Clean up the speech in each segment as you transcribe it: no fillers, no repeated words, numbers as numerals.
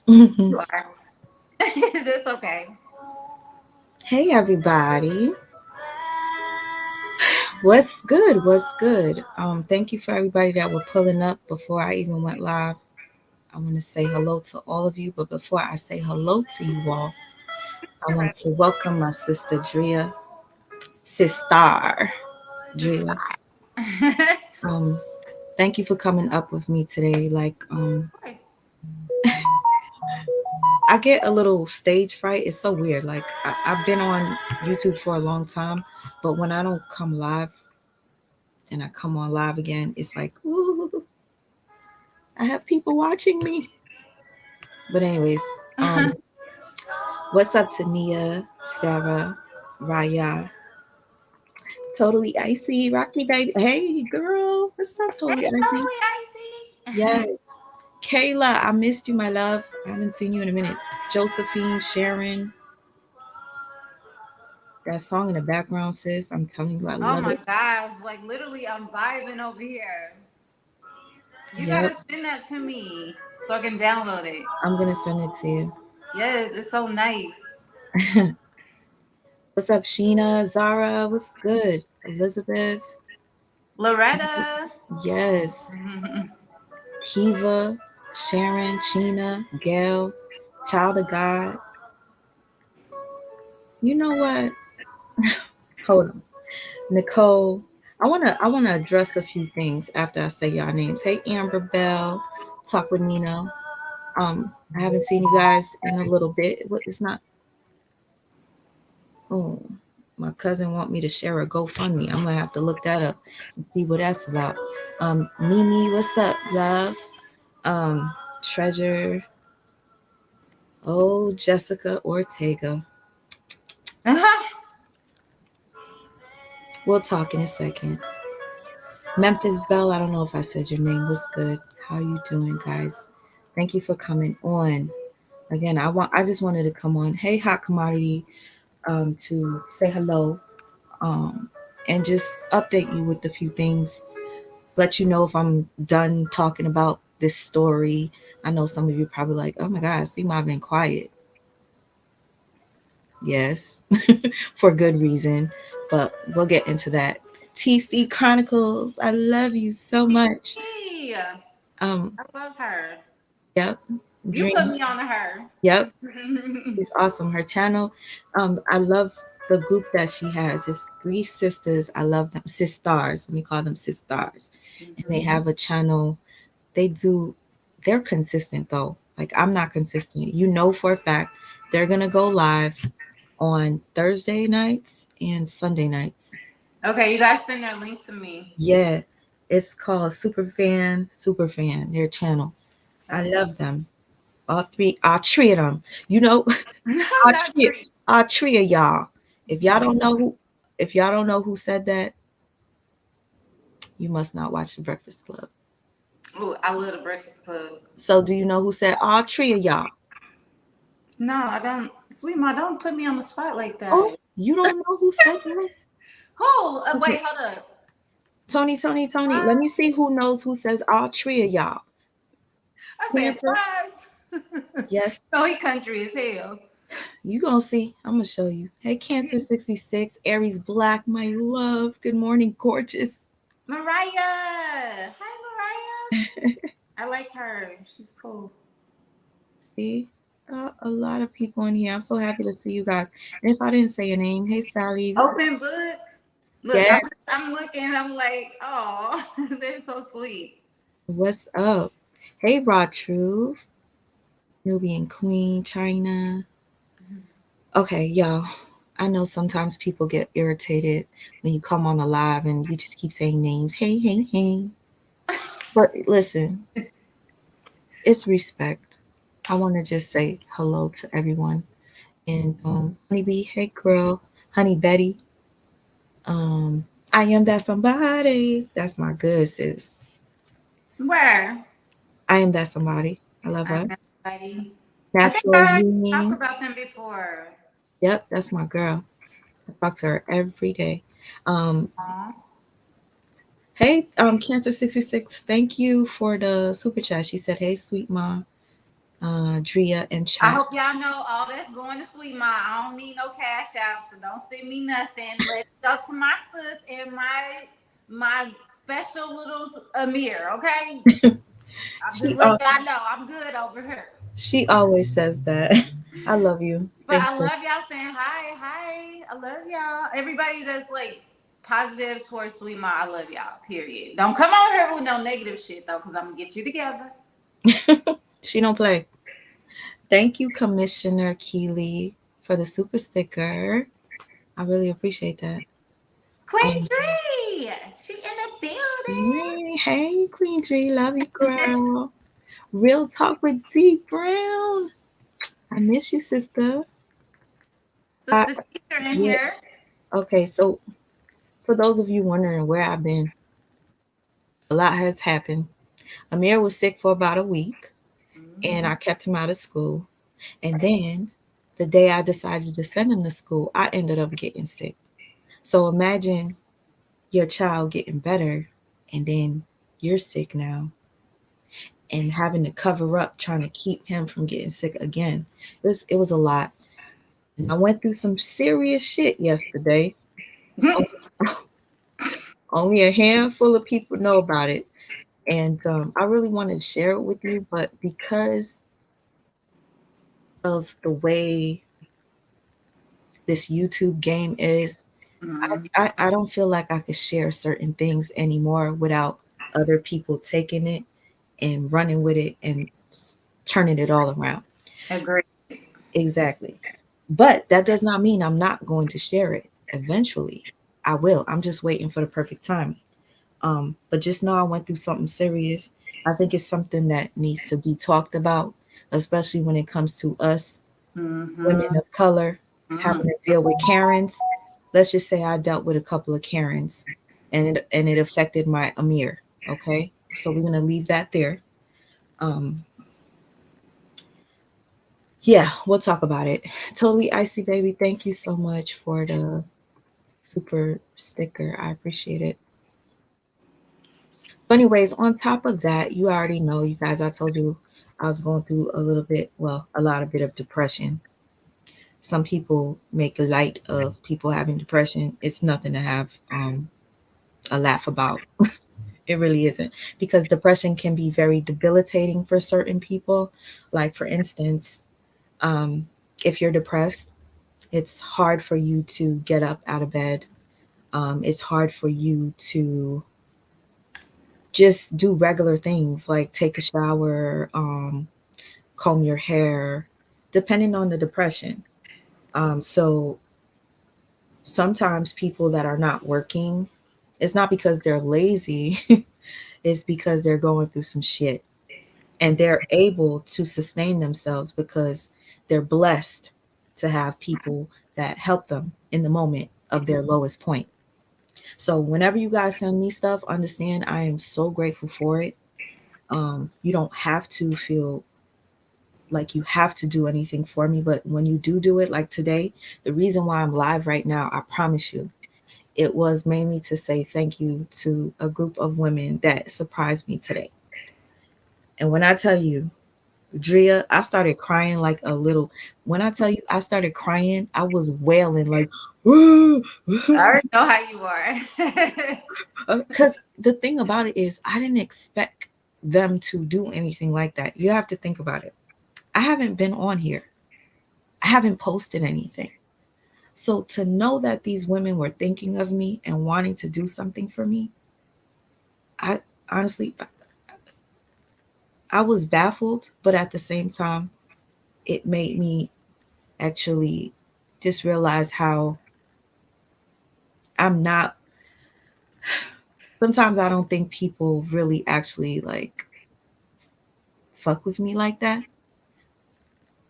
You are. That's okay. Hey everybody. What's good? What's good? Thank you for everybody that were pulling up before I even went live. I want to say hello to all of you, but before I say hello to you all, I All want right. to welcome my sister Drea. Sister Just Drea. start. Of Um, Thank you for coming up with me today. course. I get a little stage fright. It's so weird. I've been on YouTube for a long time, but when I don't come live and I come on live again, it's like, ooh, I have people watching me. But anyways, um, what's up to Nia, Sarah, Raya, Totally Icy, Rocky Baby? Hey girl, what's up, Hey, Totally Icy? totally Yes, icy. Kayla, I missed you, my love. I haven't seen you in a minute. Josephine, Sharon, that song in the background, sis. I'm telling you, I Oh love my it. gosh! Like literally, I'm vibing over here. You Yep, gotta send that to me so I can download it. I'm gonna send it to you. Yes, it's so nice. What's up, Sheena, Zara? What's good? Elizabeth, Loretta. yes. Kiva, Sharon, Sheena, Gail, Child of God. You know what? Hold on. Nicole. I wanna address a few things after I say y'all names. Hey Amber Bell, talk with Nino. I haven't seen you guys in a little bit. What it's not oh my cousin want me to share a GoFundMe. I'm gonna have to look that up and see what that's about. Mimi, what's up, love? Treasure. Oh, Jessica Ortega. We'll talk in a second. Memphis Bell, I don't know if I said your name. What's good? How you doing, guys? Thank you for coming on. Again, I just wanted to come on. Hey, hot commodity, to say hello, um, and just update you with a few things. Let you know if I'm done talking about this story. I know some of you probably like, oh my God, see, I've been quiet. Yes, for good reason, but we'll get into that. TC Chronicles, I love you so much. T. Um, I love her. yep, You put Dream. me on to her. Yep, she's awesome. Her channel, I love the group that she has. It's three sisters. I love them. Sisters. Let me call them sisters. And they Mhm. have a channel. They do. They're consistent though. Like I'm not consistent. You know for a fact they're gonna go live on Thursday nights and Sunday nights. Okay, you guys send their link to me. Yeah, it's called Superfan. Their channel. I Okay. love them. All three of them. You know, all Not three, treat. all three of y'all. If y'all don't know who, if y'all don't know who said that, you must not watch The Breakfast Club. Oh, I love the Breakfast Club. So, do you know who said all three of y'all? No, I don't. Sweet Ma, don't put me on the spot like Oh, that. you don't know who said that? Who? Wait, Okay, hold up. Tony. Let me What? see who knows who says all three of y'all. I said Cancer. fries. Yes, No, he country as hell. you gonna see. I'm gonna show you. Hey, Cancer 66, Aries Black, my love. Good morning, gorgeous. Mariah. Hi, Mariah. I like her. She's cool. See, a lot of people in here. I'm so happy to see you guys. And if I didn't say your name, hey Sally. Open book. Look, Yes, I'm looking. I'm like, oh, they're so sweet. what's up? Hey Raw Truth, Nubian Queen, China. Okay, y'all. I know sometimes people get irritated when you come on a live and you just keep saying names. Hey. But listen, it's respect. I want to just say hello to everyone. And Honeybee, hey girl, Honey Betty. Um, I am that somebody. That's my good sis. Where? I am that somebody. I love I'm her. not fighting. I think Natural I heard you talk Union. about them before. Yep, that's my girl. I talk to her every day. Um, Aw. hey, Cancer 66. Thank you for the super chat. She said, "Hey, sweet mom. Drea and I chat. hope y'all know all that's going to Sweet Ma. I don't need no cash out, so don't send me nothing. Let it go to my sis and my special little Amir. Okay, I'm She just letting y'all know I'm good over here. she always says that. I love you. But Thank I you. love y'all saying hi, hi. I love y'all. Everybody that's like positive towards Sweet Ma, I love y'all. Period. Don't come on here with no negative shit though, because I'm gonna get you together. She don't play. Thank you, Commissioner Keeley, for the super sticker. I really appreciate that. Queen Um, Tree, she in the building. hey, Queen Tree, love you, girl. Real talk with D Brown. I miss you, sister. I, Sister teacher in yeah. here. Okay, so for those of you wondering where I've been, a lot has happened. Amir was sick for about a week, and Mhm. I kept him out of school. And then the day I decided to send him to school, I ended up getting sick. So imagine your child getting better, and then you're sick now, and having to cover up trying to keep him from getting sick again. It was a lot. And I went through some serious shit yesterday. Only a handful of people know about it. And I really wanted to share it with you, but because of the way this YouTube game is, Mhm. I don't feel like I could share certain things anymore without other people taking it and running with it and turning it all around. Agree. Exactly. But that does not mean I'm not going to share it. Eventually, I will. I'm just waiting for the perfect time. But just know I went through something serious. I think it's something that needs to be talked about, especially when it comes to us, women Mhm. of color, having Mhm. to deal with Karens. Let's just say I dealt with a couple of Karens, and it affected my Amir. Okay, so we're gonna leave that there. Um, yeah, we'll talk about it. Totally icy baby. Thank you so much for the super sticker. I appreciate it. So, anyways, on top of that, you already know, you guys, I told you I was going through a little bit, well, a lot of bit of depression. Some people make light of people having depression. It's nothing to have a laugh about. It really isn't, because depression can be very debilitating for certain people. Like, for instance, um, if you're depressed, it's hard for you to get up out of bed. It's hard for you to just do regular things like take a shower, comb your hair, depending on the depression. So sometimes people that are not working, it's not because they're lazy, it's because they're going through some shit, and they're able to sustain themselves because they're blessed to have people that help them in the moment of their lowest point. So whenever you guys send me stuff, understand I am so grateful for it. You don't have to feel like you have to do anything for me, but when you do it, like today, the reason why I'm live right now, I promise you, it was mainly to say thank you to a group of women that surprised me today. And when I tell you, Drea, I started crying like a little. When I tell you I started crying, I was wailing like, I already know how you are. because the thing about it is, I didn't expect them to do anything like that. You have to think about it. I haven't been on here, I haven't posted anything. So to know that these women were thinking of me and wanting to do something for me, I honestly, I was baffled, but at the same time, it made me actually just realize how I'm not. Sometimes I don't think people really actually like fuck with me like that.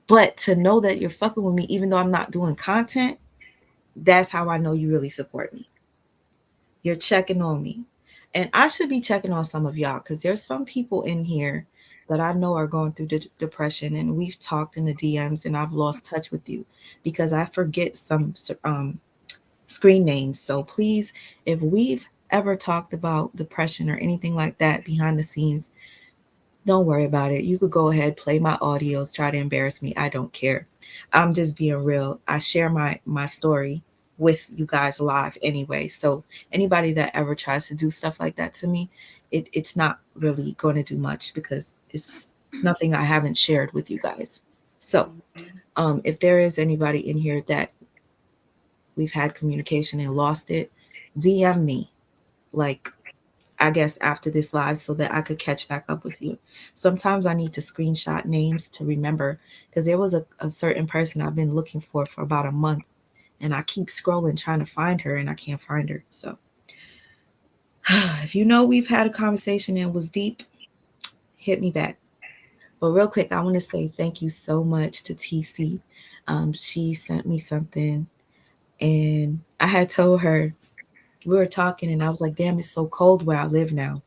But to know that you're fucking with me, even though I'm not doing content, that's how I know you really support me. You're checking on me. And I should be checking on some of y'all, because there's some people in here that I know are going through depression, and we've talked in the DMs, and I've lost touch with you because I forget some screen names. So please, if we've ever talked about depression or anything like that behind the scenes, Don't worry about it. You could go ahead, play my audios, try to embarrass me. I don't care. I'm just being real. I share my story with you guys live anyway. So anybody that ever tries to do stuff like that to me, it's not really going to do much because it's nothing I haven't shared with you guys. So if there is anybody in here that we've had communication and lost it, DM me. Like, I guess after this live so that I could catch back up with you. Sometimes I need to screenshot names to remember because there was a certain person I've been looking for about a month and I keep scrolling trying to find her and I can't find her. So if you know we've had a conversation and it was deep, hit me back. But real quick, I want to say thank you so much to TC. She sent me something and I had told her, we were talking and I was like, damn, it's so cold where I live now.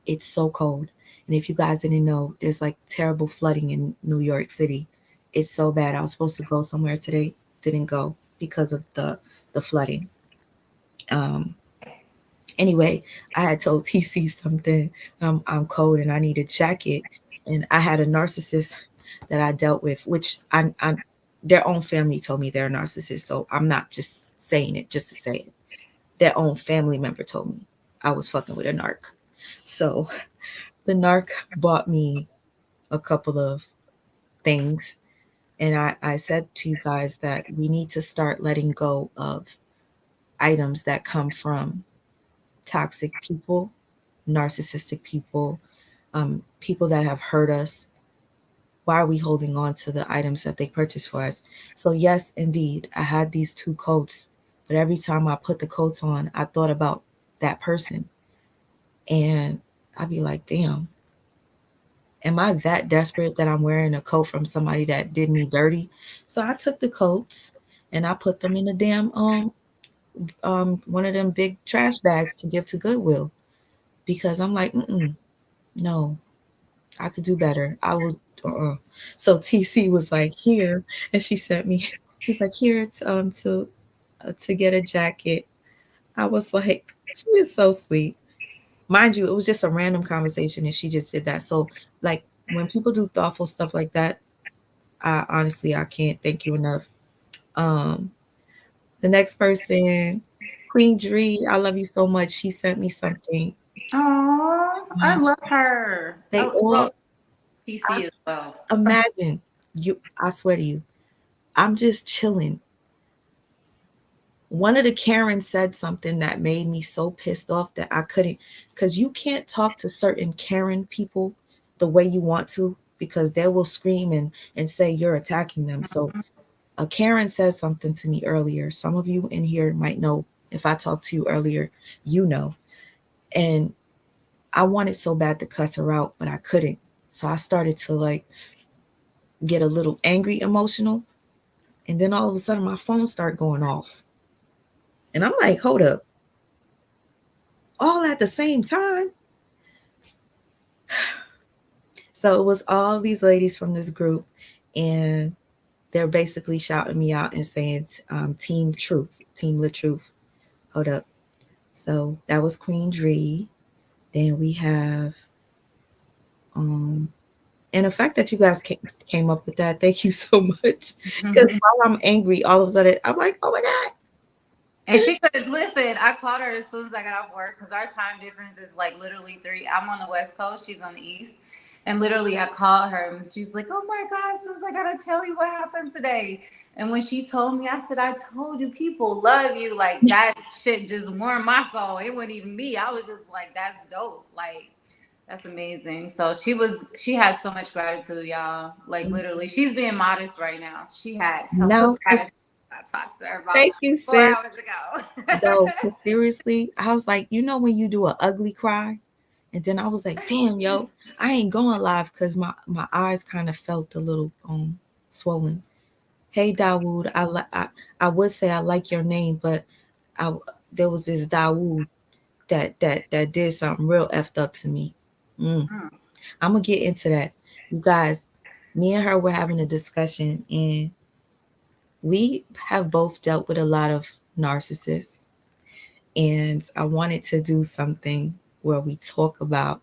It's so cold. And if you guys didn't know, there's like terrible flooding in New York City. It's so bad. I was supposed to go somewhere today, didn't go because of the flooding. Um, anyway, I had told TC something. I'm cold and I need a jacket. And I had a narcissist that I dealt with, which I their own family told me they're a narcissist. So I'm not just saying it just to say it. Their own family member told me I was fucking with a narc. So the narc bought me a couple of things. And I said to you guys that we need to start letting go of items that come from toxic people, narcissistic people, people that have hurt us. Why are we holding on to the items that they purchased for us? So, yes, indeed, I had these two coats, but every time I put the coats on, I thought about that person. And I'd be like, damn, am I that desperate that I'm wearing a coat from somebody that did me dirty? So I took the coats and I put them in a damn one of them big trash bags to give to Goodwill because I'm like, no, I could do better. I would. So TC was like, here, and she sent me. She's like, here, it's to get a jacket. I was like, she is so sweet. Mind you, it was just a random conversation, and she just did that. So, like, when people do thoughtful stuff like that, I honestly I can't thank you enough. Um, the next person, Queen Dree, I love you so much. She sent me something. Oh, I love her. They I all love TC as well. imagine you. I swear to you, I'm just chilling. One of the Karens said something that made me so pissed off that I couldn't, because you can't talk to certain Karen people the way you want to because they will scream and say you're attacking them. So a Karen said something to me earlier. Some of you in here might know if I talked to you earlier, you know. And I wanted so bad to cuss her out, but I couldn't. So I started to like get a little angry, emotional. And then all of a sudden my phone started going off. And I'm like, hold up. All at the same time. So it was all these ladies from this group, and they're basically shouting me out and saying, Team Truth, Team La Truth. Hold up. So that was Queen Dree. Then we have, and the fact that you guys came up with that, thank you so much. Because while I'm angry, all of a sudden, I'm like, oh my God. And she could listen. I called her as soon as I got off work because our time difference is like literally 3. I'm on the West Coast, she's on the East. And literally, I called her and she's like, oh my God, sis, I got to tell you what happened today. And when she told me, I said, I told you people love you. Like, that shit just warmed my soul. It wasn't even me. I was just like, that's dope. Like, that's amazing. So she has so much gratitude, y'all. Like, literally, she's being modest right now. She had hella gratitude. I talked to her about Thank you, 4 sis. hours ago. No, because seriously, I was like, you know, when you do an ugly cry, and then I was like, damn, yo, I ain't going live because my eyes kind of felt a little swollen. Hey, Dawood, I would say I like your name, but I there was this Dawood that did something real effed up to me. I'm gonna get into that, you guys. Me and her were having a discussion, and we have both dealt with a lot of narcissists. And I wanted to do something where we talk about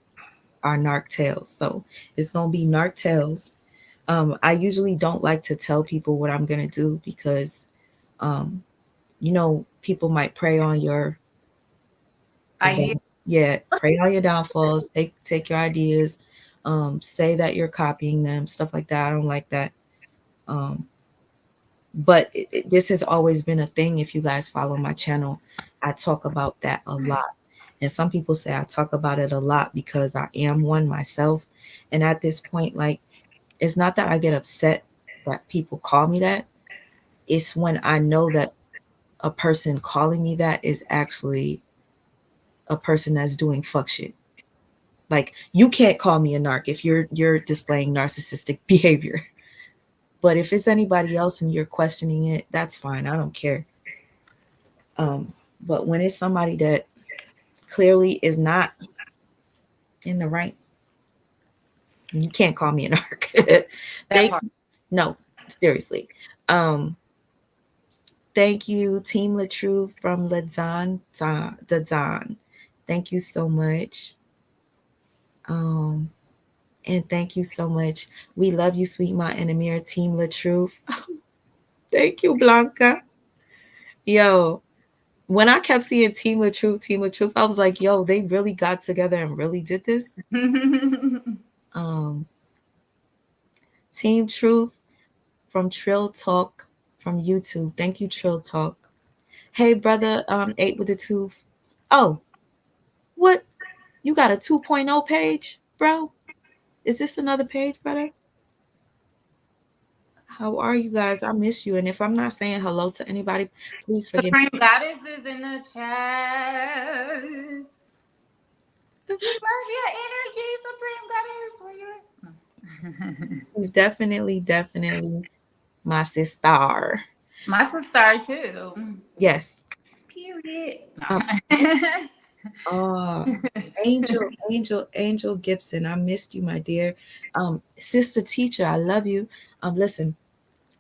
our narc tales. So it's gonna be narc tales. I usually don't like to tell people what I'm gonna do because you know, people might prey on your Idea. yeah, prey on your downfalls, take your ideas, say that you're copying them, stuff like that. I don't like that. But this has always been a thing. If you guys follow my channel, I talk about that a lot. And some people say I talk about it a lot because I am one myself. And at this point, like, it's not that I get upset that people call me that. It's when I know that a person calling me that is actually a person that's doing fuck shit. Like, you can't call me a narc if you're displaying narcissistic behavior. But if it's anybody else and you're questioning it, that's fine. I don't care. But when it's somebody that clearly is not in the right, you can't call me a narc. No, seriously. Thank you, Team Latruth from Ladon. Thank you so much. And thank you so much. We love you, Sweet Ma and Amir, Team Latruth. Thank you, Blanca. Yo, when I kept seeing Team Latruth, I was like, yo, they really got together and really did this. Team Truth from Trill Talk from YouTube. Thank you, Trill Talk. Hey, brother, 8 with the tooth. Oh, what? You got a 2.0 page, bro? Is this another page, brother? How are you guys? I miss you. And if I'm not saying hello to anybody, please forgive me. Supreme Goddess is in the chat. We love your energy, Supreme Goddess. Where you at? She's definitely my sister. My sister too. Yes. Period. Angel Gibson. I missed you, my dear. Sister teacher, I love you. Listen,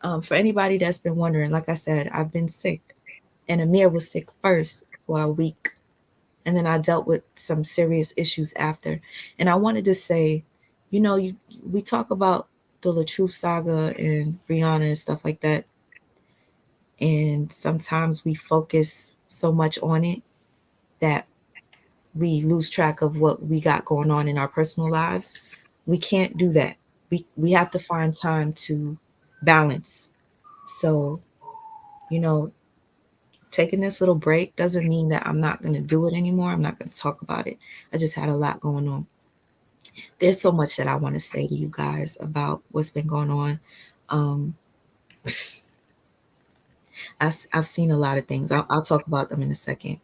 for anybody that's been wondering, like I said, I've been sick. And Amir was sick first for a week. And then I dealt with some serious issues after. And I wanted to say, you know, we talk about the Latruth saga and Brianna and stuff like that. And sometimes we focus so much on it that we lose track of what we got going on in our personal lives. We can't do that. We have to find time to balance. So, you know, taking this little break doesn't mean that I'm not going to do it anymore. I'm not going to talk about it. I just had a lot going on. There's so much that I want to say to you guys about what's been going on. I've seen a lot of things. I'll talk about them in a second.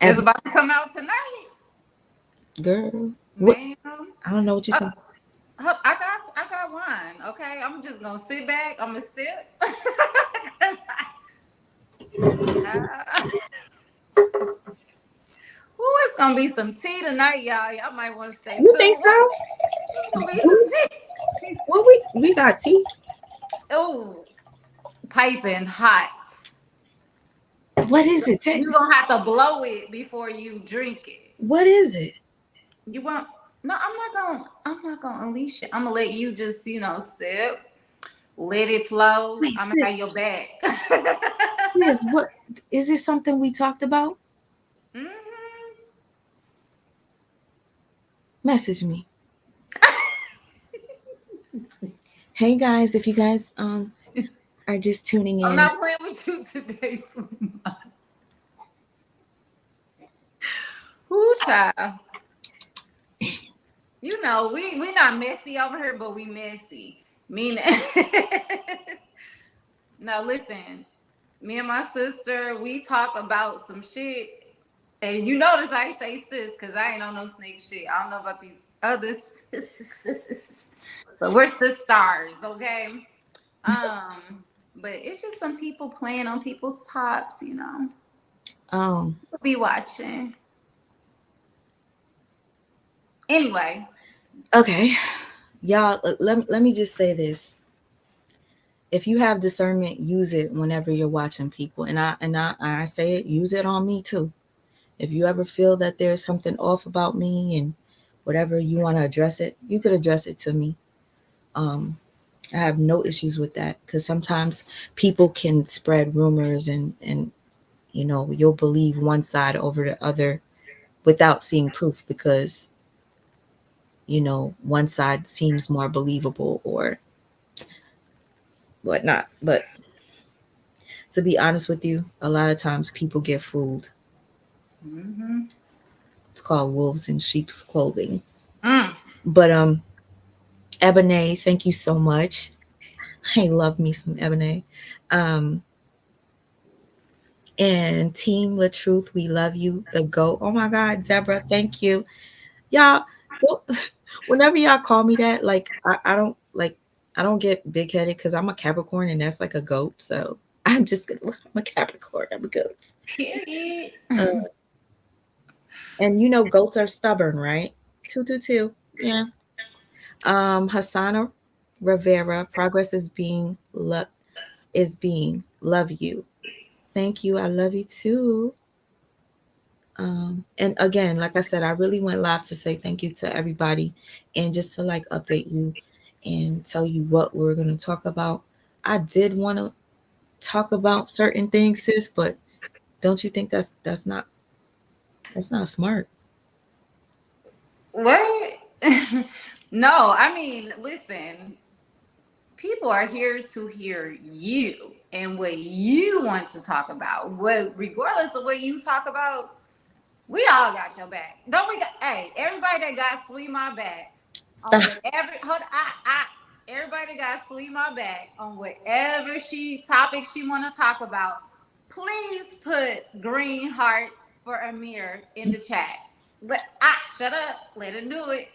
It's about to come out tonight. Girl, what? I don't know what you're talking about. I got wine. Okay, I'm just gonna sit back. I'm gonna sip. It's gonna be some tea tonight, y'all. Y'all might want to stay. You think so? It's gonna be some tea. Well, we got tea. Oh, piping hot. What is it? You're gonna have to blow it before you drink it. What is it? You want? No, I'm not gonna unleash it. I'm gonna let you just, sip, let it flow. Wait, I'm gonna have your back. Yes. What is it? Something we talked about? Mm-hmm. Message me. Hey guys, if you guys are just tuning in. I'm not playing with you today, sweetie. Ooh, child. You know, we not messy over here, but we messy. Meaning, now listen, me and my sister, we talk about some shit, and you notice I say sis because I ain't on no snake shit. I don't know about these others, but we're sisters, okay? But it's just some people playing on people's tops, We'll be watching. Anyway. Okay. Y'all, let me just say this. If you have discernment, use it whenever you're watching people. And I say it, use it on me too. If you ever feel that there's something off about me and whatever you want to address it, you could address it to me. I have no issues with that, because sometimes people can spread rumors and you'll believe one side over the other without seeing proof, because one side seems more believable or whatnot. But to be honest with you, a lot of times people get fooled. Mm-hmm. It's called wolves in sheep's clothing. Mm. But Ebony, thank you so much. I love me some Ebony. And Team La Truth, we love you. The GOAT. Oh my God, Zebra, thank you. Y'all, whenever y'all call me that, like I don't get big headed, because I'm a Capricorn and that's like a goat. So I'm a Capricorn. I'm a goat. Period. And goats are stubborn, right? 222. Yeah. Hassana Rivera, progress is being love you. Thank you. I love you too. And again, like I said, I really went live to say thank you to everybody, and just to like update you and tell you what we're going to talk about. I did want to talk about certain things, sis, but don't you think that's not smart? What? No, I mean, listen, people are here to hear you and what you want to talk about. What, regardless of what you talk about, we all got your back. Don't we got, hey, everybody that got Sweet My back on Stop. whatever, everybody got Sweet My back on whatever topic she want to talk about. Please put green hearts for Amir in the chat. Shut up. Let her do it.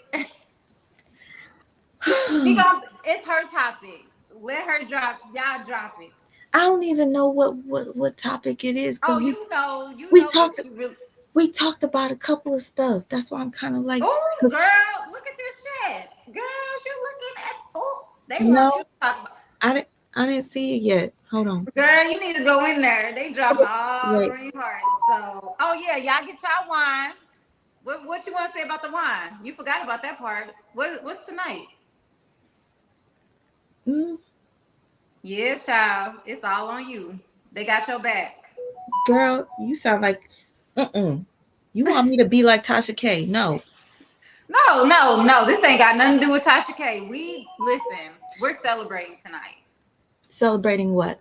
It's her topic. Let her drop. Y'all drop it. I don't even know what topic it is, because Oh, we but talked you really. we talked about a couple of stuff. That's why I'm kind of like, Oh, because girl, look at this chat. Girls, you're looking at. Oh, they want you no, to talk about. I didn't see it yet. Hold on. Girl, you need to go in there. They dropping all Wait, green hearts. So, oh yeah, y'all get y'all wine. What you want to say about the wine? You forgot about that part. What's tonight? mm, Yeah, child. It's all on you. They got your back. girl, you sound like, you want me to be like Tasha K? No. No. This ain't got nothing to do with Tasha K. Listen, we're celebrating tonight. Celebrating what?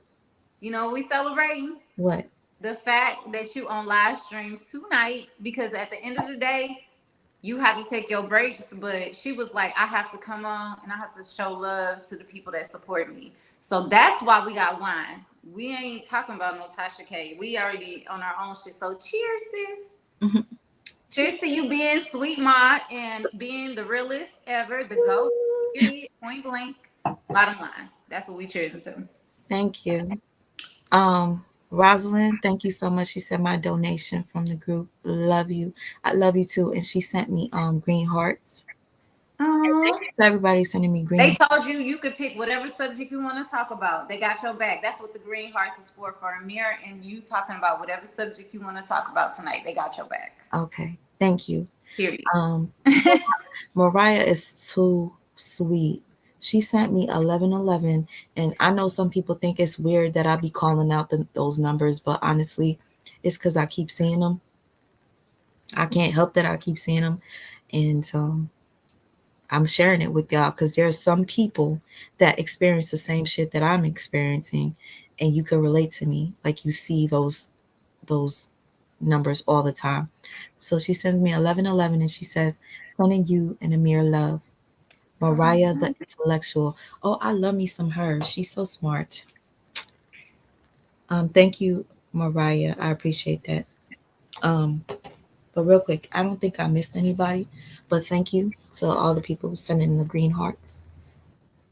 You know, we celebrating What? the fact that you on live stream tonight, because at the end of the day, you have to take your breaks. But she was like, I have to come on and I have to show love to the people that support me. So that's why we got wine. We ain't talking about no Tasha K. We already on our own shit. So cheers, sis. Mm-hmm. Cheers to you being Sweet Ma and being the realest ever, the GOAT, period, point blank, bottom line. That's what we cheers to. Thank you. Rosalind, thank you so much. She said my donation from the group. Love you. I love you too. And she sent me green hearts. Thank you to everybody sending me green. They told you could pick whatever subject you want to talk about. They got your back. That's what the green hearts is for Amir, and you talking about whatever subject you want to talk about tonight. They got your back. Okay. Thank you. Period. Mariah is too sweet. She sent me 1111, and I know some people think it's weird that I be calling out those numbers, but honestly, it's because I keep seeing them. I can't help that I keep seeing them, and I'm sharing it with y'all because there's some people that experience the same shit that I'm experiencing, and you can relate to me. Like you see those numbers all the time. So she sends me 1111, and she says, "Sending you and Amir love." Mariah, the intellectual. Oh, I love me some her. She's so smart. Thank you, Mariah. I appreciate that. But real quick, I don't think I missed anybody, but thank you to all the people sending the green hearts.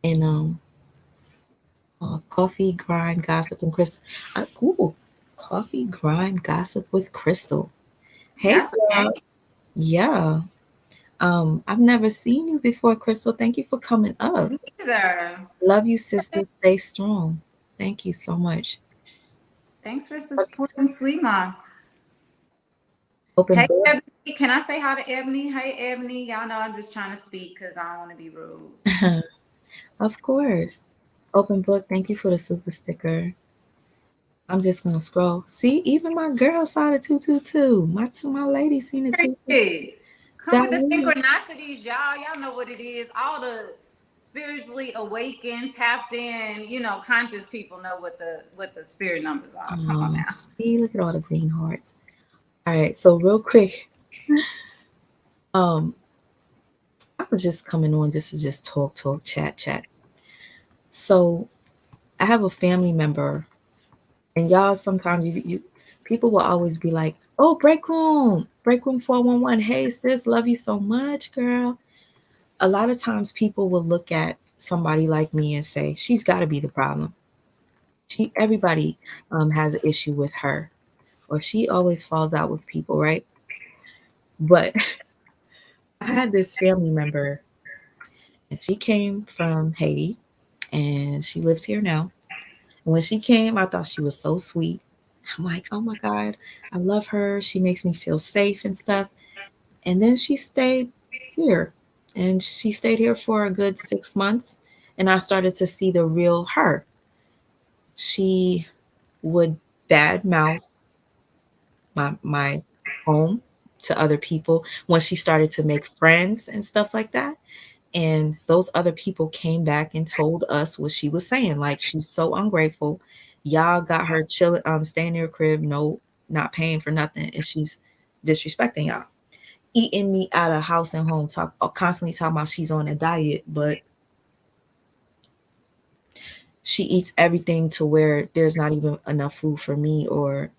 And coffee, grind, gossip, and Crystal. Cool. Coffee, grind, gossip with Crystal. Hey, girl. Yeah. I've never seen you before, Crystal. Thank you for coming up. Me either. Love you, sister. Stay strong. Thank you so much. Thanks for supporting Sweet Ma. Open Hey, book. Ebony. Can I say hi to Ebony? Hey, Ebony. Y'all know I'm just trying to speak because I don't want to be rude. Of course. Open book. Thank you for the super sticker. I'm just gonna scroll. See, even my girl saw the 222. My lady seen the 222. Hey, come with the Diane. synchronicities, y'all. Y'all know what it is. All the spiritually awakened, tapped in, conscious people know what the spirit numbers are. Come on now. See, look at all the green hearts. All right, so real quick, um, I was just coming on just to just talk, chat. So I have a family member, and y'all sometimes you people will always be like, "Oh, break room 411. Hey sis, love you so much, girl." A lot of times people will look at somebody like me and say, "She's got to be the problem." Everybody has an issue with her, or she always falls out with people, right? But I had this family member, and she came from Haiti, and she lives here now. And when she came, I thought she was so sweet. I'm like, oh my God, I love her. She makes me feel safe and stuff. And then she stayed here, and she stayed here for a good 6 months. And I started to see the real her. She would badmouth my home to other people when she started to make friends and stuff like that. And those other people came back and told us what she was saying. Like, she's so ungrateful. Y'all got her chilling, staying in her crib, no, not paying for nothing, and she's disrespecting y'all. Eating me out of house and home, constantly talking about she's on a diet, but she eats everything to where there's not even enough food for me. Or,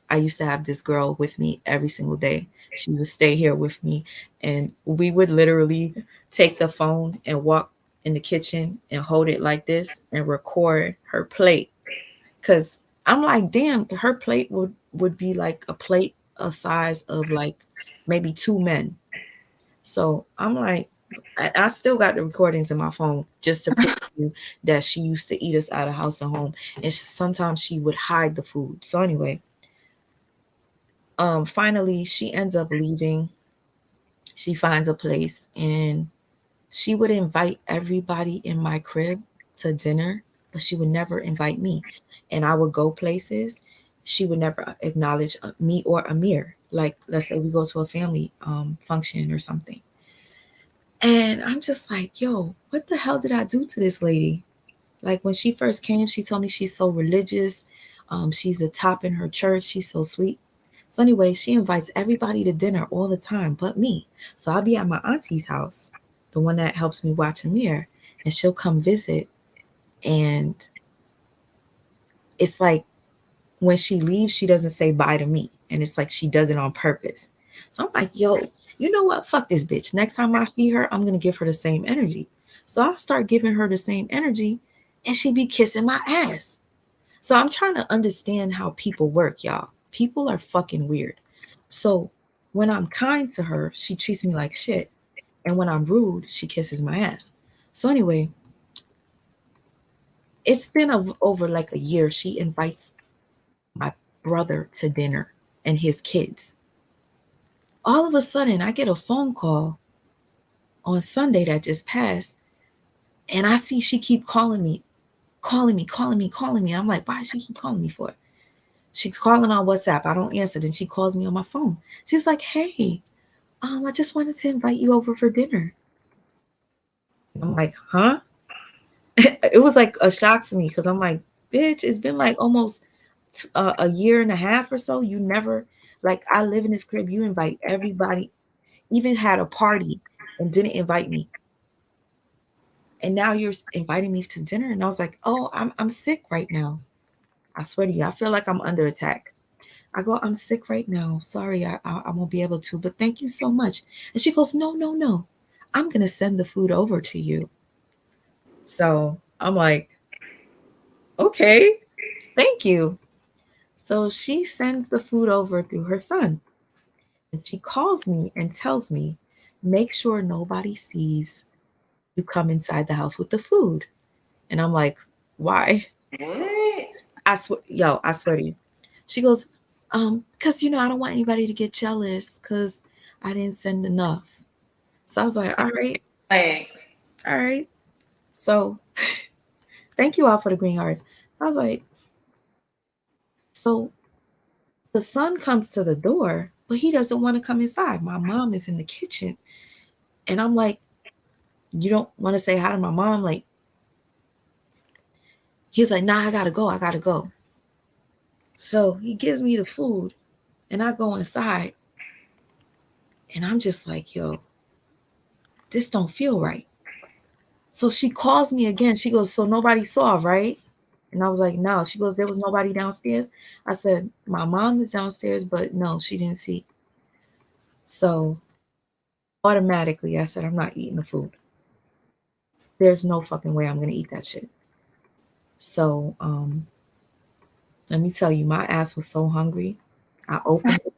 I used to have this girl with me every single day. She would stay here with me, and we would literally take the phone and walk in the kitchen and hold it like this and record her plate. Cause I'm like, damn, her plate would be like a plate a size of like maybe two men. So I'm like, I still got the recordings in my phone just to prove to you that she used to eat us out of house and home. And sometimes she would hide the food. So anyway, finally she ends up leaving. She finds a place, and she would invite everybody in my crib to dinner, but she would never invite me. And I would go places, she would never acknowledge me or Amir. Like, let's say we go to a family function or something, and I'm just like, yo, what the hell did I do to this lady? Like, when she first came, she told me she's so religious. She's a top in her church. She's so sweet. So anyway, she invites everybody to dinner all the time but me. So I'll be at my auntie's house, the one that helps me watch Amir, and she'll come visit. And it's like, when she leaves, she doesn't say bye to me. And it's like she does it on purpose. So I'm like, yo, you know what? Fuck this bitch. Next time I see her, I'm going to give her the same energy. So I start giving her the same energy, and she be kissing my ass. So I'm trying to understand how people work, y'all. People are fucking weird. So when I'm kind to her, she treats me like shit. And when I'm rude, she kisses my ass. So anyway, it's been over like a year. She invites my brother to dinner and his kids. All of a sudden, I get a phone call on Sunday that just passed, and I see she keep calling me. And I'm like, why does she keep calling me for? She's calling on WhatsApp. I don't answer. Then she calls me on my phone. She's like, hey, I just wanted to invite you over for dinner. I'm like, huh? It was like a shock to me, because I'm like, bitch, it's been like almost a year and a half or so. You never, like, I live in this crib. You invite everybody, even had a party and didn't invite me. And now you're inviting me to dinner. And I was like, oh, I'm sick right now. I swear to you, I feel like I'm under attack. I go, I'm sick right now. Sorry, I won't be able to, but thank you so much. And she goes, no, no, no. I'm going to send the food over to you. So I'm like, okay, thank you. So she sends the food over through her son. And she calls me and tells me, make sure nobody sees you come inside the house with the food. And I'm like, why? What? I swear to you. She goes, Because I don't want anybody to get jealous because I didn't send enough. So I was like, all right, Like, all right. So thank you all for the green hearts. I was like, so the son comes to the door, but he doesn't want to come inside. My mom is in the kitchen. And I'm like, you don't want to say hi to my mom? Like, he was like, nah, I gotta go. I gotta go. So he gives me the food and I go inside. And I'm just like, yo, this don't feel right. So she calls me again. She goes, so nobody saw, right? And I was like, no. She goes, there was nobody downstairs. I said, my mom is downstairs, but no, she didn't see. So automatically I said, I'm not eating the food. There's no fucking way I'm gonna eat that shit. So let me tell you, my ass was so hungry. I opened it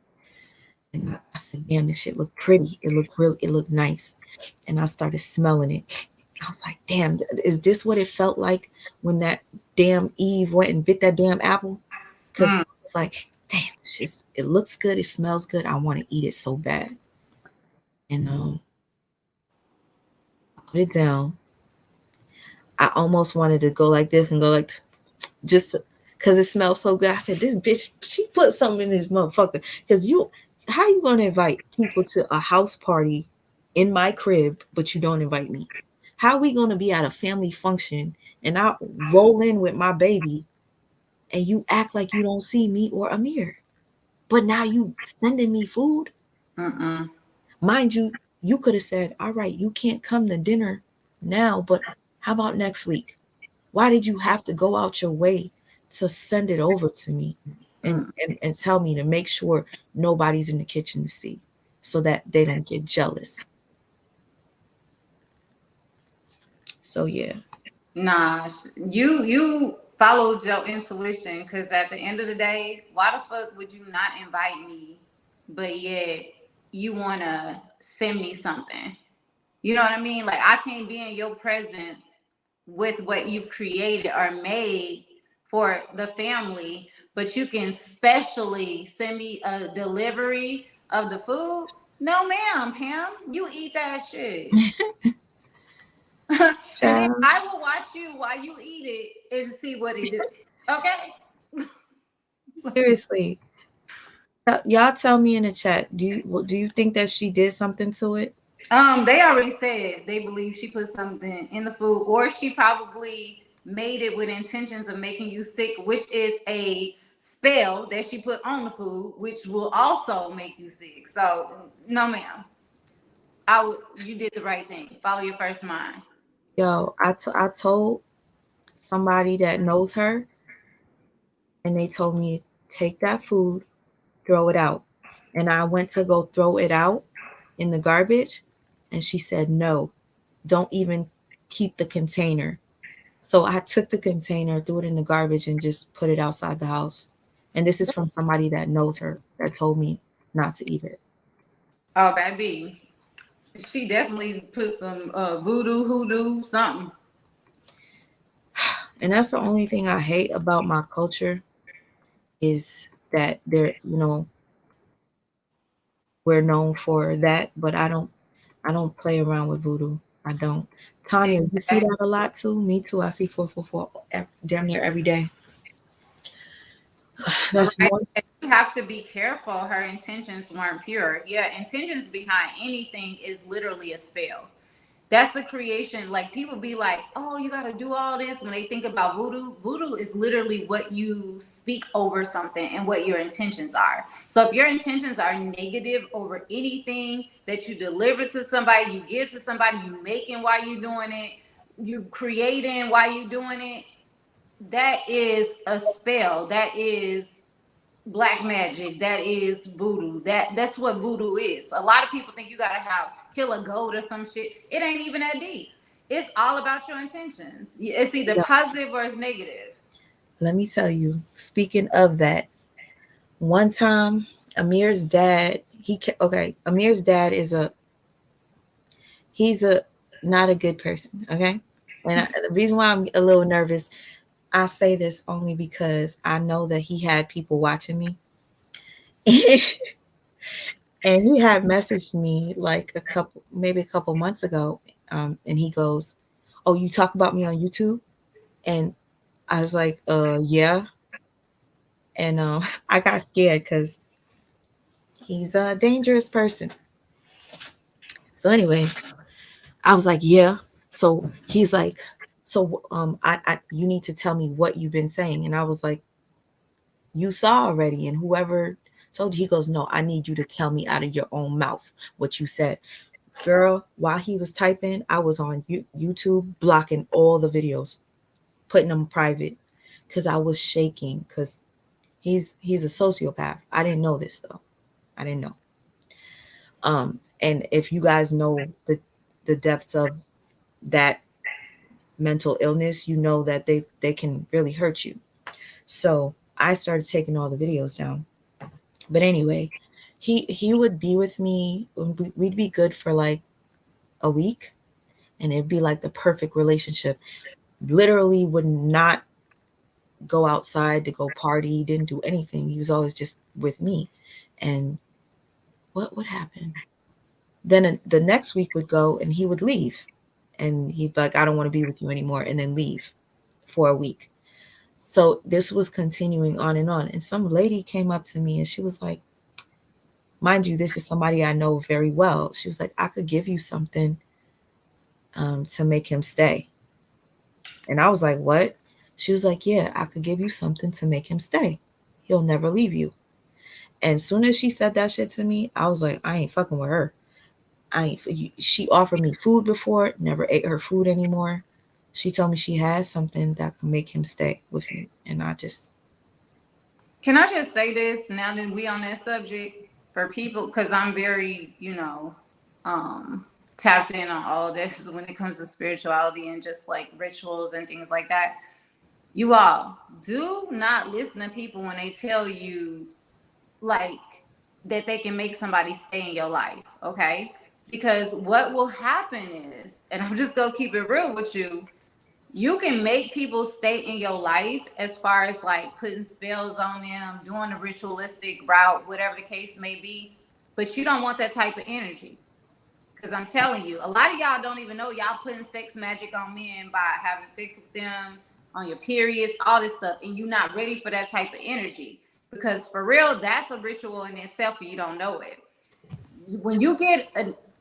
and I said, damn, this shit looked pretty. It looked nice. And I started smelling it. I was like, damn, is this what it felt like when that damn Eve went and bit that damn apple? Because it's like, damn, it looks good, it smells good. I want to eat it so bad. And I put it down. I almost wanted to go like this and go like, just because it smells so good. I said, this bitch, she put something in this motherfucker. Because how you going to invite people to a house party in my crib, but you don't invite me? How are we going to be at a family function and I roll in with my baby and you act like you don't see me or Amir? But now you sending me food? Mind you, you could have said, all right, you can't come to dinner now, but how about next week? Why did you have to go out your way to send it over to me and tell me to make sure nobody's in the kitchen to see so that they don't get jealous? So yeah. Nah, you followed your intuition, because at the end of the day, why the fuck would you not invite me, but yet you want to send me something? You know what I mean? Like, I can't be in your presence with what you've created or made for the family, but you can specially send me a delivery of the food. No, ma'am, Pam, you eat that shit. And then I will watch you while you eat it and see what it do. Okay. Seriously. Y'all tell me in the chat, do you think that she did something to it? They already said they believe she put something in the food, or she probably made it with intentions of making you sick, which is a spell that she put on the food, which will also make you sick. So no, ma'am. You did the right thing. Follow your first mind. Yo, I told somebody that knows her, and they told me, take that food, throw it out. And I went to go throw it out in the garbage, and she said, no, don't even keep the container. So I took the container, threw it in the garbage, and just put it outside the house. And this is from somebody that knows her, that told me not to eat it. Oh, baby. She definitely put some voodoo, hoodoo, something. And that's the only thing I hate about my culture, is that we're known for that, but I don't play around with voodoo. I don't. Tanya, you see that a lot too? Me too. I see 444 damn near every day. That's right. one. You have to be careful. Her intentions weren't pure. Yeah, intentions behind anything is literally a spell. That's the creation. Like, people be like, oh, you got to do all this when they think about voodoo. Voodoo is literally what you speak over something and what your intentions are. So if your intentions are negative over anything that you deliver to somebody, you give to somebody, you making while you doing it, you creating while you doing it, that is a spell. That is black magic. That is voodoo. That's what voodoo is. A lot of people think you gotta kill a goat or some shit. It ain't even that deep. It's all about your intentions. It's either positive or it's negative. Let me tell you, speaking of that, one time Amir's dad, Amir's dad he's not a good person, okay? And the reason why I'm a little nervous, I say this only because I know that he had people watching me. And he had messaged me like maybe a couple months ago. And he goes, "Oh, you talk about me on YouTube?" And I was like, yeah. And I got scared because he's a dangerous person. So anyway, I was like, yeah. So he's like, so you need to tell me what you've been saying. And I was like, you saw already. And whoever told you, he goes, no, I need you to tell me out of your own mouth what you said. Girl, while he was typing, I was on YouTube blocking all the videos, putting them private because I was shaking because he's a sociopath. I didn't know this though. I didn't know. And if you guys know the depths of that mental illness, you know that they can really hurt you. So I started taking all the videos down. But anyway, he would be with me. We'd be good for like a week, and it'd be like the perfect relationship. Literally would not go outside to go party, didn't do anything. He was always just with me. And what would happen? Then the next week would go and he would leave. And he'd be like, I don't want to be with you anymore, and then leave for a week. So this was continuing on and on. And some lady came up to me and she was like, mind you, this is somebody I know very well. She was like, I could give you something to make him stay. And I was like, what? She was like, yeah, I could give you something to make him stay. He'll never leave you. And as soon as she said that shit to me, I was like, I ain't fucking with her. She offered me food before, never ate her food anymore. She told me she had something that could make him stay with me. And I just... Can I just say this now that we on that subject for people, because I'm very, tapped in on all this when it comes to spirituality and just like rituals and things like that. You all do not listen to people when they tell you like that they can make somebody stay in your life, okay? Because what will happen is, and I'm just gonna keep it real with you, you can make people stay in your life as far as like putting spells on them, doing the ritualistic route, whatever the case may be, but you don't want that type of energy. Because I'm telling you, a lot of y'all don't even know y'all putting sex magic on men by having sex with them on your periods, all this stuff, and you're not ready for that type of energy. Because for real, that's a ritual in itself, and you don't know it. When you get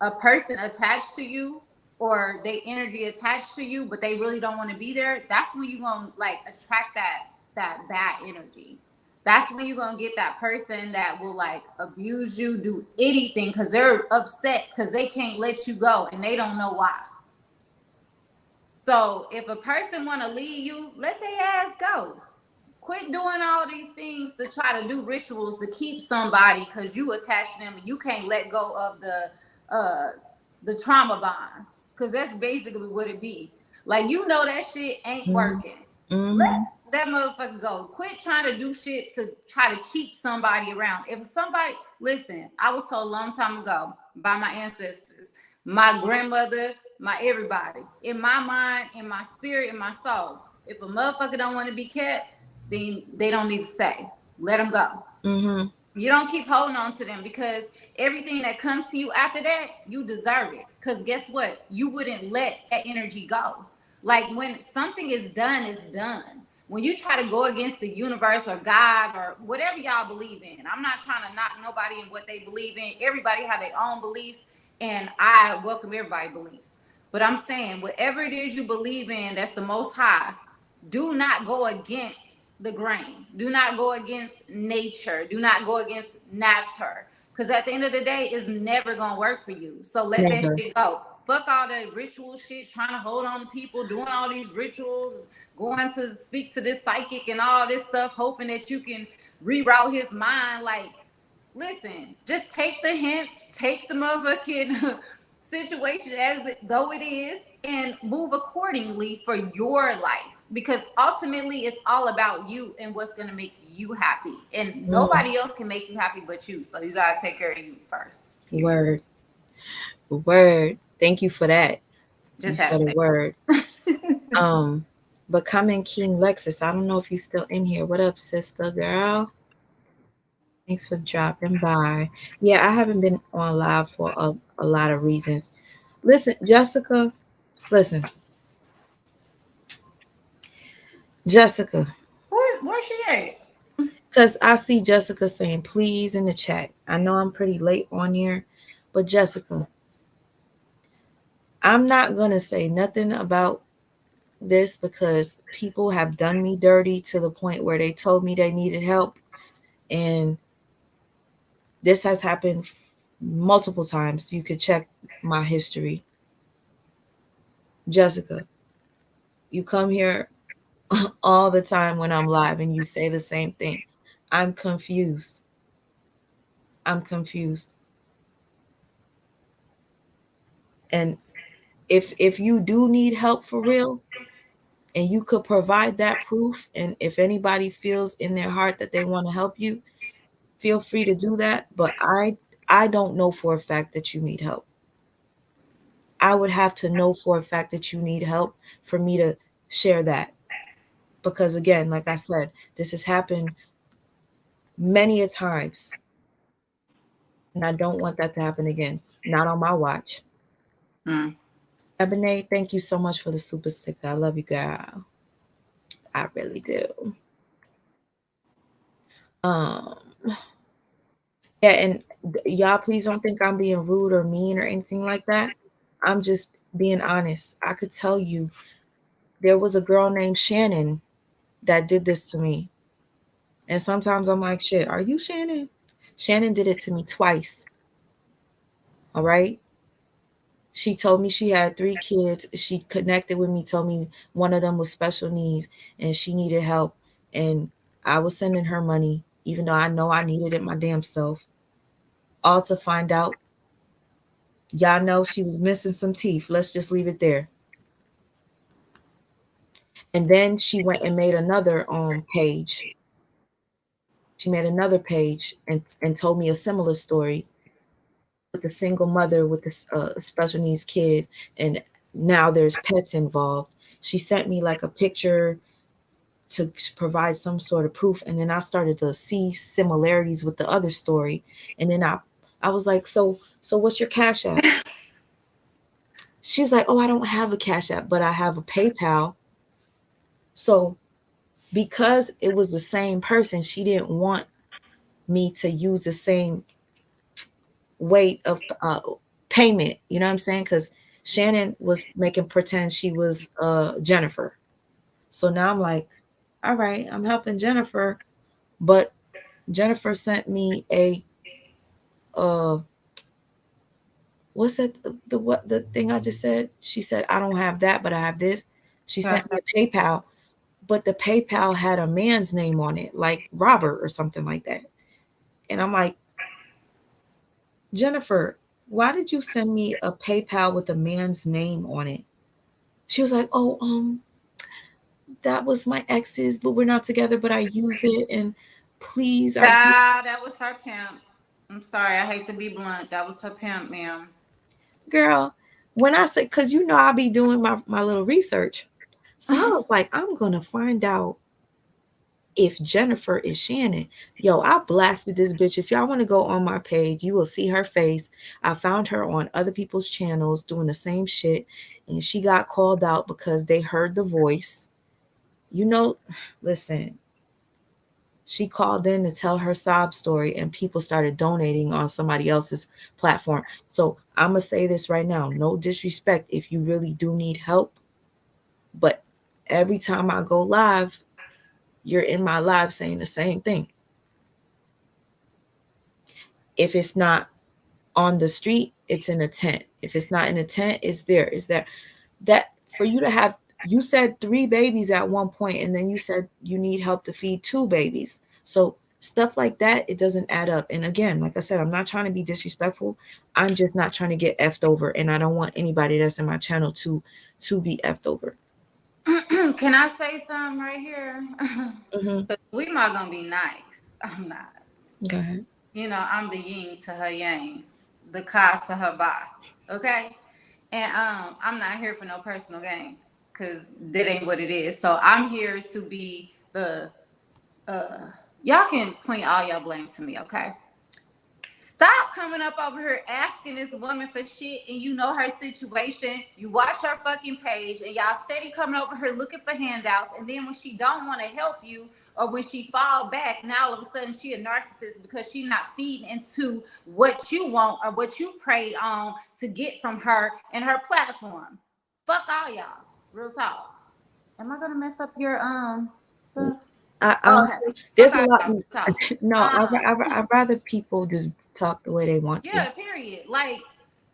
a person attached to you, or they energy attached to you, but they really don't want to be there, that's when you're gonna like attract that bad energy. That's when you're gonna get that person that will like abuse you, do anything because they're upset because they can't let you go and they don't know why. So if a person want to leave you, let their ass go. Quit doing all these things to try to do rituals to keep somebody because you attach them and you can't let go of the trauma bond, because that's basically what it be. Like, that shit ain't working. Mm-hmm. Let that motherfucker go. Quit trying to do shit to try to keep somebody around. If somebody, listen, I was told a long time ago by my ancestors, my grandmother, my everybody, in my mind, in my spirit, in my soul, if a motherfucker don't want to be kept, then they don't need to stay. Let them go. Mm-hmm. You don't keep holding on to them, because everything that comes to you after that, you deserve it. Because guess what? You wouldn't let that energy go. Like, when something is done, it's done. When you try to go against the universe or God or whatever y'all believe in, I'm not trying to knock nobody in what they believe in. Everybody have their own beliefs, and I welcome everybody's beliefs. But I'm saying, whatever it is you believe in, that's the most high, do not go against the grain. Do not go against nature. Do not go against nature. Because at the end of the day, it's never going to work for you. So let that shit go. Fuck all that ritual shit, trying to hold on to people, doing all these rituals, going to speak to this psychic and all this stuff, hoping that you can reroute his mind. Like, listen, just take the hints, take the motherfucking situation as though it is, and move accordingly for your life. Because ultimately, it's all about you and what's going to make you happy. And nobody else can make you happy but you. So you got to take care of you first. Word. Thank you for that. Just you said a word. Becoming King Lexus. I don't know if you're still in here. What up, sister girl? Thanks for dropping by. Yeah, I haven't been on live for a lot of reasons. Listen, Jessica, listen, Jessica, Where's she at? because I see Jessica saying please in the chat. I know I'm pretty late on here, but Jessica, I'm not going to say nothing about this because people have done me dirty to the point where they told me they needed help. And this has happened multiple times. You could check my history. Jessica, you come here all the time when I'm live and you say the same thing. I'm confused. I'm confused. And if you do need help for real and you could provide that proof, and if anybody feels in their heart that they want to help you, feel free to do that. But I don't know for a fact that you need help. I would have to know for a fact that you need help for me to share that. Because again, like I said, this has happened many a times. And I don't want that to happen again. Not on my watch. Hmm. Ebony, thank you so much for the super sticker. I love you, girl. I really do. Um, yeah, and y'all please don't think I'm being rude or mean or anything like that. I'm just being honest. I could tell you there was a girl named Shannon that did this to me. And sometimes I'm like, shit, are you Shannon? Shannon did it to me twice. All right. She told me she had 3 kids. She connected with me, told me one of them was special needs and she needed help. And I was sending her money, even though I know I needed it my damn self. All to find out, y'all know she was missing some teeth. Let's just leave it there. And then she went and made another page. She made another page and told me a similar story with a single mother with a special needs kid, and now there's pets involved. She sent me like a picture to provide some sort of proof, and then I started to see similarities with the other story, and then I was like, so what's your Cash App? She was like, oh, I don't have a Cash App, but I have a PayPal. So because it was the same person, she didn't want me to use the same weight of payment. You know what I'm saying? Because Shannon was making pretend she was Jennifer. So now I'm like, all right, I'm helping Jennifer, but Jennifer sent me a uh what's that the thing I just said? She said I don't have that, but I have this. She sent me a PayPal, but the PayPal had a man's name on it, like Robert or something like that. And I'm like, Jennifer, why did you send me a PayPal with a man's name on it? She was like, oh, that was my ex's, but we're not together, but I use it. And please, That was her pimp. I'm sorry, I hate to be blunt. That was her pimp, ma'am. girl, when I say, because you know, I'll be doing my little research. So I was like, I'm going to find out if Jennifer is Shannon. Yo, I blasted this bitch. If y'all want to go on my page, you will see her face. I found her on other people's channels doing the same shit. And she got called out because they heard the voice. You know, listen, she called in to tell her sob story and people started donating on somebody else's platform. So I'm going to say this right now. No disrespect if you really do need help. But every time I go live, you're in my live saying the same thing. If it's not on the street, it's in a tent. If it's not in a tent, it's there. Is there that for you to have, you said 3 babies at one point, and then you said you need help to feed 2 babies. So stuff like that, it doesn't add up. And again, like I said, I'm not trying to be disrespectful. I'm just not trying to get effed over. And I don't want anybody that's in my channel to be effed over. Can I say something right here? Mm-hmm. We not gonna be nice. I'm not. Go ahead. You know, I'm the yin to her yang, the ka to her ba. Okay? And I'm not here for no personal gain because that ain't what it is. So I'm here to be the y'all can point all y'all blame to me, okay? Stop coming up over here asking this woman for shit and you know her situation. You watch her fucking page and y'all steady coming over here looking for handouts. And then when she don't want to help you or when she fall back, now all of a sudden she a narcissist because she not feeding into what you want or what you prayed on to get from her and her platform. Fuck all y'all. Real talk. Am I gonna mess up your stuff? I Oh, okay. honestly, there's a Fuck lot. all y'all. Talk. No, I'd rather people just talk the way they want Yeah, to. period. Like,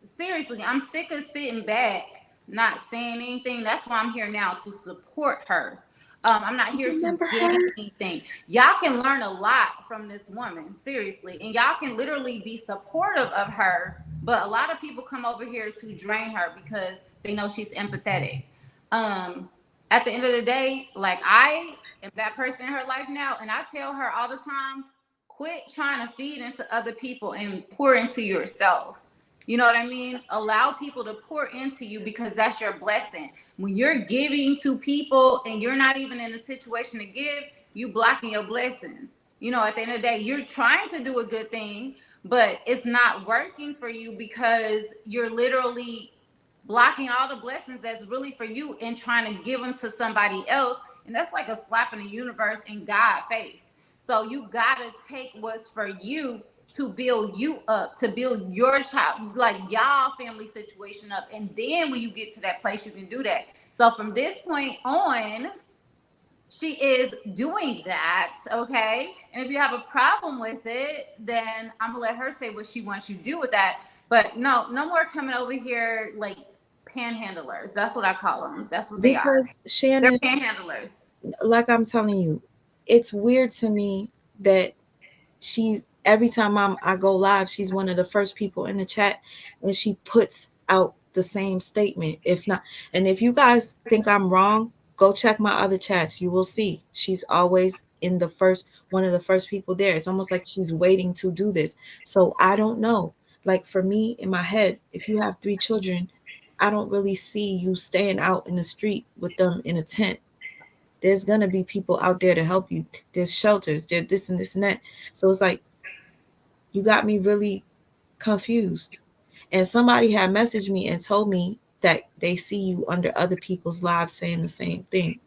seriously, I'm sick of sitting back, not saying anything. That's why I'm here now to support her. I'm not here to Remember gain her? anything. Y'all can learn a lot from this woman, seriously, and y'all can literally be supportive of her. But a lot of people come over here to drain her because they know she's empathetic. Um, at the end of the day, like I am that person in her life now, and I tell her all the time, quit trying to feed into other people and pour into yourself. You know what I mean? Allow people to pour into you because that's your blessing. When you're giving to people and you're not even in a situation to give, you blocking your blessings. You know, at the end of the day, you're trying to do a good thing, but it's not working for you because you're literally blocking all the blessings that's really for you and trying to give them to somebody else. And that's like a slap in the universe in God's face. So you gotta take what's for you to build you up, to build your child, like y'all family situation up. And then when you get to that place, you can do that. So from this point on, she is doing that, okay? And if you have a problem with it, then I'm gonna let her say what she wants you to do with that. But no more coming over here like panhandlers. That's what I call them. That's what they are. Because They're Shannon, panhandlers. like I'm telling you, it's weird to me that every time I go live, she's one of the first people in the chat, and she puts out the same statement. If not, and if you guys think I'm wrong, go check my other chats. You will see she's always in the first one of the first people there. It's almost like she's waiting to do this. So I don't know. Like for me in my head, if you have 3 children, I don't really see you staying out in the street with them in a tent. There's gonna be people out there to help you. There's shelters, there's this and this and that. So it's like you got me really confused. And somebody had messaged me and told me that they see you under other people's lives saying the same thing.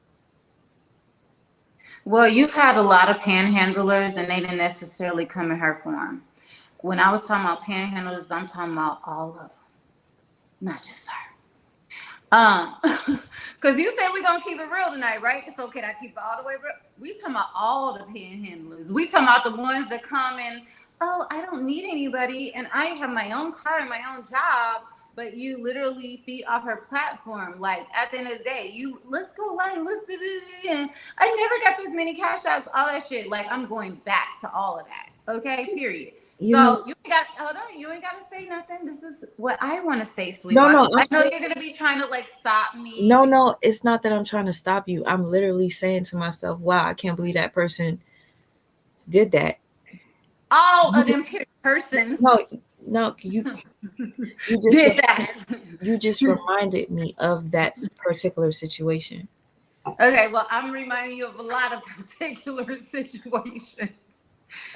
Well, you've had a lot of panhandlers and they didn't necessarily come in her form. When I was talking about panhandlers, I'm talking about all of them, not just her. Because you said we're gonna keep it real tonight, right? So can I keep it all the way real? We talking about all the panhandlers. We talking about the ones that come in, oh, I don't need anybody and I have my own car and my own job, but you literally feed off her platform. Like at the end of the day, let's go live, let's do it. I never got this many cash apps, all that shit. Like I'm going back to all of that. Okay, period. You ain't got hold on, you ain't gotta say nothing. This is what I want to say, sweetheart. No, I know you're gonna be trying to like stop me. No, it's not that I'm trying to stop you. I'm literally saying to myself, wow, I can't believe that person did that. All of them persons. No, you did that. You just reminded me of that particular situation. Okay, well, I'm reminding you of a lot of particular situations.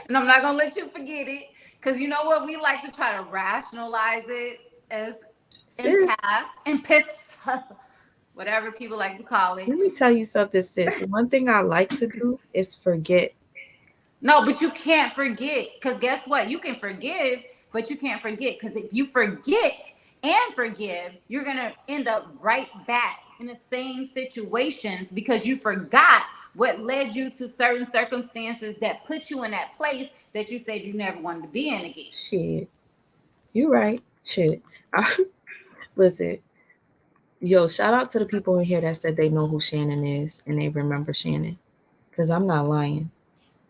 And I'm not gonna let you forget it. Because you know what? We like to try to rationalize it as in past, whatever people like to call it. Let me tell you something, sis. One thing I like to do is forget. No, but you can't forget. Because guess what? You can forgive, but you can't forget. Because if you forget and forgive, you're going to end up right back in the same situations because you forgot what led you to certain circumstances that put you in that place that you said you never wanted to be in again. Shit. You right. Shit. Listen. Yo, shout out to the people in here that said they know who Shannon is and they remember Shannon. Because I'm not lying.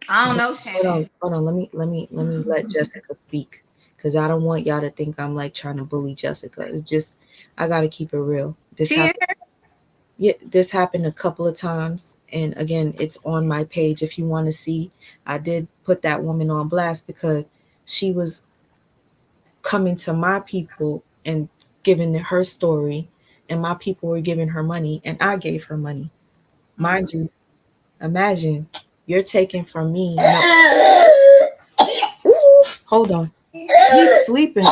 I don't know Shannon. Hold on. Let me let Jessica speak. Because I don't want y'all to think I'm like trying to bully Jessica. It's just I gotta keep it real. This happened a couple of times. And again, it's on my page if you want to see. I did put that woman on blast because she was coming to my people and giving her story, and my people were giving her money, and I gave her money. Mind you, imagine You're taking from me. No. Ooh, hold on. He's sleeping.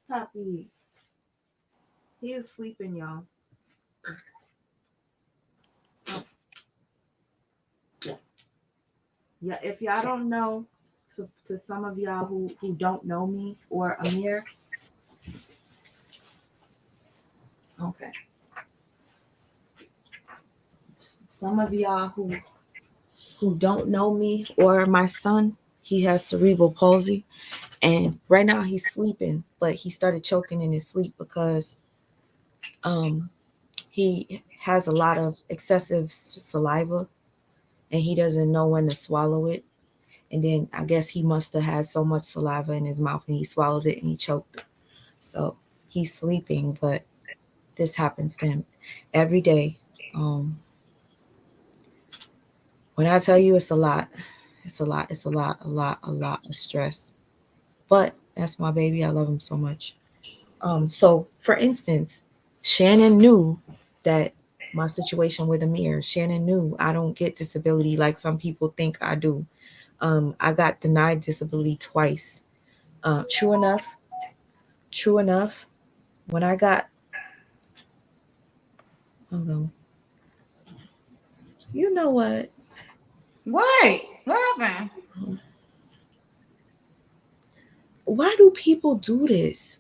Happy. He is sleeping, y'all. Yeah, if y'all don't know, to some of y'all who don't know me or Amir, okay. Some of y'all who don't know me or my son, he has cerebral palsy, and right now he's sleeping, but he started choking in his sleep because he has a lot of excessive saliva, and he doesn't know when to swallow it. And then I guess he must have had so much saliva in his mouth and he swallowed it and he choked. So he's sleeping, but this happens to him every day. When I tell you it's a lot, it's a lot, it's a lot, a lot of stress. But that's my baby. I love him so much. So for instance, Shannon knew that my situation with Amir, Shannon knew I don't get disability like some people think I do. I got denied disability twice. True enough, when I got, hold on, you know what? What? What happened? Why do people do this?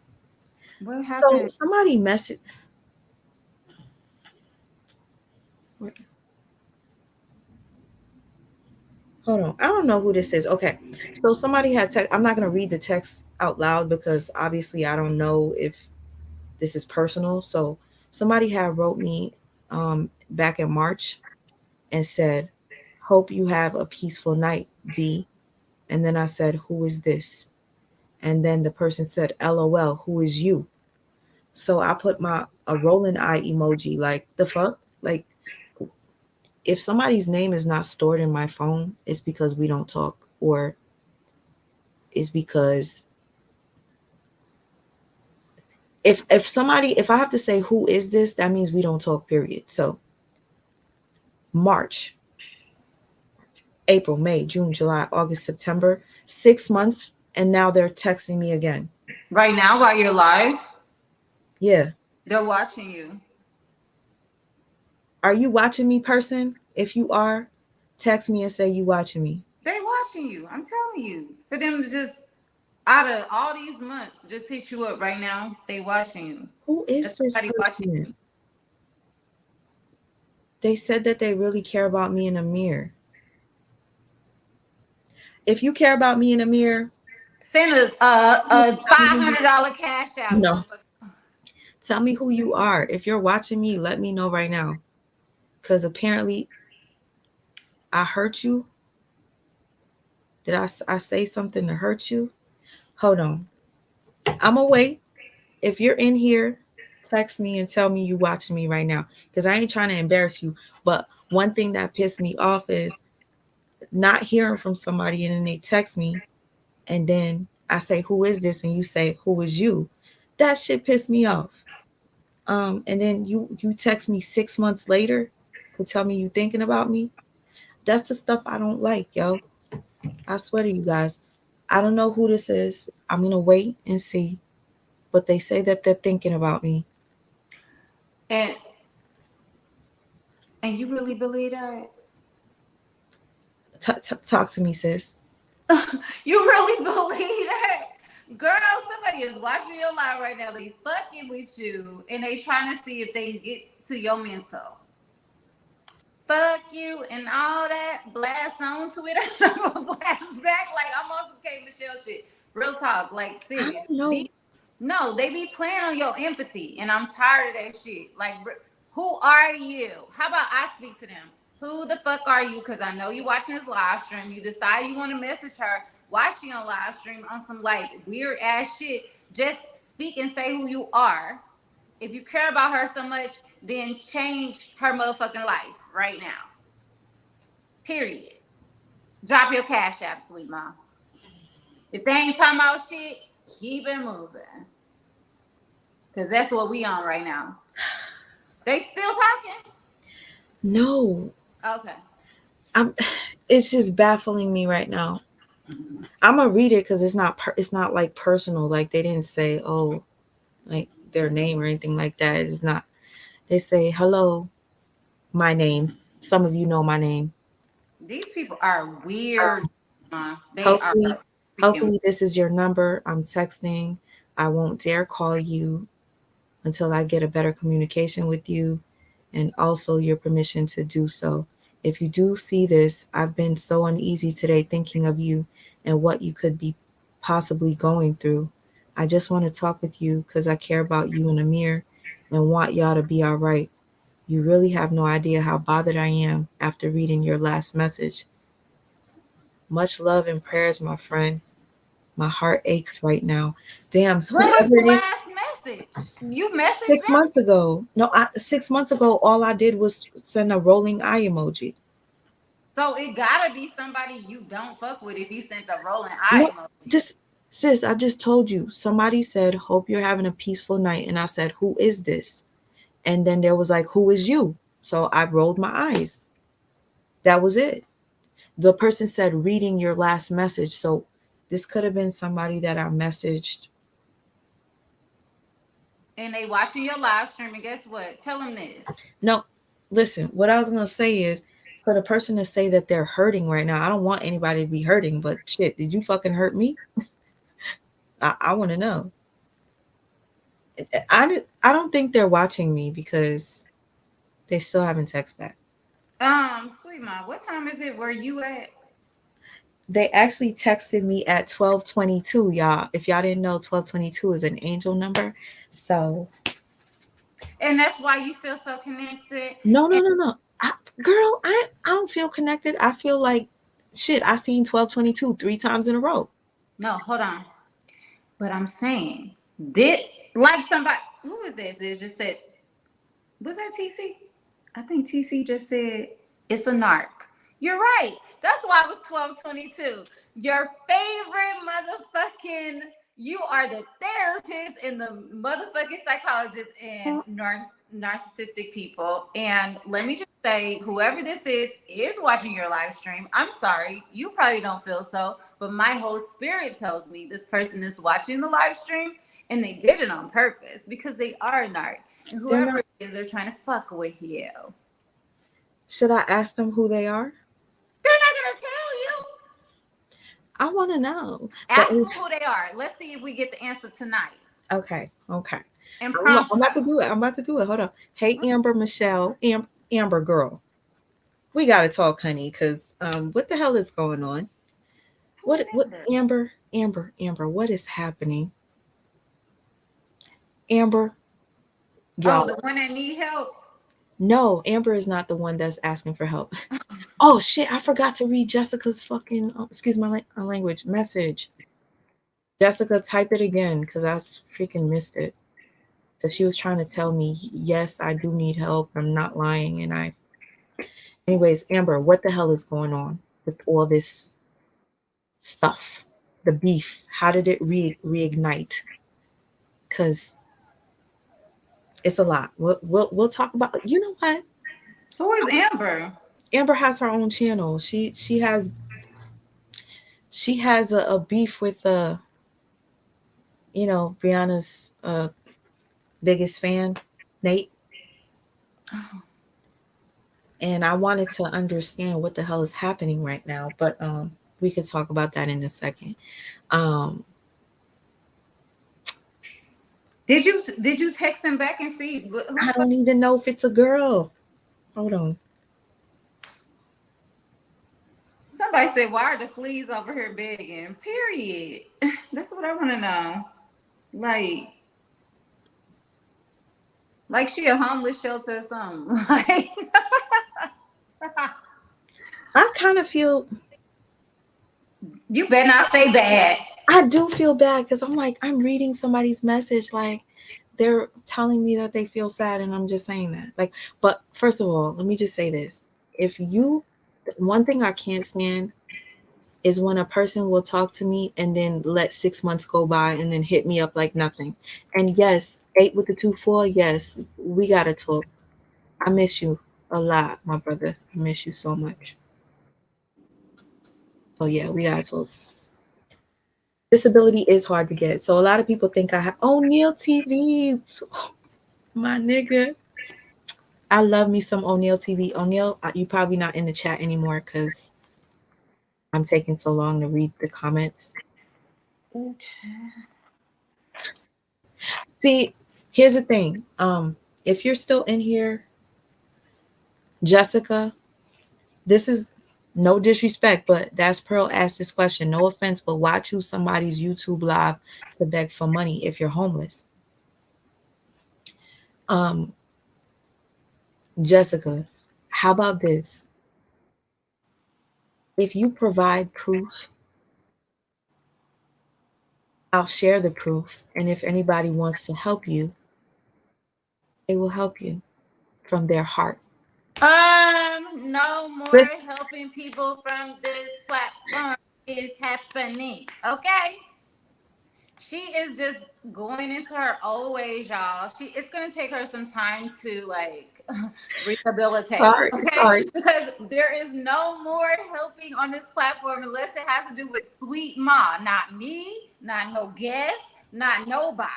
What So happened? somebody messaged. Hold on. I don't know who this is. Okay. So somebody had text. I'm not going to read the text out loud because obviously I don't know if this is personal. So somebody had wrote me back in March and said, "Hope you have a peaceful night, D." And then I said, "Who is this?" And then the person said, "LOL, who is you?" So I put a rolling eye emoji, like the fuck? Like if somebody's name is not stored in my phone, it's because we don't talk, or it's because if I have to say who is this, that means we don't talk, period. So March, April, May, June, July, August, September, 6 months, and now they're texting me again. Right now, while you're live, Yeah. they're watching you. Are you watching me, person? If you are, text me and say you watching me. They're watching you. I'm telling you. For them to just out of all these months, just hit you up right now, they watching you. Who is this person? They said that they really care about me and Amir. If you care about me and Amir, send a $500 cash out. No. Tell me who you are. If you're watching me, let me know right now. Because apparently I hurt you. Did I say something to hurt you? Hold on. I'm going to wait. If you're in here, text me and tell me you watching me right now. Because I ain't trying to embarrass you. But one thing that pissed me off is not hearing from somebody and then they text me and then I say, who is this? And you say, who is you? That shit pissed me off. And then you text me 6 months later to tell me you thinking about me. That's the stuff I don't like, yo. I swear to you guys. I don't know who this is. I'm gonna wait and see. But they say that they're thinking about me. And you really believe that? Talk to me, sis. You really believe that? Girl, somebody is watching your live right now. They fucking with you and they trying to see if they can get to your mental. Fuck you and all that. Blast on Twitter. I'm gonna blast back like I'm on some K Michelle shit. Real talk, like serious. No, they be playing on your empathy, and I'm tired of that shit. Like, who are you? How about I speak to them? Who the fuck are you? Because I know you watching this live stream. You decide you want to message her. Why she on live stream on some like weird ass shit? Just speak and say who you are. If you care about her so much, then change her motherfucking life right now. Period. Drop your cash app, sweet mom. If they ain't talking about shit, keep it moving. Because that's what we on right now. They still talking? No, Okay. it's just baffling me right now. I'm gonna read it because it's not like personal. Like they didn't say, oh, like their name or anything like that. It's not. They say, hello, my name. Some of you know my name. These people are weird. They are Hopefully, freaking. hopefully this is your number. I'm texting. I won't dare call you until I get a better communication with you and also your permission to do so. If you do see this, I've been so uneasy today thinking of you and what you could be possibly going through. I just want to talk with you because I care about you and Amir and want y'all to be all right. You really have no idea how bothered I am after reading your last message. Much love and prayers, my friend. My heart aches right now. Damn, so When was whoever the it is, last message? You messaged 6 months them? ago. No, 6 months ago, all I did was send a rolling eye emoji. So it gotta be somebody you don't fuck with if you sent a rolling eye No, emoji. just sis, I just told you. Somebody said, "Hope you're having a peaceful night," and I said, "Who is this?" And then there was like, "Who is you?" So I rolled my eyes. That was it. The person said, "Reading your last message." So this could have been somebody that I messaged. And they watching your live stream, and guess what? Tell them this. No, listen. What I was gonna say is, for the person to say that they're hurting right now, I don't want anybody to be hurting. But shit, did you fucking hurt me? I want to know. I don't think they're watching me because they still haven't text back. Sweet mom, what time is it where you at? They actually texted me at 12:22, y'all. If y'all didn't know, 12:22 is an angel number. So And that's why you feel so connected. no, no, And no, no. Girl, I don't feel connected. I feel like shit. I seen 12:22 3 times in a row. no, hold on. But I'm saying, did like somebody who is this? They just said, was that TC? I think TC just said it's a narc. You're right. That's why it was 1222. Your favorite motherfucking, you are the therapist and the motherfucking psychologist in narcissistic people. And let me just say, whoever this is watching your live stream. I'm sorry, you probably don't feel so, but my whole spirit tells me this person is watching the live stream and they did it on purpose because they are a narc. And They're whoever not. it is, they're trying to fuck with you. Should I ask them who they are? They're not gonna tell you. I want to know. But Ask them who they are. Let's see if we get the answer tonight. okay, okay. And I'm prompt about to do it. I'm about to do it. Hold on. Hey, Amber, Michelle, Amber girl. We gotta talk, honey, because what the hell is going on? who is What Amber? Amber, what is happening? Amber, Oh, y'all. the one that need help. No, Amber is not the one that's asking for help. Oh shit, I forgot to read Jessica's fucking excuse my language message. Jessica, type it again because I freaking missed it. Because she was trying to tell me, yes, I do need help. I'm not lying. And I, anyways, Amber, what the hell is going on with all this stuff? The beef, how did it reignite? Because it's a lot. We'll talk about. You know what? Who is Amber? Amber has her own channel. She has a beef with Brianna's biggest fan, Nate. And I wanted to understand what the hell is happening right now, but we could talk about that in a second. Um, Did you text him back and see who the I fuck? don't even know if it's a girl. Hold on. Somebody said, why are the fleas over here begging? Period. That's what I want to know. Like she a homeless shelter or something. Like I kind of feel, you better not say bad. I do feel bad because I'm like, I'm reading somebody's message, like they're telling me that they feel sad, and I'm just saying that. Like, but first of all, let me just say this. One thing I can't stand is when a person will talk to me and then let 6 months go by and then hit me up like nothing. And yes, 8 with the 2 4, yes, we gotta talk. I miss you a lot, my brother. I miss you so much. So yeah, we gotta talk. Disability is hard to get. So a lot of people think I have O'Neal TV. My nigga. I love me some O'Neal TV. O'Neal, you probably not in the chat anymore because I'm taking so long to read the comments. See, here's the thing. If you're still in here, Jessica, this is no disrespect, but that's Pearl asked this question. No offense, but why choose somebody's YouTube live to beg for money if you're homeless? Jessica, how about this? If you provide proof, I'll share the proof. And if anybody wants to help you, they will help you from their heart. No more helping people from this platform is happening. Okay. She is just going into her old ways, y'all. It's gonna take her some time to like rehabilitate. Sorry. Because there is no more helping on this platform unless it has to do with Sweet Ma. Not me, not no guest, not nobody.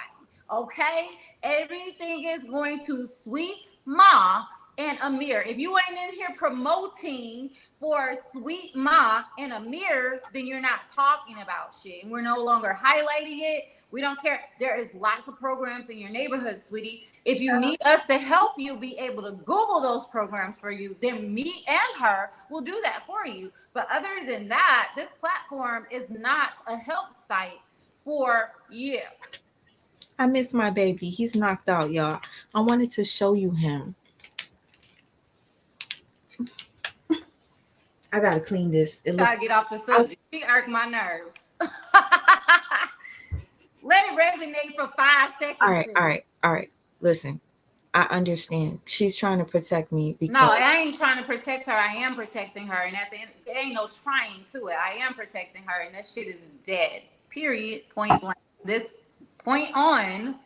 Okay? Everything is going to Sweet Ma and Amir. If you ain't in here promoting for Sweet Ma and Amir, then you're not talking about shit. And we're no longer highlighting it. We don't care. There is lots of programs in your neighborhood, sweetie. If you need us to help you be able to Google those programs for you, then me and her will do that for you. But other than that, this platform is not a help site for you. I miss my baby. He's knocked out, y'all. I wanted to show you him. I gotta clean this. Gotta get off the subject. She irked my nerves. Let it resonate for 5 seconds. All right. Listen, I understand. She's trying to protect me. No, I ain't trying to protect her. I am protecting her. And at the end, there ain't no trying to it. I am protecting her. And that shit is dead. Period. Point blank. This point on,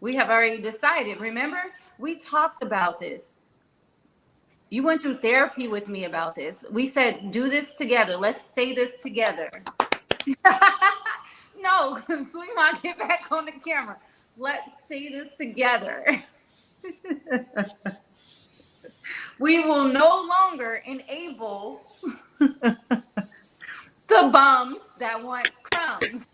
we have already decided. Remember, we talked about this. You went through therapy with me about this. We said, do this together. Let's say this together. No, Sweet Ma, get back on the camera. Let's say this together. We will no longer enable the bums that want crumbs.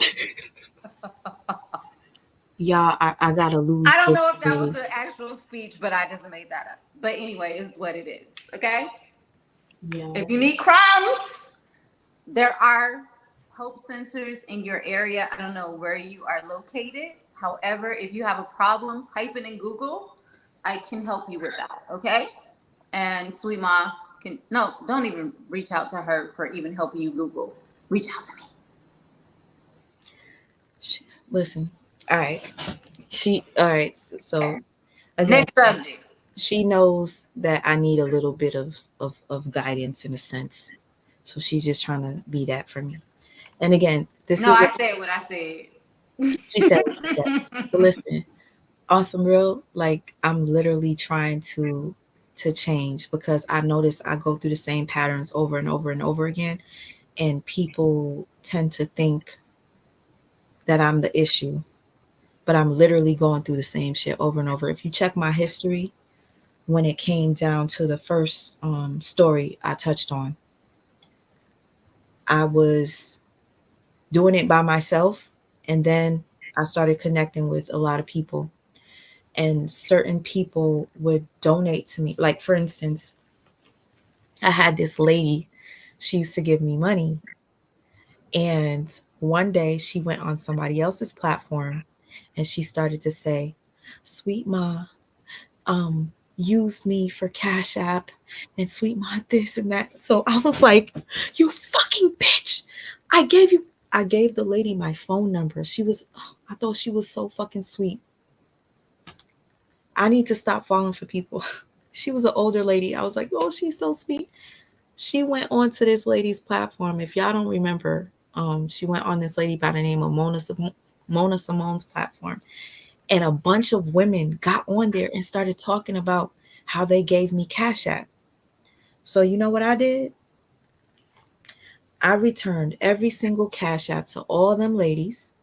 Y'all, I gotta lose. I don't know if that was the actual speech, but I just made that up. But anyway, it's what it is. Okay? Yeah. If you need crumbs, there are hope centers in your area. I don't know where you are located. However, if you have a problem, type it in Google. I can help you with that. Okay? And Sweet Ma don't even reach out to her for even helping you Google. Reach out to me. Listen. All right. So again, next subject. She knows that I need a little bit of guidance in a sense. So she's just trying to be that for me. And again, I said what I said. She said. But listen, Awesome Real, like I'm literally trying to change because I notice I go through the same patterns over and over and over again. And people tend to think that I'm the issue. But I'm literally going through the same shit over and over. If you check my history, when it came down to the first story I touched on, I was doing it by myself. And then I started connecting with a lot of people. And certain people would donate to me. Like, for instance, I had this lady, she used to give me money. And one day she went on somebody else's platform and she started to say, Sweet Ma, used me for Cash App and Sweet Ma this and that. So I was like, you fucking bitch. I gave the lady my phone number. I thought she was so fucking sweet. I need to stop falling for people. She was an older lady. I was like, oh, she's so sweet. She went on to this lady's platform. If y'all don't remember, she went on this lady by the name of Mona Simone's platform. And a bunch of women got on there and started talking about how they gave me Cash App. So you know what I did? I returned every single Cash App to all them ladies.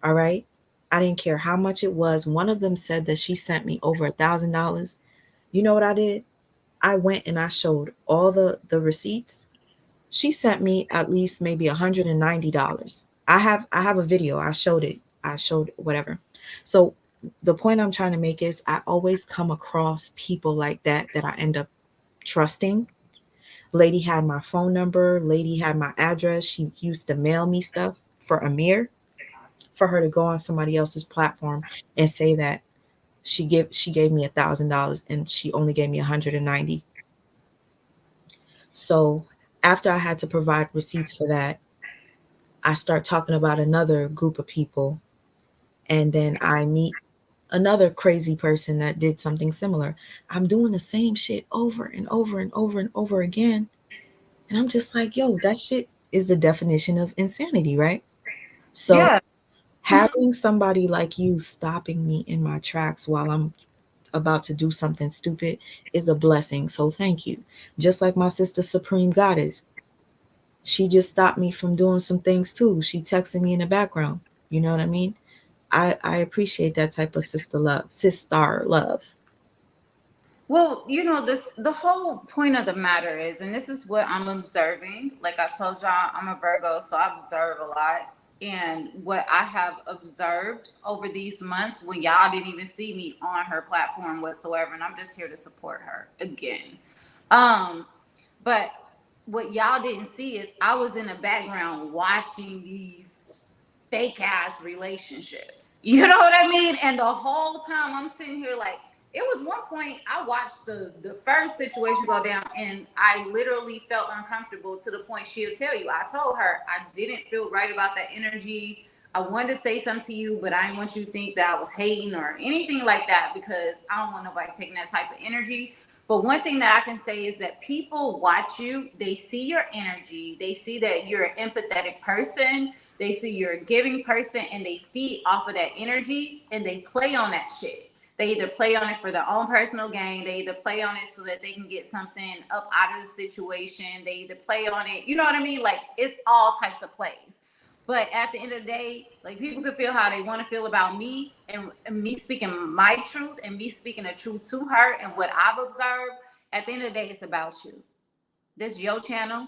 All right. I didn't care how much it was. One of them said that she sent me over $1,000. You know what I did? I went and I showed all the receipts. She sent me at least maybe $190. I have a video. I showed it. I showed whatever. So the point I'm trying to make is I always come across people like that I end up trusting. Lady had my phone number. Lady had my address. She used to mail me stuff for Amir, for her to go on somebody else's platform and say that she gave me $1,000 and she only gave me 190. So after I had to provide receipts for that, I start talking about another group of people, and then I meet another crazy person that did something similar. I'm doing the same shit over and over and over and over again. And I'm just like, yo, that shit is the definition of insanity, right? So Yeah. having somebody like you stopping me in my tracks while I'm about to do something stupid is a blessing. So thank you. Just like my sister Supreme Goddess, she just stopped me from doing some things too. She texted me in the background. You know what I mean? I appreciate that type of sister love. Well, the whole point of the matter is, and this is what I'm observing. Like I told y'all, I'm a Virgo, so I observe a lot. And what I have observed over these months, when y'all didn't even see me on her platform whatsoever, and I'm just here to support her again. Um, but what y'all didn't see is I was in the background watching these fake ass relationships. You know what I mean? And the whole time I'm sitting here like, it was one point I watched the first situation go down and I literally felt uncomfortable to the point she'll tell you. I told her I didn't feel right about that energy. I wanted to say something to you, but I didn't want you to think that I was hating or anything like that, because I don't want nobody taking that type of energy. But one thing that I can say is that people watch you, they see your energy, they see that you're an empathetic person, they see you're a giving person, and they feed off of that energy and they play on that shit. They either play on it for their own personal gain, they either play on it so that they can get something up out of the situation, they either play on it, you know what I mean? Like, it's all types of plays. But at the end of the day, like, people can feel how they want to feel about me, and me speaking my truth and me speaking the truth to her and what I've observed. At the end of the day, it's about you. This is your channel.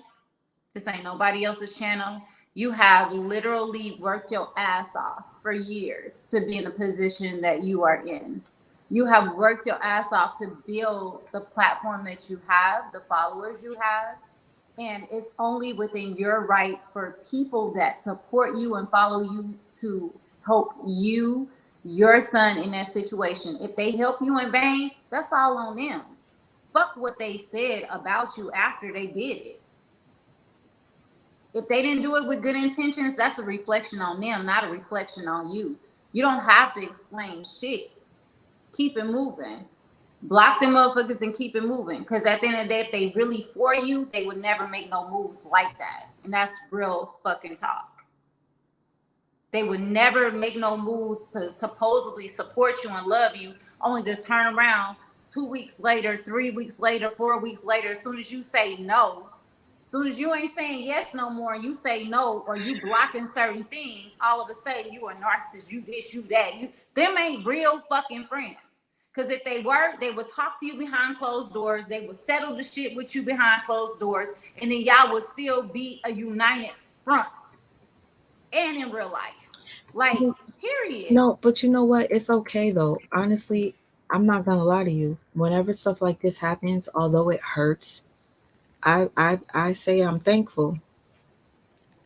This ain't nobody else's channel. You have literally worked your ass off for years to be in the position that you are in. You have worked your ass off to build the platform that you have, the followers you have. And it's only within your right for people that support you and follow you to help you, your son, in that situation. If they help you in vain, that's all on them. Fuck what they said about you after they did it. If they didn't do it with good intentions, that's a reflection on them, not a reflection on you. You don't have to explain shit. Keep it moving. Block them motherfuckers and keep it moving. Because at the end of the day, if they really for you, they would never make no moves like that. And that's real fucking talk. They would never make no moves to supposedly support you and love you, only to turn around 2 weeks later, 3 weeks later, 4 weeks later, as soon as you say no, as soon as you ain't saying yes no more, and you say no, or you blocking certain things, all of a sudden you a narcissist, you this, you that. Them ain't real fucking friends. Because if they were, they would talk to you behind closed doors. They would settle the shit with you behind closed doors. And then y'all would still be a united front. And in real life. Like, period. No, but you know what? It's okay though. Honestly, I'm not gonna lie to you. Whenever stuff like this happens, although it hurts, I say I'm thankful.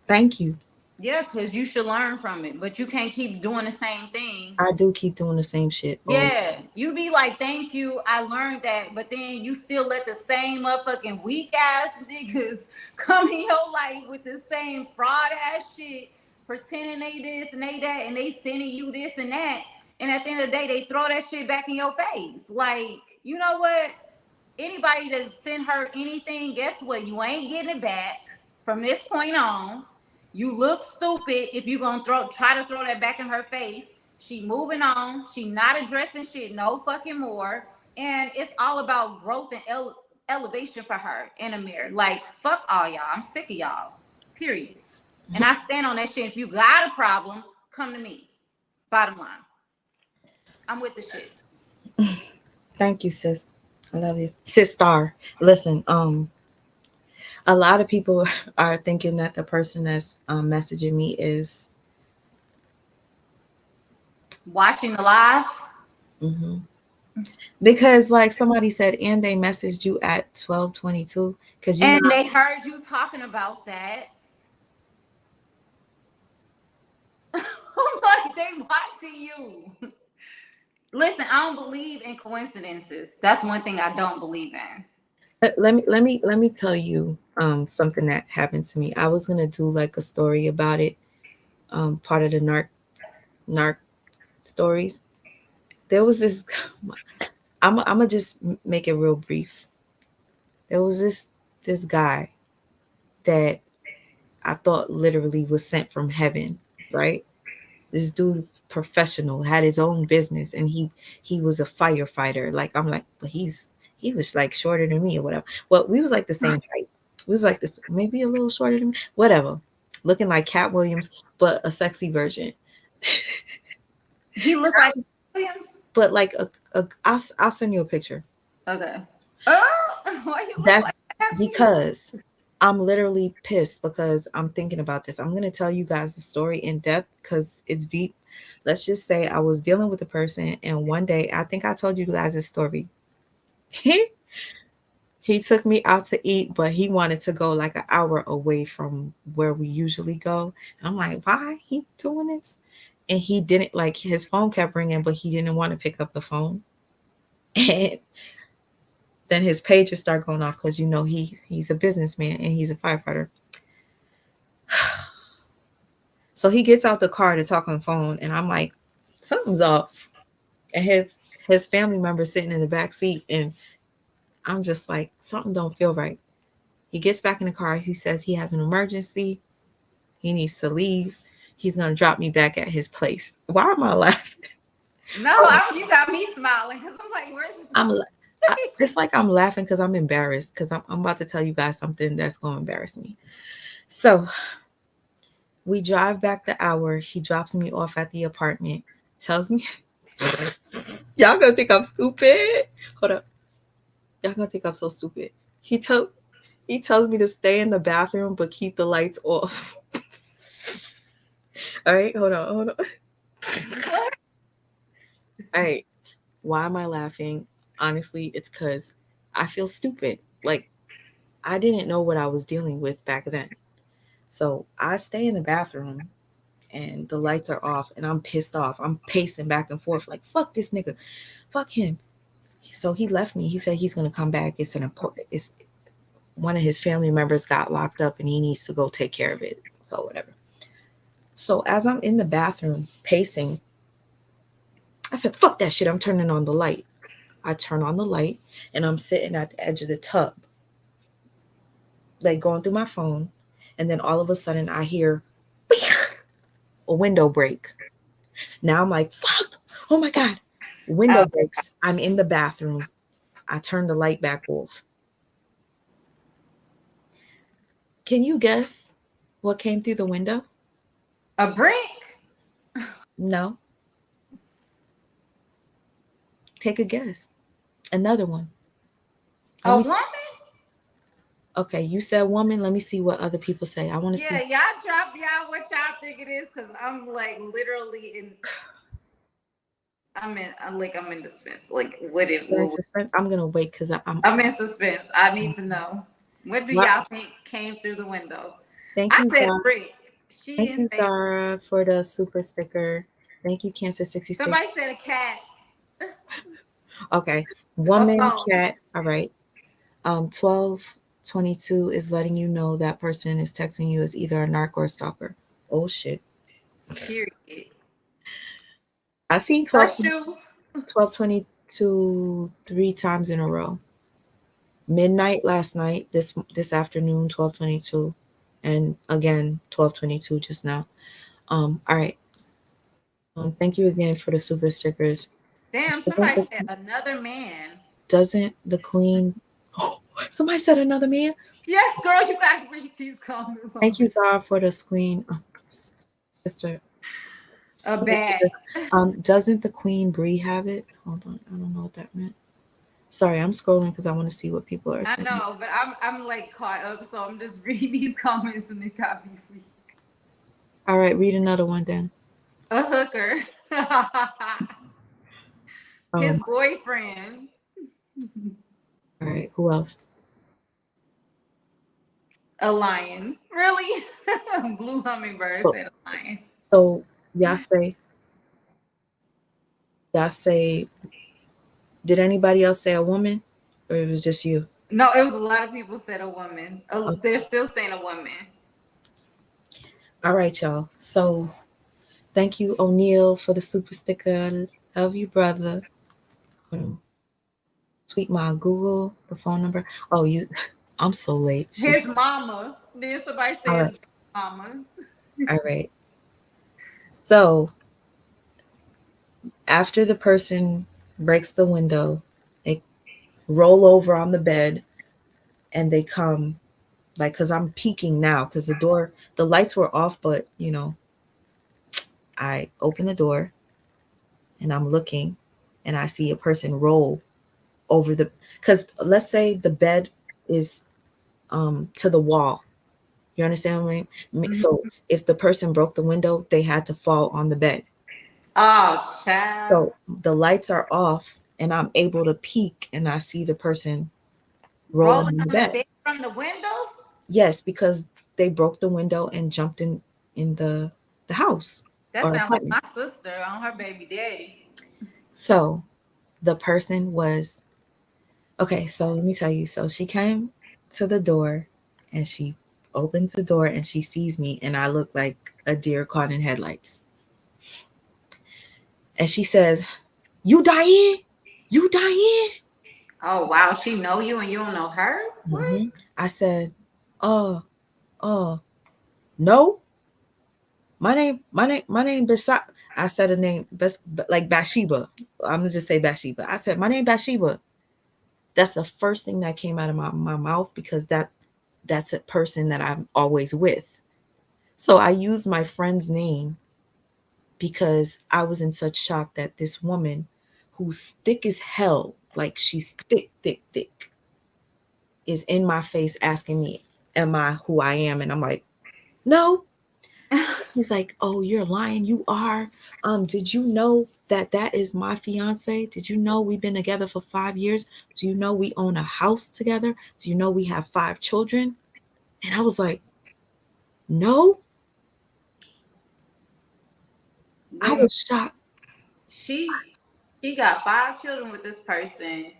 Thank you. Yeah, because you should learn from it. But you can't keep doing the same thing. I do keep doing the same shit. Yeah, you be like, thank you, I learned that, but then you still let the same motherfucking weak ass niggas come in your life with the same fraud ass shit, pretending they this and they that, and they sending you this and that, and at the end of the day, they throw that shit back in your face. Like, you know what? Anybody that send her anything, guess what? You ain't getting it back from this point on. You look stupid if you gonna try to throw that back in her face. She moving on. She not addressing shit no fucking more. And it's all about growth and elevation for her and Amir. Like, fuck all y'all. I'm sick of y'all. Period. And I stand on that shit. If you got a problem, come to me. Bottom line. I'm with the shit. Thank you, sis. I love you. Sis Star. Listen, a lot of people are thinking that the person that's messaging me is watching the live. Mm-hmm. Because like somebody said, and they messaged you at 12:22 because and they heard you talking about that. Like they watching you. Listen, I don't believe in coincidences. That's one thing I don't believe in. Let me tell you something that happened to me. I was gonna do like a story about it, part of the narc stories. There was this. I'm gonna just make it real brief. There was this guy that I thought literally was sent from heaven, right? This dude professional, had his own business, and he was a firefighter. Like I'm like, but he was like shorter than me or whatever. Well, we was like the same height. We was like this, maybe a little shorter than me, whatever. Looking like Cat Williams, but a sexy version. He looked like Williams, but like I'll send you a picture. Okay. Oh, why you look That's like that? because I'm literally pissed because I'm thinking about this. I'm going to tell you guys the story in depth because it's deep. Let's just say I was dealing with a person, and one day, I think I told you guys this story. He took me out to eat, but he wanted to go like an hour away from where we usually go. And I'm like, why he doing this? And he didn't, like, his phone kept ringing, but he didn't want to pick up the phone. And then his pager started going off because, you know, he's a businessman and he's a firefighter. So he gets out the car to talk on the phone, and I'm like, something's off. And his family member sitting in the back seat, and I'm just like, something don't feel right. He gets back in the car. He says he has an emergency. He needs to leave. He's going to drop me back at his place. Why am I laughing? No, you got me smiling because I'm like, where's this? It's like I'm laughing because I'm embarrassed because I'm about to tell you guys something that's going to embarrass me. So we drive back the hour. He drops me off at the apartment, tells me, y'all going to think I'm stupid. Hold up. Y'all going to think I'm so stupid. He tells me to stay in the bathroom but keep the lights off. All right, hold on. All right, why am I laughing? Honestly, it's because I feel stupid. Like, I didn't know what I was dealing with back then. So I stay in the bathroom and the lights are off and I'm pissed off. I'm pacing back and forth like, fuck this nigga. Fuck him. So he left me. He said he's going to come back. It's one of his family members got locked up and he needs to go take care of it. So whatever. So as I'm in the bathroom pacing, I said, fuck that shit. I'm turning on the light. I turn on the light and I'm sitting at the edge of the tub, like going through my phone. And then all of a sudden I hear a window break. Now I'm like, fuck. Oh my God. Window breaks. I'm in the bathroom. I turn the light back off. Can you guess what came through the window? A brick? No. Take a guess. Another one. A woman? Okay, you said woman. Let me see what other people say. I want to see. Yeah, y'all drop y'all what y'all think it is because I'm like literally I'm in suspense. Like what it was. I'm gonna wait because I'm in suspense. I need to know. What do y'all think came through the window? Thank you, said brick. Thank you, Zara, for the super sticker. Thank you, Cancer66. Somebody said a cat. Okay. Woman, cat. All right. 1222 is letting you know that person is texting you as either a narc or a stalker. Oh shit. Period. I seen 1222 3 times in a row. Midnight last night, this afternoon, 1222, and again 1222 just now. All right. Thank you again for the super stickers. Damn, somebody said another man. doesn't the queen? Oh, somebody said another man. Yes, girl, you gotta read these comments. Thank you, Zara, for the screen, sister. A Sister. bad. Doesn't the queen Bree have it? Hold on, I don't know what that meant. Sorry, I'm scrolling because I want to see what people are I saying. know, but I'm like caught up, so I'm just reading these comments and it got me weak. All right, read another one then. A hooker. His boyfriend. All right, who else? A lion. Really? Blue hummingbird said a lion. So y'all say, did anybody else say a woman, or it was just you? No, it was a lot of people said a woman. They're still saying a woman. All right, y'all. So thank you, O'Neill, for the super sticker. Love you, brother. Tweet my Google, the phone number. Oh, you. I'm so late. His mama. Then somebody says mama. All right. So after the person breaks the window, they roll over on the bed and they come, like, because I'm peeking now because the lights were off, but I open the door and I'm looking and I see a person roll over because let's say the bed is to the wall. You understand what I mean? Mm-hmm. So if the person broke the window, they had to fall on the bed. Oh, child. So the lights are off and I'm able to peek and I see the person rolling on the bed from the window? Yes, because they broke the window and jumped in the house. That sounds like my sister on her baby daddy. So the person was okay. So let me tell you. So she came to the door and she opens the door and she sees me and I look like a deer caught in headlights. And she says, "You Diane? You Diane?" Oh wow, she know you and you don't know her? What? Mm-hmm. I said, no. My name Bashaba. I said a name like Bathsheba. I'm gonna just say Bathsheba. I said, my name Bathsheba. That's the first thing that came out of my mouth because that's a person that I'm always with. So I used my friend's name because I was in such shock that this woman who's thick as hell, like she's thick, is in my face asking me, am I who I am? And I'm like, no. She's like, oh, you're lying. You are. Did you know that is my fiance? Did you know we've been together for 5 years? Do you know we own a house together? Do you know we have 5 children? And I was like, no. I was shocked. She got 5 children with this person.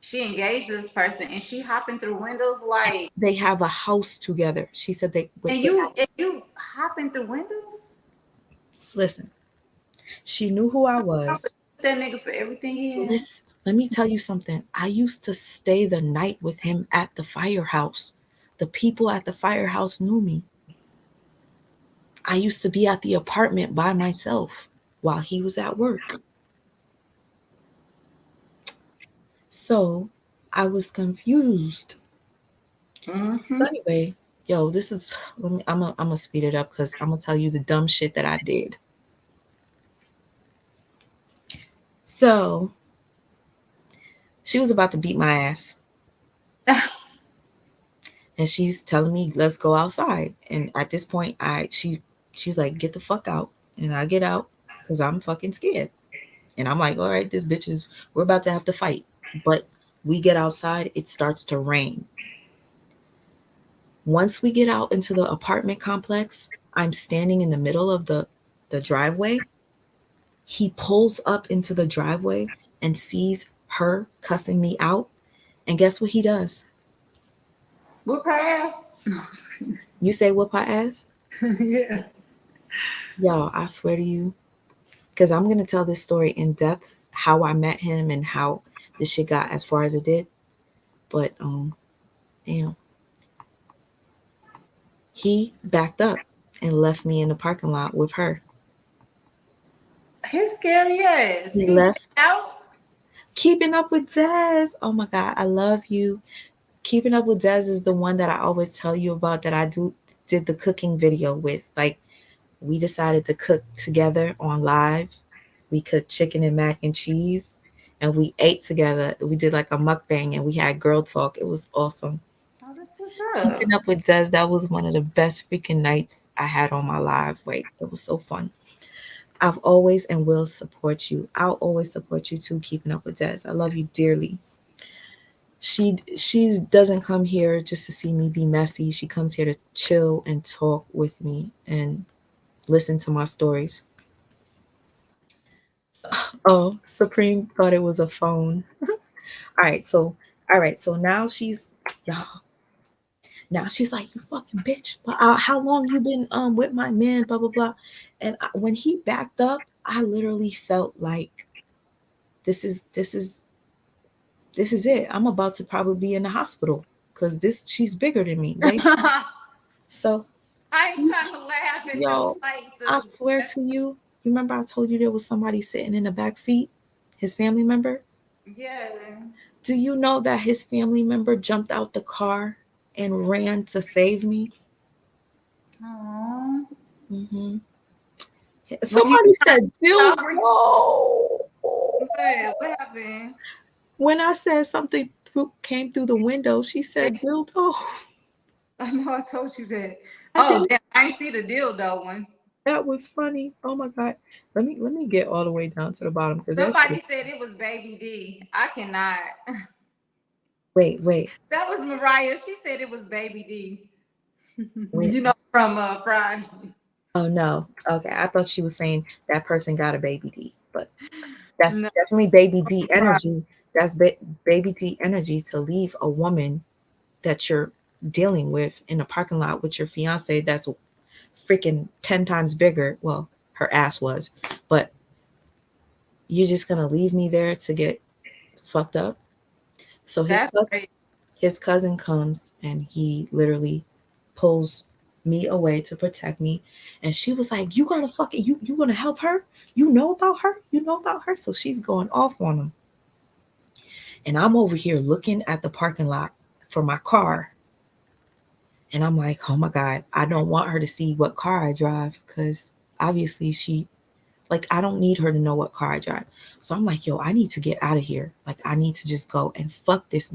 She engaged this person and she hopping through windows like they have a house together. She said and you hopping through windows? Listen, she knew who I was. That nigga for everything he is. Listen, let me tell you something. I used to stay the night with him at the firehouse. The people at the firehouse knew me. I used to be at the apartment by myself while he was at work. So I was confused. Mm-hmm. So anyway, yo, this is, I'm gonna speed it up because I'm gonna tell you the dumb shit that I did. So she was about to beat my ass. And she's telling me, let's go outside. And at this point, she's like, get the fuck out. And I get out because I'm fucking scared. And I'm like, all right, we're about to have to fight. But we get outside, it starts to rain. Once we get out into the apartment complex, I'm standing in the middle of the driveway. He pulls up into the driveway and sees her cussing me out. And guess what he does? Whoop her ass. No, you say whoop her ass? Yeah. Y'all, I swear to you, because I'm going to tell this story in depth, how I met him and how this shit got as far as it did. But, damn. He backed up and left me in the parking lot with her. His scary ass. He left. Out? Keeping Up with Des. Oh my God, I love you. Keeping Up with Des is the one that I always tell you about that did the cooking video with. Like, we decided to cook together on live. We cooked chicken and mac and cheese, and we ate together. We did like a mukbang, and we had girl talk. It was awesome. Oh, that's what's up. Keeping Up with Des, that was one of the best freaking nights I had on my live. Like, it was so fun. I've always and will support you. I'll always support you too, Keeping Up with Des. I love you dearly. She doesn't come here just to see me be messy. She comes here to chill and talk with me and listen to my stories. Oh, Supreme thought it was a phone. All right, so now she's y'all. Now she's like, you fucking bitch. Well, how long you been with my man? Blah blah blah. And when he backed up, I literally felt like this is it. I'm about to probably be in the hospital because she's bigger than me, right? So I ain't trying to laugh at your yo, I places. swear to you, you remember I told you there was somebody sitting in the back seat, his family member? Yeah. Do you know that his family member jumped out the car and ran to save me? Oh. Mm-hmm. When you Somebody said, sorry. "Dildo." What happened? When I said something came through the window, she said, "Dildo." I know I told you that. I Oh didn't. damn, I ain't see the dildo one. That was funny. Oh my god. Let me get all the way down to the bottom because that Somebody shit. said it was Baby D. I cannot. Wait. That was Mariah. She said it was Baby D. Wait. You know, from Friday. Oh no. Okay, I thought she was saying that person got a baby D, but that's No, definitely baby D Friday. energy. That's baby D energy to leave a woman that you're dealing with in a parking lot with your fiance that's freaking 10 times bigger. Well, her ass was, but you're just gonna leave me there to get fucked up. So That's great. his cousin comes and he literally pulls me away to protect me, and she was like, you gonna fucking you gonna help her, you know about her. So she's going off on him, and I'm over here looking at the parking lot for my car, and I'm like, oh my god, I don't want her to see what car I drive because obviously I don't need her to know what car I drive. So I'm like, yo, I need to get out of here. Like, I need to just go and fuck this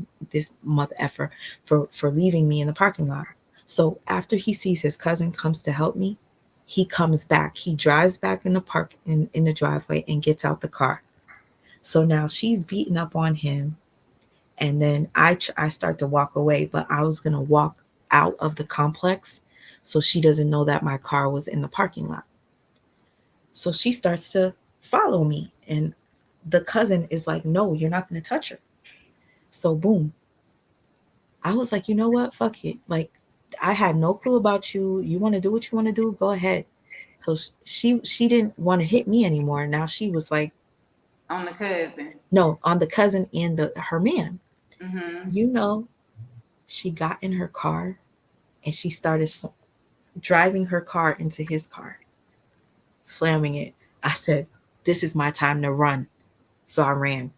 mother effer for leaving me in the parking lot. So after he sees his cousin comes to help me, he comes back. He drives back in the park in the driveway and gets out the car. So now she's beating up on him, and then I start to walk away, but I was gonna walk out of the complex so she doesn't know that my car was in the parking lot. So she starts to follow me, and the cousin is like, no, you're not going to touch her. So, boom. I was like, you know what? Fuck it. Like, I had no clue about you. You want to do what you want to do? Go ahead. So she didn't want to hit me anymore. Now she was like, On the cousin. no, on the cousin and her man. Mm-hmm. You know, she got in her car and she started driving her car into his car, slamming it. I said, this is my time to run. So I ran.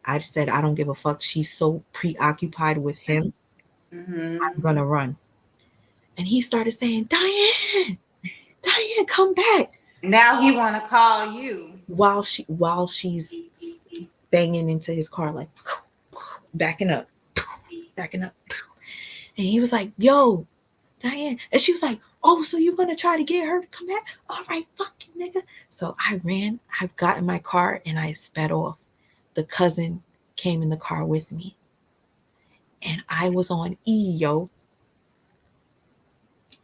I said, I don't give a fuck. She's so preoccupied with him. I'm Mm-hmm. going to run. And he started saying, Diane, come back. Now he want to call you. While she's banging into his car, like backing up. And he was like, yo, Diane. And she was like, oh, so you're going to try to get her to come back? All right, fuck you, nigga. So I ran. I got in my car and I sped off. The cousin came in the car with me. And I was on E, yo.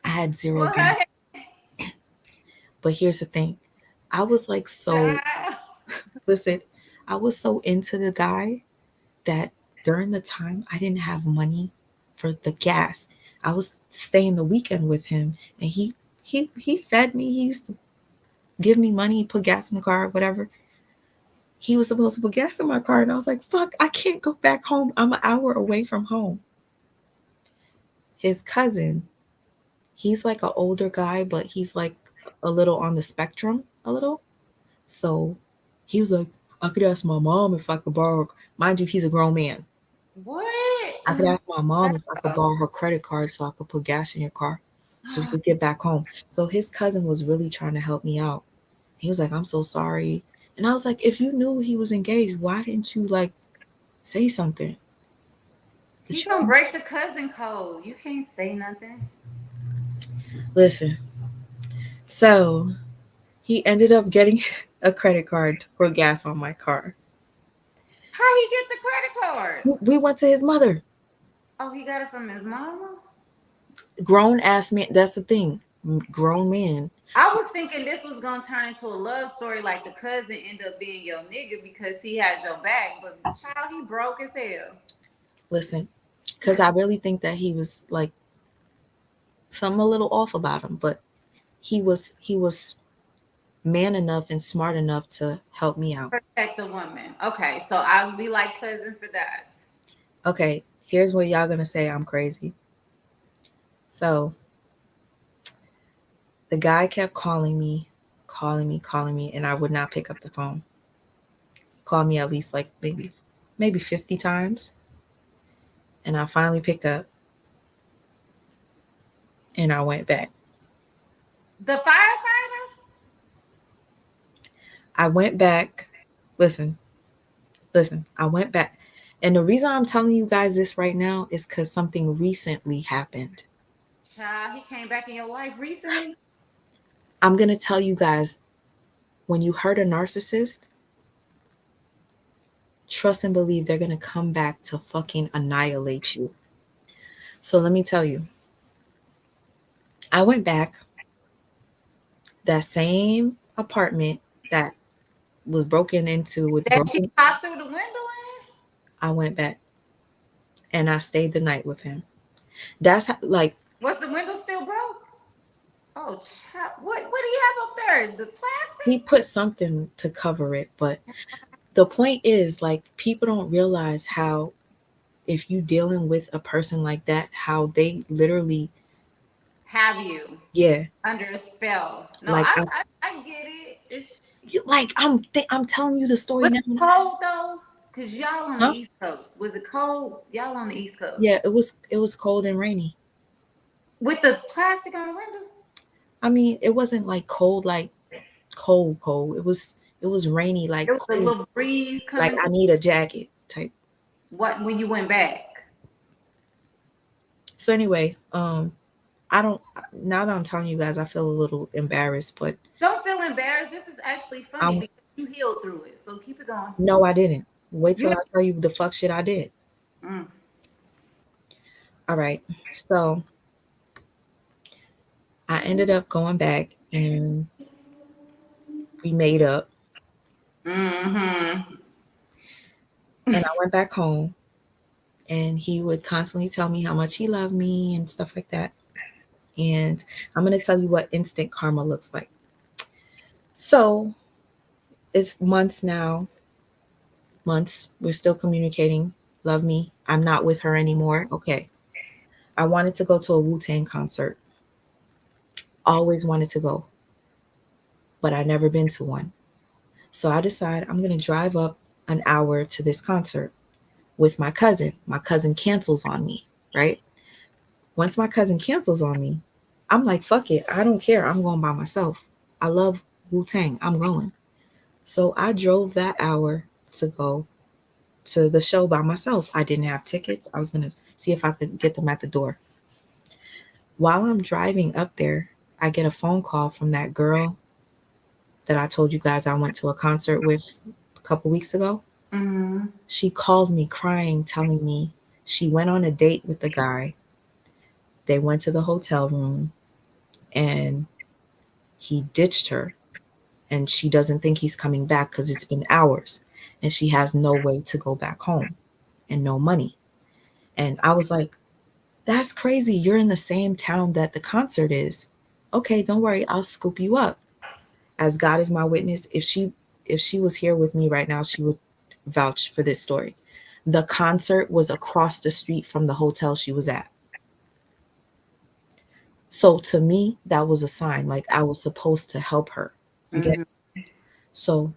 I had zero gas. But here's the thing. I was like listen, I was so into the guy that during the time I didn't have money for the gas. I was staying the weekend with him, and he fed me. He used to give me money, put gas in the car, whatever. He was supposed to put gas in my car, and I was like, fuck, I can't go back home. I'm an hour away from home. His cousin, he's like an older guy, but he's like a little on the spectrum, a little. So he was like, I could ask my mom if I could borrow. Mind you, he's a grown man. What? I could ask my mom if I could borrow her credit card so I could put gas in your car so we could get back home. So his cousin was really trying to help me out. He was like, I'm so sorry. And I was like, if you knew he was engaged, why didn't you like say something? He gonna break the cousin code. You can't say nothing. Listen. So he ended up getting a credit card to put gas on my car. How he get the credit card? We went to his mother. Oh, he got it from his mama? Grown ass man. That's the thing. Grown man. I was thinking this was gonna turn into a love story, like the cousin end up being your nigga because he had your back, but child, he broke as hell. Listen, because I really think that he was like something a little off about him, but he was man enough and smart enough to help me out. Protect the woman. Okay, so I'll be like cousin for that. Okay, here's where y'all gonna say I'm crazy. So the guy kept calling me, and I would not pick up the phone. Called me at least like maybe 50 times. And I finally picked up and I went back. The firefighter? I went back. Listen, I went back. And the reason I'm telling you guys this right now is because something recently happened. Child, he came back in your life recently? I'm going to tell you guys, when you hurt a narcissist, trust and believe they're going to come back to fucking annihilate you. So let me tell you, I went back. That same apartment that was broken into with that she popped through the window in? I went back and I stayed the night with him. That's how, like. Was the window still broke? Oh, child. What do you have up there? The plastic? He put something to cover it, but the point is, like, people don't realize how, if you dealing with a person like that, how they literally have you under a spell. No, like, I get it. It's like I'm telling you the story. Was it cold though? Because y'all on the East Coast. Was it cold? Y'all on the East Coast. Yeah, it was cold and rainy. With the plastic on the window? I mean, it wasn't like cold, like cold. It was rainy, like it was cold. A little breeze coming. Like I need a jacket type. What when you went back? So anyway, I don't. Now that I'm telling you guys, I feel a little embarrassed, but don't feel embarrassed. This is actually funny because you healed through it. So keep it going. No, I didn't. Wait till I tell you the fuck shit I did. All right, so I ended up going back and we made up. Mm-hmm. And I went back home, and he would constantly tell me how much he loved me and stuff like that. And I'm going to tell you what instant karma looks like. So it's months now. Months. We're still communicating. Love me. I'm not with her anymore. Okay. I wanted to go to a Wu-Tang concert. Always wanted to go. But I've never been to one. So I decide I'm going to drive up an hour to this concert with my cousin. My cousin cancels on me, right? Once my cousin cancels on me, I'm like, fuck it. I don't care. I'm going by myself. I love Wu-Tang. I'm going. So I drove that hour to go to the show by myself. I didn't have tickets. I was going to see if I could get them at the door. While I'm driving up there, I get a phone call from that girl that I told you guys I went to a concert with a couple weeks ago. Mm-hmm. She calls me crying, telling me she went on a date with the guy. They went to the hotel room and he ditched her. And she doesn't think he's coming back because it's been hours. And she has no way to go back home and no money. And I was like, that's crazy. You're in the same town that the concert is. Okay, don't worry. I'll scoop you up. As God is my witness, if she was here with me right now, she would vouch for this story. The concert was across the street from the hotel she was at. So to me, that was a sign. Like I was supposed to help her. You get? So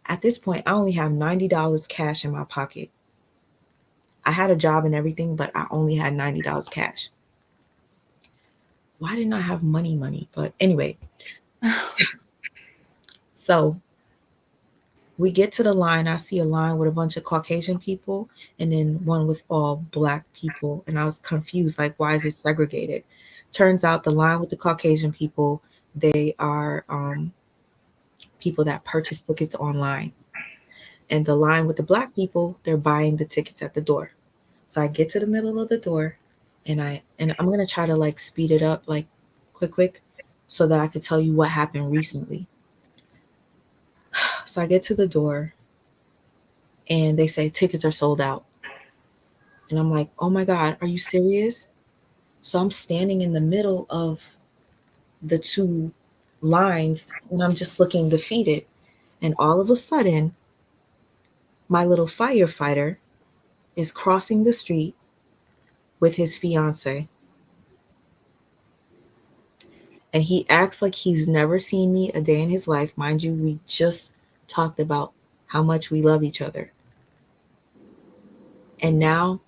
At this point, I only have $90 cash in my pocket. I had a job and everything, but I only had $90 cash. Why didn't I have money? But anyway, so we get to the line. I see a line with a bunch of Caucasian people and then one with all black people. And I was confused, like, why is it segregated? Turns out the line with the Caucasian people, they are people that purchase tickets online. And the line with the black people, they're buying the tickets at the door. So I get to the middle of the door and I'm gonna try to like speed it up like quick so that I could tell you what happened recently. So I get to the door and they say tickets are sold out. And I'm like, oh my God, are you serious? So I'm standing in the middle of the two lines and I'm just looking defeated. And all of a sudden, my little firefighter is crossing the street with his fiance. And he acts like he's never seen me a day in his life. Mind you, we just talked about how much we love each other. And now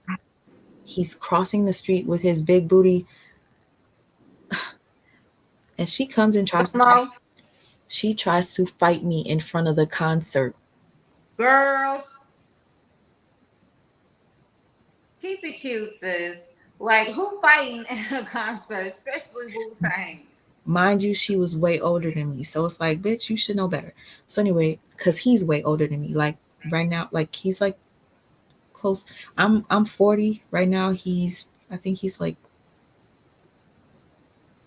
he's crossing the street with his big booty. And she comes and tries to fight me in front of the concert. Girls, keep it cute, sis. Like, who fighting at a concert, especially Wu-Tang? Mind you, she was way older than me. So it's like, bitch, you should know better. So anyway, because he's way older than me. Like right now, like he's like close. I'm 40 right now. I think he's like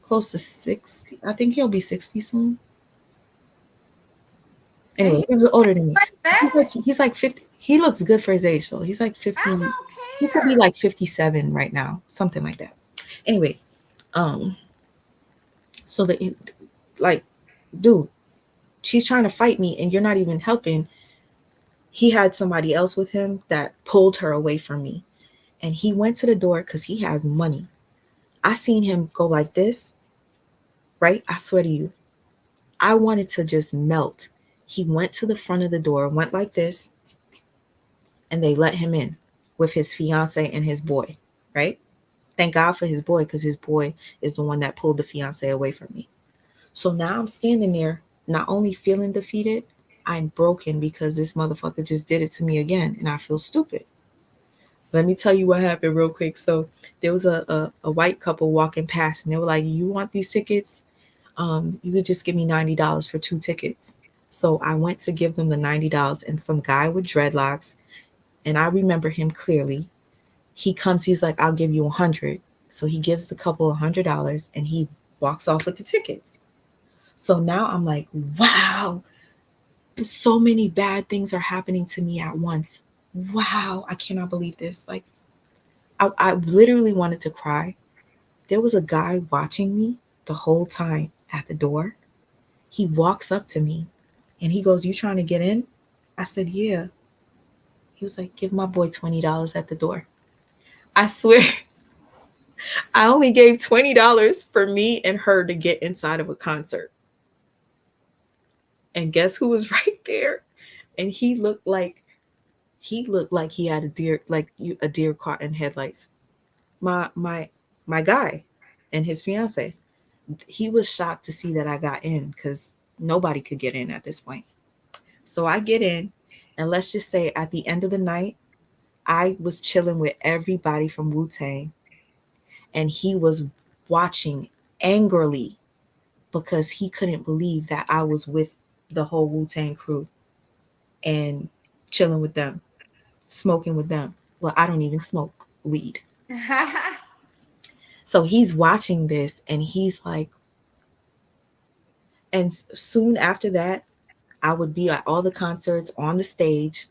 close to 60. I think he'll be 60 soon. Anyway, he was older than me. He's like 50. He looks good for his age though. He's like 50. I don't care. He could be like 57 right now, something like that. Anyway, so like, dude, she's trying to fight me and you're not even helping. He had somebody else with him that pulled her away from me. And he went to the door because he has money. I seen him go like this, right? I swear to you. I wanted to just melt. He went to the front of the door, went like this, and they let him in with his fiance and his boy, right? Thank God for his boy, because his boy is the one that pulled the fiance away from me. So now I'm standing there, not only feeling defeated, I'm broken because this motherfucker just did it to me again, and I feel stupid. Let me tell you what happened real quick. So there was a white couple walking past, and they were like, "You want these tickets? You could just give me $90 for 2 tickets." So I went to give them the $90, and some guy with dreadlocks, and I remember him clearly. He comes, he's like, "I'll give you 100." So he gives the couple $100 and he walks off with the tickets. So now I'm like, wow, so many bad things are happening to me at once. Wow, I cannot believe this. Like, I literally wanted to cry. There was a guy watching me the whole time at the door. He walks up to me and he goes, "You trying to get in?" I said, "Yeah." He was like, "Give my boy $20 at the door." I swear, I only gave $20 for me and her to get inside of a concert. And guess who was right there? And he looked like he had a deer caught in headlights. My guy and his fiance. He was shocked to see that I got in because nobody could get in at this point. So I get in, and let's just say at the end of the night, I was chilling with everybody from Wu-Tang, and he was watching angrily because he couldn't believe that I was with the whole Wu-Tang crew and chilling with them, smoking with them. Well, I don't even smoke weed. So he's watching this and he's like, and soon after that, I would be at all the concerts on the stage,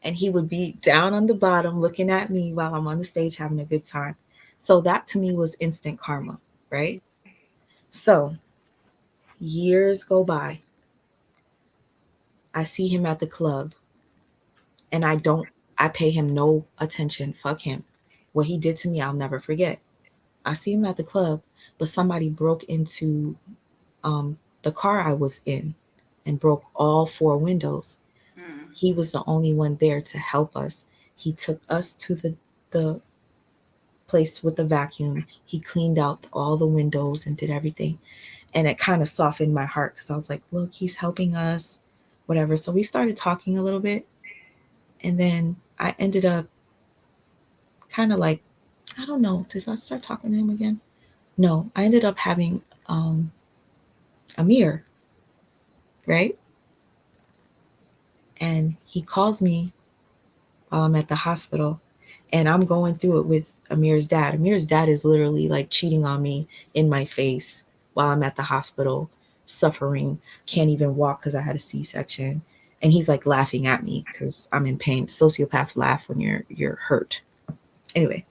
and he would be down on the bottom looking at me while I'm on the stage having a good time. So that to me was instant karma, right? So years go by. I see him at the club and I pay him no attention. Fuck him. What he did to me, I'll never forget. I see him at the club, but somebody broke into the car I was in. and broke all 4 windows. Mm. He was the only one there to help us. He took us to the place with the vacuum. He cleaned out all the windows and did everything. And it kind of softened my heart because I was like, look, he's helping us, whatever. So we started talking a little bit. And then I ended up kind of like, I don't know, did I start talking to him again? No, I ended up having Amir, right? And he calls me while I'm at the hospital, and I'm going through it with Amir's dad. Amir's dad is literally like cheating on me in my face while I'm at the hospital, suffering, can't even walk because I had a C-section. And he's like laughing at me because I'm in pain. Sociopaths laugh when you're hurt. Anyway,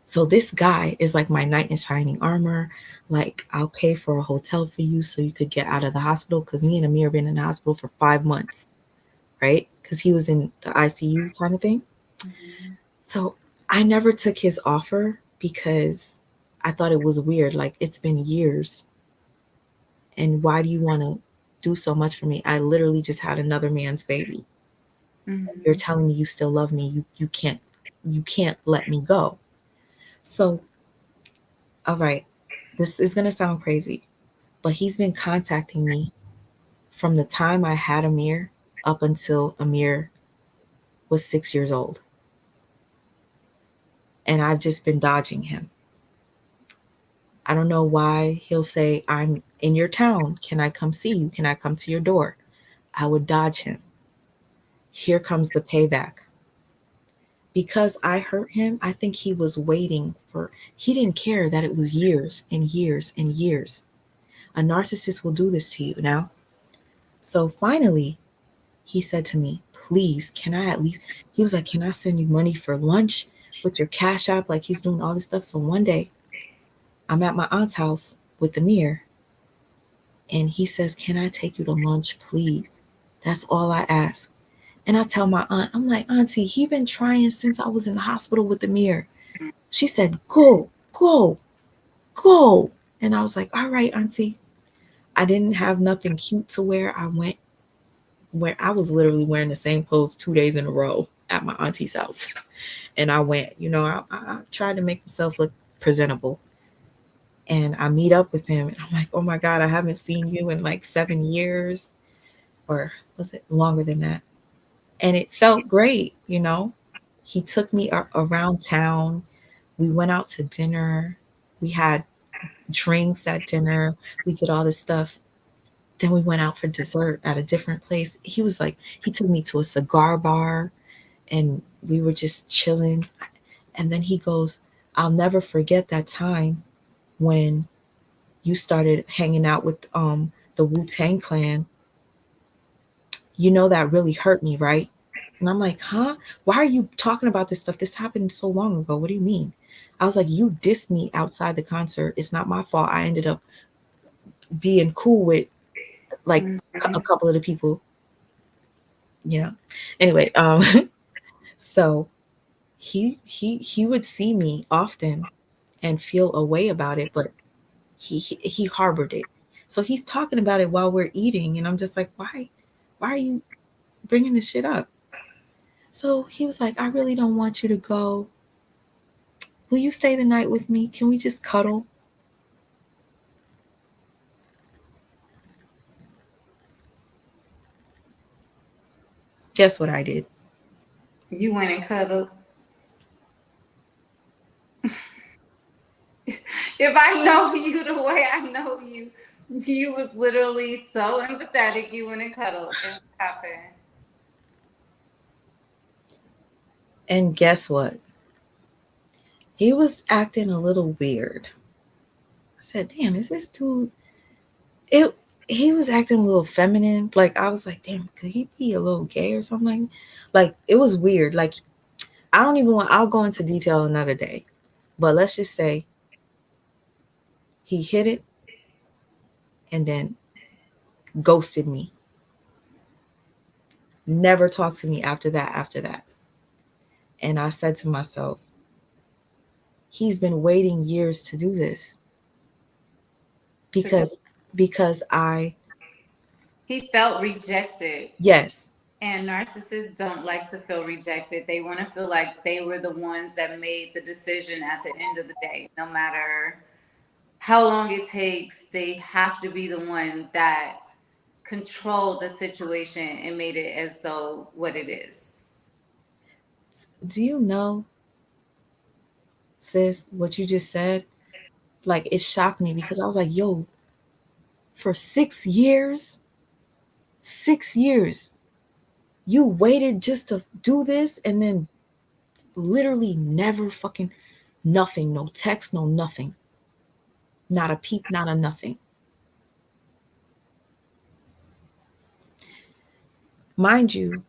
so this guy is like my knight in shining armor. Like, I'll pay for a hotel for you so you could get out of the hospital, because me and Amir have been in the hospital for 5 months, right? Because he was in the ICU kind of thing. Mm-hmm. So I never took his offer because I thought it was weird. Like, it's been years. And why do you want to do so much for me? I literally just had another man's baby. Mm-hmm. You're telling me you still love me. You can't let me go. So, all right, this is going to sound crazy, but he's been contacting me from the time I had Amir up until Amir was 6 years old. And I've just been dodging him. I don't know why. He'll say, I'm in your town. Can I come see you? Can I come to your door? I would dodge him. Here comes the payback. Because I hurt him, I think he was waiting for, he didn't care that it was years and years and years. A narcissist will do this to you now. So finally, he said to me, please, can I at least, he was like, can I send you money for lunch with your Cash App? Like, he's doing all this stuff. So one day, I'm at my aunt's house with Amir, and he says, can I take you to lunch, please? That's all I ask. And I tell my aunt, I'm like, Auntie, he been trying since I was in the hospital with Amir. She said, go. And I was like, all right, Auntie. I didn't have nothing cute to wear. I went where I was literally wearing the same clothes 2 days in a row at my auntie's house. And I went, I tried to make myself look presentable. And I meet up with him, and I'm like, oh my God, I haven't seen you in like 7 years, or was it longer than that? And it felt great, He took me around town. We went out to dinner. We had drinks at dinner. We did all this stuff. Then we went out for dessert at a different place. He took me to a cigar bar, and we were just chilling. And then he goes, I'll never forget that time when you started hanging out with the Wu-Tang Clan. That really hurt me, right? And I'm like, huh? Why are you talking about this stuff? This happened so long ago. What do you mean? I was like, you dissed me outside the concert. It's not my fault. I ended up being cool with like a couple of the people, Anyway, so he would see me often and feel a way about it, but he harbored it. So he's talking about it while we're eating, and I'm just like, why are you bringing this shit up? So he was like, I really don't want you to go. Will you stay the night with me? Can we just cuddle? Guess what I did? You went and cuddled. If I know you the way I know you, you was literally so empathetic. You went and cuddled. And what happened? And guess what? He was acting a little weird. I said, damn, is this dude? He was acting a little feminine. Like, I was like, damn, could he be a little gay or something? Like, it was weird. Like, I'll go into detail another day. But let's just say he hit it and then ghosted me. Never talked to me after that. And I said to myself, he's been waiting years to do this. Because I He felt rejected. Yes. And narcissists don't like to feel rejected. They want to feel like they were the ones that made the decision at the end of the day. No matter how long it takes, they have to be the one that controlled the situation and made it as though what it is. Do you know, sis, what you just said? Like, it shocked me because I was like, yo, for 6 years, 6 years, you waited just to do this and then literally never fucking nothing, no text, no nothing. Not a peep, not a nothing. Mind you,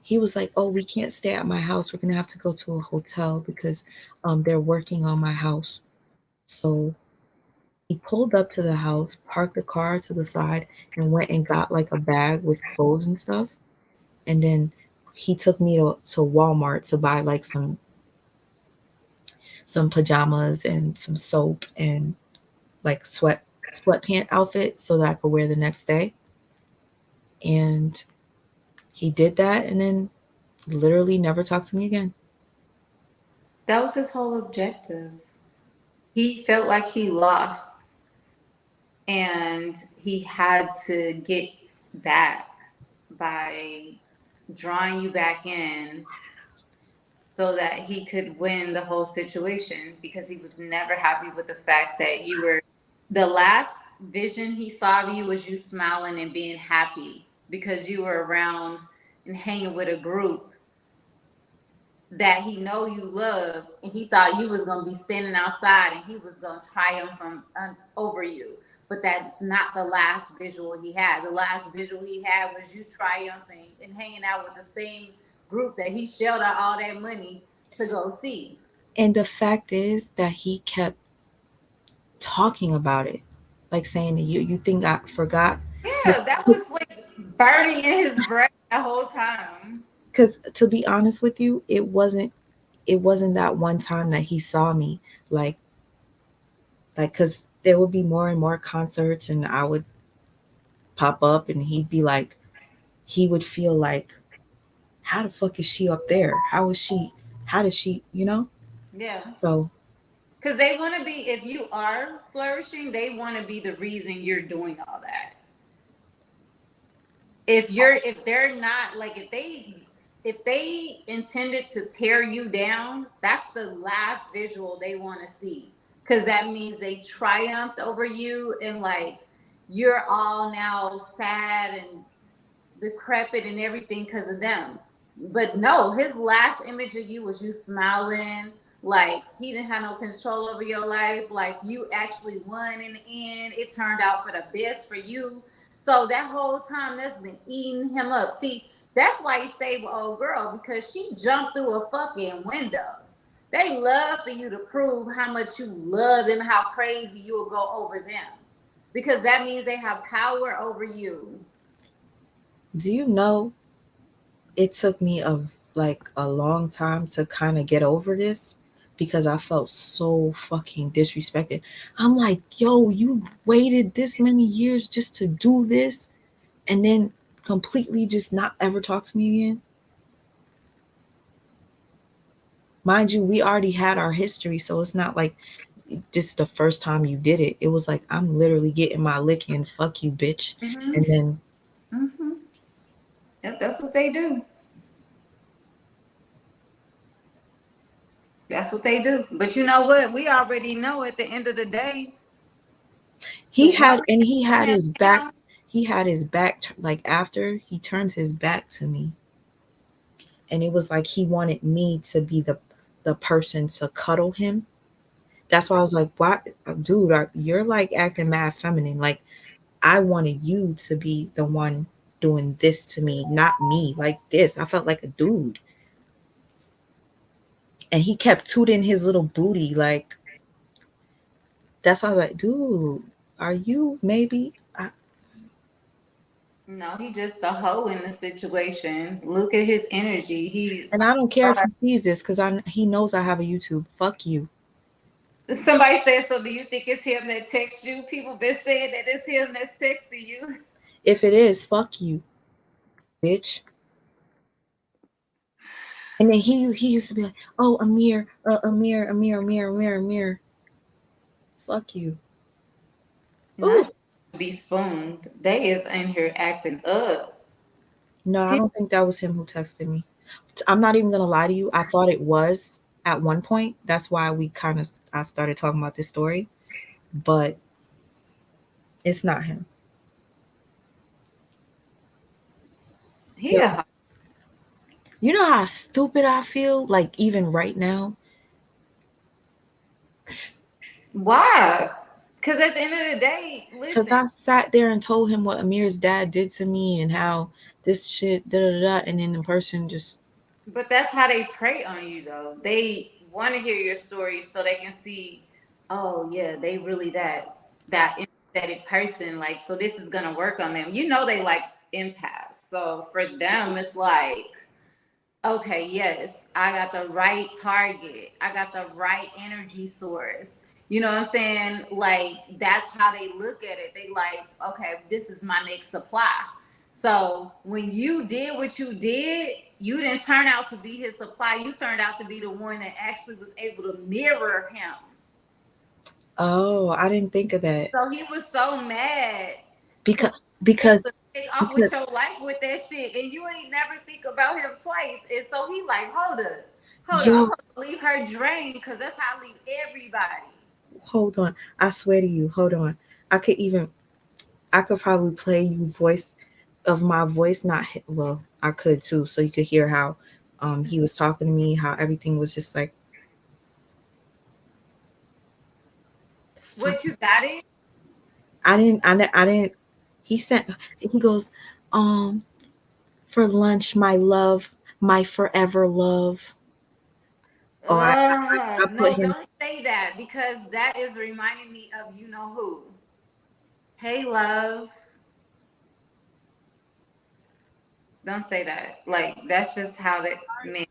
he was like, oh, we can't stay at my house. We're going to have to go to a hotel because they're working on my house. So he pulled up to the house, parked the car to the side, and went and got like a bag with clothes and stuff. And then he took me to Walmart to buy like some pajamas and some soap and like sweatpant outfit so that I could wear the next day. And he did that and then literally never talked to me again. That was his whole objective. He felt like he lost and he had to get back by drawing you back in so that he could win the whole situation, because he was never happy with the fact that you were, the last vision he saw of you was you smiling and being happy because you were around and hanging with a group that he know you love, and he thought you was going to be standing outside and he was going to triumph over you. But that's not the last visual he had. The last visual he had was you triumphing and hanging out with the same group that he shelled out all that money to go see. And the fact is that he kept talking about it, like saying that you think I forgot. Yeah, that was like burning in his brain the whole time. Because to be honest with you, it wasn't that one time that he saw me, like because there would be more and more concerts and I would pop up and he'd be like, he would feel like, how the fuck is she up there? How does she, Yeah. So because they want to be, if you are flourishing, they want to be the reason you're doing all that. If they're not, like, if they intended to tear you down, that's the last visual they want to see, because that means they triumphed over you and like you're all now sad and decrepit and everything because of them. But no, his last image of you was you smiling, like he didn't have no control over your life, like you actually won in the end. It turned out for the best for you. So that whole time, that's been eating him up. See, that's why he stayed with old girl, because she jumped through a fucking window. They love for you to prove how much you love them, how crazy you will go over them, because that means they have power over you. Do you know, it took me a long time to kind of get over this because I felt so fucking disrespected. I'm like, yo, you waited this many years just to do this and then completely just not ever talk to me again? Mind you, we already had our history, so it's not like just the first time you did it. It was like, I'm literally getting my lick in, fuck you, bitch. Mm-hmm. And then Yep, that's what they do. That's what they do. But you know what? We already know at the end of the day. He had his back. He had his back, like after he turns his back to me. And it was like he wanted me to be the person to cuddle him. That's why I was like, "Why, dude? You're like acting mad feminine. Like, I wanted you to be the one doing this to me, not me. Like this. I felt like a dude." And he kept tooting his little booty. Like, that's why I was like, "Dude, are you maybe?" No, he just a hoe in the situation. Look at his energy. And I don't care if he sees this because he knows I have a YouTube. Fuck you. Somebody said, so do you think it's him that texts you? People been saying that it's him that's texting you. If it is, fuck you, bitch. And then he used to be like, oh, Amir. Fuck you. Ooh. Not be spooned. They is in here acting up. No, I don't think that was him who texted me. I'm not even gonna lie to you. I thought it was at one point. That's why I started talking about this story, but it's not him. Yeah. You know how stupid I feel, like even right now. Why? Because at the end of the day, Because listen. I sat there and told him what Amir's dad did to me and how this shit, da da da, and then the person just. But that's how they prey on you, though. They want to hear your story so they can see, oh yeah, they really that empathetic person. Like, so this is gonna work on them. You know, they like empaths. So for them, it's like, okay, yes, I got the right target. I got the right energy source. You know what I'm saying? Like, that's how they look at it. They like, okay, this is my next supply. So when you did what you did, you didn't turn out to be his supply. You turned out to be the one that actually was able to mirror him. Oh, I didn't think of that. So he was so mad Because able because to take off with your life with that shit, and you ain't never think about him twice. And so he like, hold up, I'm yo, supposed to leave her drained because that's how I leave everybody. hold on. I swear to you, hold on. I could even I could probably play you voice of my voice, not well, I could too, so you could hear how he was talking to me, how everything was just like fuck. What, you got it? I didn't he goes, um, for lunch, my love, my forever love. Or I put No, him. don't say that because that is reminding me of you know who. Hey, love. Don't say that. Like, that's just how that man.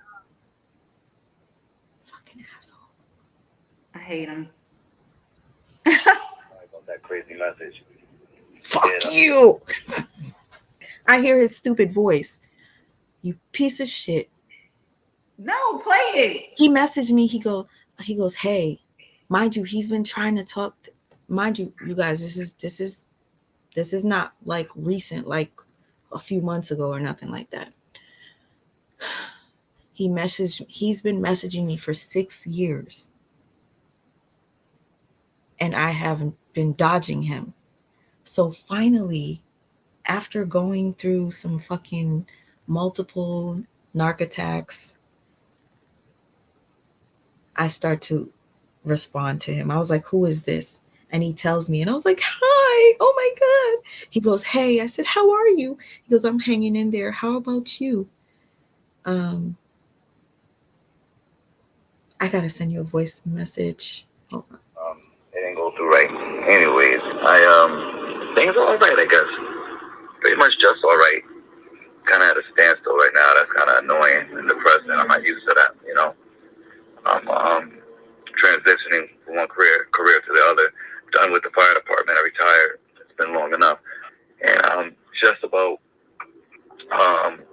Fucking asshole. I hate him. That crazy message. Fuck you. I hear his stupid voice. You piece of shit. No, play it. He messaged me. He goes, hey, mind you, he's been trying to talk. Mind you, you guys, this is not like recent, like a few months ago or nothing like that. He's been messaging me for 6 years, and I haven't been dodging him. So finally, after going through some fucking multiple narc attacks, I start to respond to him. I was like, who is this? And he tells me, and I was like, hi, oh my God. He goes, hey. I said, how are you? He goes, I'm hanging in there. How about you? I gotta send you a voice message. Hold on. It didn't go through right. Anyways, things are all right, I guess. Pretty much just all right. Kind of at a standstill right now. That's kind of annoying and depressing. I'm not used to that, you know. I'm transitioning from one career to the other. Done with the fire department. I retired. It's been long enough, and I'm just about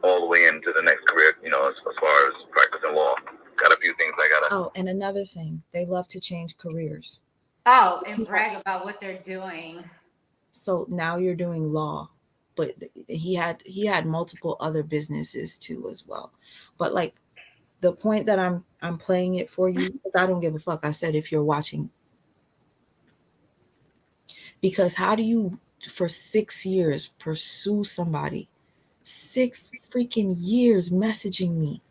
all the way into the next career. You know, as far as practicing law. Got a few things I gotta. Oh, and another thing, they love to change careers. Oh, and brag about what they're doing. So now you're doing law, but he had multiple other businesses too as well. But like the point that I'm playing it for you because I don't give a fuck. I said if you're watching, because how do you for 6 years pursue somebody, 6 freaking years messaging me,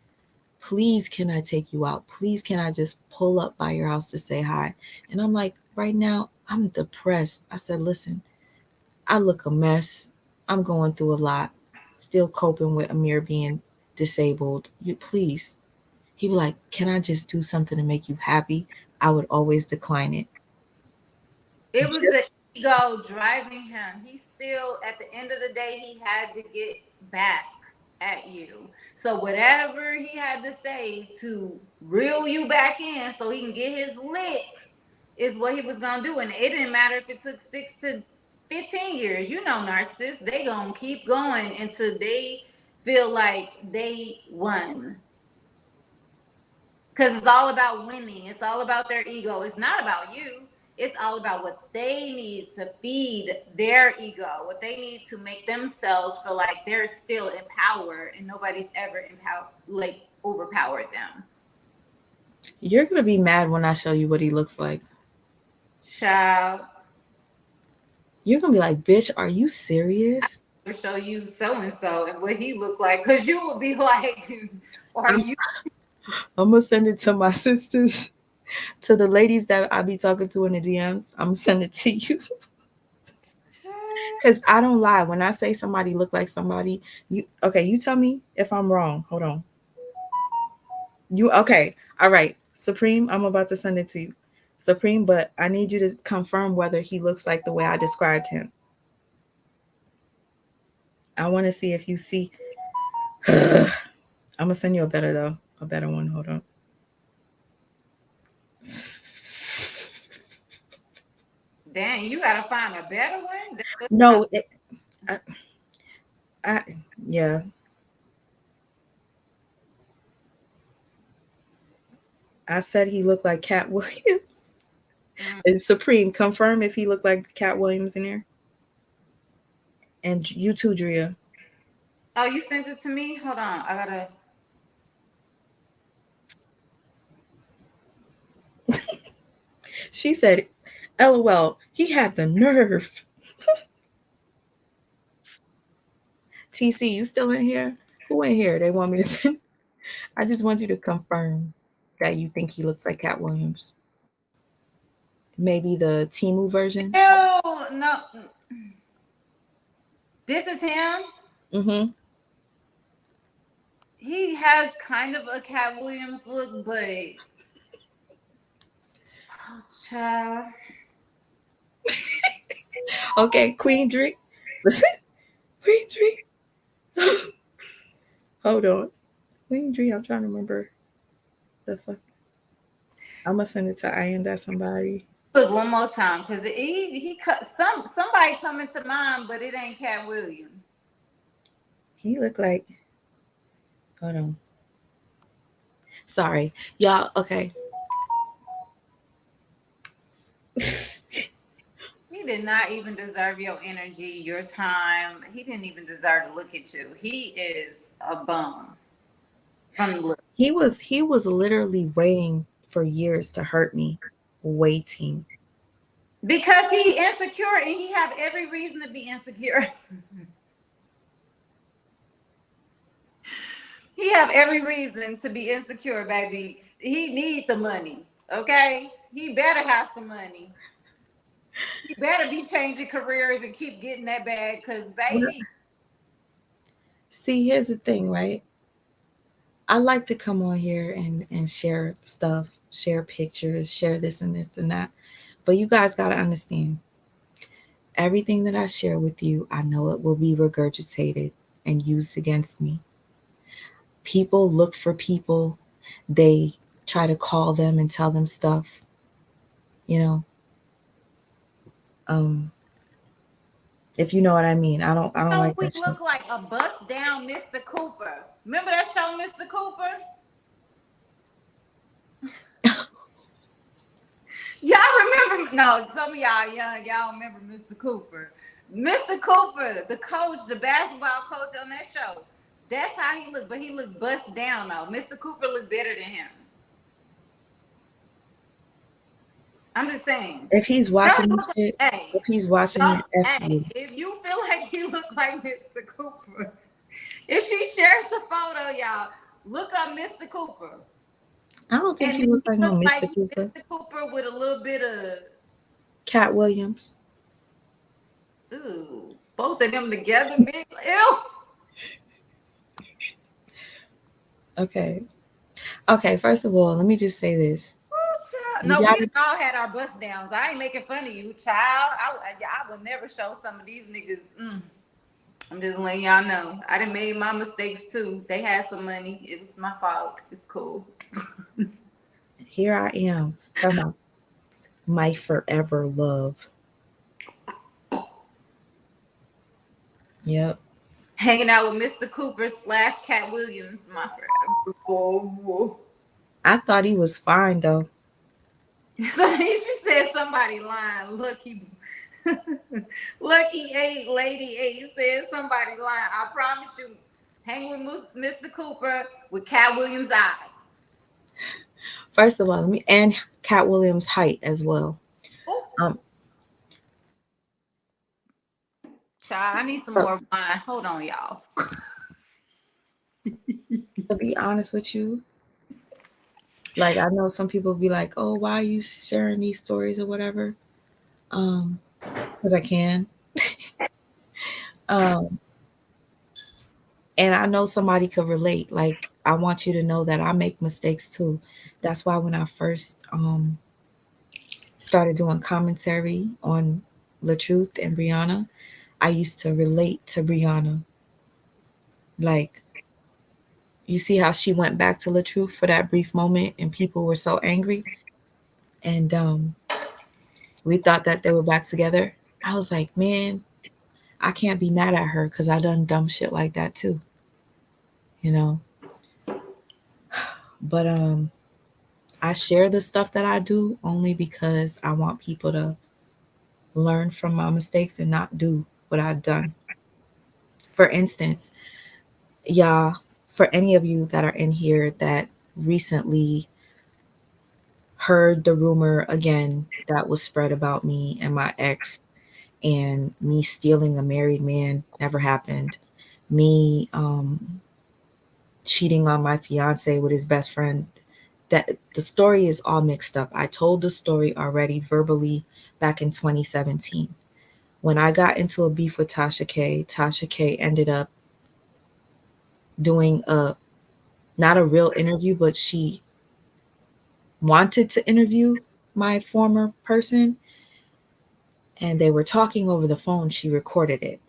please can I take you out, please can I just pull up by your house to say hi? And I'm like, right now I'm depressed. I said, listen, I look a mess, I'm going through a lot, still coping with Amir being disabled, you please. He was like, can I just do something to make you happy? I would always decline it. It was the Just ego driving him. He still, at the end of the day, he had to get back at you. So whatever he had to say to reel you back in so he can get his lick is what he was gonna do. And it didn't matter if it took 15 years. You know, narcissists, they gonna keep going until they feel like they won. Because it's all about winning. It's all about their ego. It's not about you. It's all about what they need to feed their ego, what they need to make themselves feel like they're still in power and nobody's ever overpowered them. You're gonna be mad when I show you what he looks like. Child. You're gonna be like, bitch, are you serious? I'll show you so and so and what he looked like, because you would be like, I'm gonna send it to my sisters, to the ladies that I be talking to in the DMs. I'm gonna send it to you. Because I don't lie. When I say somebody look like somebody, you tell me if I'm wrong. Hold on. All right. Supreme, I'm about to send it to you. Supreme, but I need you to confirm whether he looks like the way I described him. I want to see if you see. I'm gonna send you a better one. Hold on. Dang, you gotta find a better one. No, yeah. I said he looked like Cat Williams. Is Supreme, confirm if he looked like Cat Williams in here. And you too, Drea. Oh, you sent it to me? Hold on. I gotta. She said, LOL, he had the nerve. TC, you still in here? Who in here? They want me to send. I just want you to confirm that you think he looks like Cat Williams. Maybe the Temu version? Ew, no. This is him? Mm-hmm. He has kind of a Cat Williams look, but... Oh, child. Okay, Queen Dree. Listen. Queen Dree. Hold on. Queen Dree, I'm trying to remember the fuck. I'm gonna send it to I Am That Somebody. Look one more time, because somebody coming to mind, but it ain't Cat Williams. He looked like, hold on. Sorry, y'all. Okay. He did not even deserve your energy, your time. He didn't even deserve to look at you. He is a bum. He was literally waiting for years to hurt me. Waiting. Because he insecure, and he have every reason to be insecure. He have every reason to be insecure, baby. He need the money, okay? He better have some money. He better be changing careers and keep getting that bag, because, baby. See, here's the thing, right? I like to come on here and share stuff, share pictures, share this and this and that. But you guys got to understand, everything that I share with you, I know it will be regurgitated and used against me. People look for people. They try to call them and tell them stuff, you know. If you know what I mean. I don't like we that look like a bust down Mr. Cooper. Remember that show, Mr. Cooper? Y'all remember? No, some of y'all young. Y'all remember Mr. Cooper. Mr. Cooper, the coach, the basketball coach on that show. That's how he looked, but he looked bust down though. Mr. Cooper looked better than him. I'm just saying. If he's watching this shit, if he's watching it, if you feel like he look like Mr. Cooper, if she shares the photo, y'all, look up Mr. Cooper. I don't think he looks like no Mr. Cooper. Mr. Cooper with a little bit of Cat Williams. Ooh, both of them together, bitch. Ew. Okay, first of all, let me just say this. No, we all had our bust downs. I ain't making fun of you, child. I would never show some of these niggas. I'm just letting y'all know. I done made my mistakes too. They had some money. It was my fault. It's cool. Here I am talking about my forever love. Yep. Hanging out with Mr. Cooper / Cat Williams, my friend. Oh. I thought he was fine though. So she said somebody lying. Lucky 8, Lady 8 said somebody lying. I promise you, hang with Mr. Cooper with Cat Williams' eyes. First of all, and Cat Williams' height as well. Child, I need some more wine. Hold on, y'all. To be honest with you, like I know some people be like, "Oh, why are you sharing these stories or whatever?" Because I can. And I know somebody could relate. Like I want you to know that I make mistakes too. That's why when I first started doing commentary on LaTruth and Brianna, I used to relate to Brianna. Like, you see how she went back to LaTruth for that brief moment and people were so angry? And we thought that they were back together. I was like, man, I can't be mad at her because I done dumb shit like that too. You know? But I share the stuff that I do only because I want people to learn from my mistakes and not do what I've done. For instance, y'all, for any of you that are in here that recently heard the rumor again that was spread about me and my ex, and me stealing a married man never happened, me cheating on my fiance with his best friend, that the story is all mixed up. I told the story already verbally back in 2017. When I got into a beef with Tasha K ended up doing not a real interview, but she wanted to interview my former person, and they were talking over the phone. She recorded it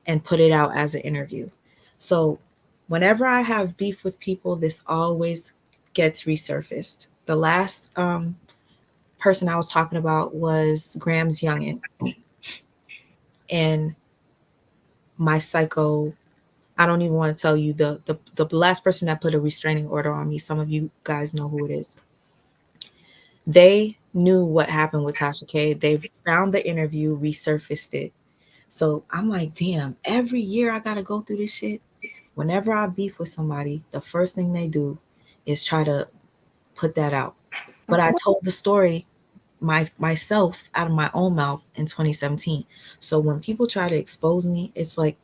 and put it out as an interview. So whenever I have beef with people, this always gets resurfaced. The last person I was talking about was Graham's youngin, and my psycho. I don't even want to tell you the last person that put a restraining order on me. Some of you guys know who it is. They knew what happened with Tasha K. They found the interview, resurfaced it. So I'm like, damn, every year I got to go through this shit. Whenever I beef with somebody, the first thing they do is try to put that out. But I told the story myself out of my own mouth in 2017. So when people try to expose me, it's like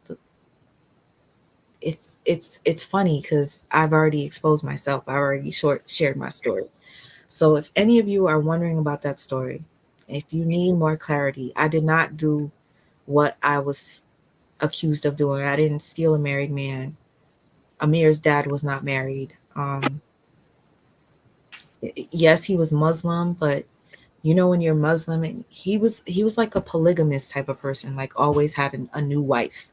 it's funny because I've already exposed myself. I already shared my story. So if any of you are wondering about that story, if you need more clarity, I did not do what I was accused of doing. I didn't steal a married man. Amir's dad was not married. Yes, he was Muslim, but you know when you're Muslim, and he was like a polygamist type of person, like always had a new wife.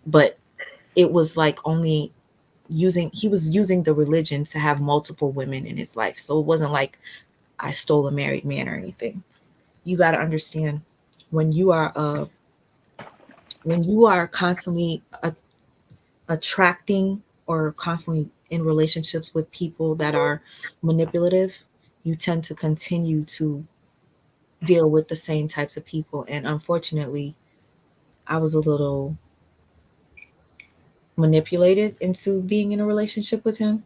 But it was like only he was using the religion to have multiple women in his life. So it wasn't like I stole a married man or anything. You got to understand, when you are constantly attracting or constantly in relationships with people that are manipulative, you tend to continue to deal with the same types of people. And unfortunately, I was a little manipulated into being in a relationship with him.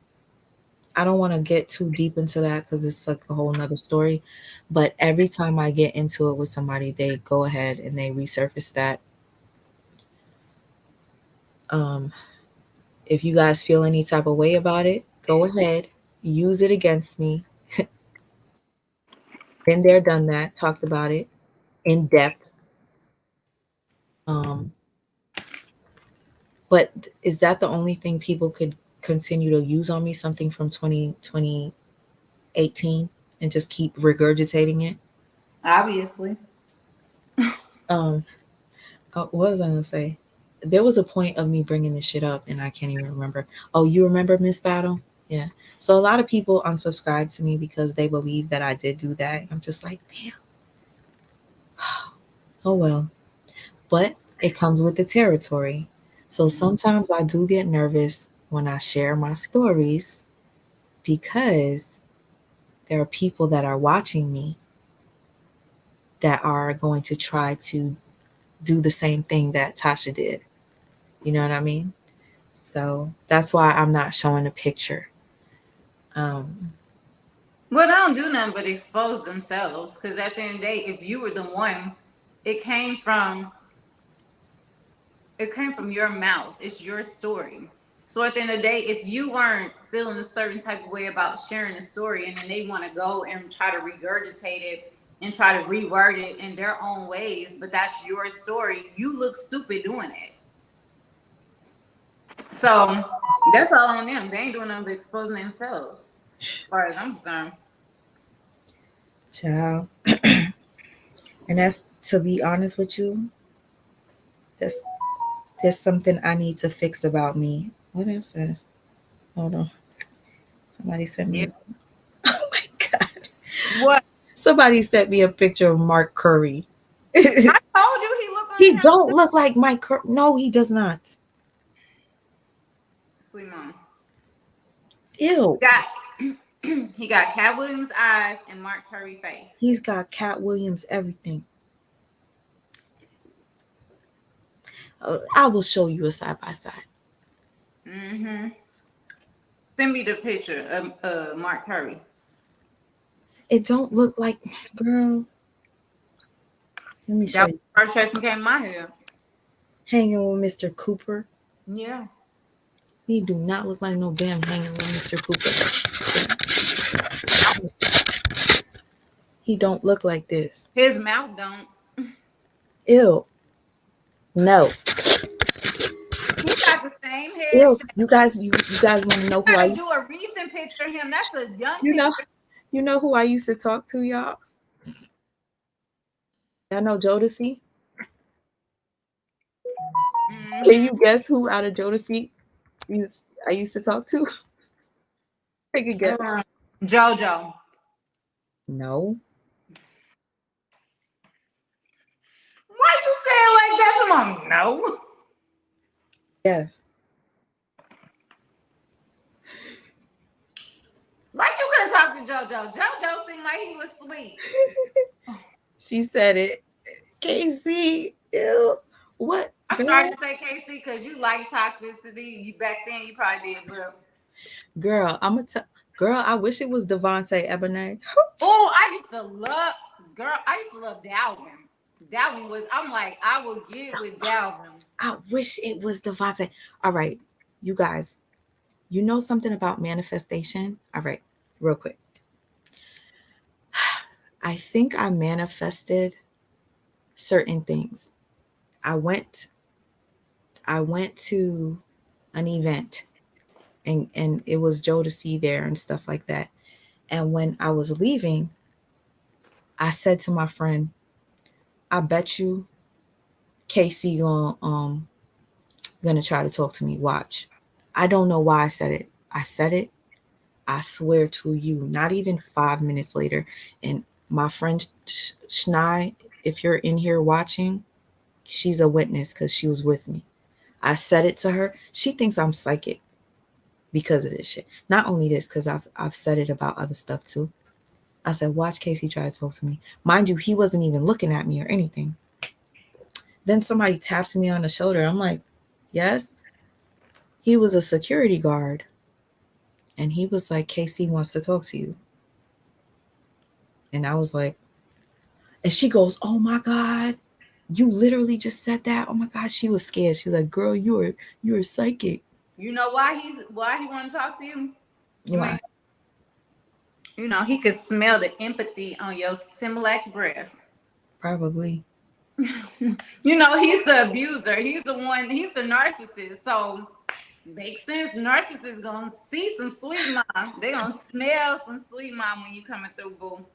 I don't want to get too deep into that because it's like a whole nother story. But every time I get into it with somebody, they go ahead and they resurface that. If you guys feel any type of way about it, go ahead, use it against me. Been there, done that, talked about it in depth. But is that the only thing people could continue to use on me? Something from 2018 and just keep regurgitating it? Obviously. What was I gonna say? There was a point of me bringing this shit up and I can't even remember. Oh, you remember Miss Battle? Yeah. So a lot of people unsubscribe to me because they believe that I did do that. I'm just like, damn. Oh well. But It comes with the territory. So sometimes I do get nervous when I share my stories because there are people that are watching me that are going to try to do the same thing that Tasha did. You know what I mean? So that's why I'm not showing a picture. Well, they don't do nothing but expose themselves. Because at the end of the day, if you were the one, it came from your mouth. It's your story. So at the end of the day, if you weren't feeling a certain type of way about sharing a story, and then they want to go and try to regurgitate it and try to reword it in their own ways, but that's your story, you look stupid doing it. So that's all on them. They ain't doing nothing but exposing themselves, as far as I'm concerned. Child. And that's, to be honest with you, there's something I need to fix about me. What is this? Hold on. Somebody sent me. Oh my God. What? Somebody sent me a picture of Mark Curry. I told you he looked like He don't look like Mike Curry. No, he does not. Sweet mom. Ew. He got Cat Williams eyes and Mark Curry face. He's got Cat Williams everything. I will show you a side by side. Send me the picture of Mark Curry. It don't look like, girl. Let me show you. First person came in my head. Hanging with Mr. Cooper. Yeah. He do not look like no damn hanging with Mr. Cooper. He don't look like this. His mouth don't. Ew. No. He got the same head. Ew. You guys want to know who I do a recent picture of him. That's a young picture. You know who I used to talk to, y'all? Y'all know Jodeci? Can you guess who out of Jodeci I used to talk to? Take a guess. JoJo. No. Why you say it like that to mom? No. Yes. Like you couldn't talk to JoJo. JoJo seemed like he was sweet. She said it. Casey. Ew. What? I started to say Casey because you like toxicity. You back then you probably did, but girl, I wish it was Devontae Ebony. Oh, I used to love Dalvin. Dalvin was, I'm like, I will get with Dalvin. I wish it was Devontae. All right, you guys, you know something about manifestation? All right, real quick. I think I manifested certain things. I went to an event and it was Jodeci there and stuff like that. And when I was leaving, I said to my friend, I bet you Casey gonna try to talk to me. Watch. I don't know why I said it. I said it. I swear to you, not even 5 minutes later. And my friend Schnei, if you're in here watching, she's a witness because she was with me. I said it to her. She thinks I'm psychic because of this shit. Not only this, because I've said it about other stuff too. I said, watch Casey try to talk to me. Mind you, he wasn't even looking at me or anything. Then somebody taps me on the shoulder. I'm like, yes. He was a security guard. And he was like, Casey wants to talk to you. And I was like, and she goes, oh my God, you literally just said that. Oh my God, she was scared. She was like, girl, you're psychic. You know why he want to talk to you? Why? You know, he could smell the empathy on your Similac breath. Probably. You know, he's the abuser. He's the narcissist. So makes sense. Narcissists gonna see some sweet mom. They gonna smell some sweet mom when you coming through, boo.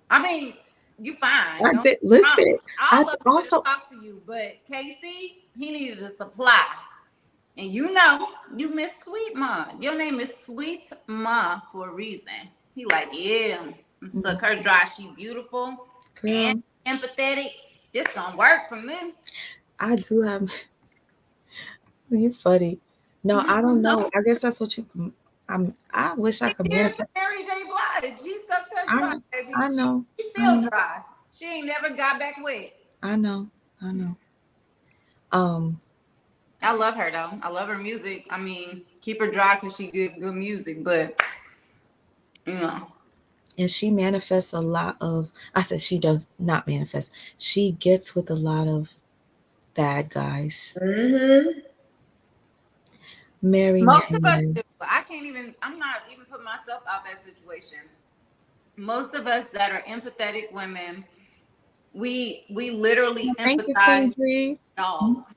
I mean, you fine. Listen. I also talk to you, but Casey, he needed a supply. And you know, you miss Sweet Ma. Your name is Sweet Ma for a reason. He like, yeah, suck her dry. She beautiful and empathetic. This gonna work for me. I do have. You funny. No, I don't know. I guess that's what you. I wish I She could did it manifest. to Mary J. Blige. She sucked her I dry, know. baby. I know. She's I still know. dry. She ain't never got back wet. I know. I know. I love her though. I love her music. I mean, keep her dry because she good music, but you know. And she manifests a lot of. I said she does not manifest. She gets with a lot of bad guys. Mm-hmm. Mary. Most of us do. I can't even. I'm not even putting myself out that situation. Most of us that are empathetic women, we literally Thank you, empathize Queen with dogs.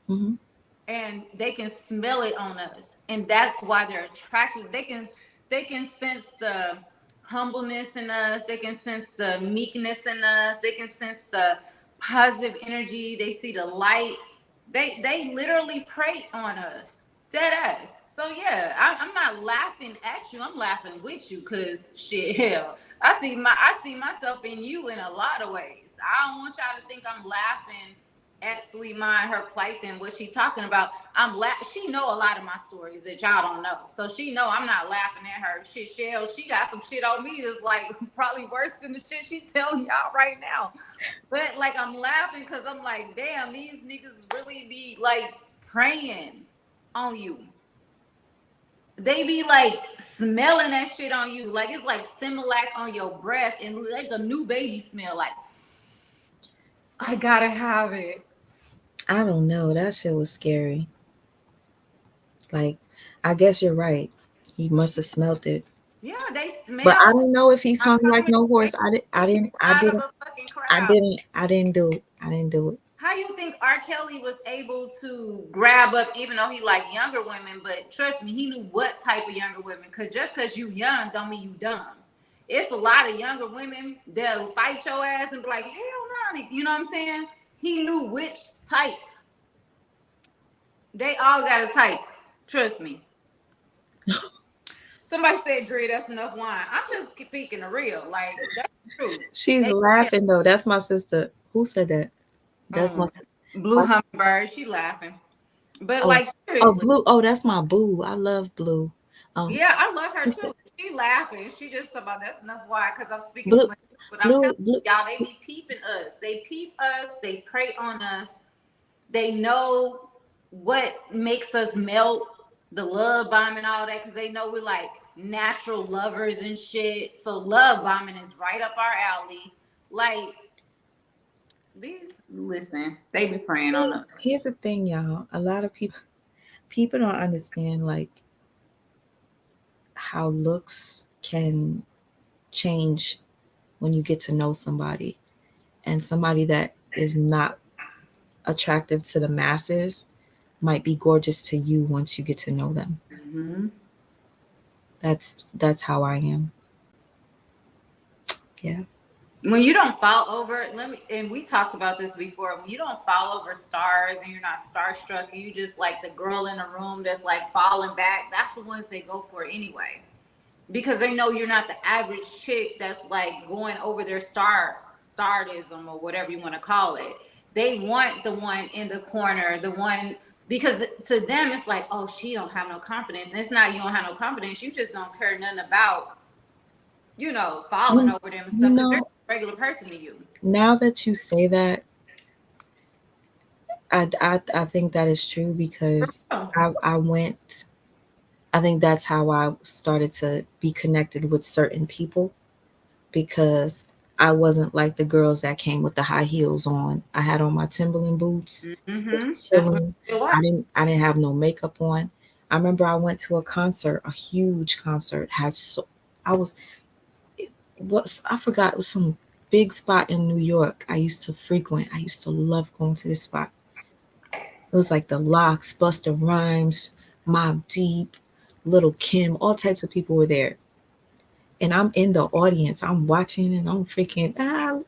Mm-hmm. And they can smell it on us, and that's why they're attracted. They can sense the humbleness in us, they can sense the meekness in us, they can sense the positive energy, they see the light. They literally prey on us, dead ass. So yeah, I'm not laughing at you, I'm laughing with you, because shit, hell, I see myself in you in a lot of ways. I don't want y'all to think I'm laughing at Sweet Mind, her plight, and what she talking about. She know a lot of my stories that y'all don't know, so she know I'm not laughing at her shit. She got some shit on me that's like probably worse than the shit she telling y'all right now. But like I'm laughing because I'm like, damn, these niggas really be like praying on you. They be like smelling that shit on you, like it's like Similac on your breath, and like a new baby smell. Like I gotta have it. I don't know. That shit was scary. Like, I guess you're right. He must have smelt it. Yeah, they smell. But I don't know if he's hung like no horse. I didn't do it. I didn't do it. How you think R. Kelly was able to grab up, even though he liked younger women? But trust me, he knew what type of younger women. Because just because you young don't mean you dumb. It's a lot of younger women that'll fight your ass and be like, hell no. You know what I'm saying? He knew which type. They all got a type. Trust me. Somebody said, Dre, that's enough wine. I'm just speaking the real. Like, that's true. She's laughing, though. That's my sister. Who said that? That's my sister. Blue Hummingbird. She laughing. But, like, seriously. Oh, Blue. Oh, that's my boo. I love Blue. Yeah, I love her, too. She laughing. She just about, that's enough wine, because I'm speaking to myself. But I'm telling y'all, they be peeping us. They peep us. They prey on us. They know what makes us melt, the love bomb and all that, because they know we're like natural lovers and shit. So love bombing is right up our alley. Like, listen, they be praying on us. Here's the thing, y'all. A lot of people don't understand like how looks can change when you get to know somebody, and somebody that is not attractive to the masses might be gorgeous to you once you get to know them. Mm-hmm. That's how I am. Yeah. When you don't fall over, and we talked about this before, when you don't fall over stars and you're not starstruck, and you just like the girl in the room that's like falling back, that's the ones they go for anyway. Because they know you're not the average chick that's like going over their stardism or whatever you want to call it. They want the one in the corner, the one, because to them it's like, oh, she don't have no confidence. And it's not you don't have no confidence, you just don't care nothing about, falling over them and stuff, because they're a regular person to you. Now that you say that, I think that is true, because I think that's how I started to be connected with certain people, because I wasn't like the girls that came with the high heels on. I had on my Timberland boots. Mm-hmm. I didn't have no makeup on. I remember I went to a concert, a huge concert. I forgot, it was some big spot in New York I used to frequent. I used to love going to this spot. It was like the Lox, Busta Rhymes, Mobb Deep, Little Kim, all types of people were there. And I'm in the audience. I'm watching and I'm freaking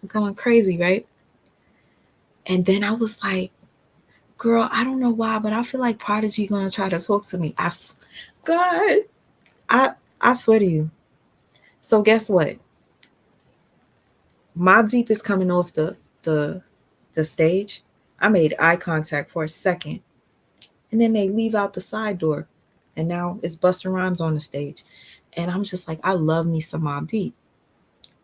going crazy, right? And then I was like, girl, I don't know why, but I feel like Prodigy gonna try to talk to me. I swear to you. So guess what? Mobb Deep is coming off the the stage, I made eye contact for a second, and then they leave out the side door, and now it's Busta Rhymes on the stage, and I'm just like, I love me some Mobb Deep.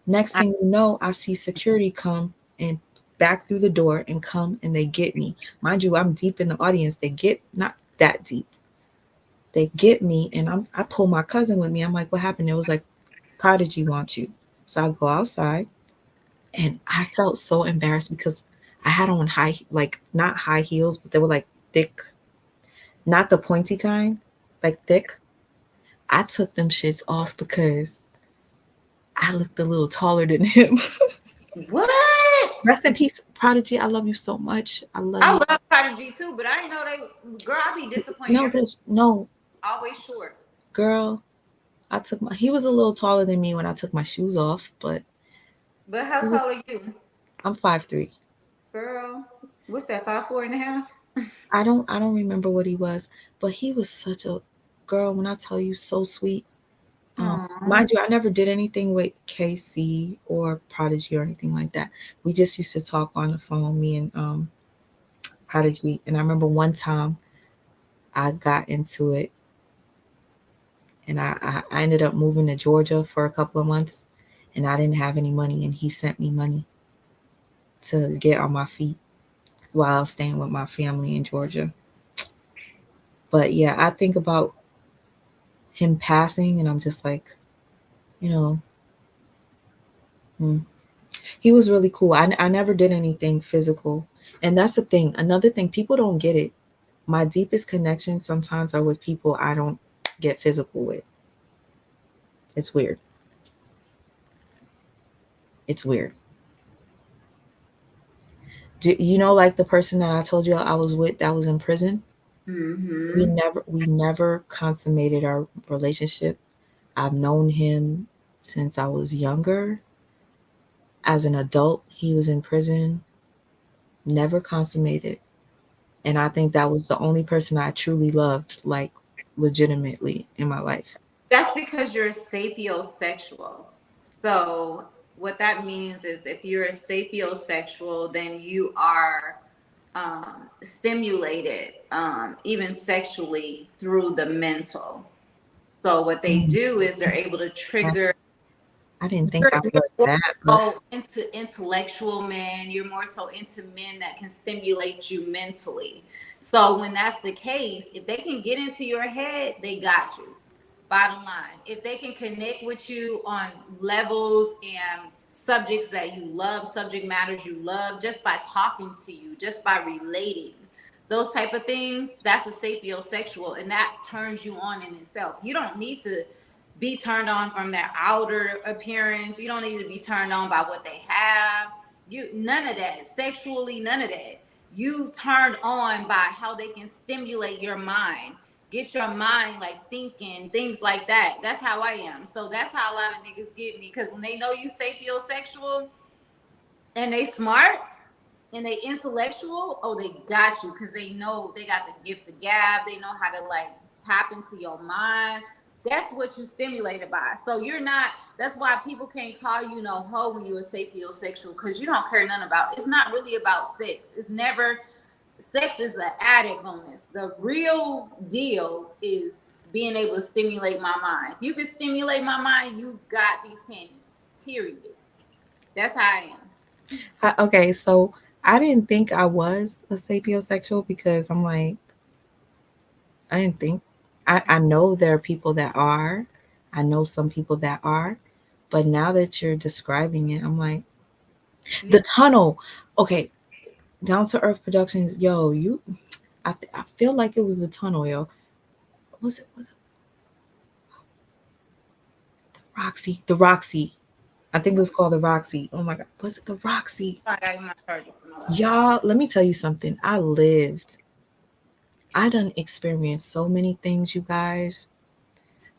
Next thing you know, I see security come and back through the door and come and they get me. Mind you, I'm deep in the audience. They get not that deep. They get me, and I pull my cousin with me. I'm like, what happened? It was like, Prodigy wants you. So I go outside, and I felt so embarrassed because I had on not high heels, but they were like thick, not the pointy kind, like thick. I took them shits off because I looked a little taller than him. What? Rest in peace, Prodigy. I love you so much. I love I you. love Prodigy too, but I didn't know girl, I be disappointed. No. Always short. Girl, he was a little taller than me when I took my shoes off, but how tall are you? I'm 5'3". Girl, what's that, 5'4.5"? I don't remember what he was, but he was such a girl, when I tell you, so sweet. Mind you, I never did anything with KC or Prodigy or anything like that. We just used to talk on the phone, me and Prodigy. And I remember one time I got into it, and I ended up moving to Georgia for a couple of months, and I didn't have any money, and he sent me money to get on my feet while I was staying with my family in Georgia. But yeah, I think about him passing, and I'm just like, he was really cool. I never did anything physical. And that's the thing. Another thing, people don't get it. My deepest connections sometimes are with people I don't get physical with. It's weird. It's weird. Like the person that I told you I was with that was in prison? Mm-hmm. We never consummated our relationship. I've known him since I was younger. As an adult, he was in prison. Never consummated. And I think that was the only person I truly loved, like legitimately, in my life. That's because you're sapiosexual. So what that means is if you're a sapiosexual, then you are stimulated even sexually through the mental. So what they do is they're able to trigger. I didn't think I was that. So into intellectual men, you're more so into men that can stimulate you mentally. So when that's the case, if they can get into your head, they got you. Bottom line, if they can connect with you on levels and subjects that you love, subject matters you love, just by talking to you, just by relating, those type of things, that's a sapiosexual, and that turns you on in itself. You don't need to be turned on from their outer appearance. You don't need to be turned on by what they have. None of that. Sexually, none of that. You turned on by how they can stimulate your mind, get your mind like thinking, things like that. That's how I am. So that's how a lot of niggas get me, because when they know you sapiosexual and they smart and they intellectual, oh, they got you, because they know they got the gift of gab. They know how to like tap into your mind. That's what you stimulated by. So you're not, that's why people can't call you no hoe when you're a sapiosexual, because you don't care nothing about, it's not really about sex. It's never, sex is an added bonus. The real deal is being able to stimulate my mind. If you can stimulate my mind, you got these panties, period. That's how I am. Okay, so I didn't think I was a sapiosexual because I'm like, I didn't think, I know there are people that are. I know some people that are. But now that you're describing it, I'm like, the tunnel. Okay, Down to Earth Productions. Yo, I feel like it was the tunnel, yo. Was it the Roxy? The Roxy. I think it was called the Roxy. Oh my God. Was it the Roxy? Y'all, let me tell you something. I done experienced so many things, you guys.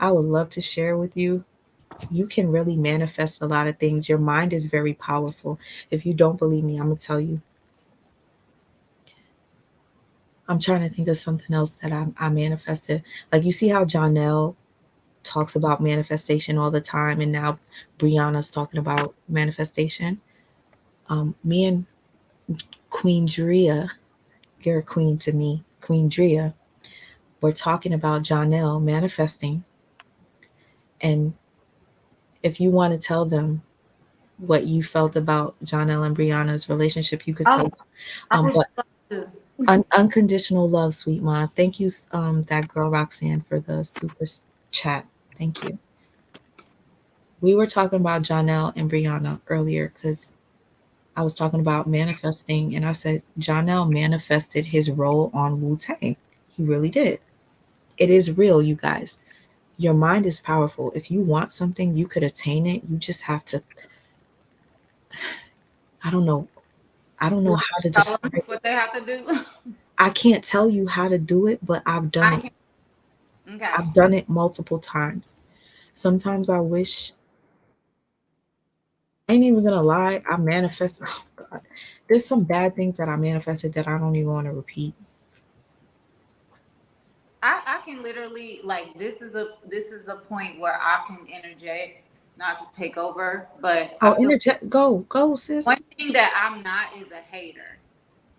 I would love to share with you. You can really manifest a lot of things. Your mind is very powerful. If you don't believe me, I'm going to tell you. I'm trying to think of something else that I manifested. Like, you see how Janelle talks about manifestation all the time, and now Brianna's talking about manifestation. Me and Queen Drea, you're a queen to me, Queen Drea. We're talking about Jonelle manifesting. And if you want to tell them what you felt about Jonelle and Brianna's relationship, you could tell them. I would But love to. unconditional love, sweet ma. Thank you, that girl Roxanne, for the super chat. Thank you. We were talking about Jonelle and Brianna earlier because I was talking about manifesting, and I said Jonelle manifested his role on Wu-Tang. He really did. It is real, you guys. Your mind is powerful. If you want something, you could attain it. You just have to, I don't know how to Tell them describe what it. they have to do. I can't tell you how to do it, but I've done I it. can. Okay. I've done it multiple times. Sometimes I wish, I ain't even gonna lie, I manifest. Oh God, there's some bad things that I manifested that I don't even want to repeat. I can literally, like, this is a point where I can interject, not to take over, but Oh, I feel go, sis. one thing that I'm not is a hater.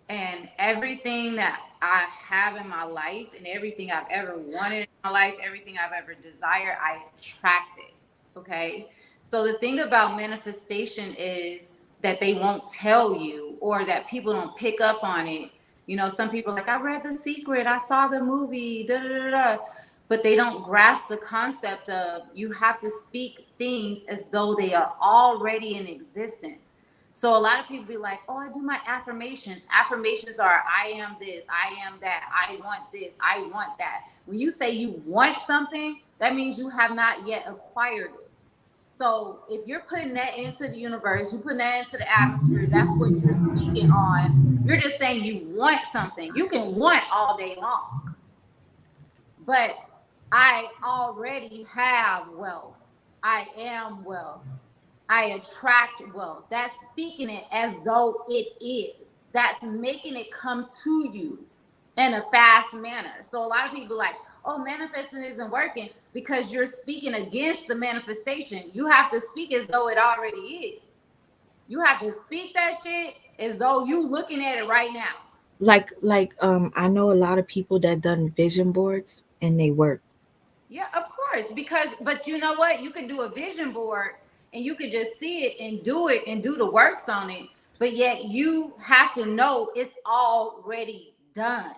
And everything that I have in my life and everything I've ever wanted in my life, everything I've ever desired, I attracted. Okay. So the thing about manifestation is that they won't tell you, or that people don't pick up on it. You know, some people are like, I read The Secret, I saw the movie, da da da da. But they don't grasp the concept of you have to speak things as though they are already in existence. So a lot of people be like, oh, I do my affirmations. Affirmations are, I am this, I am that, I want this, I want that. When you say you want something, that means you have not yet acquired it. So if you're putting that into the universe, you're putting that into the atmosphere, that's what you're speaking on. You're just saying you want something. You can want all day long. But I already have wealth. I am wealth. I attract wealth. That's speaking it as though it is. That's making it come to you in a fast manner. So a lot of people are like, oh, manifesting isn't working because you're speaking against the manifestation. You have to speak as though it already is. You have to speak that shit as though you looking at it right now. Like I know a lot of people that done vision boards and they work. Yeah, of course. But you know what? You can do a vision board and you can just see it and do the works on it. But yet you have to know it's already done.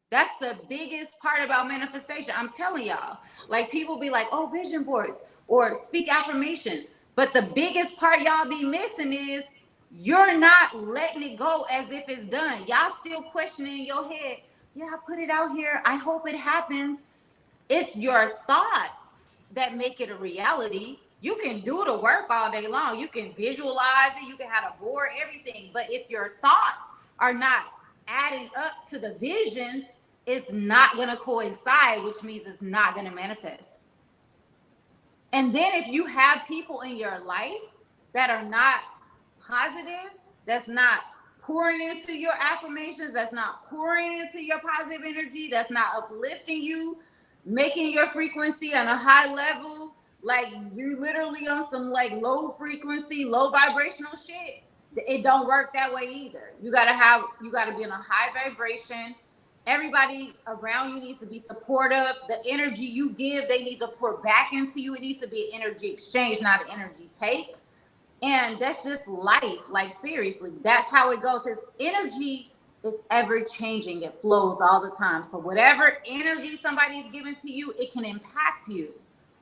That's the biggest part about manifestation. I'm telling y'all. Like, people be like, oh, vision boards or speak affirmations. But the biggest part y'all be missing is you're not letting it go as if it's done. Y'all still questioning in your head. Yeah, I put it out here. I hope it happens. It's your thoughts that make it a reality. You can do the work all day long. You can visualize it. You can have a board, everything. But if your thoughts are not adding up to the visions, it's not going to coincide, which means it's not going to manifest. And then if you have people in your life that are not positive, that's not pouring into your affirmations, that's not pouring into your positive energy, that's not uplifting you, making your frequency on a high level, like you're literally on some like low frequency, low vibrational shit, it don't work that way either. You gotta be in a high vibration. Everybody around you needs to be supportive. The energy you give, they need to pour back into you. It needs to be an energy exchange, not an energy take. And that's just life. Like, seriously, that's how it goes. His energy is ever changing. It flows all the time. So whatever energy somebody's giving to you, it can impact you.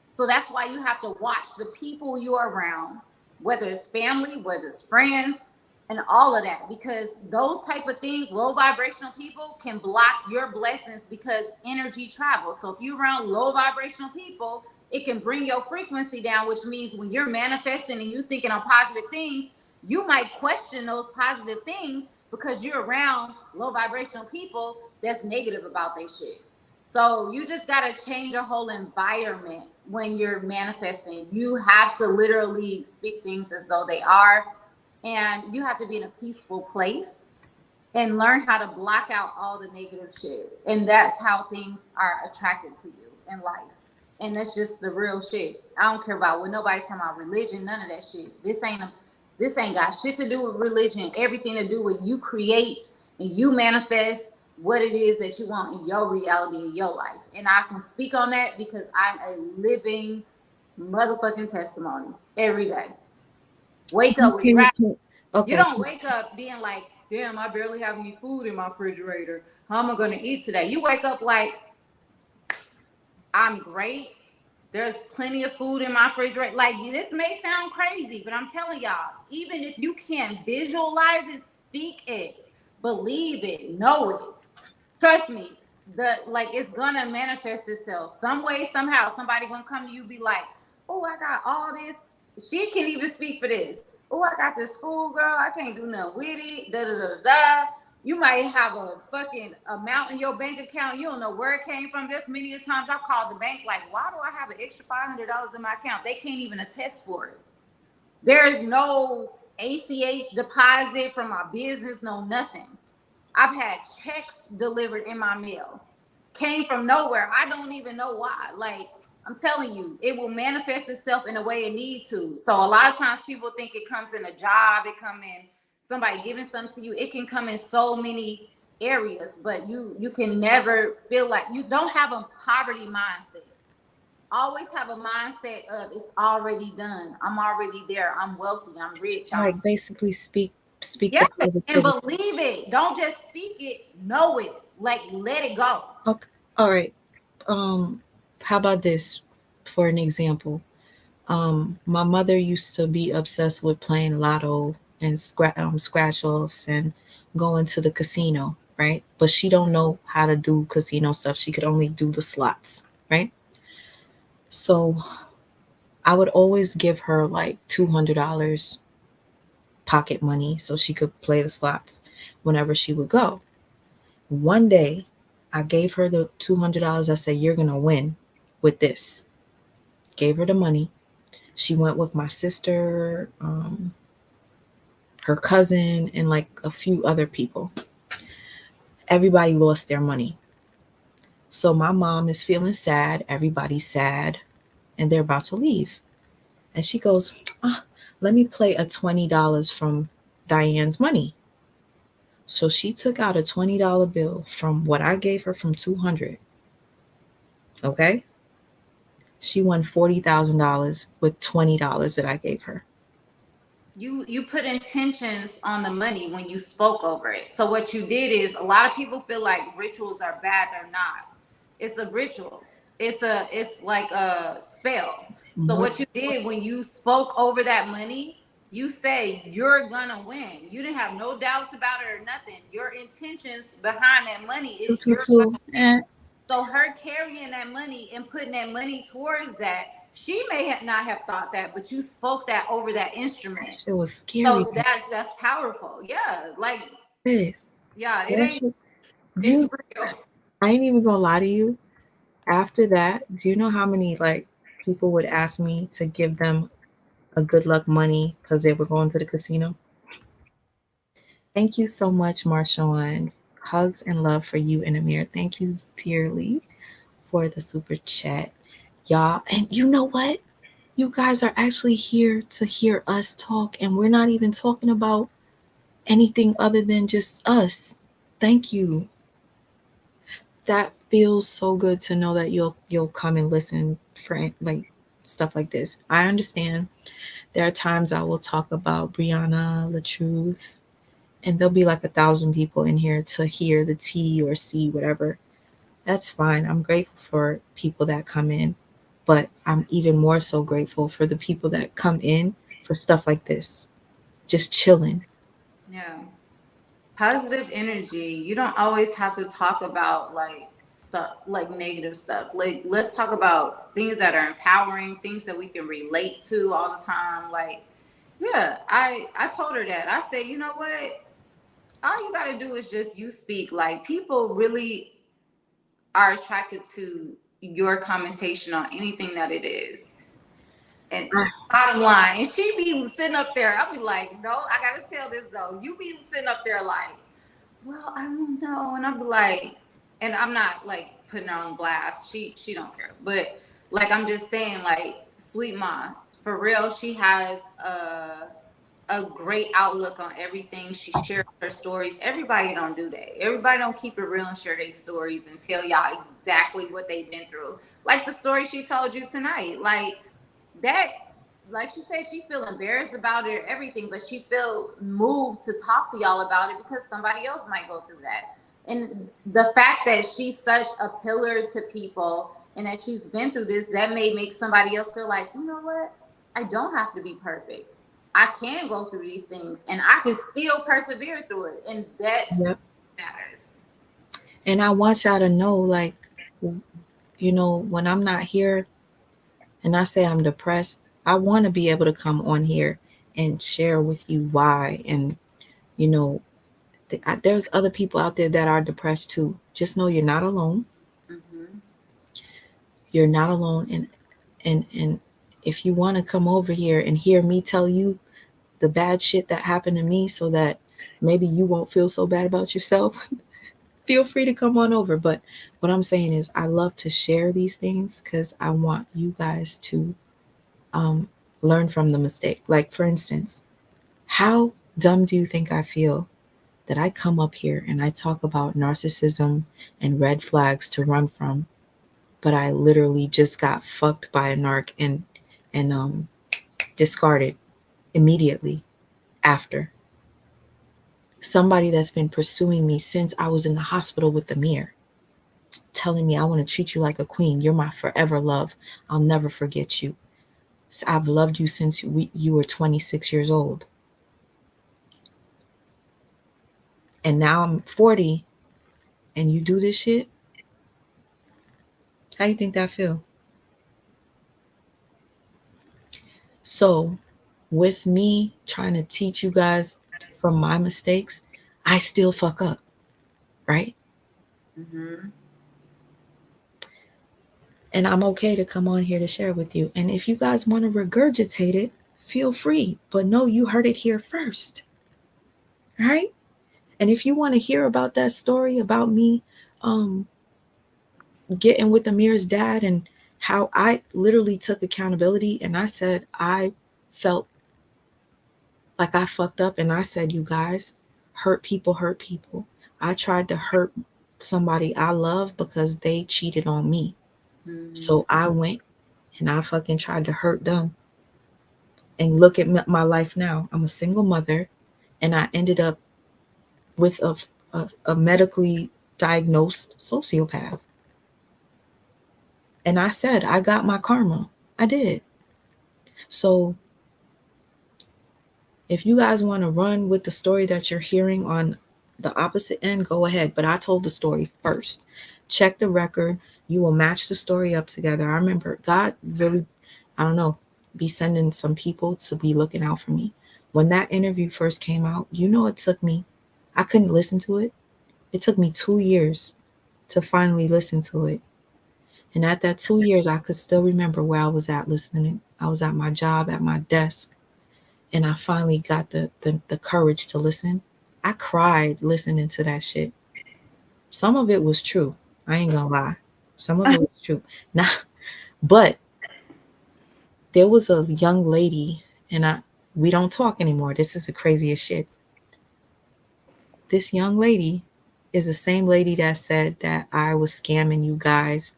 So that's why you have to watch the people you're around, whether it's family, whether it's friends, and all of that, because those type of things, low vibrational people, can block your blessings because energy travels. So if you're around low vibrational people, it can bring your frequency down, which means when you're manifesting and you're thinking of positive things, you might question those positive things because you're around low vibrational people that's negative about their shit. So you just got to change your whole environment when you're manifesting. You have to literally speak things as though they are. And you have to be in a peaceful place and learn how to block out all the negative shit. And that's how things are attracted to you in life. And that's just the real shit. I don't care about what nobody talking about religion, none of that shit. This ain't got shit to do with religion, everything to do with you create and you manifest what it is that you want in your reality in your life. And I can speak on that because I'm a living motherfucking testimony every day. Wake up with gratitude. Okay. You don't wake up being like, damn, I barely have any food in my refrigerator. How am I going to eat today? You wake up like, I'm great. There's plenty of food in my refrigerator. Like, this may sound crazy, but I'm telling y'all, even if you can't visualize it, speak it, believe it, know it. Trust me, it's gonna manifest itself some way, somehow. Somebody gonna come to you, be like, oh, I got all this. She can even speak for this. Oh, I got this food, girl. I can't do nothing with it. Da da da da. You might have a fucking amount in your bank account. You don't know where it came from. There's many times I've called the bank like, why do I have an extra $500 in my account? They can't even attest for it. There is no ACH deposit from my business, no nothing. I've had checks delivered in my mail. Came from nowhere. I don't even know why. Like, I'm telling you, it will manifest itself in the way it needs to. So a lot of times people think it comes in a job, it come in somebody giving something to you. It can come in so many areas, but you can never feel like you don't have a poverty mindset. Always have a mindset of it's already done. I'm already there. I'm wealthy. I'm rich. Like basically speak yes, and believe it. Don't just speak it, know it. Like, let it go. Okay. All right. How about this for an example? My mother used to be obsessed with playing lotto and scratch offs and going to the casino, right? But she don't know how to do casino stuff. She could only do the slots, right? So I would always give her like $200 pocket money so she could play the slots whenever she would go. One day I gave her the $200. I said, you're going to win with this. Gave her the money. She went with my sister, her cousin, and like a few other people. Everybody lost their money. So my mom is feeling sad. Everybody's sad. And they're about to leave. And she goes, let me play a $20 from Diane's money. So she took out a $20 bill from what I gave her from $200. Okay? She won $40,000 with $20 that I gave her. You put intentions on the money when you spoke over it. So what you did is, a lot of people feel like rituals are bad. They're not. It's a ritual. It's like a spell. Mm-hmm. So what you did when you spoke over that money, you say you're gonna win. You didn't have no doubts about it or nothing. Your intentions behind that money is So her carrying that money and putting that money towards that, she may not have thought that, but you spoke that over that instrument. It was scary. So that's powerful. Yeah, like yeah, it ain't. It's real. I ain't even gonna lie to you. After that, do you know how many like people would ask me to give them a good luck money because they were going to the casino? Thank you so much, Marshawn. Hugs and love for you and Amir. Thank you dearly for the super chat, y'all. And you know what? You guys are actually here to hear us talk, and we're not even talking about anything other than just us. Thank you. That feels so good to know that you'll come and listen for like stuff like this. I understand there are times I will talk about Brianna LaTruth, and there'll be like 1,000 people in here to hear the T or C, whatever. That's fine. I'm grateful for people that come in, but I'm even more so grateful for the people that come in for stuff like this, just chilling. Yeah. Positive energy. You don't always have to talk about like stuff, like negative stuff. Like, let's talk about things that are empowering, things that we can relate to all the time. Like, yeah, I told her that. I said, you know what? All you got to do is just you speak. Like, people really are attracted to your commentation on anything that it is. And bottom line, and she be sitting up there. I'll be like, no, I gotta tell this though. You be sitting up there like, well, I don't know. And I'll be like, and I'm not like putting her on blast. She don't care. But like, I'm just saying, like, sweet ma, for real, she has a great outlook on everything. She shares her stories. Everybody don't do that. Everybody don't keep it real and share their stories and tell y'all exactly what they've been through. Like the story she told you tonight. Like that, like she said, she feel embarrassed about it or everything, but she feel moved to talk to y'all about it because somebody else might go through that. And the fact that she's such a pillar to people and that she's been through this, that may make somebody else feel like, you know what? I don't have to be perfect. I can go through these things and I can still persevere through it. And that's matters. And I want y'all to know, like, you know, when I'm not here and I say I'm depressed, I want to be able to come on here and share with you why. And, you know, there's other people out there that are depressed too. Just know you're not alone. Mm-hmm. You're not alone. And if you want to come over here and hear me tell you the bad shit that happened to me so that maybe you won't feel so bad about yourself, feel free to come on over. But what I'm saying is I love to share these things because I want you guys to learn from the mistake. Like, for instance, how dumb do you think I feel that I come up here and I talk about narcissism and red flags to run from, but I literally just got fucked by a narc and discarded immediately after. Somebody that's been pursuing me since I was in the hospital with Amir, telling me I want to treat you like a queen. You're my forever love. I'll never forget you. I've loved you since you were 26 years old. And now I'm 40 and you do this shit? How you think that feel? So with me trying to teach you guys from my mistakes, I still fuck up, right? Mm-hmm. And I'm okay to come on here to share with you. And if you guys want to regurgitate it, feel free. But no, you heard it here first, right? And if you want to hear about that story about me getting with Amir's dad and how I literally took accountability and I said I felt like I fucked up and I said, you guys, hurt people hurt people. I tried to hurt somebody I love because they cheated on me. Mm-hmm. So I went and I fucking tried to hurt them. And look at my life now. I'm a single mother and I ended up with a medically diagnosed sociopath. And I said, I got my karma. I did. So if you guys want to run with the story that you're hearing on the opposite end, go ahead. But I told the story first. Check the record. You will match the story up together. I remember God really, I don't know, be sending some people to be looking out for me. When that interview first came out, you know, it took me, I couldn't listen to it. It took me 2 years to finally listen to it. And at that 2 years, I could still remember where I was at listening. I was at my job, at my desk. And I finally got the courage to listen. I cried listening to that shit. Some of it was true. I ain't gonna lie. Some of it was true. Now, but there was a young lady, and we don't talk anymore. This is the craziest shit. This young lady is the same lady that said that I was scamming you guys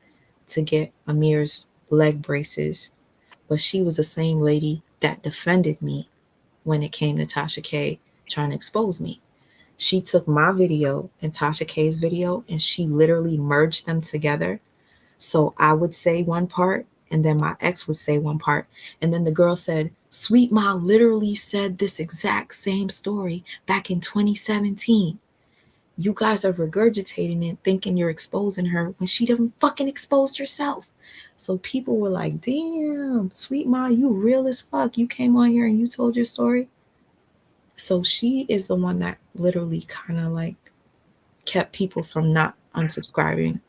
to get Amir's leg braces. But she was the same lady that defended me when it came to Tasha K trying to expose me. She took my video and Tasha K's video and she literally merged them together. So I would say one part and then my ex would say one part. And then the girl said, Sweet Ma literally said this exact same story back in 2017. You guys are regurgitating it, thinking you're exposing her when she didn't fucking exposed herself. So people were like, damn, Sweet Ma, you real as fuck. You came on here and you told your story. So she is the one that literally kind of like kept people from not unsubscribing.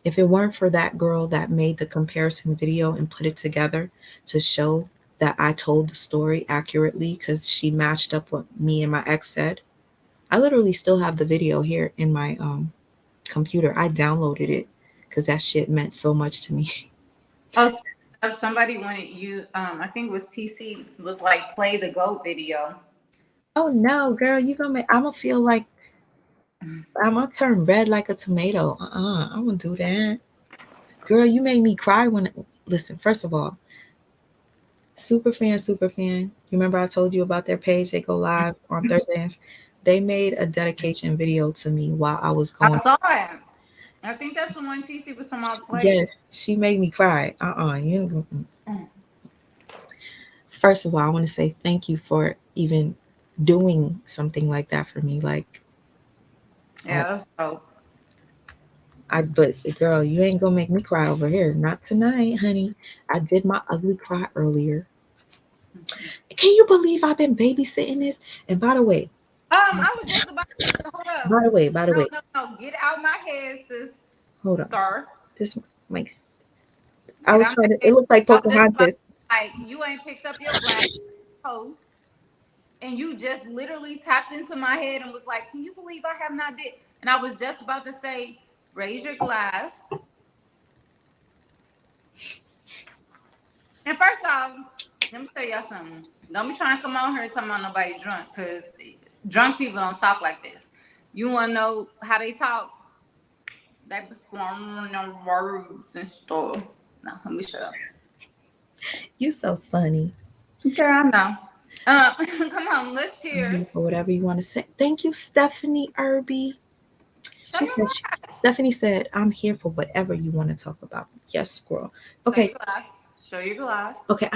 If it weren't for that girl that made the comparison video and put it together to show that I told the story accurately because she matched up what me and my ex said, I literally still have the video here in my computer. I downloaded it because that shit meant so much to me. Oh, If somebody wanted you, I think it was TC was like play the GOAT video. Oh no, girl, you gonna make I'm gonna feel like I'm gonna turn red like a tomato. I won't do that. Girl, you made me cry when listen, first of all, super fan. You remember I told you about their page? They go live on Thursdays. They made a dedication video to me while I was I going. saw it. I think that's the one TC was talking about play. Yes, she made me cry. You. First of all, I want to say thank you for even doing something like that for me. Like, Yeah, that's dope. but girl, you ain't gonna make me cry over here. Not tonight, honey. I did my ugly cry earlier. Can you believe I've been babysitting this? And by the way, I was just about to hold up. by the way, No, get out my head, sis. hold on. Sir. This mic. I was trying to. It looked like Pocahontas. Like you ain't picked up your glass post, and you just literally tapped into my head and was like, "Can you believe I have not did?" And I was just about to say, "Raise your glass." And first off, let me tell y'all something. Don't be trying to come on here and talk about nobody drunk, because drunk people don't talk like this. You want to know how they talk? They be slurring their words and stuff. No, let me shut up. You so funny. Girl, I know. Come on, let's cheers. Or whatever you want to say. Thank you, Stephanie Irby. Stephanie said, I'm here for whatever you want to talk about. Yes, girl. Okay. Show your glass. Okay.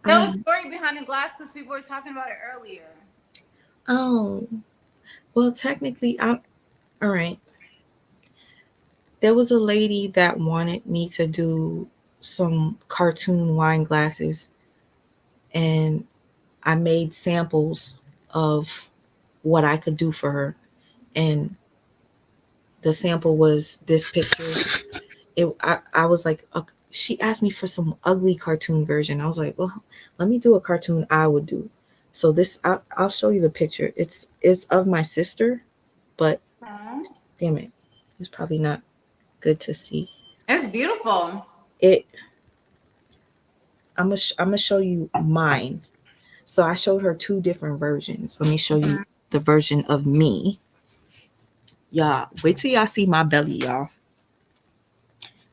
Tell the story behind the glass, because people were talking about it earlier. Oh, well, technically, all right. There was a lady that wanted me to do some cartoon wine glasses, and I made samples of what I could do for her. And the sample was this picture. I was like, she asked me for some ugly cartoon version. I was like, well, let me do a cartoon I would do. So this, I'll show you the picture. It's of my sister, but damn it, it's probably not good to see. It's beautiful. I'm gonna show you mine. So I showed her two different versions. Let me show you the version of me. Y'all, wait till y'all see my belly, y'all.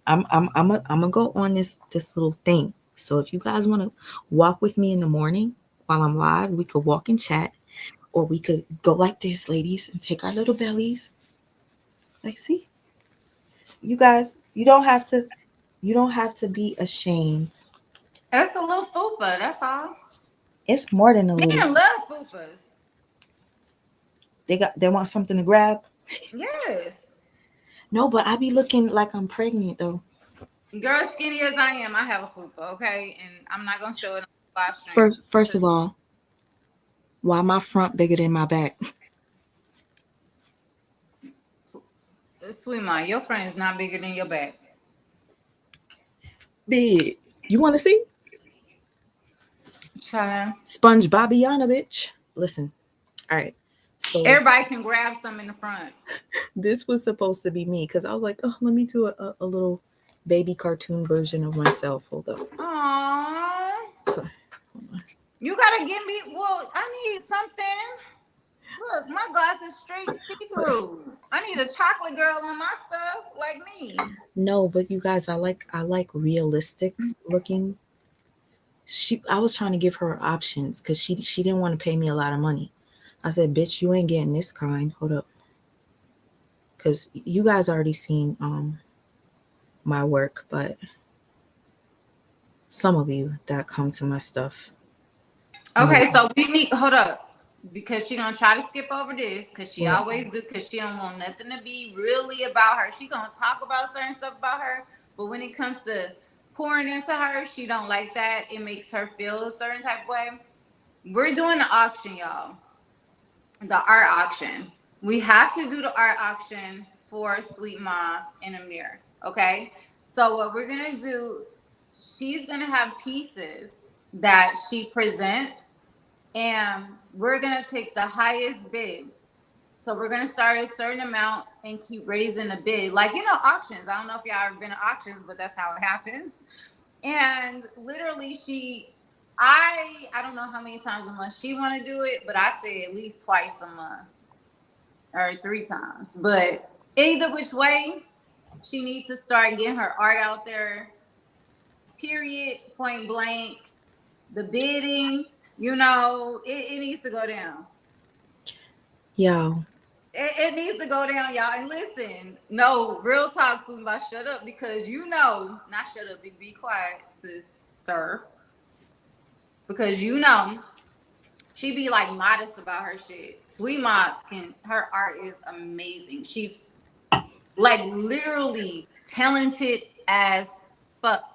I'm gonna go on this little thing. So if you guys want to walk with me in the morning while I'm live, we could walk and chat, or we could go like this, ladies, and take our little bellies. Like, see, you guys, you don't have to be ashamed. It's a little fupa, that's all. It's more than a little. Men love fupas. They want something to grab. Yes. No, but I be looking like I'm pregnant though. Girl, skinny as I am, I have a fupa, okay? And I'm not gonna show it on the live stream. First of all, why my front bigger than my back? Sweet Mom, your front is not bigger than your back. Big. You want to see? Child. Sponge Bobbiana, bitch. Listen. All right. So everybody can grab some in the front. This was supposed to be me, because I was like, oh, let me do a little baby cartoon version of myself. Hold up. Aww. Okay. You gotta give me. Well, I need something. Look, my glass is straight see-through. I need a chocolate girl on my stuff, like me. No, but you guys, I like realistic looking. I was trying to give her options, because she didn't want to pay me a lot of money. I said, bitch, you ain't getting this kind. Hold up. Because you guys already seen my work, but some of you that come to my stuff. Okay, so we need, hold up, because she gonna try to skip over this, because she always do, because she don't want nothing to be really about her. She gonna talk about certain stuff about her, but when it comes to pouring into her, she don't like that. It makes her feel a certain type of way. We're doing the auction, y'all. The art auction. We have to do the art auction for Sweet Ma and Amir. Okay. So what we're gonna do, she's gonna have pieces that she presents, and we're gonna take the highest bid. So we're gonna start a certain amount and keep raising the bid. Like, you know, auctions. I don't know if y'all ever been to auctions, but that's how it happens. And literally I don't know how many times a month she want to do it, but I say at least twice a month or 3 times. But either which way, she needs to start getting her art out there. Period. Point blank. The bidding, it needs to go down. Yo. It needs to go down, y'all. And listen, no, real talk, so about shut up, because not shut up, be quiet, sister. Because she be like modest about her shit. Sweet Ma, her art is amazing. She's like literally talented as fuck.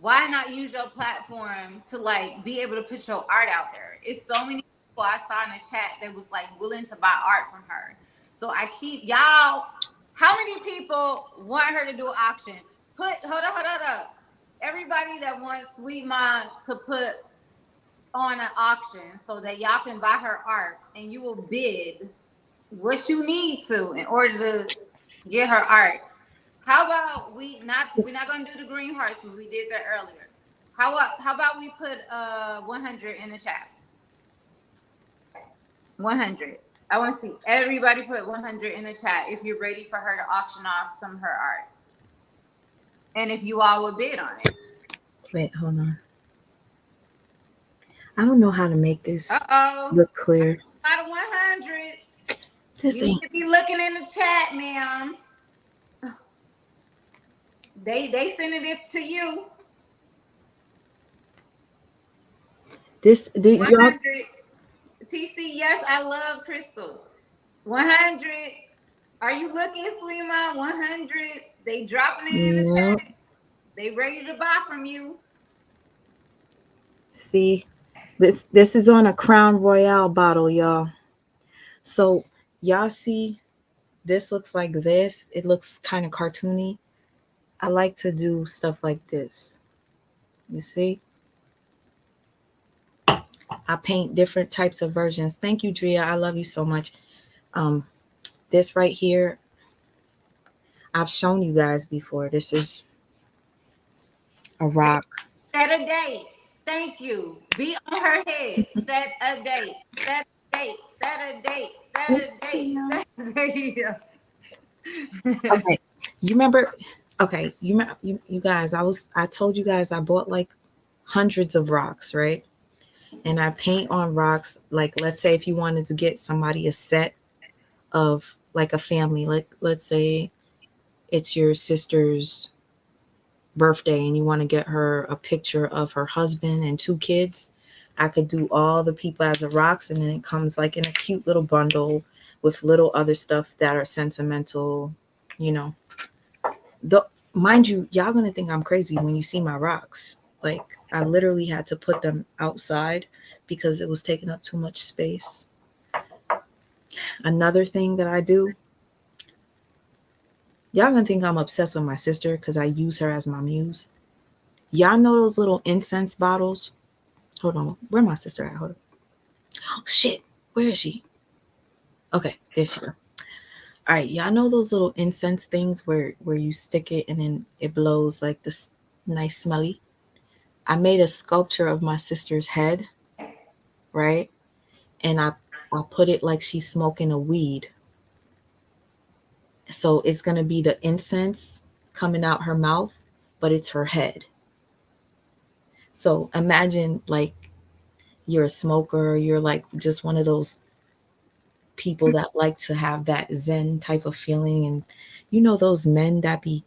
Why not use your platform to like be able to put your art out there? It's so many people I saw in the chat that was like willing to buy art from her. So I keep y'all. How many people want her to do an auction? Hold up. Everybody that wants Sweet Ma to put on an auction so that y'all can buy her art and you will bid what you need to in order to get her art. How about we're not gonna do the green hearts because we did that earlier. How about we put 100 in the chat? 100. I want to see everybody put 100 in the chat if you're ready for her to auction off some of her art. And if you all would bid on it. Wait, hold on. I don't know how to make this look clear. A lot of 100s. You need to be looking in the chat, ma'am. They sending it to you. This the 100s. TC, yes, I love crystals. 100s. Are you looking, Sweet Ma? 100s. They dropping it in the chat. They ready to buy from you. See, this is on a Crown Royale bottle, y'all. So y'all see, this looks like this. It looks kind of cartoony. I like to do stuff like this. You see? I paint different types of versions. Thank you, Drea. I love you so much. This right here, I've shown you guys before. This is a rock. Set a date. Thank you. Be on her head. Set a date. Set a date. Set a date. Set a date. Set a date. Okay. You remember? Okay. You guys, I told you guys I bought like hundreds of rocks, right? And I paint on rocks. Like, let's say if you wanted to get somebody a set of like a family, like let's say it's your sister's birthday and you want to get her a picture of her husband and 2 kids, I could do all the people as a rocks, and then it comes like in a cute little bundle with little other stuff that are sentimental, mind you, y'all gonna think I'm crazy when you see my rocks. Like, I literally had to put them outside because it was taking up too much space. Another thing that I do, y'all gonna think I'm obsessed with my sister because I use her as my muse. Y'all know those little incense bottles? Hold on, where my sister at? Hold on. Oh shit, where is she? Okay, there she go. All right, y'all know those little incense things where you stick it and then it blows like this nice smelly? I made a sculpture of my sister's head, right? And I put it like she's smoking a weed. So it's going to be the incense coming out her mouth, but it's her head. So imagine like you're a smoker, you're like just one of those people that like to have that Zen type of feeling. And you know those men that be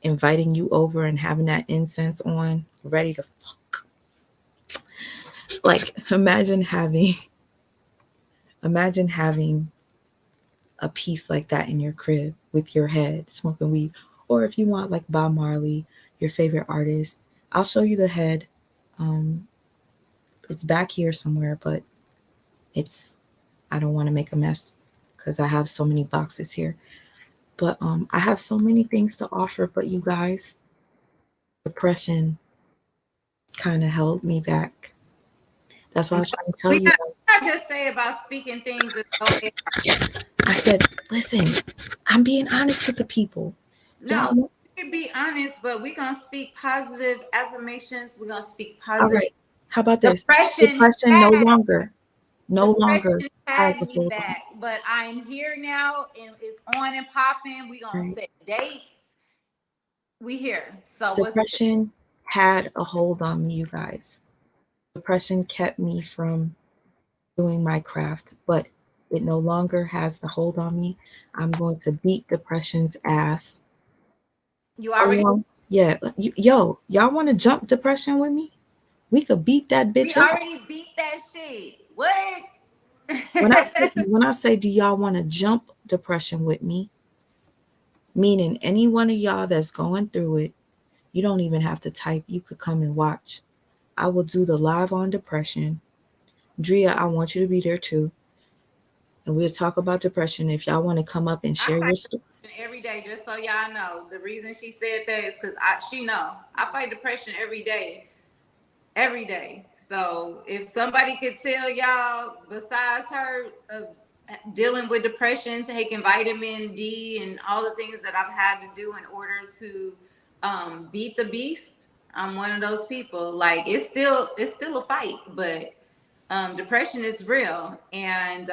inviting you over and having that incense on, ready to fuck. Like imagine having a piece like that in your crib with your head smoking weed. Or if you want like Bob Marley, your favorite artist, I'll show you the head. It's back here somewhere, but I don't want to make a mess because I have so many boxes here. But I have so many things to offer, but you guys, depression kind of held me back. That's why I was trying to tell you. I just say about speaking things as though I said, listen, I'm being honest with the people. No, can be honest, but we're gonna speak positive affirmations. We're gonna speak All positive. right. How about this? Depression No had longer depression has had a me hold on. back, but I'm here now and it's on and popping. We gonna Right. set dates. We here. So what's Depression had a hold on me, you guys. Depression kept me from doing my craft, but it no longer has the hold on me. I'm going to beat depression's ass. you already? Yeah, yo, y'all want to jump depression with me? We could beat that We bitch up. already beat that shit. What? When I say, do y'all want to jump depression with me? Meaning any one of y'all that's going through it, you don't even have to type. You could come and watch. I will do the live on depression. Drea, I want you to be there too. And we'll talk about depression. If y'all want to come up and share your story. Every day, just so y'all know, the reason she said that is because she know I fight depression every day. So if somebody could tell y'all besides her dealing with depression, taking vitamin D and all the things that I've had to do in order to beat the beast, I'm one of those people. Like it's still a fight, but depression is real. And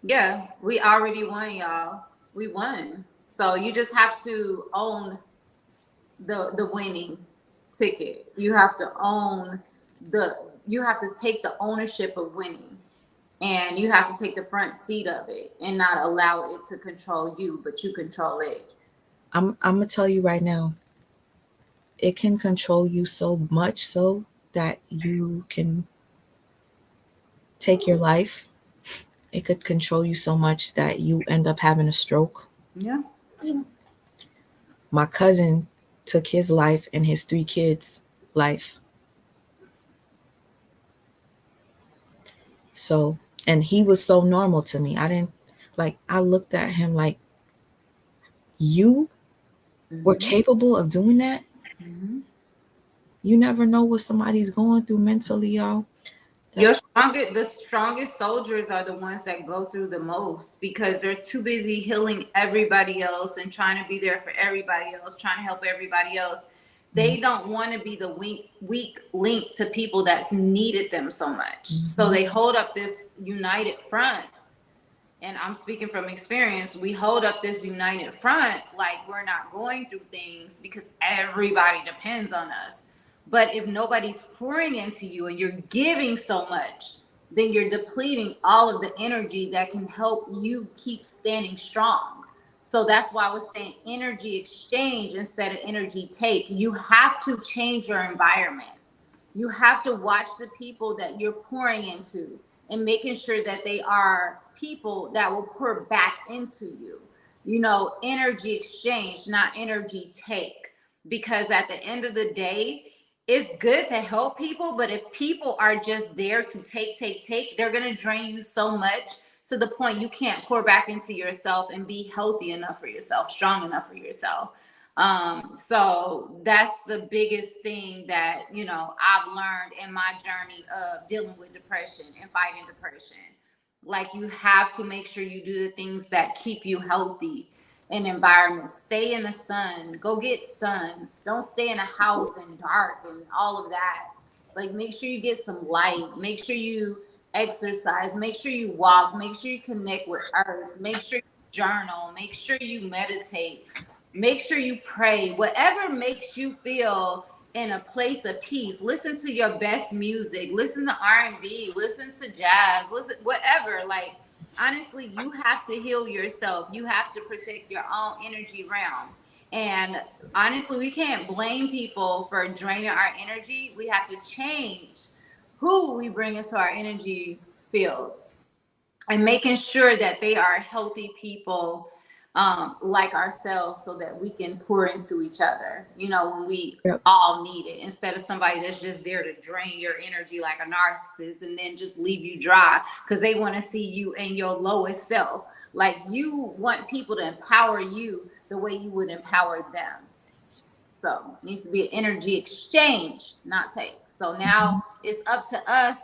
yeah, we already won, y'all. We won. So you just have to own the winning ticket. You have to you have to take the ownership of winning, and you have to take the front seat of it and not allow it to control you, but you control it. I'm gonna tell you right now, it can control you so much so that you can take your life. It could control you so much that you end up having a stroke. Yeah. My cousin took his life and his 3 kids' life. So, and he was so normal to me. I looked at him like, you were capable of doing that? Mm-hmm. You never know what somebody's going through mentally, y'all. The strongest soldiers are the ones that go through the most because they're too busy healing everybody else and trying to be there for everybody else, trying to help everybody else. They don't want to be the weak link to people that's needed them so much. Mm-hmm. So they hold up this united front. And I'm speaking from experience. We hold up this united front like we're not going through things because everybody depends on us. But if nobody's pouring into you and you're giving so much, then you're depleting all of the energy that can help you keep standing strong. So that's why I was saying energy exchange instead of energy take. You have to change your environment. You have to watch the people that you're pouring into and making sure that they are people that will pour back into you. You know, energy exchange, not energy take. Because at the end of the day, it's good to help people, but if people are just there to take, they're going to drain you so much to the point you can't pour back into yourself and be healthy enough for yourself, strong enough for yourself. So that's the biggest thing that, you know, I've learned in my journey of dealing with depression and fighting depression. Like you have to make sure you do the things that keep you healthy in environments. Stay in the sun, go get sun. Don't stay in a house and dark and all of that. Like make sure you get some light, make sure you exercise, make sure you walk, make sure you connect with earth, make sure you journal, make sure you meditate, make sure you pray, whatever makes you feel in a place of peace. Listen to your best music, listen to R&B, listen to jazz, listen whatever. Like honestly, you have to heal yourself. You have to protect your own energy realm. And honestly, we can't blame people for draining our energy. We have to change who we bring into our energy field and making sure that they are healthy people like ourselves so that we can pour into each other, you know, when we all need it, instead of somebody that's just there to drain your energy like a narcissist and then just leave you dry because they want to see you in your lowest self. Like you want people to empower you the way you would empower them. So it needs to be an energy exchange, not take. So now it's up to us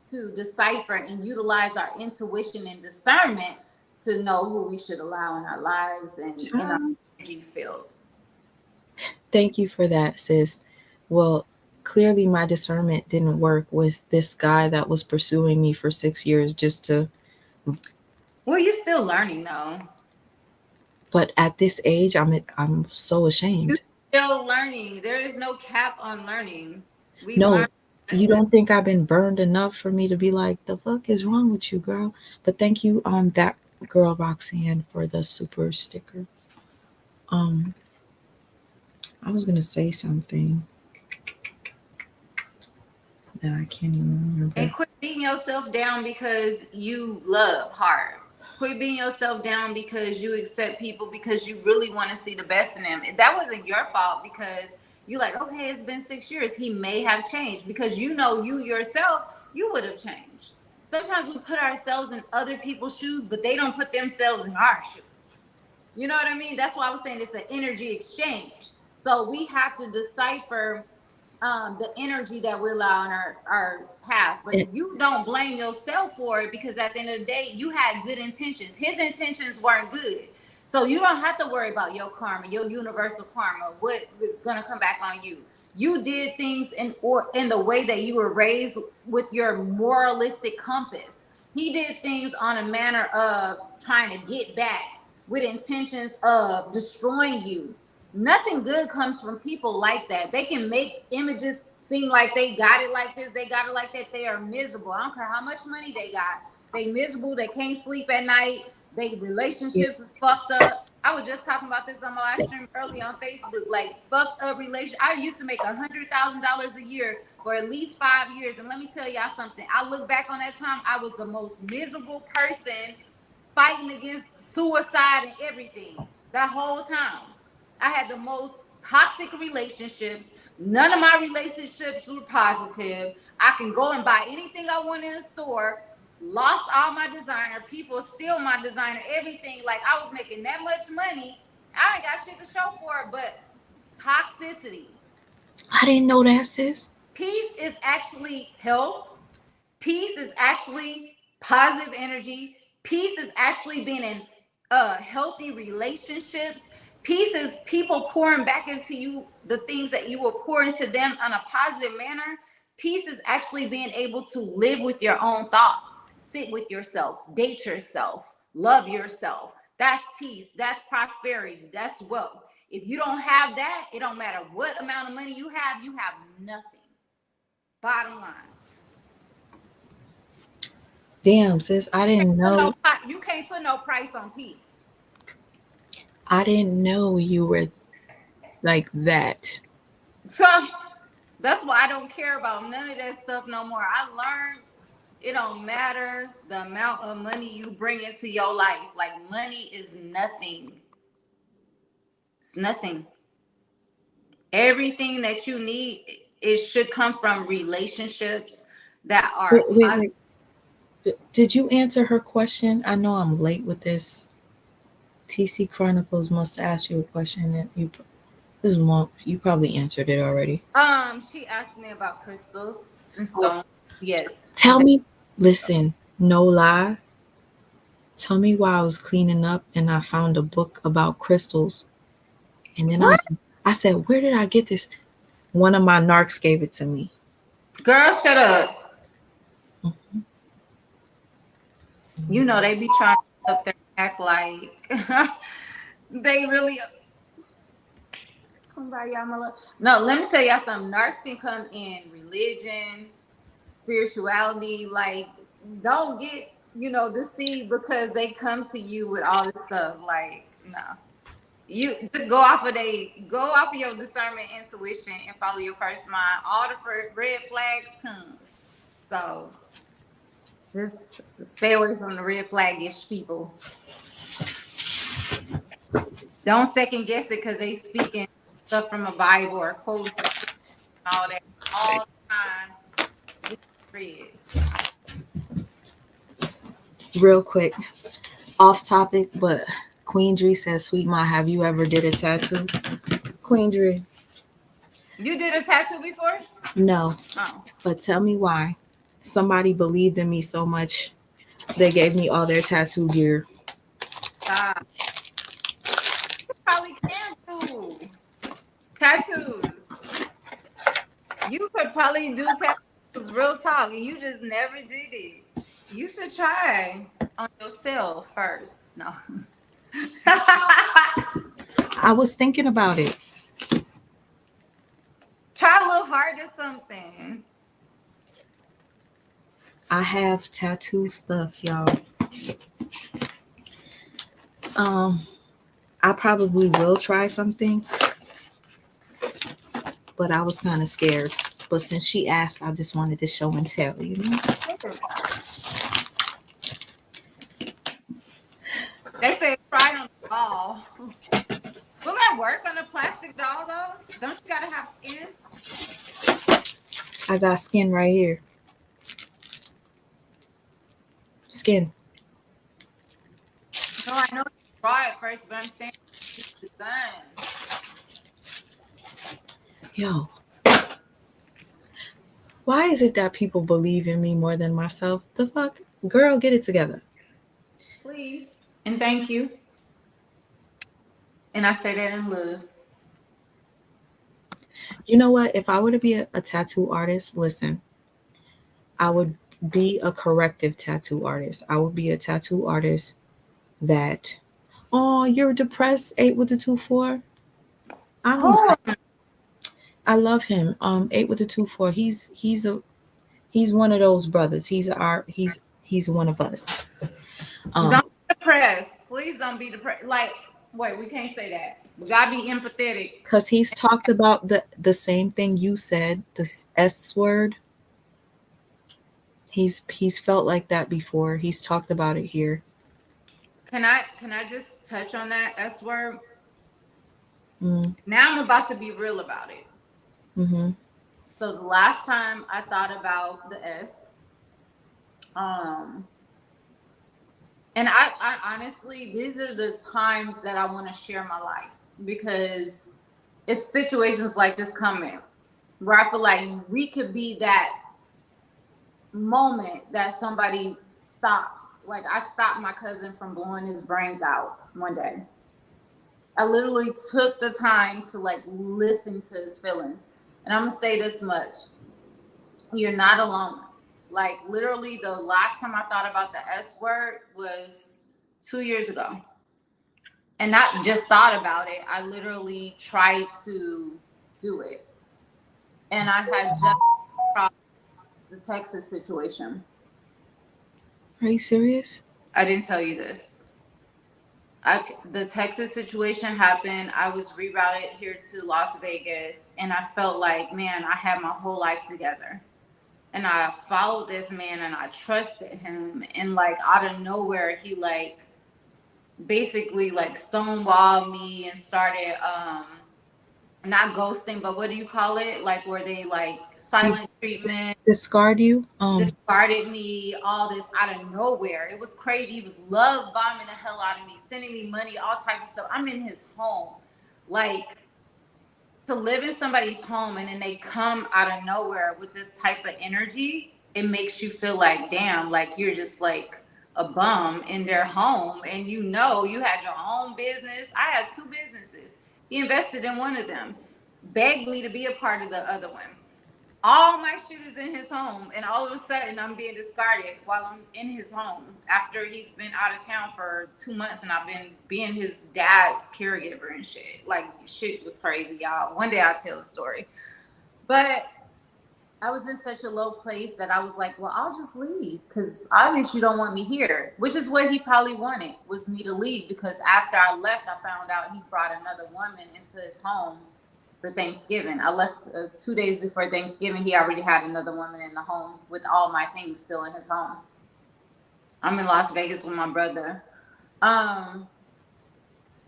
to decipher and utilize our intuition and discernment to know who we should allow in our lives and in our energy field. Thank you for that, sis. Well, clearly my discernment didn't work with this guy that was pursuing me for 6 years just to. Well, you're still learning though. But at this age, I'm so You're ashamed. still learning. There is no cap on learning. We No, learn. you don't think I've been burned enough for me to be like, the fuck is wrong with you, girl? But thank you, that girl Roxanne, for the super sticker. Um, I was gonna say something that I can't even remember. And quit beating yourself down because you love hard. Quit beating yourself down because you accept people because you really want to see the best in them. That wasn't your fault because you like, okay, it's been 6 years. He may have changed because you yourself, you would have changed. Sometimes we put ourselves in other people's shoes, but they don't put themselves in our shoes. You know what I mean? That's why I was saying it's an energy exchange. So we have to decipher the energy that we allow on our path. But you don't blame yourself for it because at the end of the day, you had good intentions. His intentions weren't good. So you don't have to worry about your karma, your universal karma, what is going to come back on you. You did things in the way that you were raised with your moralistic compass. He did things on a manner of trying to get back with intentions of destroying you. Nothing good comes from people like that. They can make images seem like they got it like this, they got it like that. They are miserable. I don't care how much money they got. They miserable. They can't sleep at night. They relationships is fucked up. I was just talking about this on my live stream earlier on Facebook. Like fucked up relation. I used to make $100,000 a year for at least 5 years. And let me tell y'all something. I look back on that time. I was the most miserable person fighting against suicide and everything that whole time. I had the most toxic relationships. None of my relationships were positive. I can go and buy anything I want in the store. Lost all my designer. People steal my designer. Everything. Like I was making that much money. I ain't got shit to show for it, but toxicity. I didn't know that, sis. Peace is actually health. Peace is actually positive energy. Peace is actually being in healthy relationships. Peace is people pouring back into you the things that you will pour into them on a positive manner. Peace is actually being able to live with your own thoughts, sit with yourself, date yourself, love yourself. That's peace. That's prosperity. That's wealth. If you don't have that, it don't matter what amount of money you have nothing. Bottom line. Damn, sis, I didn't know. You can't put no price on peace. I didn't know you were like that. So that's why I don't care about none of that stuff no more. I learned it don't matter the amount of money you bring into your life. Like money is nothing. It's nothing. Everything that you need, it should come from relationships that are wait. Did you answer her question? I know I'm late with this. TC Chronicles must ask you a question that you probably answered it already. She asked me about crystals and stone. Yes. Tell me, listen, no lie. Tell me why I was cleaning up and I found a book about crystals. And then I said, where did I get this? One of my narcs gave it to me. Girl, shut up. Mm-hmm. You know, they be trying to up there act like they really come by y'all, my love. No, let me tell y'all something. Narcs can come in religion, spirituality. Like, don't get deceived because they come to you with all this stuff. Like, no, you just go off of your discernment, intuition, and follow your first mind. All the red flags come. So just stay away from the red flag-ish people. Don't second guess it because they speaking stuff from a Bible or quotes and all that. All the times. Real quick, off topic, but Queen Dree says, Sweet Ma, have you ever did a tattoo? Queen Dree. You did a tattoo before? No. Oh. But tell me why. Somebody believed in me so much, they gave me all their tattoo gear. You probably can do. Tattoos. You could probably do tattoos, real talk, and you just never did it. You should try on yourself first. No. I was thinking about it. Try a little hard or something. I have tattoo stuff, y'all. I probably will try something, but I was kind of scared. But since she asked, I just wanted to show and tell, you know? They say try on the doll. Will that work on a plastic doll though? Don't you gotta have skin? I got skin right here. Skin. No, I know you draw it first, but I'm saying use the gun. Yo. Why is it that people believe in me more than myself? The fuck? Girl, get it together. Please. And thank you. And I say that in love. You know what? If I were to be a tattoo artist, listen, I would be a corrective tattoo artist. I would be a tattoo artist that, oh, you're depressed, 8 with the 2-4. I love him. 8 with the 2-4. He's one of those brothers. He's one of us. Don't be depressed. Please don't be depressed. Like, wait, we can't say that. We gotta be empathetic. Because he's talked about the same thing you said, the S word. He's felt like that before. He's talked about it here. Can I just touch on that S word? Mm. Now I'm about to be real about it. Mm-hmm. So the last time I thought about the S, and I honestly, these are the times that I want to share my life, because it's situations like this coming where I feel like we could be that moment that somebody stops. Like, I stopped my cousin from blowing his brains out one day. I literally took the time to like listen to his feelings. And I'm gonna say this much: you're not alone. Like, literally, the last time I thought about the S word was 2 years ago. And not just thought about it, I literally tried to do it. And I had just crossed the Texas situation. Are you serious? I didn't tell you this. The Texas situation happened. I was rerouted here to Las Vegas, and I felt like, man, I had my whole life together. And I followed this man and I trusted him. And like, out of nowhere, he like basically like stonewalled me and started not ghosting, but what do you call it? Like, where they like silent treatment. Discard you? Discarded me, all this out of nowhere. It was crazy. He was love bombing the hell out of me, sending me money, all types of stuff. I'm in his home. Like, to live in somebody's home and then they come out of nowhere with this type of energy, it makes you feel like, damn, like you're just like a bum in their home. And you know, you had your own business. I had 2 businesses. He invested in one of them, begged me to be a part of the other one. All my shit is in his home, and all of a sudden I'm being discarded while I'm in his home after he's been out of town for 2 months, and I've been being his dad's caregiver and shit. Like, shit was crazy, y'all. One day I'll tell a story. But I was in such a low place that I was like, well, I'll just leave, because obviously you don't want me here, which is what he probably wanted, was me to leave, because after I left, I found out he brought another woman into his home for Thanksgiving. I left 2 days before Thanksgiving. He already had another woman in the home with all my things still in his home. I'm in Las Vegas with my brother.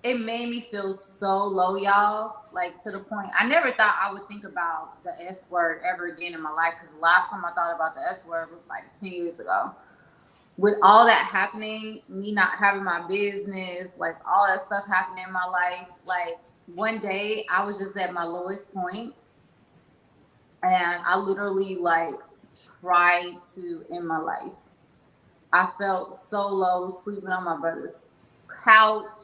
It made me feel so low, y'all. Like, to the point, I never thought I would think about the S word ever again in my life, because the last time I thought about the S word was like 10 years ago. With all that happening, me not having my business, like all that stuff happening in my life, like, one day I was just at my lowest point, and I literally like tried to end my life. I felt so low, sleeping on my brother's couch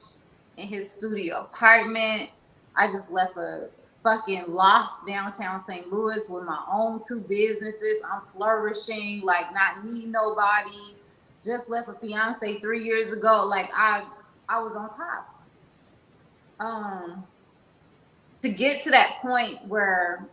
in his studio apartment. I just left a fucking loft downtown St. Louis with my own 2 businesses. I'm flourishing, like not needing nobody. Just left a fiance 3 years ago. Like I was on top. To get to that point where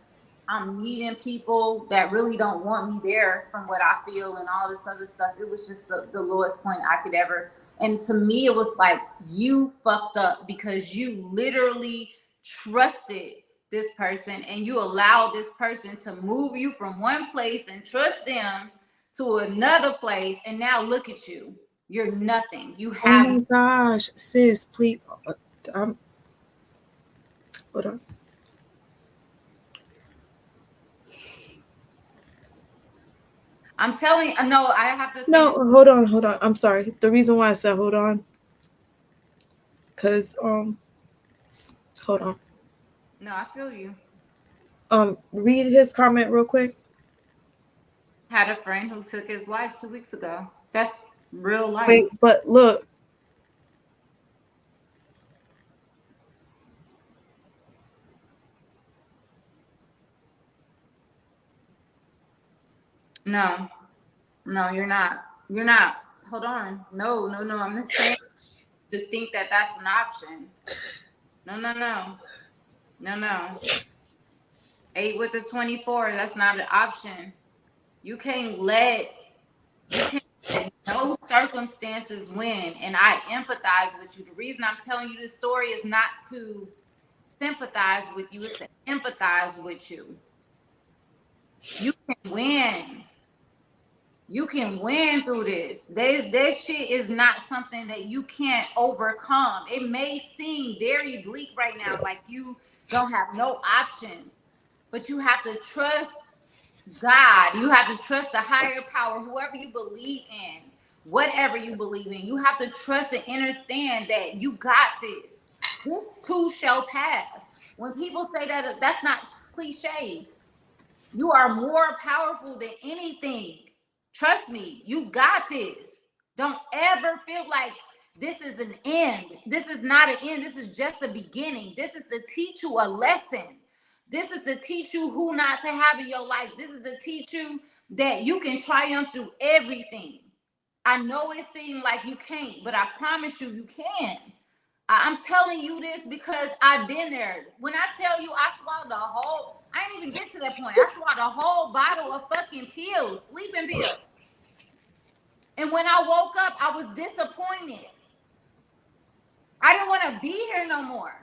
I'm needing people that really don't want me there from what I feel and all this other stuff, it was just the lowest point I could ever. And to me, it was like, you fucked up because you literally trusted this person and you allowed this person to move you from one place and trust them to another place. And now look at you. You're nothing. You have. Oh my gosh, sis, please. Hold on. I'm telling you, no, I have to. No, hold on. I'm sorry. The reason why I said hold on, because hold on. No, I feel you. Read his comment real quick. Had a friend who took his life 2 weeks ago. That's real life. Wait, but look. No, you're not. You're not. Hold on. No. I'm just saying to think that that's an option. No. 8 with the 24. That's not an option. You can't let no circumstances win. And I empathize with you. The reason I'm telling you this story is not to sympathize with you, it's to empathize with you. You can win. You can win through this. This shit is not something that you can't overcome. It may seem very bleak right now, like you don't have no options, but you have to trust God. You have to trust the higher power, whoever you believe in, whatever you believe in. You have to trust and understand that you got this. This too shall pass. When people say that, that's not cliche. You are more powerful than anything. Trust me, you got this. Don't ever feel like this is an end. This is not an end. This is just the beginning. This is to teach you a lesson. This is to teach you who not to have in your life. This is to teach you that you can triumph through everything. I know it seems like you can't, but I promise you, you can. I'm telling you this because I've been there. When I tell you I swallowed I didn't even get to that point. I swallowed a whole bottle of fucking pills, sleeping pills. And when I woke up, I was disappointed. I didn't want to be here no more.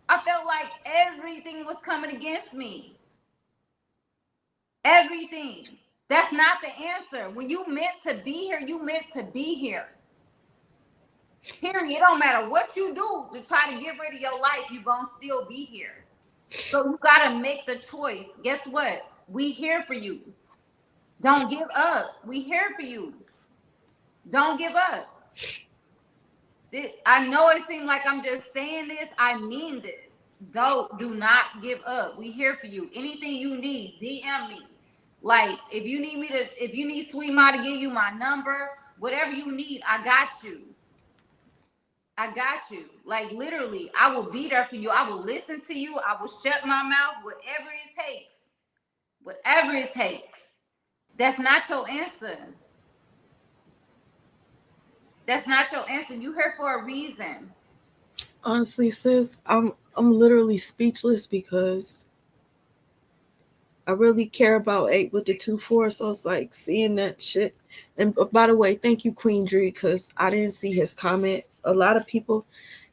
I felt like everything was coming against me. Everything. That's not the answer. When you meant to be here, you meant to be here. Period. It don't matter what you do to try to get rid of your life, you're going to still be here. So you got to make the choice. Guess what? We here for you. Don't give up. We here for you. Don't give up. I know it seems like I'm just saying this. I mean this. Do not give up. We here for you. Anything you need, DM me. Like if you need Sweet Ma to give you my number, whatever you need, I got you. I got you. Like literally, I will be there for you. I will listen to you. I will shut my mouth, whatever it takes. Whatever it takes. That's not your answer. That's not your answer. You here for a reason. Honestly, sis, I'm literally speechless because I really care about 8 with the 2-4. So it's like seeing that shit. And by the way, thank you, Queen Dree, because I didn't see his comment. A lot of people,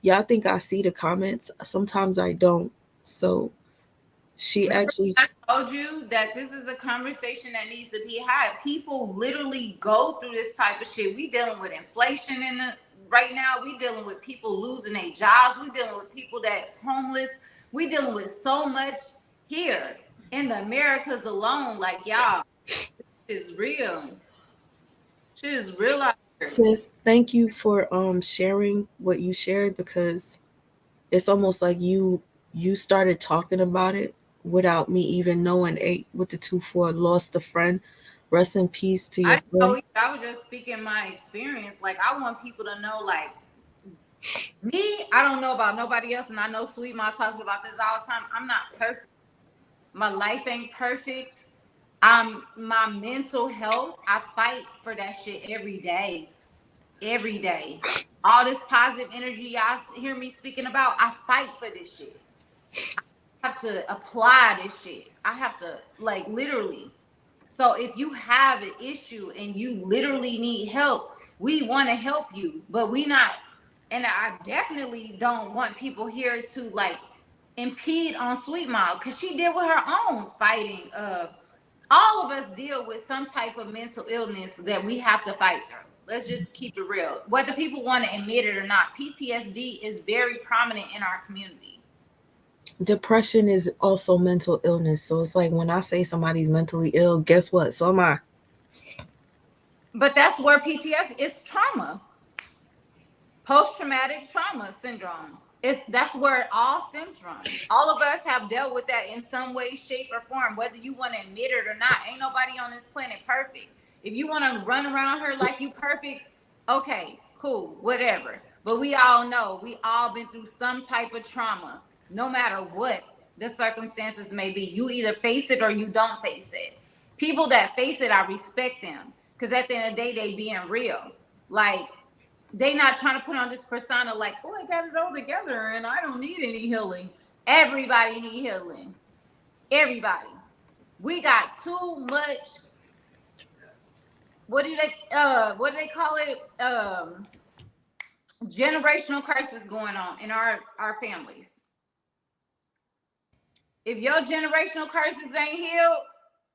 y'all think I see the comments. Sometimes I don't. So she actually told you that this is a conversation that needs to be had. People literally go through this type of shit. We dealing with inflation right now. We dealing with people losing their jobs. We dealing with people that's homeless. We dealing with so much here in the Americas alone. Like y'all, it's real. Shit is real out here. Sis, thank you for sharing what you shared, because it's almost like you started talking about it without me even knowing. 8 with the 2-4 lost a friend. Rest in peace to your friend. I was just speaking my experience. Like I want people to know, like Me, I don't know about nobody else, and I know Sweet Ma talks about this all the time. I'm not perfect. My life ain't perfect. My mental health, I fight for that shit every day. Every day. All this positive energy y'all hear me speaking about, I fight for this shit. I have to apply this shit. I have to, like, literally. So if you have an issue and you literally need help, we want to help you, but we not. And I definitely don't want people here to like impede on Sweet Mom because she did with her own fighting. All of us deal with some type of mental illness that we have to fight through. Let's just keep it real. Whether people want to admit it or not, PTSD is very prominent in our community. Depression is also mental illness. So it's like when I say somebody's mentally ill, guess what? So am I. But that's where PTSD is trauma. Post-traumatic trauma syndrome. That's where it all stems from. All of us have dealt with that in some way, shape, or form, whether you want to admit it or not. Ain't nobody on this planet perfect. If you want to run around here like you perfect, okay, cool, whatever. But we all know we all been through some type of trauma, no matter what the circumstances may be. You either face it or you don't face it. People that face it, I respect them because at the end of the day, they being real. Like, they not trying to put on this persona like, oh, I got it all together and I don't need any healing. Everybody need healing. Everybody. We got too much. What do they call it? Generational curses going on in our families. If your generational curses ain't healed,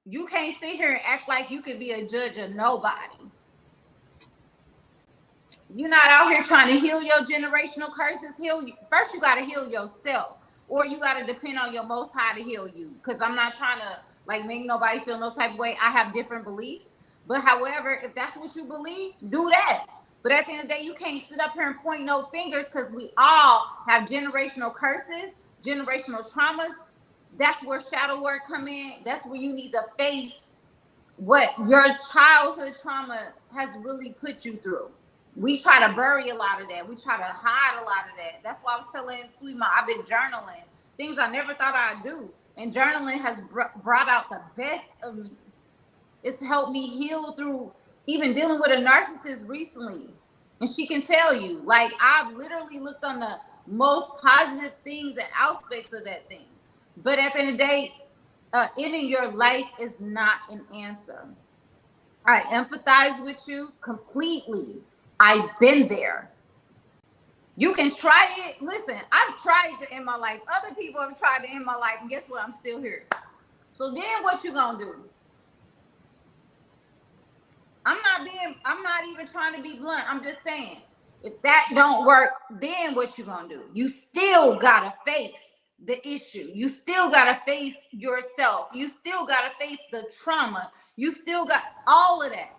you can't sit here and act like you could be a judge of nobody. You're not out here trying to heal your generational curses. First, you got to heal yourself, or you got to depend on your Most High to heal you. Because I'm not trying to like make nobody feel no type of way. I have different beliefs, but however, if that's what you believe, do that. But at the end of the day, you can't sit up here and point no fingers because we all have generational curses, generational traumas. That's where shadow work come in. That's where you need to face what your childhood trauma has really put you through. We try to bury a lot of that. We try to hide a lot of that. That's why I was telling Sweet Ma, I've been journaling. Things I never thought I'd do. And journaling has brought out the best of me. It's helped me heal through even dealing with a narcissist recently. And she can tell you, like, I've literally looked on the most positive things and aspects of that thing. But at the end of the day, ending your life is not an answer. I empathize with you completely. I've been there. You can try it. Listen, I've tried to end my life. Other people have tried to end my life. And guess what? I'm still here. So then what you gonna do? I'm not even trying to be blunt. I'm just saying, if that don't work, then what you gonna do? You still gotta face the issue. You still gotta face yourself. You still gotta face the trauma. You still got all of that.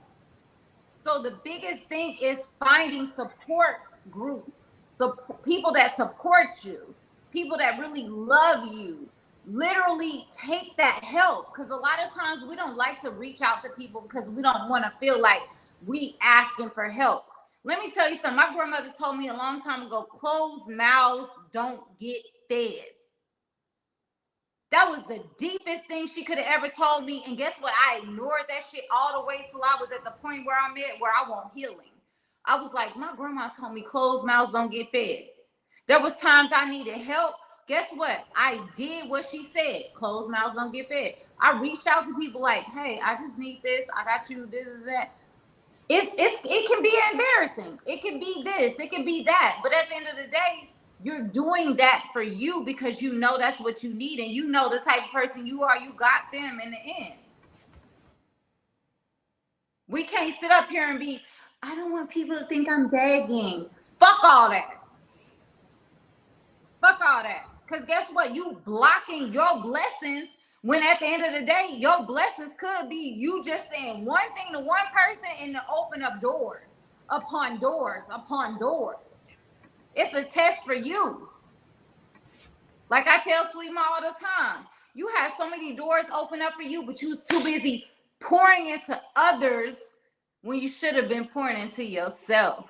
So the biggest thing is finding support groups, so people that support you, people that really love you. Literally take that help, because a lot of times we don't like to reach out to people because we don't want to feel like we asking for help. Let me tell you something. My grandmother told me a long time ago, closed mouths don't get fed. That was the deepest thing she could have ever told me. And guess what? I ignored that shit all the way till I was at the point where I'm at, where I want healing. I was like, my grandma told me closed mouths don't get fed. There was times I needed help. Guess what? I did what she said. Closed mouths don't get fed. I reached out to people like, hey, I just need this. I got you. This is that. It can be embarrassing. It can be this. It can be that. But at the end of the day, you're doing that for you because you know that's what you need. And you know the type of person you are. You got them in the end. We can't sit up here and be, I don't want people to think I'm begging. Fuck all that. Fuck all that. Because guess what? You blocking your blessings when at the end of the day, your blessings could be you just saying one thing to one person and to open up doors upon doors upon doors. It's a test for you. Like I tell Sweet Ma all the time, you had so many doors open up for you, but you was too busy pouring into others when you should have been pouring into yourself.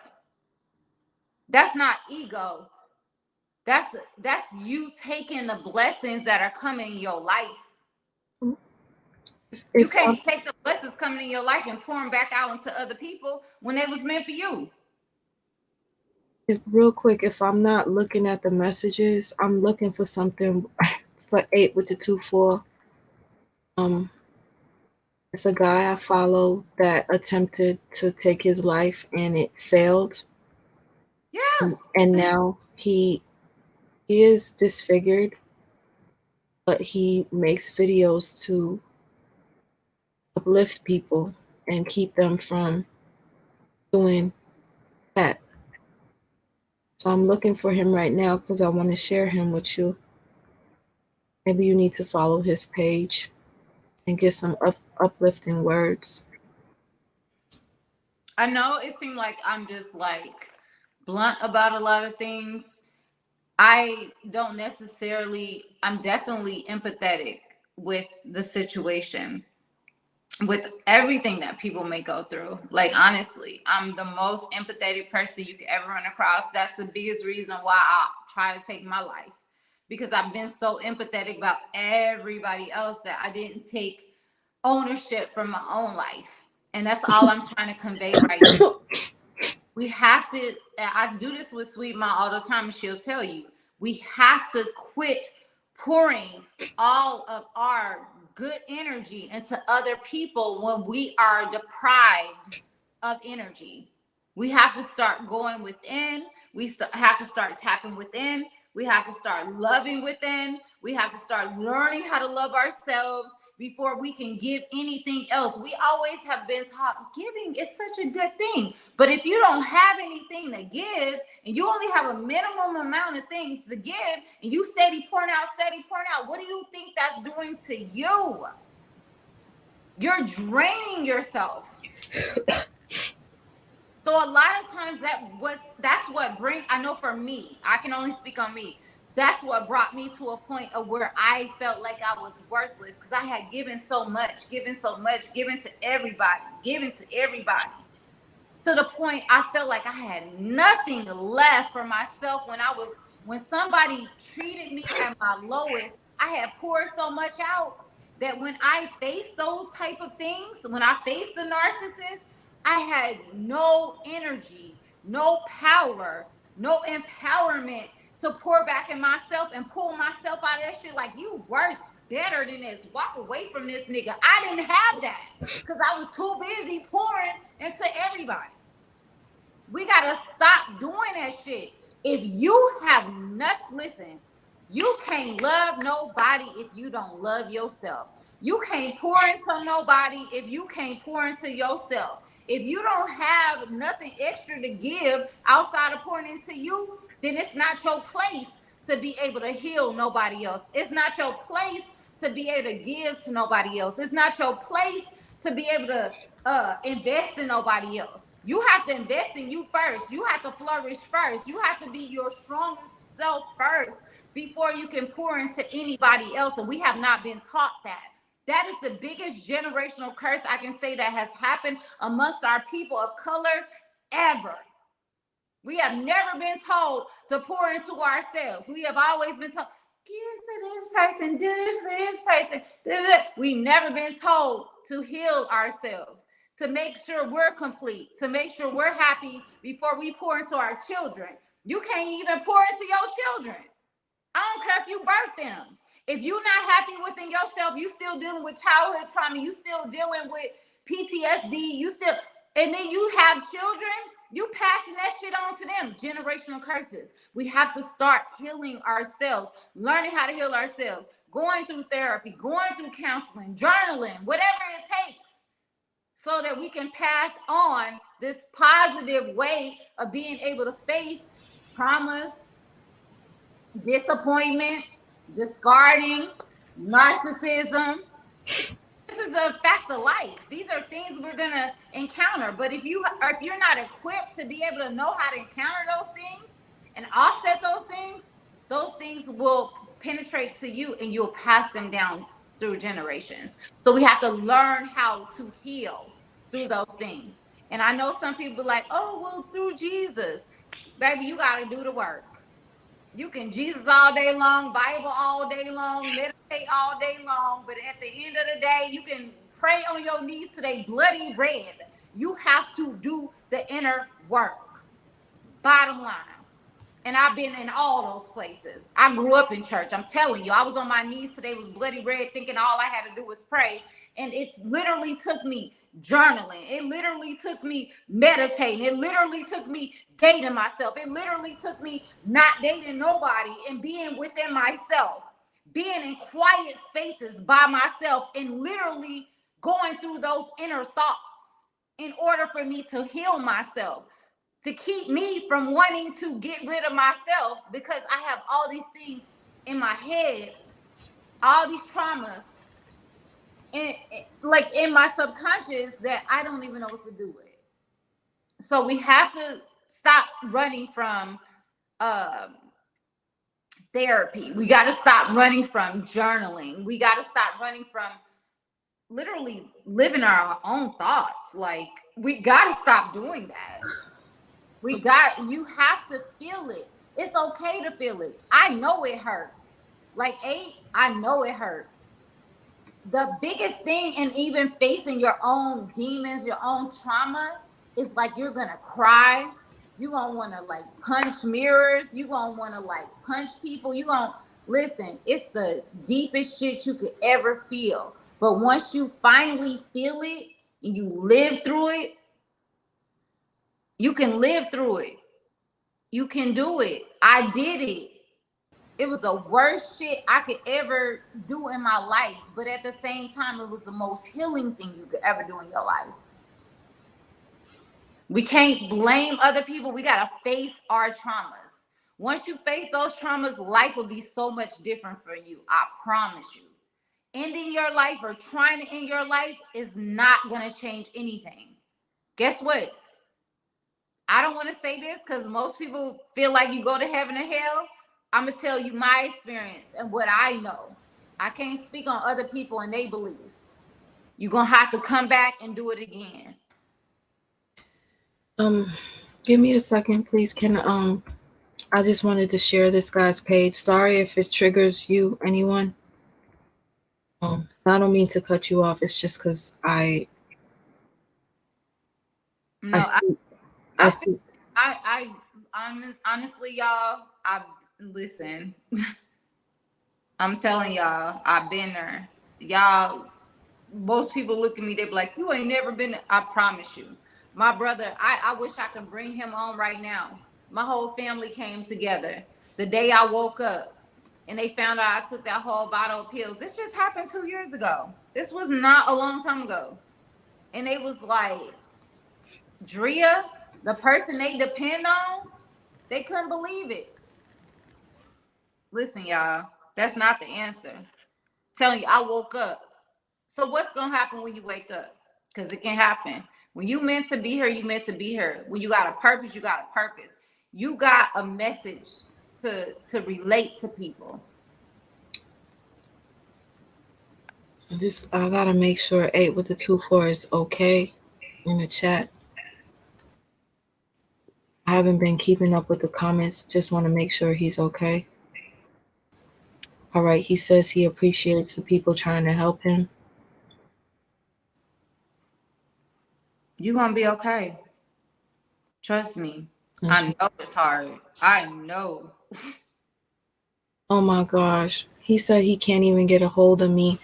That's not ego. That's you taking the blessings that are coming in your life. You can't take the blessings coming in your life and pour them back out into other people when it was meant for you. Real quick, if I'm not looking at the messages, I'm looking for something for 8 with the 2-4. It's a guy I follow that attempted to take his life and it failed. Yeah. And now he is disfigured, but he makes videos to uplift people and keep them from doing that. So I'm looking for him right now because I want to share him with you. Maybe you need to follow his page and get some uplifting words. I know it seemed like I'm just like blunt about a lot of things. I'm definitely empathetic with the situation, with everything that people may go through. Like, honestly, I'm the most empathetic person you could ever run across. That's the biggest reason why I try to take my life, because I've been so empathetic about everybody else that I didn't take ownership for my own life. And that's all I'm trying to convey right now. We have to, I do this with Sweet Ma all the time, and she'll tell you, we have to quit pouring all of our good energy into other people when we are deprived of energy. We have to start going within. We have to start tapping within. We have to start loving within. We have to start learning how to love ourselves before we can give anything else. We always have been taught giving is such a good thing. But if you don't have anything to give, and you only have a minimum amount of things to give, and you steady pouring out, what do you think that's doing to you? You're draining yourself. So a lot of times that's what I know for me, I can only speak on me. That's what brought me to a point of where I felt like I was worthless, because I had given so much, given to everybody, to the point I felt like I had nothing left for myself. When somebody treated me at my lowest, I had poured so much out that when I faced those type of things, when I faced the narcissist, I had no energy, no power, no empowerment to pour back in myself and pull myself out of that shit. Like, you worth better than this. Walk away from this nigga. I didn't have that because I was too busy pouring into everybody. We gotta stop doing that shit. If you have nothing, listen, you can't love nobody if you don't love yourself. You can't pour into nobody if you can't pour into yourself. If you don't have nothing extra to give outside of pouring into you, then it's not your place to be able to heal nobody else. It's not your place to be able to give to nobody else. It's not your place to be able to invest in nobody else. You have to invest in you first. You have to flourish first. You have to be your strongest self first before you can pour into anybody else. And we have not been taught that. That is the biggest generational curse I can say that has happened amongst our people of color ever. We have never been told to pour into ourselves. We have always been told, give to this person, do this for this person. We've never been told to heal ourselves, to make sure we're complete, to make sure we're happy before we pour into our children. You can't even pour into your children. I don't care if you birth them. If you're not happy within yourself, you still dealing with childhood trauma, you still dealing with PTSD, and then you have children, you passing that shit on to them. Generational curses. We have to start healing ourselves, learning how to heal ourselves, going through therapy, going through counseling, journaling, whatever it takes, so that we can pass on this positive way of being able to face traumas, disappointment, discarding, narcissism. This is a fact of life. These are things we're gonna encounter. But if you're not equipped to be able to know how to encounter those things and offset those things will penetrate to you and you'll pass them down through generations. So we have to learn how to heal through those things. And I know some people are like, oh, well, through Jesus. baby, you got to do the work. You can Jesus all day long, Bible all day long, meditate all day long, but at the end of the day, you can pray on your knees to they bloody red. You have to do the inner work. Bottom line. And I've been in all those places. I grew up in church. I'm telling you, I was on my knees today, was bloody red, thinking all I had to do was pray. And it literally took me journaling. It literally took me meditating. It literally took me dating myself. It literally took me not dating nobody and being within myself, being in quiet spaces by myself, and literally going through those inner thoughts in order for me to heal myself, to keep me from wanting to get rid of myself, because I have all these things in my head, all these traumas, and like in my subconscious that I don't even know what to do with. So we have to stop running from therapy. We got to stop running from journaling. We got to stop running from literally living our own thoughts. Like, we got to stop doing that. You have to feel it. It's okay to feel it. I know it hurt. Like 8, I know it hurt. The biggest thing in even facing your own demons, your own trauma, is like you're going to cry. You're going to want to like punch mirrors. You're going to want to like punch people. You're going to listen. It's the deepest shit you could ever feel. But once you finally feel it and you live through it, you can live through it. You can do it. I did it. It was the worst shit I could ever do in my life. But at the same time, it was the most healing thing you could ever do in your life. We can't blame other people. We got to face our traumas. Once you face those traumas, life will be so much different for you. I promise you. Ending your life or trying to end your life is not going to change anything. Guess what? I don't want to say this because most people feel like you go to heaven or hell. I'm going to tell you my experience and what I know. I can't speak on other people and their beliefs. You're going to have to come back and do it again. Give me a second, please. I just wanted to share this guy's page. Sorry if it triggers you, anyone. I don't mean to cut you off. It's just because I see. Honestly, y'all, listen. I'm telling y'all, I've been there. Y'all, most people look at me, they be like, you ain't never been. I promise you. My brother, I wish I could bring him on right now. My whole family came together the day I woke up, and they found out I took that whole bottle of pills. This just happened 2 years ago. This was not a long time ago. And they was like, Drea, the person they depend on, they couldn't believe it. Listen, y'all, that's not the answer. I'm telling you, I woke up. So what's going to happen when you wake up? Because it can happen. When you meant to be here, you meant to be here. When you got a purpose, you got a purpose. You got a message to relate to people. I gotta make sure 8 with the 2-4 is okay in the chat. I haven't been keeping up with the comments. Just want to make sure he's okay. All right, he says he appreciates the people trying to help him. You're going to be okay. Trust me. I know it's hard. I know. Oh my gosh. He said he can't even get a hold of me.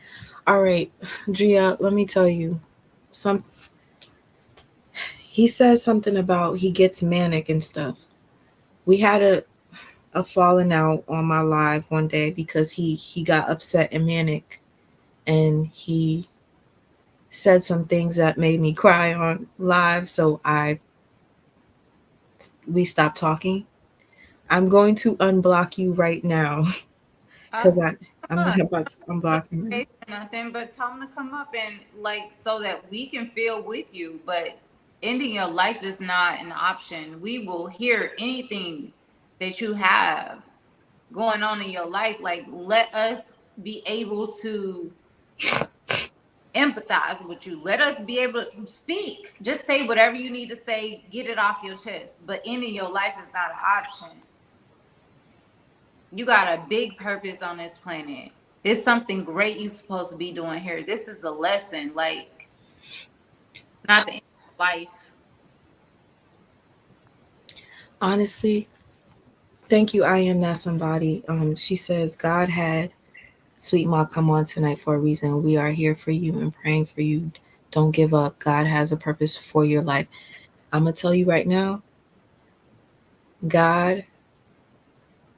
All right, Drea, let me tell you. He says something about he gets manic and stuff. We had a falling out on my live one day because he got upset and manic, and he said some things that made me cry on live, so we stopped talking. I'm going to unblock you right now because I'm about to unblock you. Nothing but tell him to come up and so that we can feel with you. But ending your life is not an option. We will hear anything that you have going on in your life. Like, let us be able to empathize with you. Let us be able to speak. Just say whatever you need to say, get it off your chest. But ending your life is not an option. You got a big purpose on this planet. There's something great you're supposed to be doing here. This is a lesson. Like, not the end of life. Honestly, thank you. I am that somebody. She says God had Sweet Ma come on tonight for a reason. We are here for you and praying for you. Don't give up. God has a purpose for your life. I'm gonna tell you right now, God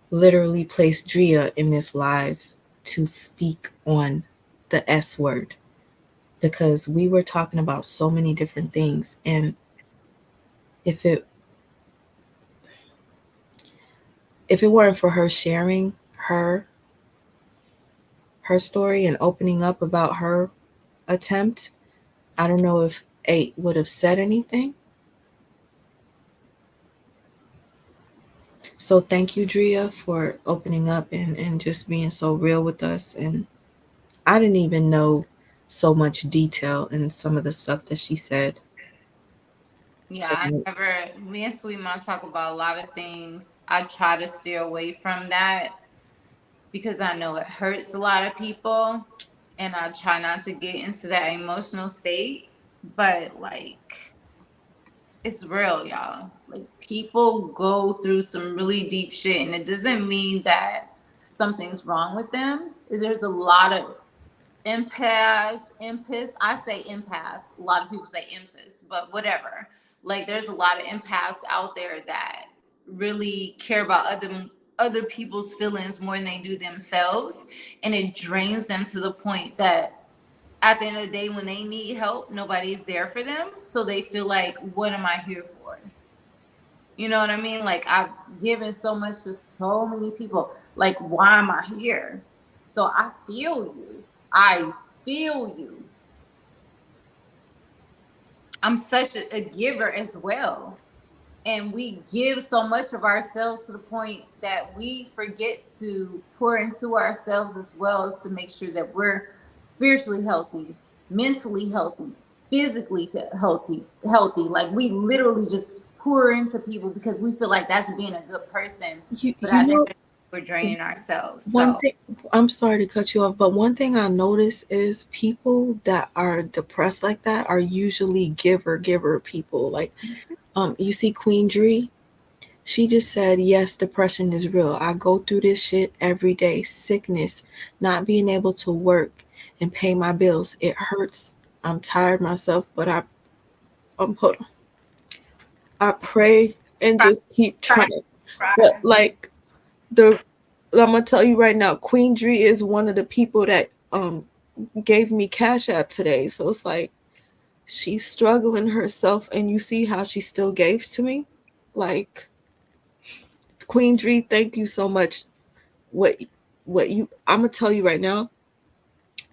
literally placed Drea in this live to speak on the S word, because we were talking about so many different things. And if it weren't for her sharing her story and opening up about her attempt, I don't know if 8 would have said anything. So thank you, Drea, for opening up and just being so real with us. And I didn't even know so much detail in some of the stuff that she said. Yeah, me and Sweet Ma talk about a lot of things. I try to steer away from that because I know it hurts a lot of people, and I try not to get into that emotional state. But like, it's real, y'all. Like, people go through some really deep shit, and it doesn't mean that something's wrong with them. There's a lot of empaths. I say empath. A lot of people say empaths, but whatever. Like, there's a lot of empaths out there that really care about other people's feelings more than they do themselves, and it drains them to the point that at the end of the day, when they need help, nobody's there for them. So they feel like, what am I here for? You know what I mean? Like, I've given so much to so many people. Like, why am I here? So I feel you. I feel you. I'm such a giver as well. And we give so much of ourselves to the point that we forget to pour into ourselves as well, to make sure that we're spiritually healthy, mentally healthy, physically healthy. Like, we literally just pour into people because we feel like that's being a good person. But I think we're draining ourselves. One thing, I'm sorry to cut you off, but one thing I notice is people that are depressed like that are usually giver people. Like, you see Queen Dree, she just said, yes, depression is real. I go through this shit every day. Sickness, not being able to work and pay my bills. It hurts. I'm tired myself, but hold on. I pray and just keep trying. But like, I'm gonna tell you right now, Queen Dree is one of the people that gave me Cash App today. So it's like, she's struggling herself, and you see how she still gave to me. Like, Queen Dree, thank you so much. I'm gonna tell you right now,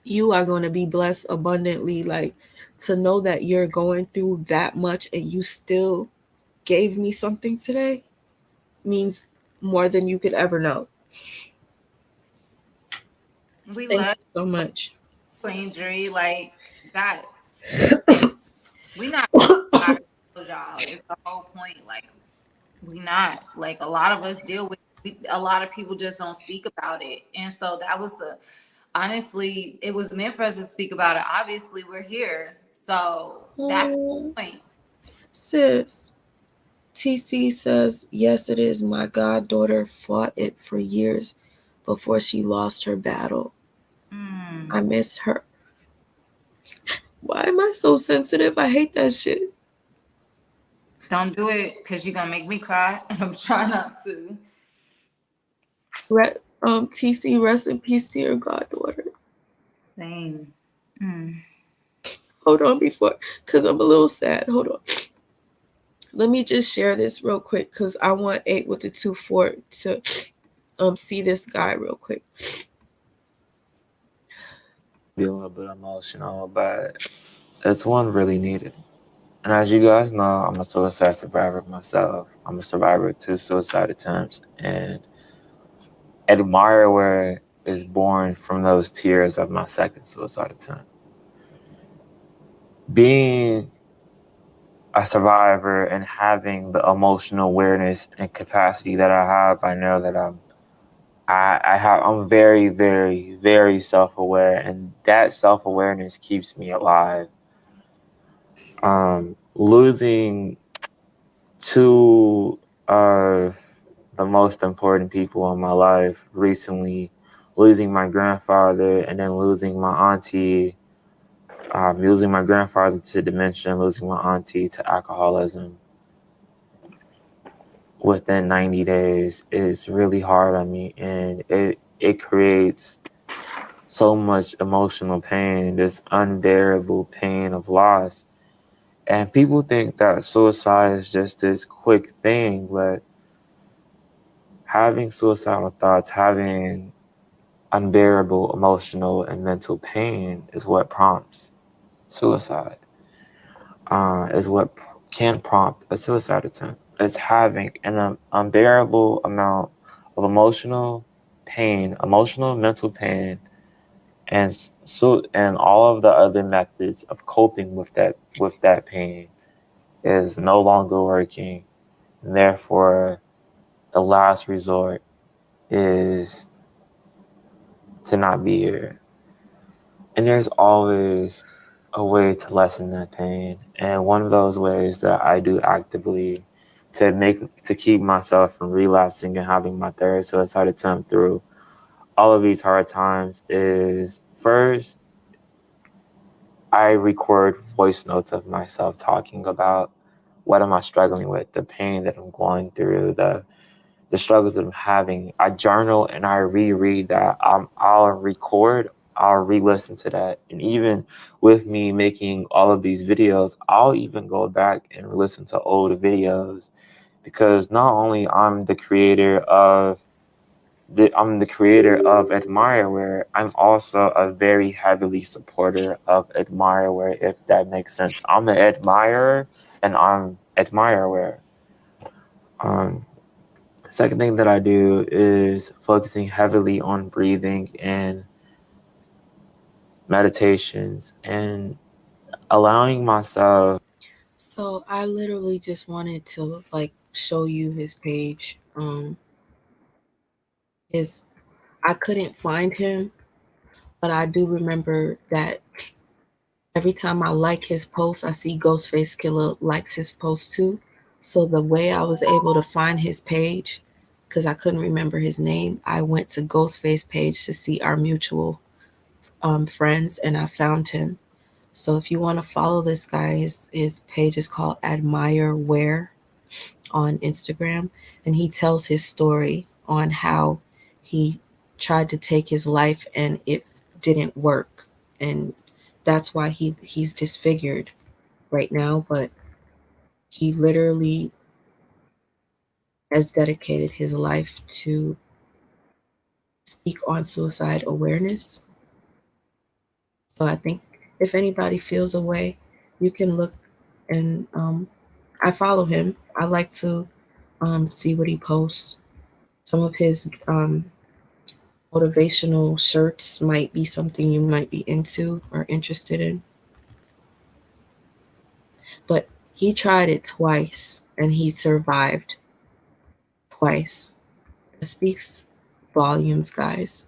you are going to be blessed abundantly. Like, to know that you're going through that much and you still gave me something today means more than you could ever know. We Thank love you so much, Queen Dree. Like, that. We not y'all. It's the whole point. Like, we not, like, a lot of us deal with, a lot of people just don't speak about it. And so that was honestly, it was meant for us to speak about it. Obviously, we're here. So that's the point. Sis, TC says, yes, it is. My goddaughter fought it for years before she lost her battle. I missed her. Why am I so sensitive? I hate that shit. Don't do it, because you're going to make me cry. I'm trying not to. TC, rest in peace to your goddaughter. Same. Hold on because I'm a little sad. Hold on. Let me just share this real quick, because I want 8 with the 2-4 to see this guy real quick. Be a little bit emotional, but it's one really needed. And as you guys know, I'm a suicide survivor myself. I'm a survivor of 2 suicide attempts, and Admire where is born from those tears of my second suicide attempt. being a survivor and having the emotional awareness and capacity that I have, I know that I'm very, very, very self-aware, and that self-awareness keeps me alive. Losing two of the most important people in my life recently, losing my grandfather and then losing my auntie, losing my grandfather to dementia, losing my auntie to alcoholism within 90 days is really hard on me, and it creates so much emotional pain, this unbearable pain of loss. And people think that suicide is just this quick thing, but having suicidal thoughts, having unbearable emotional and mental pain is what prompts suicide, is what can prompt a suicide attempt. It's having an unbearable amount of emotional pain, emotional and mental pain, and all of the other methods of coping with that pain is no longer working. And therefore, the last resort is to not be here. And there's always a way to lessen that pain. And one of those ways that I do actively to keep myself from relapsing and having my third suicide attempt through all of these hard times is, first, I record voice notes of myself talking about what am I struggling with, the pain that I'm going through, the struggles that I'm having. I journal and I reread that. I'll record, I'll re-listen to that. And even with me making all of these videos, I'll even go back and listen to old videos, because not only I'm the creator of Admireware, I'm also a very heavily supporter of Admireware, if that makes sense. I'm an admirer and I'm Admireware. Second thing that I do is focusing heavily on breathing and meditations and allowing myself. So I literally just wanted to like show you his page. I couldn't find him, but I do remember that every time I like his post, I see Ghostface Killer likes his post too. So the way I was able to find his page, because I couldn't remember his name, I went to Ghostface page to see our mutual friends, and I found him. So if you want to follow this guy, his page is called Admireware on Instagram, and he tells his story on how he tried to take his life and it didn't work, and that's why he's disfigured right now. But he literally has dedicated his life to speak on suicide awareness. So I think if anybody feels a way, you can look, and I follow him. I like to see what he posts. Some of his motivational shirts might be something you might be into or interested in. But he tried it twice and he survived twice. It speaks volumes, guys.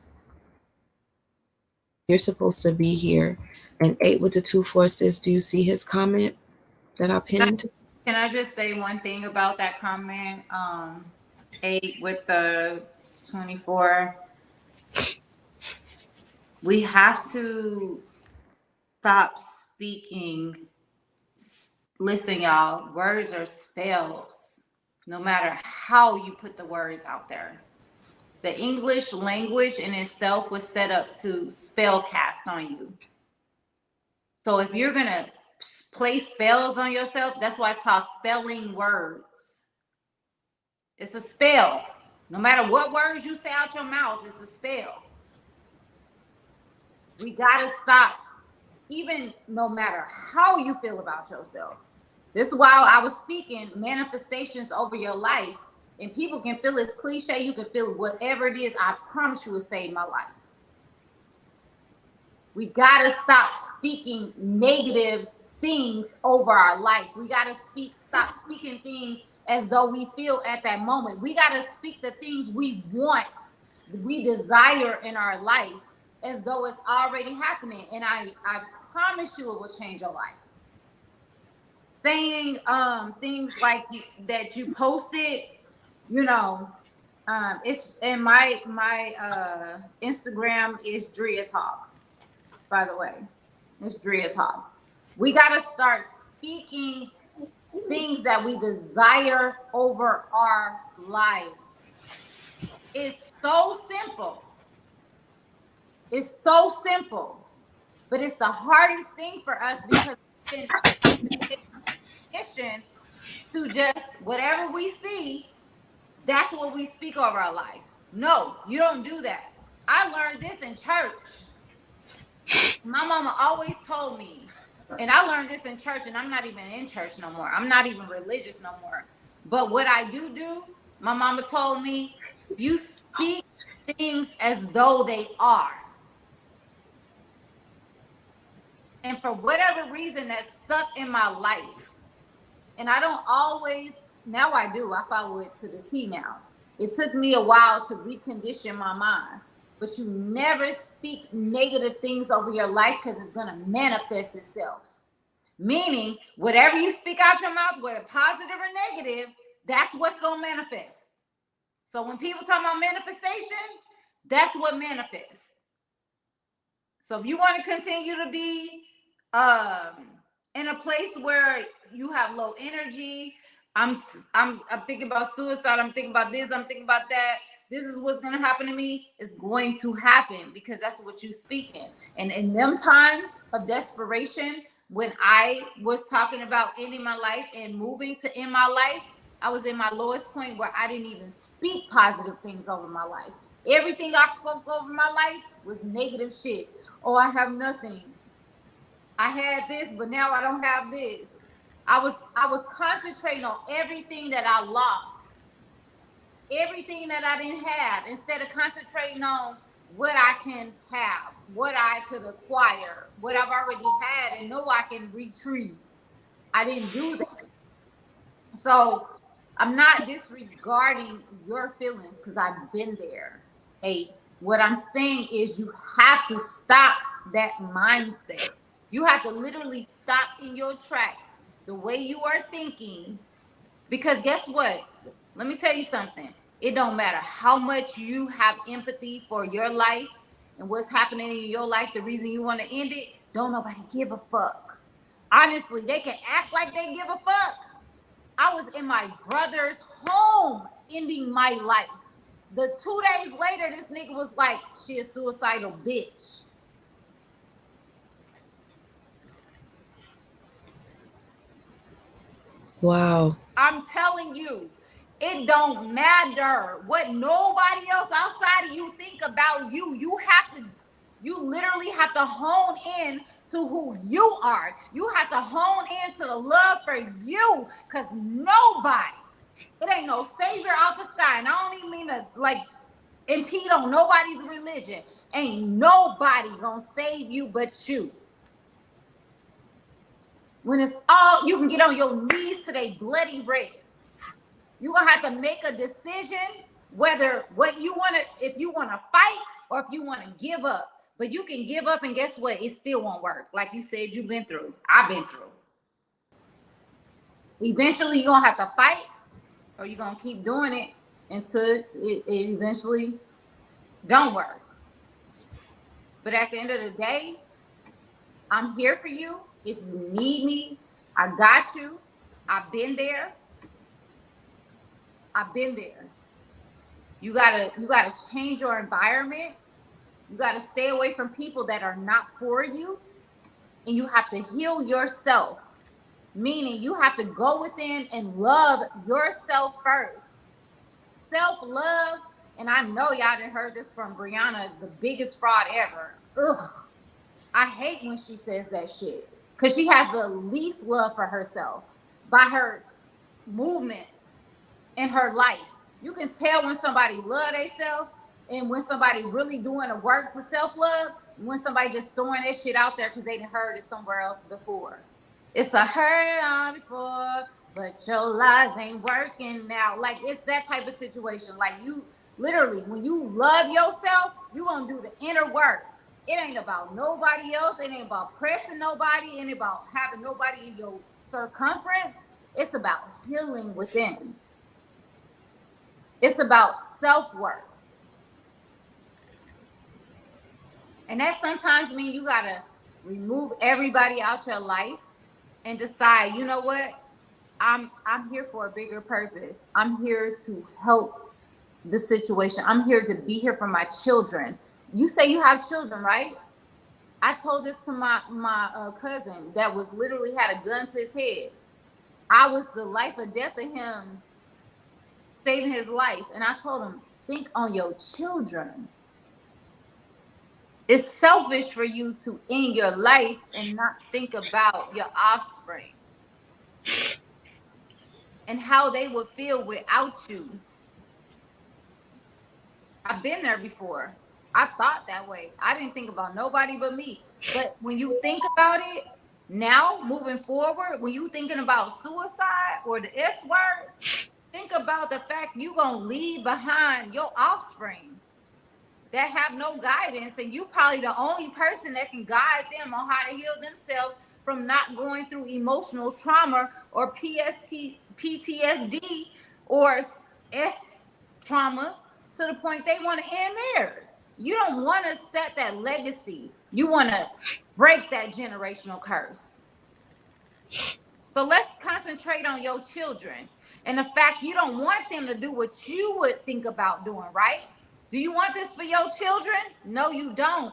You're supposed to be here. And 8 with the 2-4 says, do you see his comment that I pinned? Can I just say one thing about that comment? 8 with the 24. We have to stop speaking. Listen, y'all, words are spells, no matter how you put the words out there. The English language in itself was set up to spell cast on you. So if you're going to play spells on yourself, that's why it's called spelling words. It's a spell. No matter what words you say out your mouth, it's a spell. We got to stop, even no matter how you feel about yourself. This is why I was speaking manifestations over your life. And people can feel it's cliche. You can feel whatever it is. I promise you it saved my life. We got to stop speaking negative things over our life. We got to stop speaking things as though we feel at that moment. We got to speak the things we want, we desire in our life as though it's already happening. And I promise you it will change your life. Saying things like that you posted, it's in my Instagram is Drea Talk, by the way. It's Drea Talk. We got to start speaking things that we desire over our lives. It's so simple. It's so simple, but it's the hardest thing for us because we've been conditioned to just whatever we see, that's what we speak over our life. No, you don't do that. I learned this in church. My mama always told me, and I learned this in church, and I'm not even in church no more. I'm not even religious no more. But what I do, my mama told me, you speak things as though they are. And for whatever reason, that's stuck in my life. And I don't always, now I do, I follow it to the T now. It took me a while to recondition my mind. But you never speak negative things over your life because it's going to manifest itself. Meaning, whatever you speak out your mouth, whether positive or negative, that's what's going to manifest. So when people talk about manifestation, that's what manifests. So if you want to continue to be in a place where you have low energy, I'm thinking about suicide, I'm thinking about this, I'm thinking about that, this is what's going to happen to me, it's going to happen because that's what you're speaking. And in them times of desperation, when I was talking about ending my life and moving to end my life, I was in my lowest point where I didn't even speak positive things over my life. Everything I spoke over my life was negative shit. Oh, I have nothing. I had this, but now I don't have this. I was concentrating on everything that I lost, everything that I didn't have, instead of concentrating on what I can have, what I could acquire, what I've already had and know I can retrieve. I didn't do that. So I'm not disregarding your feelings because I've been there. Hey, what I'm saying is you have to stop that mindset. You have to literally stop in your tracks the way you are thinking, because guess what? Let me tell you something. It don't matter how much you have empathy for your life and what's happening in your life, the reason you want to end it, don't nobody give a fuck. Honestly, they can act like they give a fuck. I was in my brother's home ending my life. The 2 days later, this nigga was like, she a suicidal bitch. Wow. I'm telling you, it don't matter what nobody else outside of you think about you. You literally have to hone in to who you are. You have to hone in to the love for you, because nobody, it ain't no savior out the sky. And I don't even mean to like impede on nobody's religion. Ain't nobody gonna save you but you. When it's all, you can get on your knees to they bloody red. You're gonna have to make a decision whether what you want to, if you want to fight or if you want to give up. But you can give up and guess what? It still won't work. Like you said, you've been through. I've been through. Eventually, you're gonna have to fight, or you're gonna keep doing it until it eventually don't work. But at the end of the day, I'm here for you. If you need me, I got you. I've been there. I've been there. You gotta change your environment. You gotta stay away from people that are not for you. And you have to heal yourself. Meaning you have to go within and love yourself first. Self-love, and I know y'all done heard this from Brianna, the biggest fraud ever. Ugh. I hate when she says that shit. Because she has the least love for herself by her movements in her life. You can tell when somebody love themselves and when somebody really doing the work to self-love, and when somebody just throwing that shit out there because they done heard it somewhere else before. It's a heard it on before, but your lies ain't working now. Like, it's that type of situation. Like, you literally, when you love yourself, you gonna do the inner work. It ain't about nobody else. It ain't about pressing nobody. It ain't about having nobody in your circumference. It's about healing within. It's about self-work. And that sometimes means you gotta remove everybody out your life and decide, you know what? I'm here for a bigger purpose. I'm here to help the situation. I'm here to be here for my children. You say you have children, right? I told this to my cousin that was literally had a gun to his head. I was the life or death of him, saving his life. And I told him, think on your children. It's selfish for you to end your life and not think about your offspring and how they would feel without you. I've been there before. I thought that way. I didn't think about nobody but me. But when you think about it now, moving forward, when you thinking about suicide or the S word, think about the fact you're going to leave behind your offspring that have no guidance, and you probably the only person that can guide them on how to heal themselves from not going through emotional trauma or PTSD or S trauma to the point they want to end theirs. You don't want to set that legacy. You want to break that generational curse. So let's concentrate on your children and the fact you don't want them to do what you would think about doing, right? Do you want this for your children? No, you don't.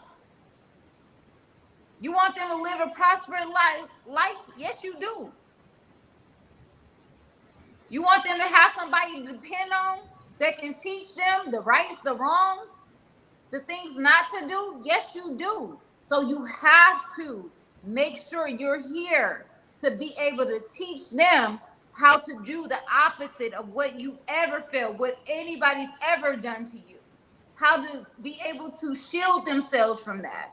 You want them to live a prosperous life? Yes, you do. You want them to have somebody to depend on that can teach them the rights, the wrongs, the things not to do? Yes, you do. So you have to make sure you're here to be able to teach them how to do the opposite of what you ever felt, what anybody's ever done to you. How to be able to shield themselves from that.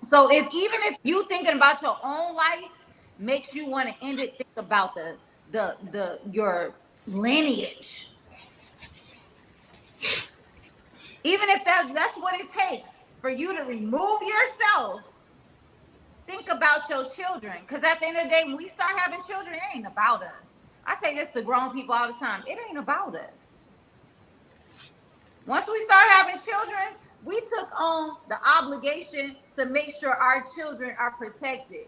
So even if you thinking about your own life makes you want to end it, think about your lineage. Even if that's what it takes for you to remove yourself, think about your children. Because at the end of the day, when we start having children, it ain't about us. I say this to grown people all the time. It ain't about us. Once we start having children, we took on the obligation to make sure our children are protected.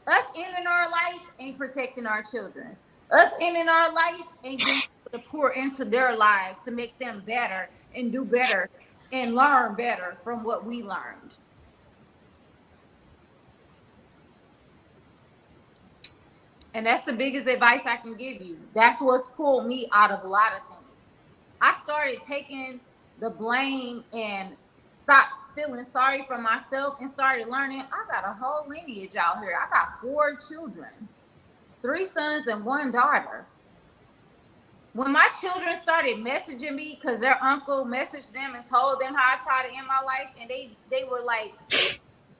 Us ending our life ain't protecting our children. Us ending our life ain't being able to pour into their lives to make them better and do better and learn better from what we learned. And that's the biggest advice I can give you. That's what's pulled me out of a lot of things. I started taking the blame and stopped feeling sorry for myself and started learning I got a whole lineage out here. I got 4 children, 3 sons and 1 daughter. When my children started messaging me because their uncle messaged them and told them how I tried to end my life, and they were like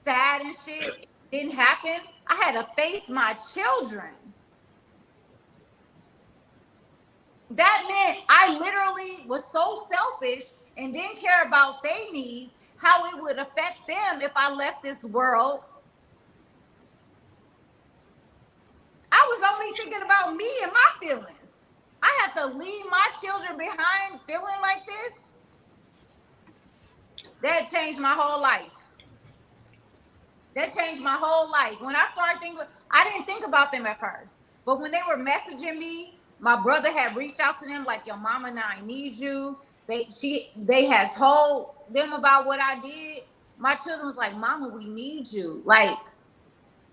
sad and shit, it didn't happen, I had to face my children. That meant I literally was so selfish and didn't care about their needs, how it would affect them if I left this world. I was only thinking about me and my feelings. I have to leave my children behind feeling like this. That changed my whole life. That changed my whole life. When I started thinking, I didn't think about them at first. But when they were messaging me, my brother had reached out to them like, your mama now, I need you. They had told them about what I did. My children was like, mama, we need you. Like,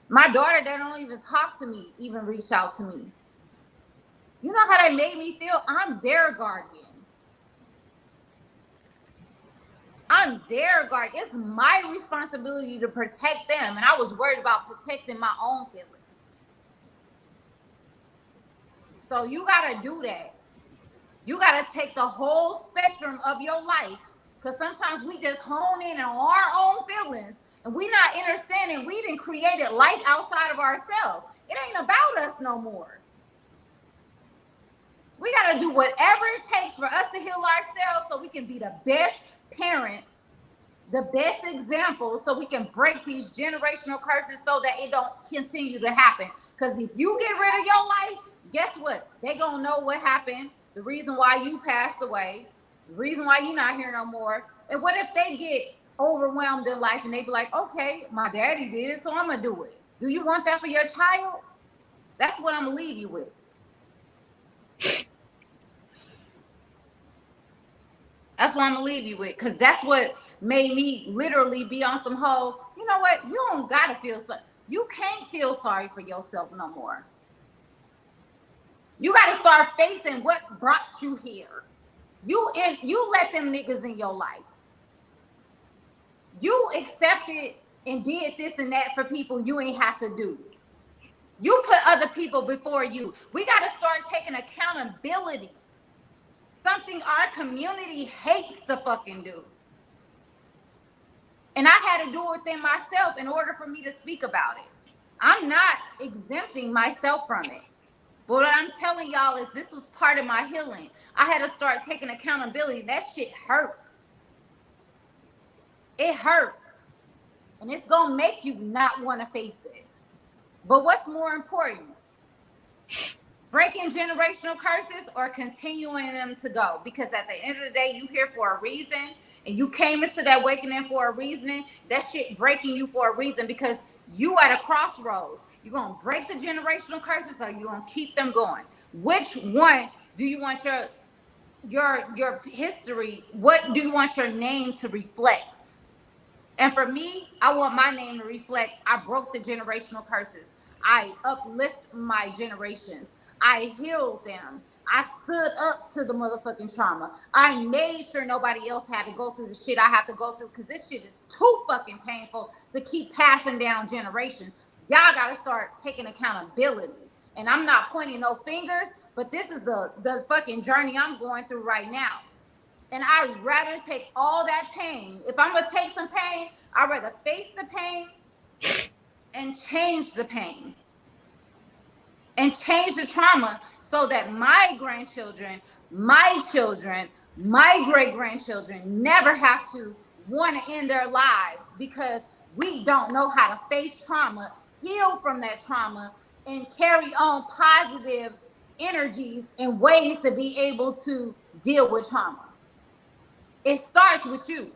my daughter that don't even talk to me even reached out to me. You know how that made me feel? I'm their guardian. I'm their guardian. It's my responsibility to protect them. And I was worried about protecting my own feelings. So you got to do that. You got to take the whole spectrum of your life. Because sometimes we just hone in on our own feelings And we not understanding we didn't create life outside of ourselves. It ain't about us no more. We got to do whatever it takes for us to heal ourselves so we can be the best parents, the best example, so we can break these generational curses so that it don't continue to happen. Because if you get rid of your life, guess what? They going to know what happened, the reason why you passed away, the reason why you're not here no more. And what if they get overwhelmed in life and they be like, okay, my daddy did it, so I'm going to do it. Do you want that for your child? That's what I'm going to leave you with. That's what I'm going to leave you with, because that's what made me literally be on some whole, you know what? You don't got to feel sorry. You can't feel sorry for yourself no more. You got to start facing what brought you here. You let them niggas in your life. You accepted and did this and that for people you ain't have to do. You put other people before you. We got to start taking accountability. Something our community hates to fucking do. And I had to do it within myself in order for me to speak about it. I'm not exempting myself from it. But what I'm telling y'all is this was part of my healing. I had to start taking accountability. That shit hurts. It hurt. And it's going to make you not want to face it. But what's more important? Breaking generational curses or continuing them to go? Because at the end of the day, you here for a reason. And you came into that awakening for a reason. That shit breaking you for a reason, because you at a crossroads. You're going to break the generational curses or you're going to keep them going. Which one do you want your history, what do you want your name to reflect? And for me, I want my name to reflect, I broke the generational curses. I uplift my generations. I healed them. I stood up to the motherfucking trauma. I made sure nobody else had to go through the shit I have to go through, because this shit is too fucking painful to keep passing down generations. Y'all got to start taking accountability. And I'm not pointing no fingers, but this is the fucking journey I'm going through right now. And I'd rather take all that pain. If I'm going to take some pain, I'd rather face the pain and change the pain. And change the trauma so that my grandchildren, my children, my great-grandchildren never have to want to end their lives because we don't know how to face trauma, heal from that trauma, and carry on positive energies and ways to be able to deal with trauma. It starts with you.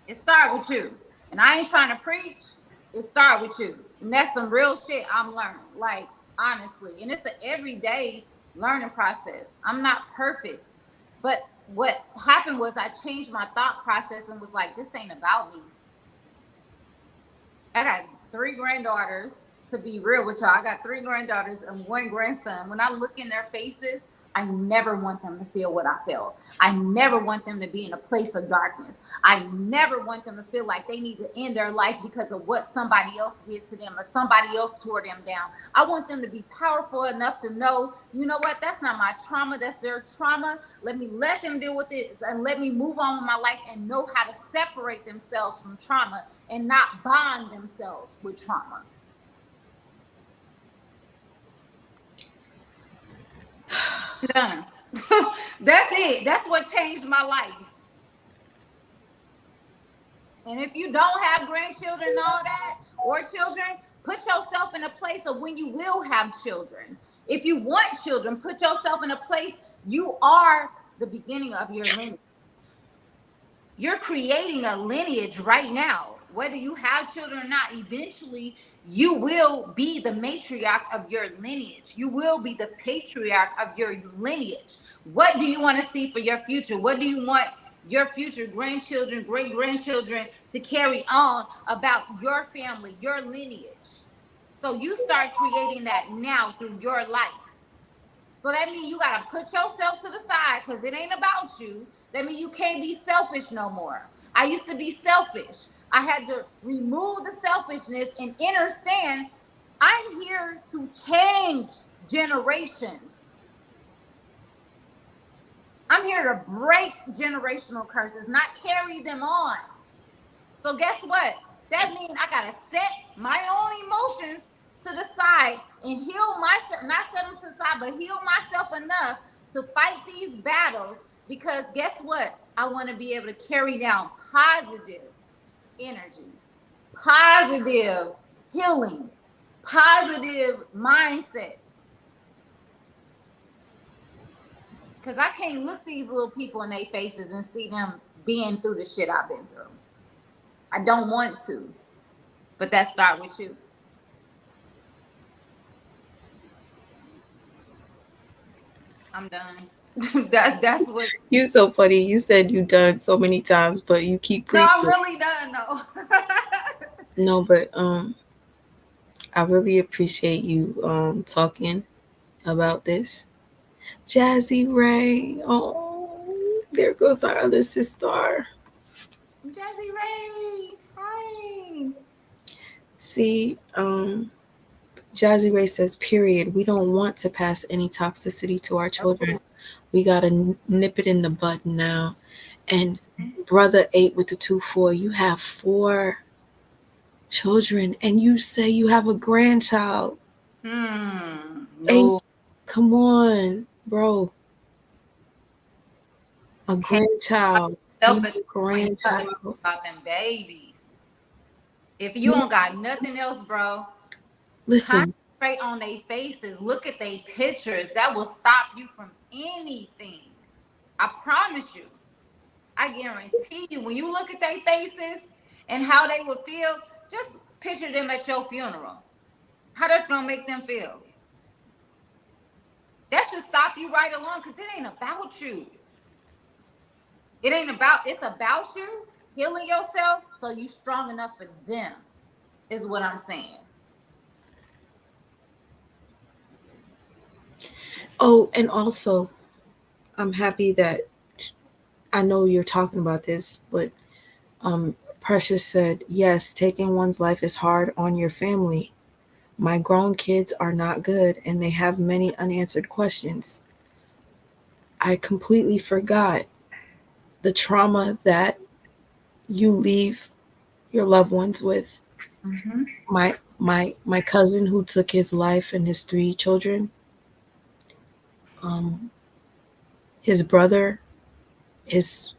It starts with you. And I ain't trying to preach. It starts with you. And that's some real shit I'm learning, like, honestly. And it's an everyday learning process. I'm not perfect. But what happened was I changed my thought process and was like, this ain't about me. I got 3 granddaughters, to be real with y'all. I got 3 granddaughters and 1 grandson. When I look in their faces, I never want them to feel what I felt. I never want them to be in a place of darkness. I never want them to feel like they need to end their life because of what somebody else did to them or somebody else tore them down. I want them to be powerful enough to know, you know what, that's not my trauma, that's their trauma. Let me let them deal with it and let me move on with my life and know how to separate themselves from trauma and not bond themselves with trauma. Done. That's it. That's what changed my life. And if you don't have grandchildren and all that, or children, put yourself in a place of when you will have children. If you want children, put yourself in a place you are the beginning of your lineage. You're creating a lineage right now. Whether you have children or not, eventually you will be the matriarch of your lineage. You will be the patriarch of your lineage. What do you want to see for your future? What do you want your future grandchildren, great-grandchildren to carry on about your family, your lineage? So you start creating that now through your life. So that means you got to put yourself to the side because it ain't about you. That means you can't be selfish no more. I used to be selfish. I had to remove the selfishness and understand I'm here to change generations. I'm here to break generational curses, not carry them on. So guess what? That means I gotta set my own emotions to the side and heal myself, not set them to the side, but heal myself enough to fight these battles. Because guess what? I want to be able to carry down positive energy, positive healing, positive mindsets. Because I can't look these little people in their faces and see them being through the shit I've been through. I don't want to. But that start with you. I'm done. That's what. You so funny. You said you done so many times, but you keep preaching. No, I'm really done though. No, but I really appreciate you talking about this. Jazzy Ray. Oh, there goes our other sister. Jazzy Ray. Hi. See, Jazzy Ray says, period. We don't want to pass any toxicity to our children. We got to nip it in the bud now. And brother 8 with the 2-4, you have 4 children and you say you have a grandchild. No. And come on, bro. A grandchild. Grandchild. About them babies. If you don't got nothing else, bro, listen. Concentrate on their faces. Look at their pictures. That will stop you from anything. I promise you. I guarantee you, when you look at their faces and how they would feel, just picture them at your funeral. How that's gonna make them feel. That should stop you right along, because it ain't about you. It's about you healing yourself so you strong enough for them, is what I'm saying. Oh, and also, I'm happy that I know you're talking about this, but Precious said, yes, taking one's life is hard on your family. My grown kids are not good and they have many unanswered questions. I completely forgot the trauma that you leave your loved ones with. Mm-hmm. My cousin who took his life and his 3 children, his brother is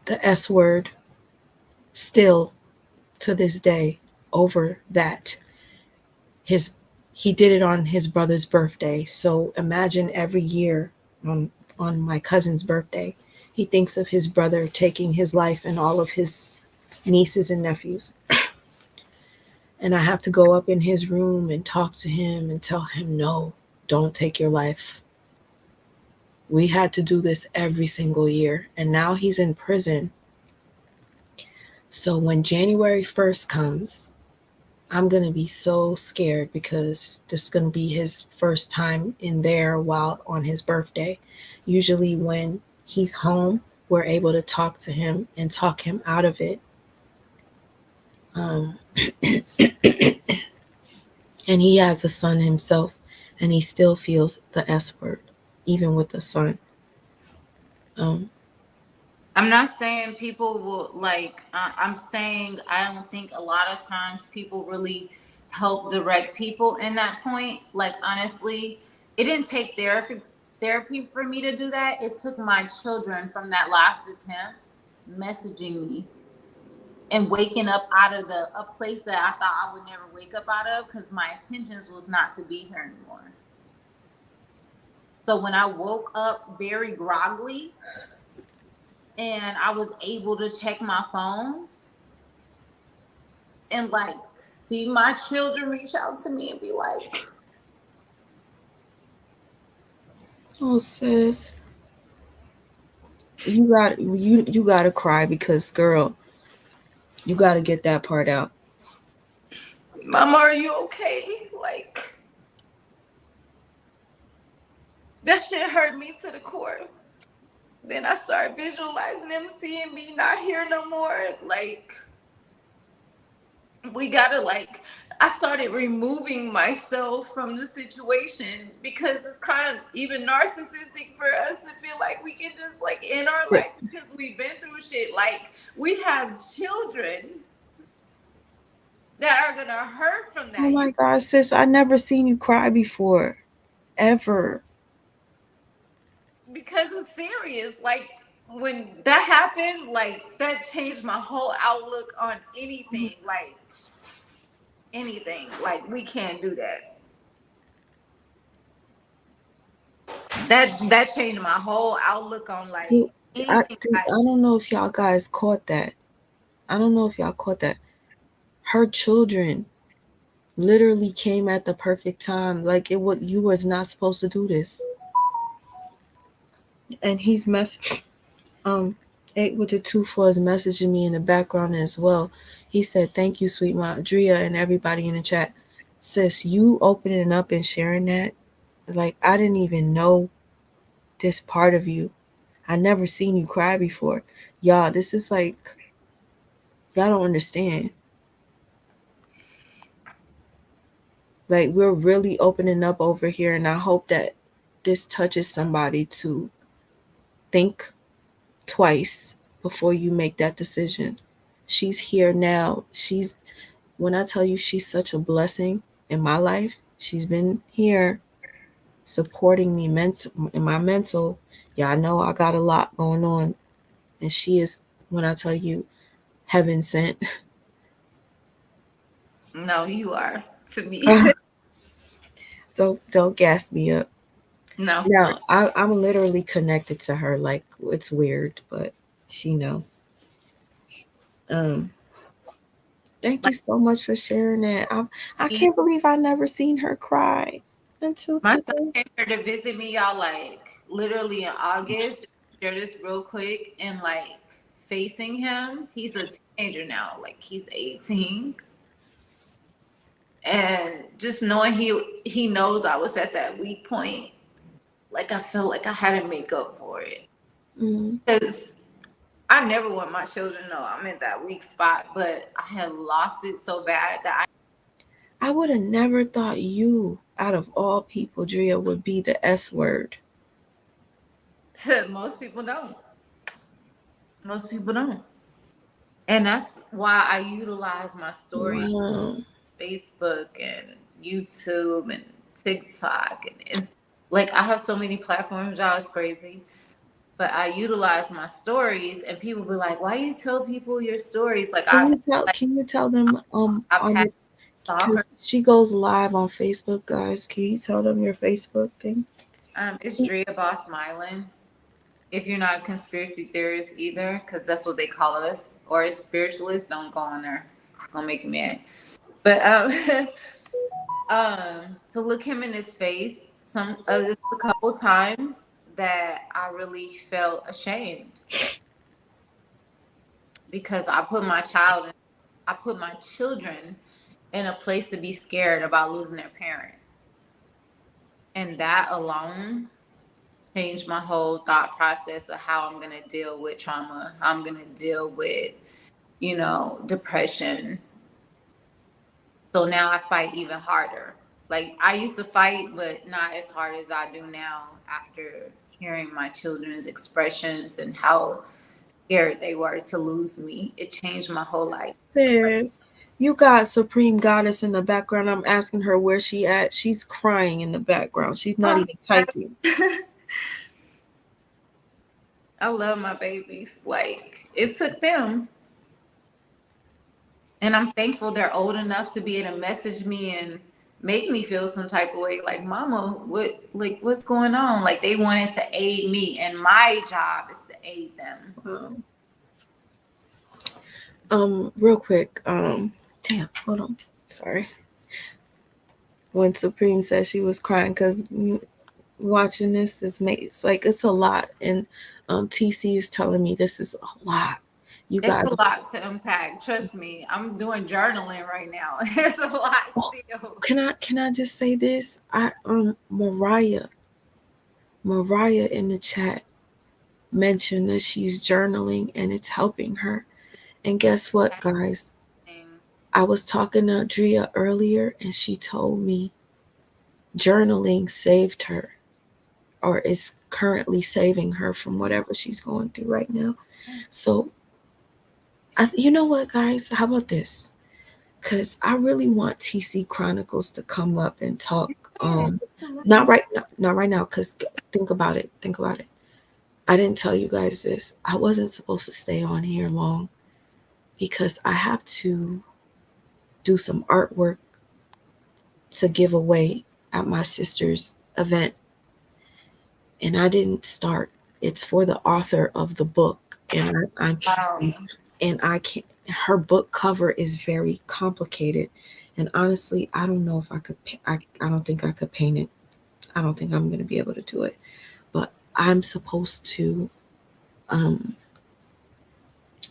the S word still to this day over that. He did it on his brother's birthday. So imagine every year on my cousin's birthday, he thinks of his brother taking his life and all of his nieces and nephews. And I have to go up in his room and talk to him and tell him, no, don't take your life. We had to do this every single year. And now he's in prison. So when January 1st comes, I'm going to be so scared because this is going to be his first time in there while on his birthday. Usually when he's home, we're able to talk to him and talk him out of it. And he has a son himself, and he still feels the S word, even with the son. I'm not saying people will I'm saying I don't think a lot of times people really help direct people in that point. Like, honestly, it didn't take therapy for me to do that. It took my children from that last attempt messaging me and waking up out of a place that I thought I would never wake up out of, because my intentions was not to be here anymore. So when I woke up very groggily and I was able to check my phone and see my children reach out to me and be like, oh sis, you gotta cry, because girl, you gotta get that part out. Mama, are you okay? That shit hurt me to the core. Then I started visualizing them seeing me not here no more. We gotta I started removing myself from the situation because it's kind of even narcissistic for us to feel like we can just like end our life because we've been through shit. Like we have children that are gonna hurt from that. Oh my God, sis, I never seen you cry before, ever. Because it's serious. Like when that happened, like that changed my whole outlook on anything. Like anything. Like we can't do that. That changed my whole outlook on like So, anything. I don't know if y'all guys caught that. I don't know if y'all caught that. Her children literally came at the perfect time. Like you was not supposed to do this. And he's 8 with the 2-4 is messaging me in the background as well. He said, "Thank you, sweet Madria, and everybody in the chat. Sis, you opening up and sharing that, like I didn't even know this part of you. I never seen you cry before. Y'all, this is like, y'all don't understand. Like we're really opening up over here, and I hope that this touches somebody to think twice before you make that decision. She's here now. When I tell you she's such a blessing in my life, she's been here supporting me in my mental. Yeah, I know I got a lot going on, and she is, when I tell you, heaven sent. No, you are to me. Don't gas me up. No. No, I'm literally connected to her. Like it's weird, but she know. Thank you so much for sharing that. I can't believe I never seen her cry until my today. son came here to visit me, y'all, like literally in August. Share this real quick, and like facing him, he's a teenager now, like he's 18. And just knowing he knows I was at that weak point, like I felt like I had to make up for it. Because I never want my children to know I'm in that weak spot, but I had lost it so bad that I would have never thought you, out of all people, Drea, would be the S word. Most people don't. Most people don't. And that's why I utilize my story, Facebook and YouTube and TikTok and like I have so many platforms, y'all, it's crazy. But I utilize my stories, and people be like, "Why you tell people your stories?" Like, can you tell them because she goes live on Facebook, guys. Can you tell them your Facebook thing? It's Drea Boss Mylan. If you're not a conspiracy theorist either, because that's what they call us, or a spiritualist, don't go on there. It's gonna make you mad. But to look him in his face a couple times that I really felt ashamed because I put my children in a place to be scared about losing their parent. And that alone changed my whole thought process of how I'm going to deal with trauma, how I'm going to deal with, depression. So now I fight even harder. Like I used to fight, but not as hard as I do now after hearing my children's expressions and how scared they were to lose me. It changed my whole life. Sis, you got Supreme Goddess in the background. I'm asking her where she at. She's crying in the background. She's not even typing. I love my babies. Like it took them. And I'm thankful they're old enough to be able to message me and make me feel some type of way. Like, Mama, what's going on? Like they wanted to aid me, and my job is to aid them. Real quick, damn, hold on. Sorry. When Supreme said she was crying because watching this it's like it's a lot, and TC is telling me this is a lot. It's a lot to unpack. Trust me, I'm doing journaling right now. It's a lot still. Can I just say this? Mariah in the chat mentioned that she's journaling and it's helping her. And guess what, guys? I was talking to Drea earlier, and she told me journaling saved her, or is currently saving her from whatever she's going through right now. So, you know what, guys? How about this? Because I really want TC Chronicles to come up and talk. Not right now. Because think about it. I didn't tell you guys this. I wasn't supposed to stay on here long because I have to do some artwork to give away at my sister's event. And I didn't start. It's for the author of the book. And I can't, her book cover is very complicated. And honestly, I don't know if I could, I don't think I could paint it. I don't think I'm going to be able to do it. But I'm supposed to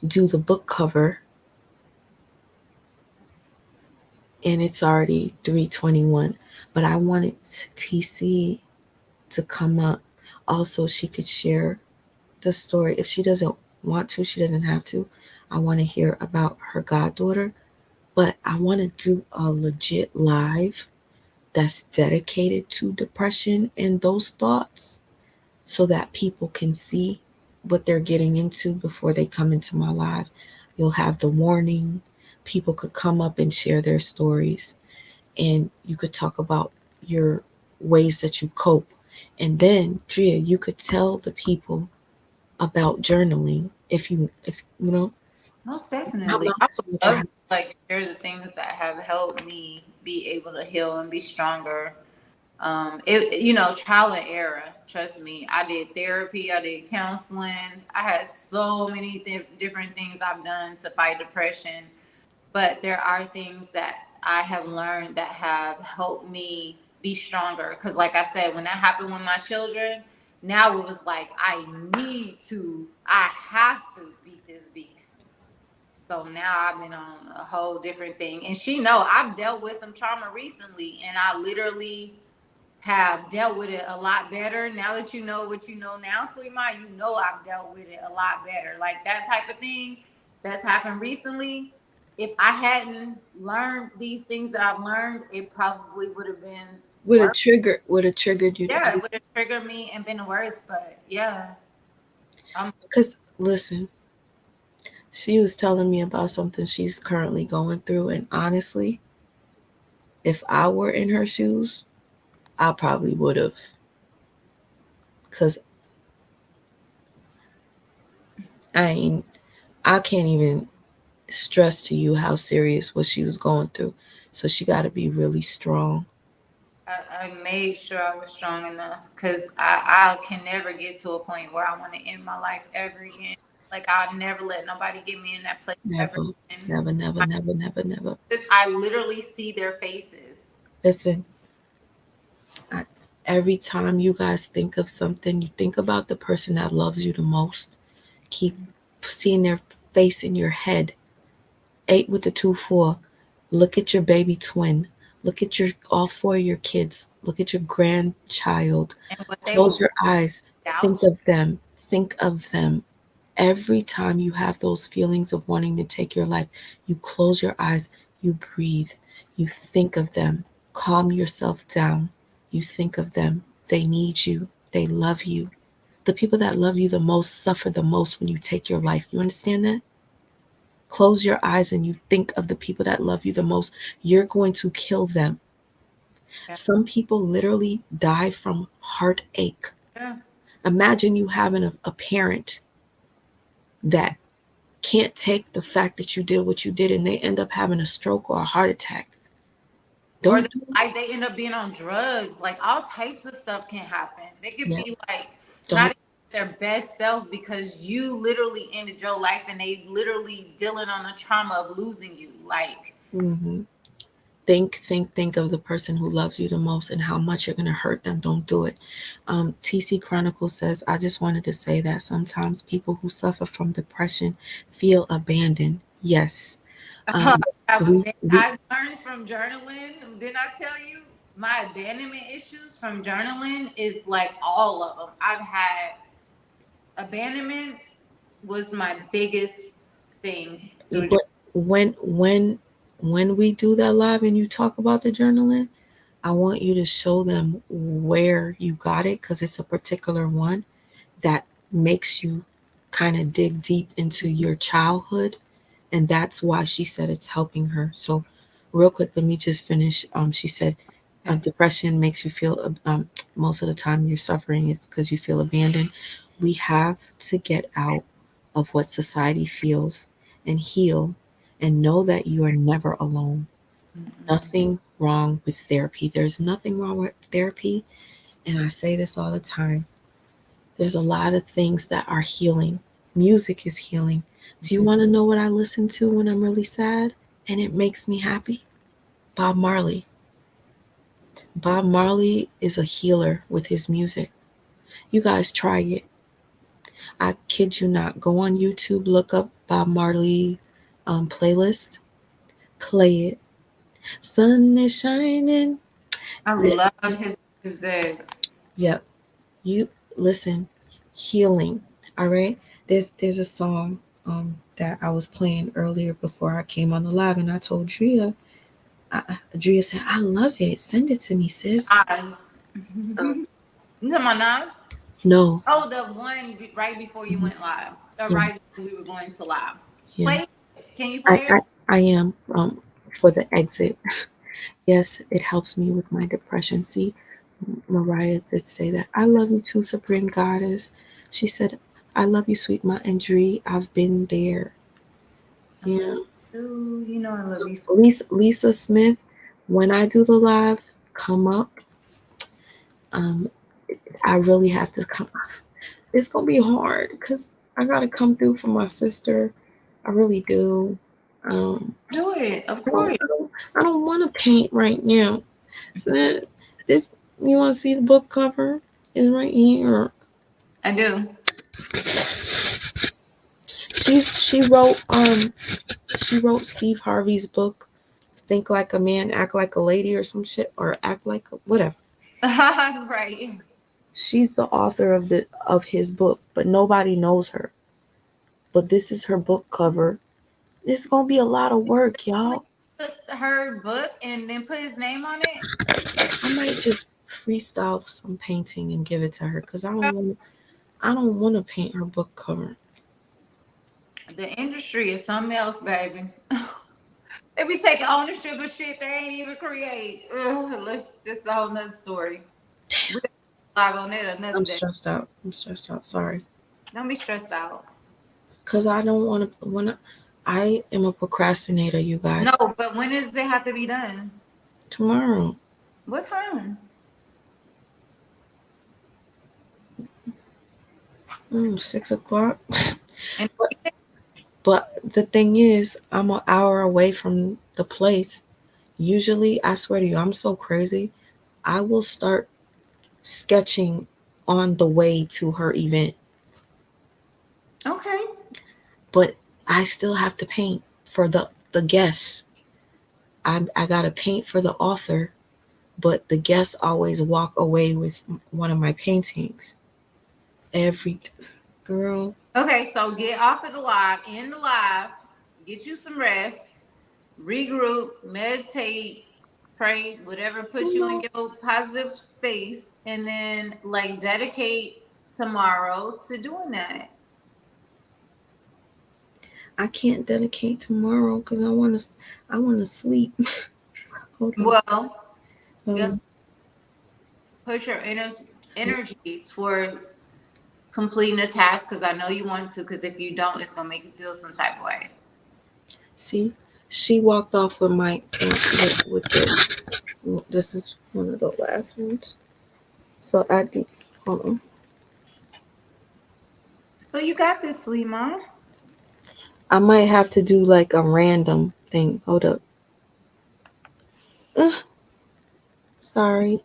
do the book cover. And it's already 3:21. But I wanted TC to come up. Also, she could share the story. If she doesn't want to, she doesn't have to. I want to hear about her goddaughter. But I want to do a legit live that's dedicated to depression and those thoughts so that people can see what they're getting into before they come into my live. You'll have the warning. People could come up and share their stories, and you could talk about your ways that you cope. And then, Drea, you could tell the people about journaling if you know. Most definitely. I would love to like share the things that have helped me be able to heal and be stronger. Trial and error. Trust me, I did therapy, I did counseling. I had so many different things I've done to fight depression, but there are things that I have learned that have helped me be stronger. Because, like I said, when that happened with my children, now it was like I have to beat this beast. So now I've been on a whole different thing. And I've dealt with some trauma recently, and I literally have dealt with it a lot better. Now that you know what you know now, Suleyman, I've dealt with it a lot better. Like that type of thing that's happened recently. If I hadn't learned these things that I've learned, it probably would have been would have triggered you. Yeah, it would have triggered me and been worse. But yeah. Because listen, she was telling me about something she's currently going through, and honestly, if I were in her shoes, I probably would have. Because I can't even stress to you how serious what she was going through. So she got to be really strong. I made sure I was strong enough because I can never get to a point where I want to end my life ever again. Like I'll never let nobody get me in that place Never. I literally see their faces. Listen, every time you guys think of something, you think about the person that loves you the most. Keep seeing their face in your head. 8 with the 2-4. Look at your baby twin. Look at all 4 of your kids. Look at your grandchild. Close your eyes. Think of them. Every time you have those feelings of wanting to take your life, you close your eyes, you breathe, you think of them. Calm yourself down. You think of them. They need you. They love you. The people that love you the most suffer the most when you take your life. You understand that? Close your eyes and you think of the people that love you the most. You're going to kill them. Yeah. Some people literally die from heartache. Yeah. Imagine you having a parent that can't take the fact that you did what you did and they end up having a stroke or a heart attack. Or they end up being on drugs. Like all types of stuff can happen. They could be like not their best self because you literally ended your life and they literally dealing on the trauma of losing you. Like think of the person who loves you the most and how much you're going to hurt them. Don't do it. TC Chronicles says, I just wanted to say that sometimes people who suffer from depression feel abandoned. Yes. I learned from journaling. Didn't I tell you my abandonment issues from journaling is like all of them. I've had abandonment was my biggest thing. But when when we do that live and you talk about the journaling, I want you to show them where you got it, because it's a particular one that makes you kind of dig deep into your childhood. And that's why she said it's helping her. So real quick, let me just finish. She said depression makes you feel, most of the time you're suffering is because you feel abandoned. We have to get out of what society feels and heal and know that you are never alone. Nothing wrong with therapy. There's nothing wrong with therapy. And I say this all the time. There's a lot of things that are healing. Music is healing. Do you want to know what I listen to when I'm really sad and it makes me happy? Bob Marley. Bob Marley is a healer with his music. You guys try it. I kid you not. Go on YouTube, look up Bob Marley playlist. Play it. Sun is shining. I love his music. Yep. You listen. Healing. All right. There's a song that I was playing earlier before I came on the live, and I told Drea. Drea said, "I love it. Send it to me, sis." Nas. You talking about Nas? No. Oh, the one right before you went live, or Yeah. right when we were going to live. Yeah. Play. Can you play it? I am for the exit. Yes, it helps me with my depression. See, Mariah did say that. I love you too, Supreme Goddess. She said, I love you, sweet Ma and Dree. I've been there. Yeah. Ooh, you know I love you. So Lisa Smith, when I do the live, come up. I really have to come. It's gonna be hard because I gotta come through for my sister. I really do. do it, of course. I don't want to paint right now. So this, you want to see the book cover? Is right here. I do. She wrote Steve Harvey's book, Think Like a Man, Act Like a Lady, or some shit, or Act Like whatever. Right. She's the author of his book, but nobody knows her. But this is her book cover. This is gonna be a lot of work, y'all. Put her book and then put his name on it. I might just freestyle some painting and give it to her because I don't want to paint her book cover. The industry is something else, baby. They be taking ownership of shit they ain't even create. That's a whole nother story. We got live on it another I'm day. stressed out. Sorry. Don't be stressed out. Because I don't want to. When I am a procrastinator, you guys. No, but when does it have to be done? Tomorrow. What time? 6 o'clock. And But the thing is, I'm an hour away from the place. Usually, I swear to you, I'm so crazy. I will start sketching on the way to her event. okay. But I still have to paint for the guests. I gotta paint for the author, but the guests always walk away with one of my paintings. Every girl. Okay, so get off of the live, end the live, get you some rest, regroup, meditate, pray, whatever puts you in your positive space, and then like dedicate tomorrow to doing that. I can't dedicate tomorrow because I want to sleep. Hold on. Well, just put your energy towards completing the task because I know you want to. Because if you don't, it's gonna make you feel some type of way. See, she walked off with my with this. This is one of the last ones. So hold on. So you got this, sweet mom. I might have to do like a random thing. Hold up. Sorry.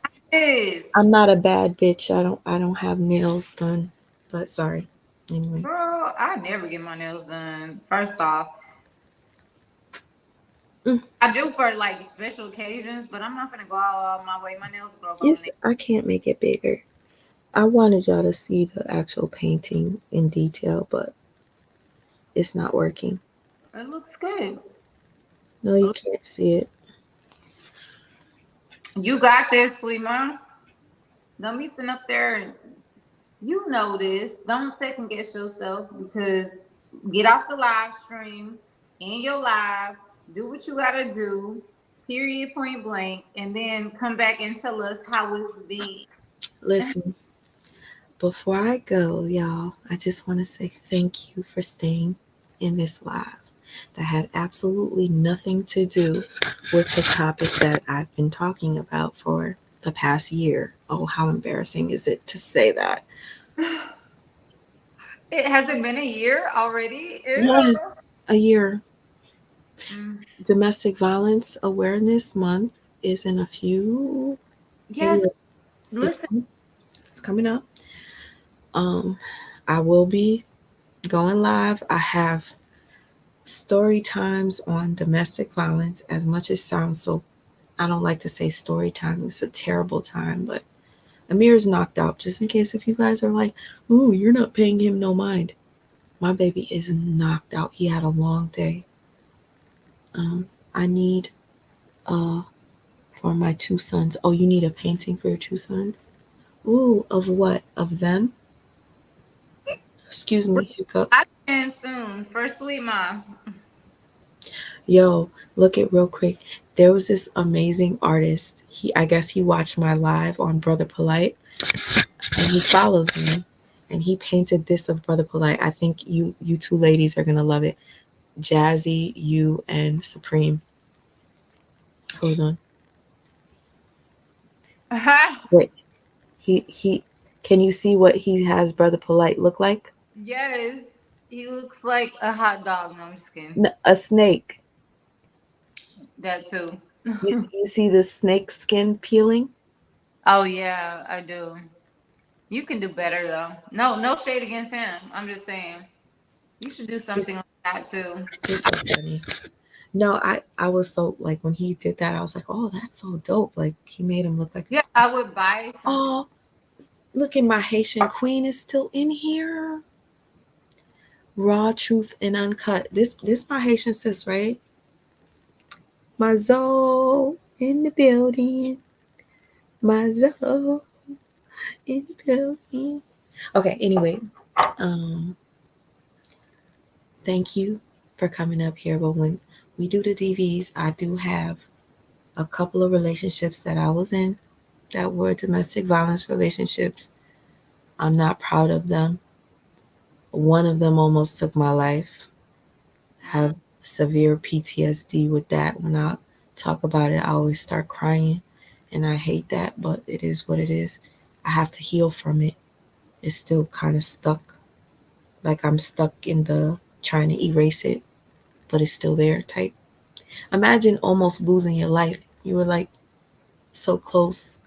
I'm not a bad bitch. I don't have nails done. But sorry. Anyway. Girl, I never get my nails done. First off. I do for like special occasions, but I'm not gonna go all my way. My nails grow. Yes, I can't make it bigger. I wanted y'all to see the actual painting in detail, but it's not working. It looks good. No, you can't see it. You got this, sweet mom. Don't be sitting up there and you know this. Don't second guess yourself because get off the live stream, in your live, do what you gotta do, period, point blank, and then come back and tell us how it's been. Listen, before I go, y'all, I just want to say thank you for staying in this live that had absolutely nothing to do with the topic that I've been talking about for the past year. Oh, how embarrassing is it to say that? It hasn't been a year already. Yeah, Ew. a year. Mm. Domestic Violence Awareness Month is in a few. Yes, It's, listen. it's coming up. I will be going live. I have story times on domestic violence. As much as sounds so, I don't like to say story time. It's a terrible time, but Amir is knocked out. Just in case if you guys are like, "Ooh, you're not paying him no mind." My baby is knocked out. He had a long day. I need for my two sons. Oh, you need a painting for your two sons? Ooh, of what? Of them? Excuse me, hiccup. I can soon for sweet mom. Yo, look it real quick. There was this amazing artist. I guess he watched my live on Brother Polite and he follows me. And he painted this of Brother Polite. I think you two ladies are gonna love it. Jazzy, you, and Supreme. Hold on. Wait. He can you see what he has Brother Polite look like? Yes, he looks like a hot dog. No, I'm just kidding. A snake. That too. You see the snake skin peeling? Oh yeah, I do. You can do better though. No shade against him. I'm just saying you should do something like that too. You're so funny. No, I was so like when he did that, I was like, oh, that's so dope. Like he made him look like Yeah, I would buy some. oh, look at my Haitian queen is still in here. Raw truth and uncut. This my Haitian sis, right? My Zoe in the building. My Zoe in the building. Okay, anyway. Um Thank you for coming up here. But when we do the DVs, I do have a couple of relationships that I was in that were domestic violence relationships. I'm not proud of them. One of them almost took my life. I have severe PTSD with that. When I talk about it, I always start crying. And I hate that, but it is what it is. I have to heal from it. It's still kind of stuck. Like I'm stuck in the trying to erase it, but it's still there type. Imagine almost losing your life. You were like so close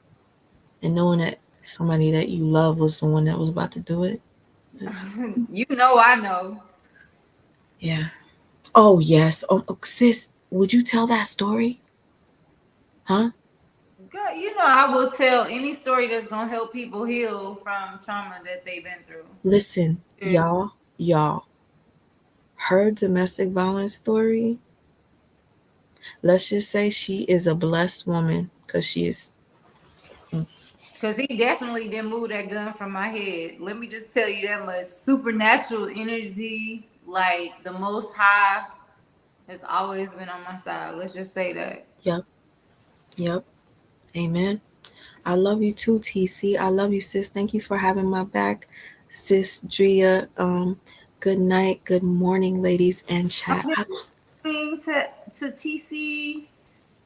and knowing that somebody that you love was the one that was about to do it. You know, I know. Yeah. Oh, yes. Oh, sis, would you tell that story? Huh? Girl, you know I will tell any story that's gonna help people heal from trauma that they've been through. Listen, y'all, her domestic violence story, let's just say she is a blessed woman because she is. Because he definitely didn't move that gun from my head. Let me just tell you that much. Supernatural energy, like the Most High, has always been on my side. Let's just say that. Yep. Amen. I love you too, TC. I love you, sis. Thank you for having my back, sis Drea. Good night, good morning, ladies and chat. To TC.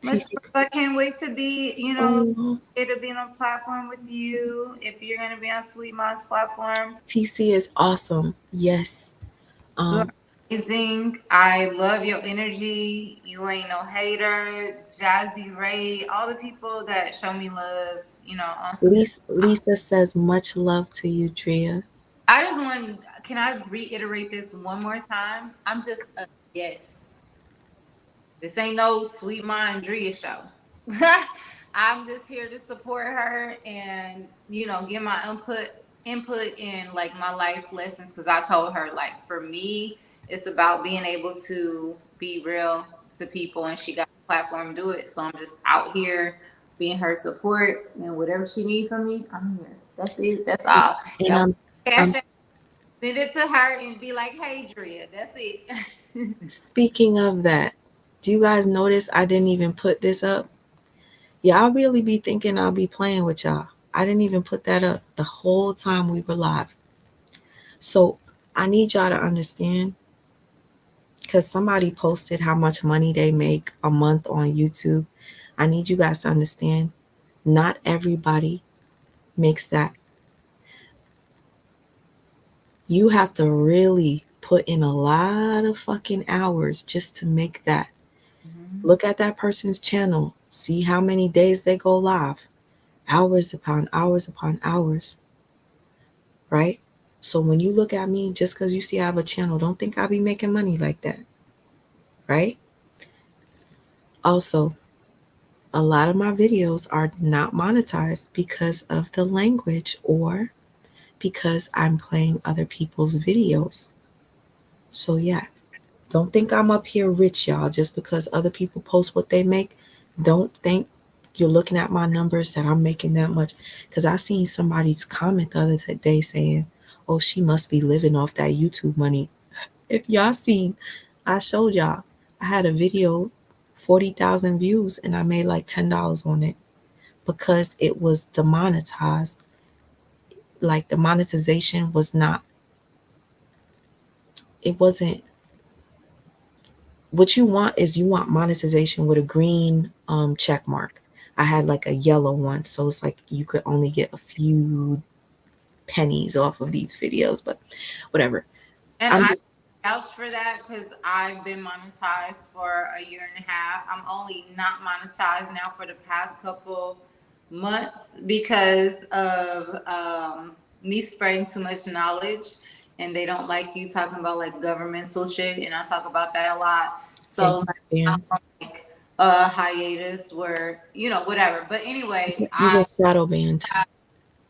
TC. I can't wait to be, to be on a platform with you. If you're gonna be on Sweet Mom's platform, TC is awesome. Yes. You're amazing. I love your energy. You ain't no hater. Jazzy Ray, all the people that show me love, on Lisa says much love to you, Drea. Can I reiterate this one more time? I'm just a guest. This ain't no Sweet Mom Drea show. I'm just here to support her and, get my input in like my life lessons. Cause I told her like, for me, it's about being able to be real to people, and she got a platform to do it. So I'm just out here being her support, and whatever she needs from me, I'm here. That's it. That's all. And Y'all I'm send it to her and be like, "Hey, Drea, that's it." speaking of that. Do you guys notice I didn't even put this up? Y'all really be thinking I'll be playing with y'all. I didn't even put that up the whole time we were live. So I need y'all to understand, because somebody posted how much money they make a month on YouTube. I need you guys to understand, not everybody makes that. You have to really put in a lot of fucking hours just to make that. Look at that person's channel. See how many days they go live. Hours upon hours upon hours. Right? So when you look at me, just because you see I have a channel, don't think I'll be making money like that. Right? Also, a lot of my videos are not monetized because of the language or because I'm playing other people's videos. So yeah, don't think I'm up here rich, y'all, just because other people post what they make. Don't think you're looking at my numbers that I'm making that much. Because I seen somebody's comment the other day saying, oh, she must be living off that YouTube money. If y'all seen, I showed y'all, I had a video, 40,000 views, and I made like $10 on it because it was demonetized. Like the monetization was not, it wasn't, what you want is you want monetization with a green check mark. I had like a yellow one, so it's like you could only get a few pennies off of these videos, but whatever. And I'm I just, vouch for that because I've been monetized for a year and a half. I'm only not monetized now for the past couple months because of me spreading too much knowledge, and they don't like you talking about like governmental shit, and I talk about that a lot. So like, I'm on like a hiatus where, you know, whatever. But anyway, you get shadow banned.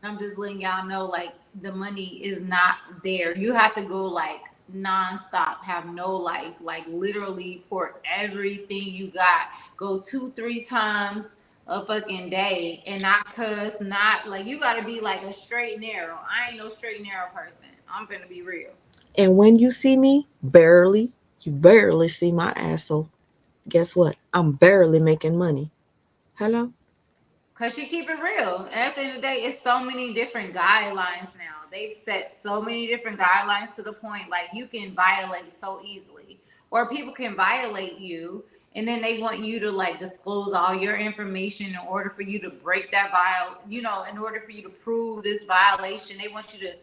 I'm just letting y'all know, like, the money is not there. You have to go like nonstop, have no life, like literally pour everything you got. Go 2-3 times a fucking day and not cuss, not like, you gotta be like a straight and narrow. I ain't no straight and narrow person. I'm gonna be real. And when you see me, you barely see my ass. So guess what? I'm barely making money. Hello? Cause you keep it real. At the end of the day, it's so many different guidelines now. They've set so many different guidelines to the point like you can violate so easily, or people can violate you, and then they want you to like disclose all your information in order for you to break that in order for you to prove this violation. They want you to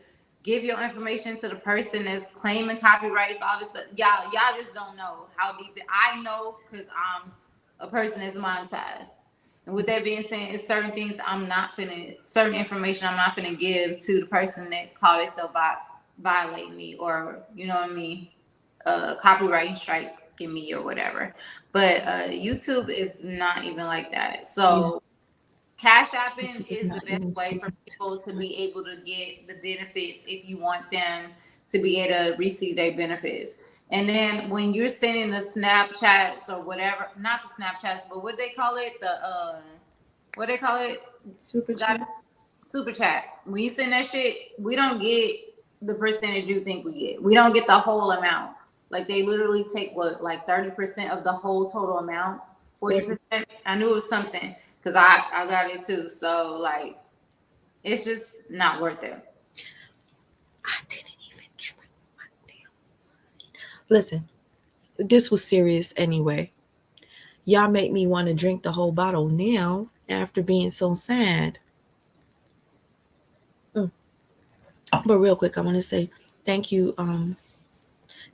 give your information to the person that's claiming copyrights, all this stuff. Y'all just don't know how deep I know because I'm a person that's monetized. And with that being said, it's certain things certain information I'm not gonna give to the person that called itself violate me, or you know what I mean, copyright striking me or whatever. But YouTube is not even like that. So Cash Apping is the best way for people to be able to get the benefits if you want them to be able to receive their benefits. And then when you're sending the Snapchats or whatever, not the Snapchats, but what they call it, Super chat. Super chat. When you send that shit, we don't get the percentage you think we get. We don't get the whole amount. Like they literally take like 30% of the whole total amount, 40%. I knew it was something because I got it too. So like, it's just not worth it. I didn't even drink my damn. Listen, this was serious anyway. Y'all make me want to drink the whole bottle now after being so sad. But real quick, I want to say thank you,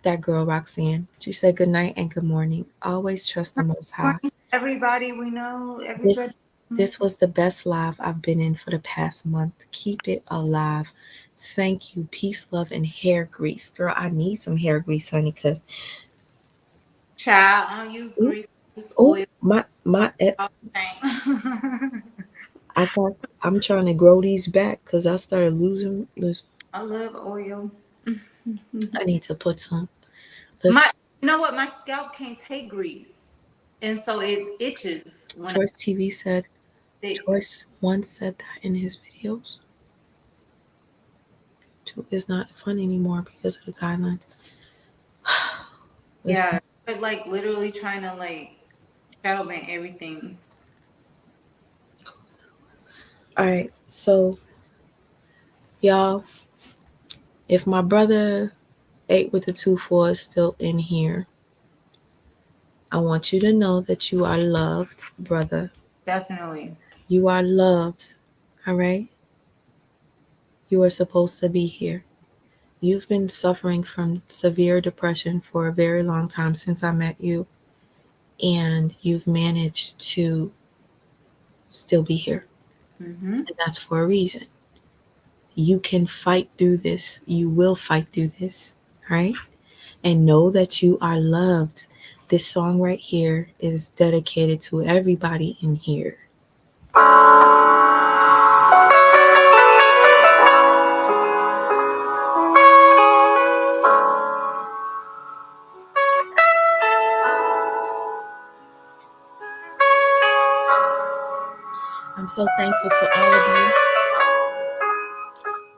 that girl Roxanne. She said good night and good morning. Always trust the Most High. Everybody we know, everybody. This was the best live I've been in for the past month. Keep it alive. Thank you. Peace, love, and hair grease. Girl, I need some hair grease, honey, because Child, I don't use grease, use oil. I'm trying to grow these back because I started losing. I love oil. I need to put some. You know what? My scalp can't take grease. and so it itches when Choice TV said, they, Choice once said that in his videos. YouTube is not fun anymore because of the guidelines. Listen, yeah, but like literally trying to like shadow ban everything. all right, so y'all, if my brother 8 with the 2-4 is still in here, I want you to know that you are loved, brother. Definitely. You are loved, all right? You are supposed to be here. You've been suffering from severe depression for a very long time since I met you, and you've managed to still be here. Mm-hmm. And that's for a reason. You can fight through this. You will fight through this, right? And know that you are loved. This song right here is dedicated to everybody in here. I'm so thankful for all of you.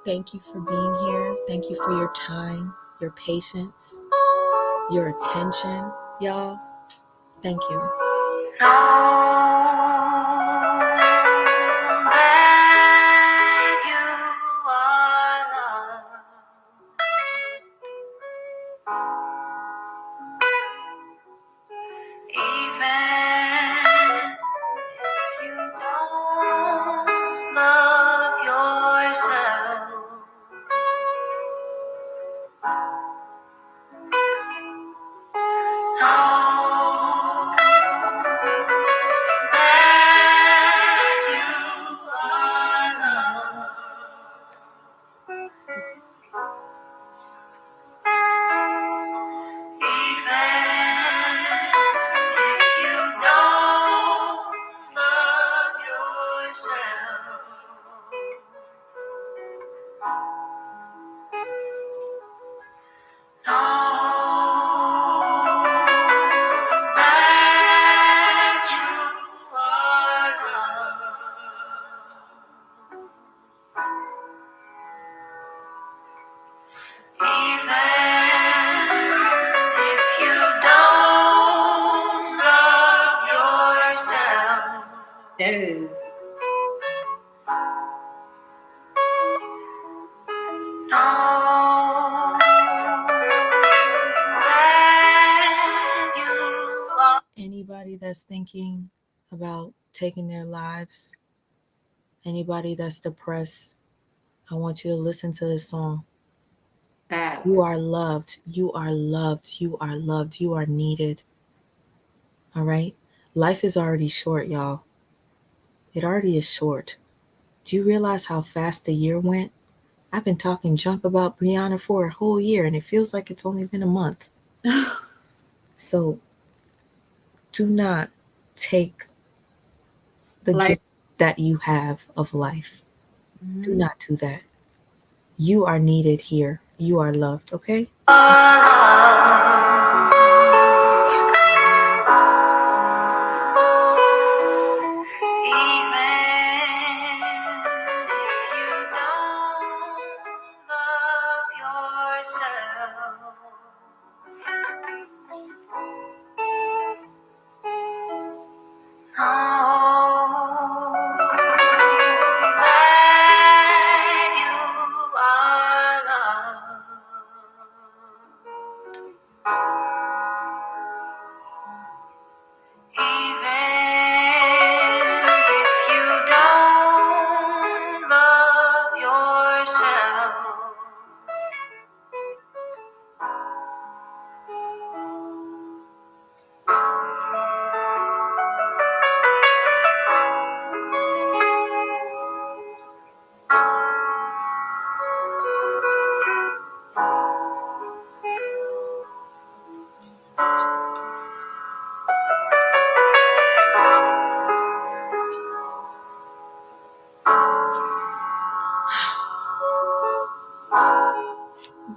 Thank you for being here. Thank you for your time, your patience, your attention, y'all. Thank you. Yes. Anybody that's thinking about taking their lives, anybody that's depressed, I want you to listen to this song. Facts. You are loved. You are loved. You are loved. You are needed. All right? Life is already short, y'all. It already is short. Do you realize how fast the year went? I've been talking junk about Brianna for a whole year, and it feels like it's only been a month. So do not take the Like- gift that you have of life. Mhm. Do not do that. You are needed here. You are loved, okay?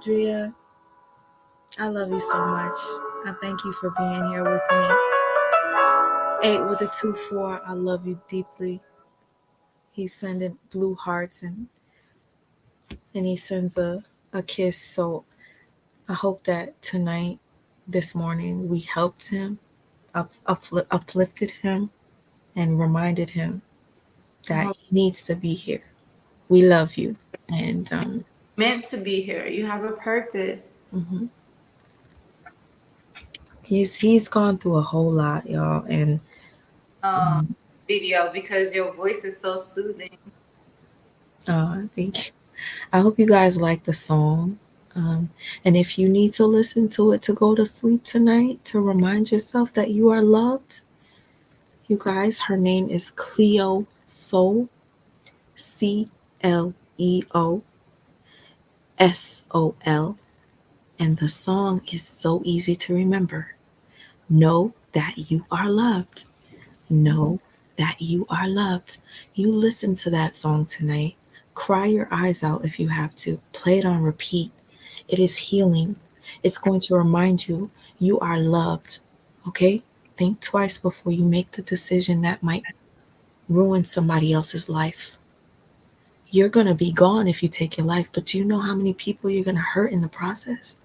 Drea, I love you so much. I thank you for being here with me. 8 with a 2-4. I love you deeply. He's sending blue hearts and he sends a kiss. So I hope that tonight, this morning, we helped him, uplifted him, and reminded him that he needs to be here. We love you. And Meant to be here. You have a purpose. He's gone through a whole lot, y'all, and Video, because your voice is so soothing. thank you. I hope you guys like the song. And if you need to listen to it to go to sleep tonight, to remind yourself that you are loved, you guys, her name is Cleo Sol, CleoSol, and the song is so easy to remember. Know that you are loved. Know that you are loved. You listen to that song tonight. Cry your eyes out if you have to. Play it on repeat. It is healing. It's going to remind you you are loved. Okay? Think twice before you make the decision that might ruin somebody else's life. You're going to be gone if you take your life, but do you know how many people you're going to hurt in the process?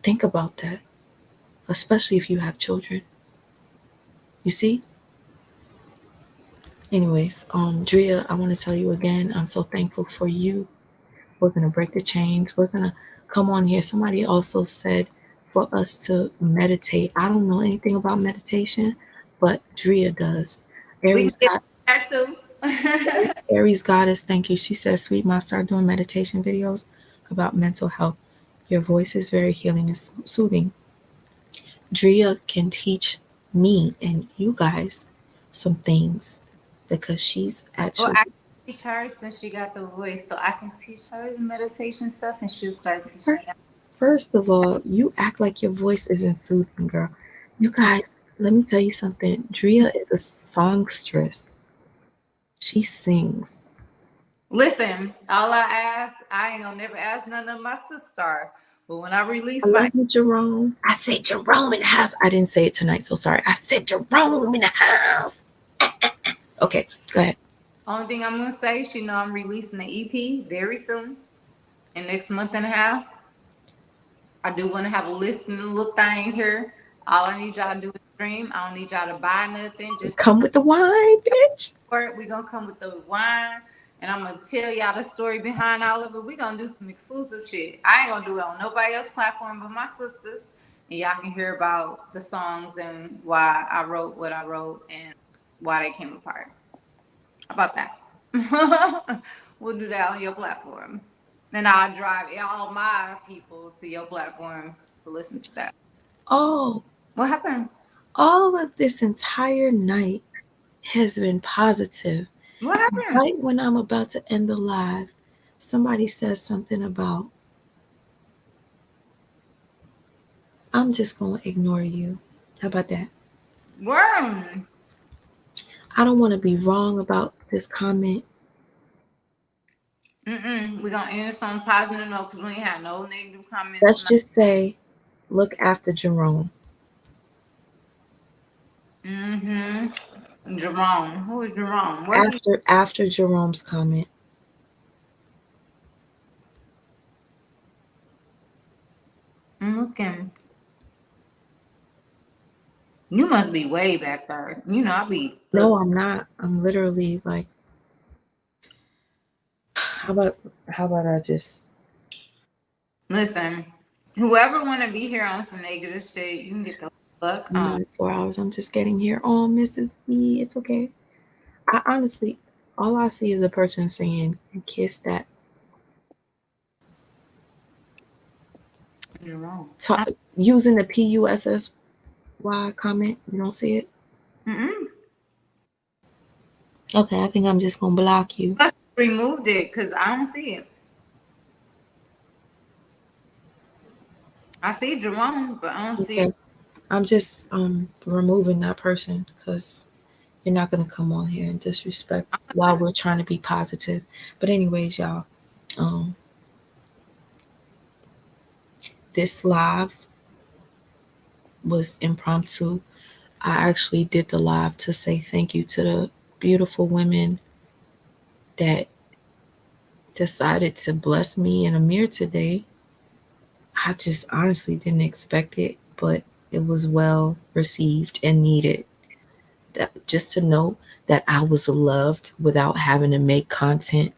Think about that, especially if you have children. You see? Anyways, Drea, I want to tell you again, I'm so thankful for you. We're going to break the chains. We're going to come on here. Somebody also said for us to meditate. I don't know anything about meditation, but Drea does. Aries Goddess, thank you. She says, Sweet Ma, start doing meditation videos about mental health. Your voice is very healing and soothing. Drea can teach me and you guys some things because she's actually... Well, I can teach her since she got the voice, so I can teach her the meditation stuff and she'll start teaching me. First of all, you act like your voice isn't soothing, girl. You guys, let me tell you something. Drea is a songstress. She sings. Listen, all I ask, I ain't gonna never ask none of my sister. But when I release my Jerome, I said Jerome in the house. I didn't say it tonight, so sorry. I said Jerome in the house. Okay, go ahead. Only thing I'm gonna say is, I'm releasing the EP very soon, in next month and a half. I do want to have a listening little thing here. All I need y'all to do is stream. I don't need y'all to buy nothing. Just come with the wine, bitch. We're gonna come with the wine. And I'm going to tell y'all the story behind all of it. We're going to do some exclusive shit. I ain't going to do it on nobody else's platform but my sisters. And y'all can hear about the songs and why I wrote what I wrote and why they came apart. How about that? We'll do that on your platform. And I'll drive all my people to your platform to listen to that. Oh. What happened? All of this entire night has been positive. What happened? Right when I'm about to end the live, somebody says something about, I'm just going to ignore you. How about that? Worm. I don't want to be wrong about this comment. We're going to end this on positive note because we ain't had no negative comments. Let's just say, look after Jerome. Jerome. Who is Jerome? After Jerome's comment. I'm looking. You must be way back there. I'll be. No, I'm not. I'm literally like. How about I just listen? Whoever want to be here on some negative shit, you can get the fuck on. 4 hours. I'm just getting here. Oh, Mrs. E, it's okay. I honestly, all I see is a person saying, "Kiss that." You're wrong. Using the PUSSY comment, you don't see it? Okay, I think I'm just gonna block you. I removed it because I don't see it. I see Jerome, but I don't see it. I'm just removing that person because you're not gonna come on here and disrespect while we're trying to be positive. But anyways, y'all, this live was impromptu. I actually did the live to say thank you to the beautiful women that decided to bless me and Amir today. I just honestly didn't expect it, but it was well received and needed. That just to know that I was loved without having to make content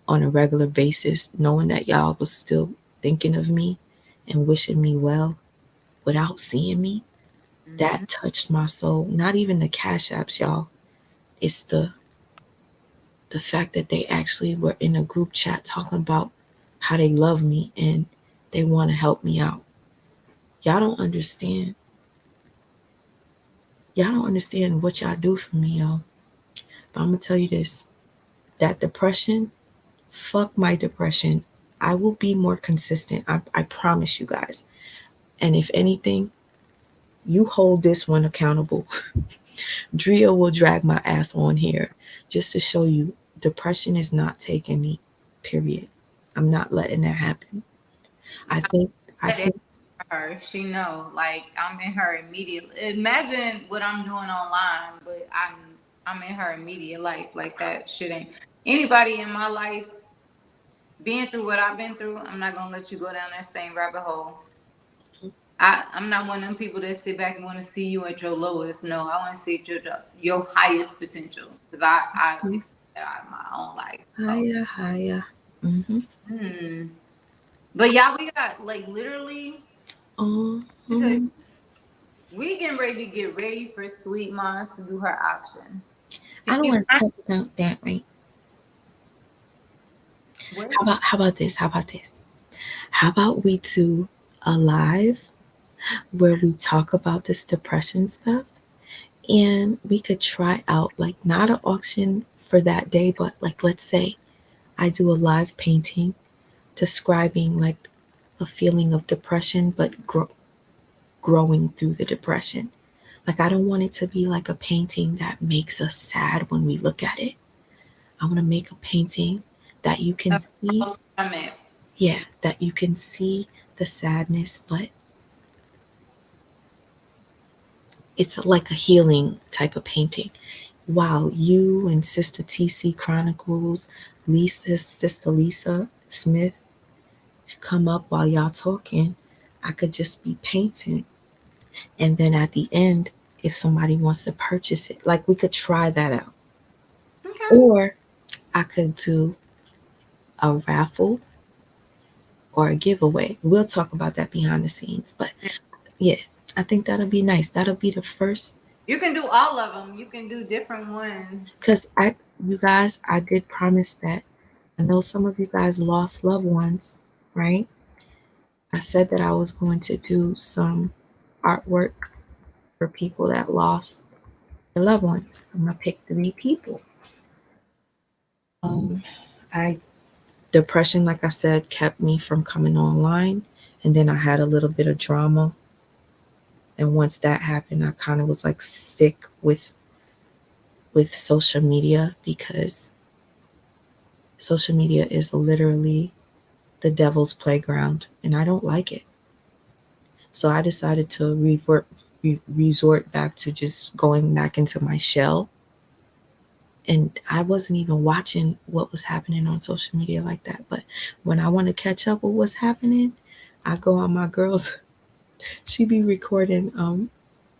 on a regular basis, knowing that y'all was still thinking of me and wishing me well without seeing me, that touched my soul. Not even the cash apps, y'all. It's the fact that they actually were in a group chat talking about how they love me and they want to help me out. Y'all don't understand. Y'all don't understand what y'all do for me, y'all. But I'm gonna tell you this. That depression, fuck my depression. I will be more consistent. I promise you guys. And if anything, you hold this one accountable. Drea will drag my ass on here just to show you depression is not taking me, period. I'm not letting that happen. I think her, she know, like I'm in her immediate. Imagine what I'm doing online, but I'm in her immediate life. Like that shit ain't anybody in my life being through what I've been through. I'm not gonna let you go down that same rabbit hole. I'm not one of them people that sit back and want to see you at your lowest. No, I want to see your highest potential because I expect that out of my own life. higher. But y'all, we got like literally. Mm-hmm. We getting ready to get ready for Sweet Mom to do her auction. I don't want to talk about that, right? How about this? How about we do a live where we talk about this depression stuff, and we could try out like not an auction for that day, but like let's say I do a live painting describing like a feeling of depression, but growing through the depression. Like I don't want it to be like a painting that makes us sad when we look at it. I want to make a painting that you can see. Yeah, that you can see the sadness, but it's like a healing type of painting. While you and Sister TC Chronicles, Sister Lisa Smith come up while y'all talking, I could just be painting. And then at the end, if somebody wants to purchase it, like we could try that out. Okay. Or I could do a raffle or a giveaway. We'll talk about that behind the scenes. But yeah, I think that'll be nice. That'll be the first. You can do all of them. You can do different ones. Because you guys, I did promise that. I know some of you guys lost loved ones, right? I said that I was going to do some artwork for people that lost their loved ones. I'm going to pick 3 people. Depression, like I said, kept me from coming online. And then I had a little bit of drama. And once that happened, I kind of was like sick with social media, because social media is literally the devil's playground, and I don't like it. So I decided to resort back to just going back into my shell. And I wasn't even watching what was happening on social media like that. But when I want to catch up with what's happening, I go on my girls. She be recording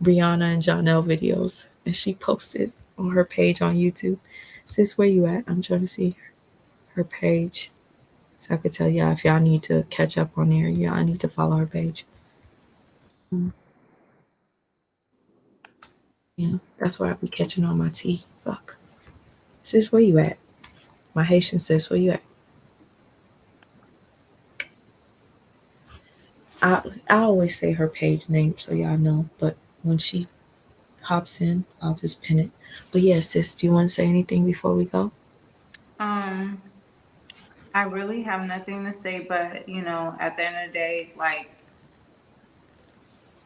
Brianna and Jonelle videos, and she posts this on her page on YouTube. Sis, where you at? I'm trying to see her page, so I could tell y'all if y'all need to catch up on there. Y'all need to follow her page. Yeah, that's why I be catching on my tea. Fuck. Sis, where you at? My Haitian sis, where you at? I always say her page name so y'all know, but when she hops in, I'll just pin it. But yeah, sis, do you want to say anything before we go? I really have nothing to say, but at the end of the day, like,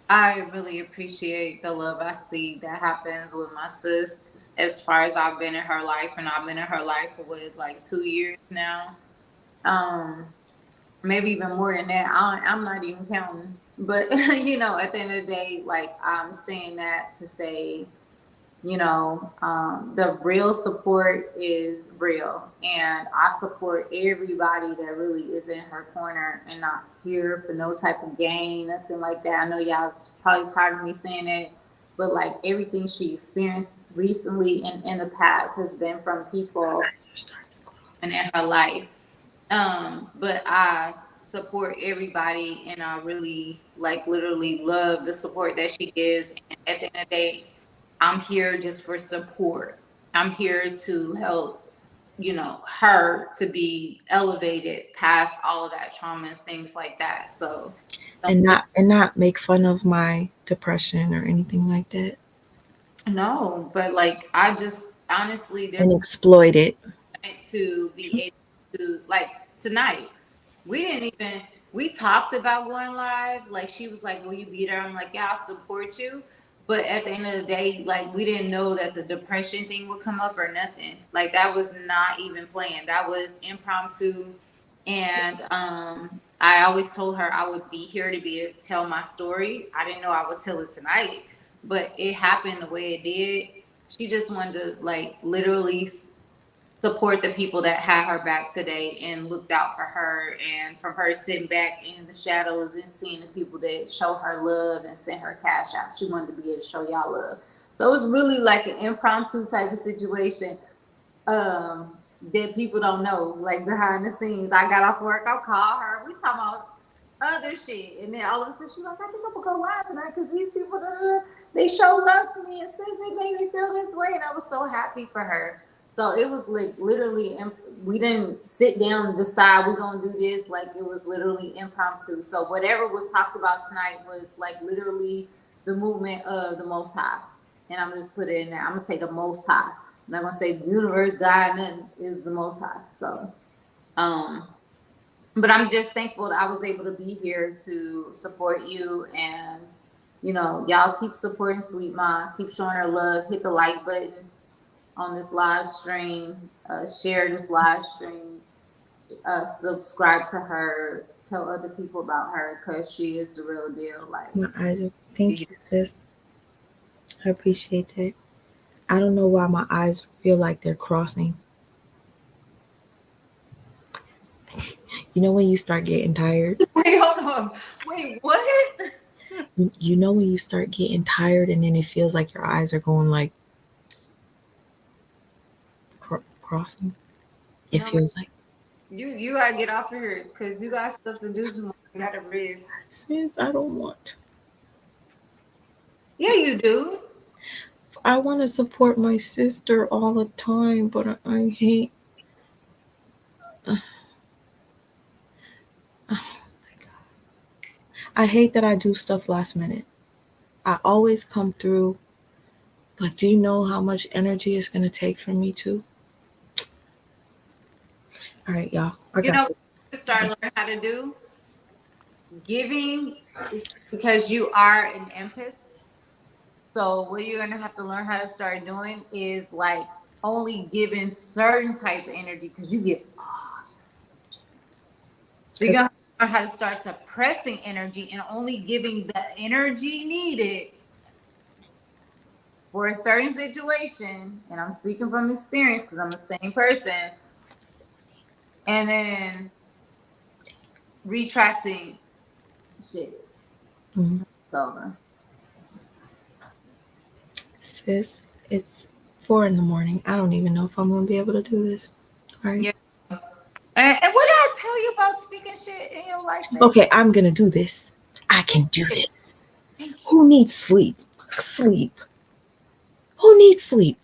I really appreciate the love I see that happens with my sis. As far as I've been in her life, and I've been in her life for like 2 years now, maybe even more than that. I'm not even counting. But you know, at the end of the day, like I'm saying that to say, you know, the real support is real, and I support everybody that really is in her corner and not here for no type of gain, nothing like that. I know y'all probably tired of me saying it, but like everything she experienced recently and in the past has been from people and in her life. But I support everybody, and I really like literally love the support that she gives. And at the end of the day, I'm here just for support. I'm here to help, you know, her to be elevated past all of that trauma and things like that. So And not make fun of my depression or anything like that. no, but like I just honestly And there's exploit it. to be able to like tonight. We didn't even we talked about going live. Like she was like, "Will you be there?" I'm like, "Yeah, I'll support you." But at the end of the day, like we didn't know that the depression thing would come up or nothing. Like that was not even planned. That was impromptu. And I always told her I would be here to be able to tell my story. I didn't know I would tell it tonight, but it happened the way it did. She just wanted to like literally support the people that had her back today and looked out for her, and from her sitting back in the shadows and seeing the people that show her love and send her cash out, she wanted to be able to show y'all love. So it was really like an impromptu type of situation that people don't know, like behind the scenes. I got off work, I'll call her, we talking about other shit, and then all of a sudden she's like, I think I'm gonna go live tonight because these people they show love to me and says it made me feel this way, and I was so happy for her. So it was like literally, we didn't sit down and decide we're gonna do this. Like it was literally impromptu. So whatever was talked about tonight was like literally the movement of the Most High, and I'm just put it in there. I'm gonna say the Most High. I'm not gonna say the universe, God, nothing, is the Most High. So, but I'm just thankful that I was able to be here to support you, and you know, y'all keep supporting Sweet Ma, keep showing her love, hit the like button on this live stream, share this live stream, subscribe to her, tell other people about her because she is the real deal. Like My eyes are. Thank you, sis. I appreciate that. I don't know why my eyes feel like they're crossing. You know when you start getting tired? wait, hold on. Wait, what? You know when you start getting tired and then it feels like your eyes are going like crossing? It feels like. You gotta get off of here because you got stuff to do tomorrow. You gotta rest. Sis, I don't want. Yeah, you do. I want to support my sister all the time, but I hate. Oh my God. I hate that I do stuff last minute. I always come through, but do you know how much energy it's going to take for me to? All right, y'all. I got this. To start learning how to do giving is because you are an empath. So what you're gonna have to learn how to start doing is like only giving certain type of energy because you get. So you're gonna learn how to start suppressing energy and only giving the energy needed for a certain situation. And I'm speaking from experience because I'm the same person. And then retracting shit. Mm-hmm. It's over. Sis, it's 4 a.m. I don't even know if I'm going to be able to do this. All right. Yeah. And what did I tell you about speaking shit in your life? Okay, I'm going to do this. I can do this. Who needs sleep? Sleep. Who needs sleep?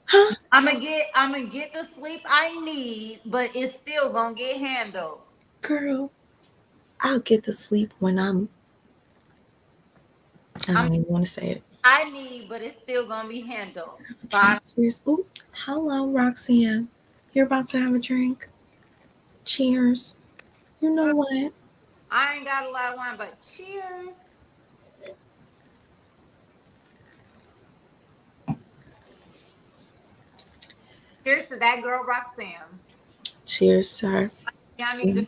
Huh? I'm gonna get the sleep I need, but it's still gonna get handled. Girl, I'll get the sleep when I don't even want to say it. I need, but it's still gonna be handled. Oh, hello, Roxanne. You're about to have a drink. Cheers. You know what? I ain't got a lot of wine, but cheers. Cheers to that girl, Roxanne. Cheers, sir. Y'all need to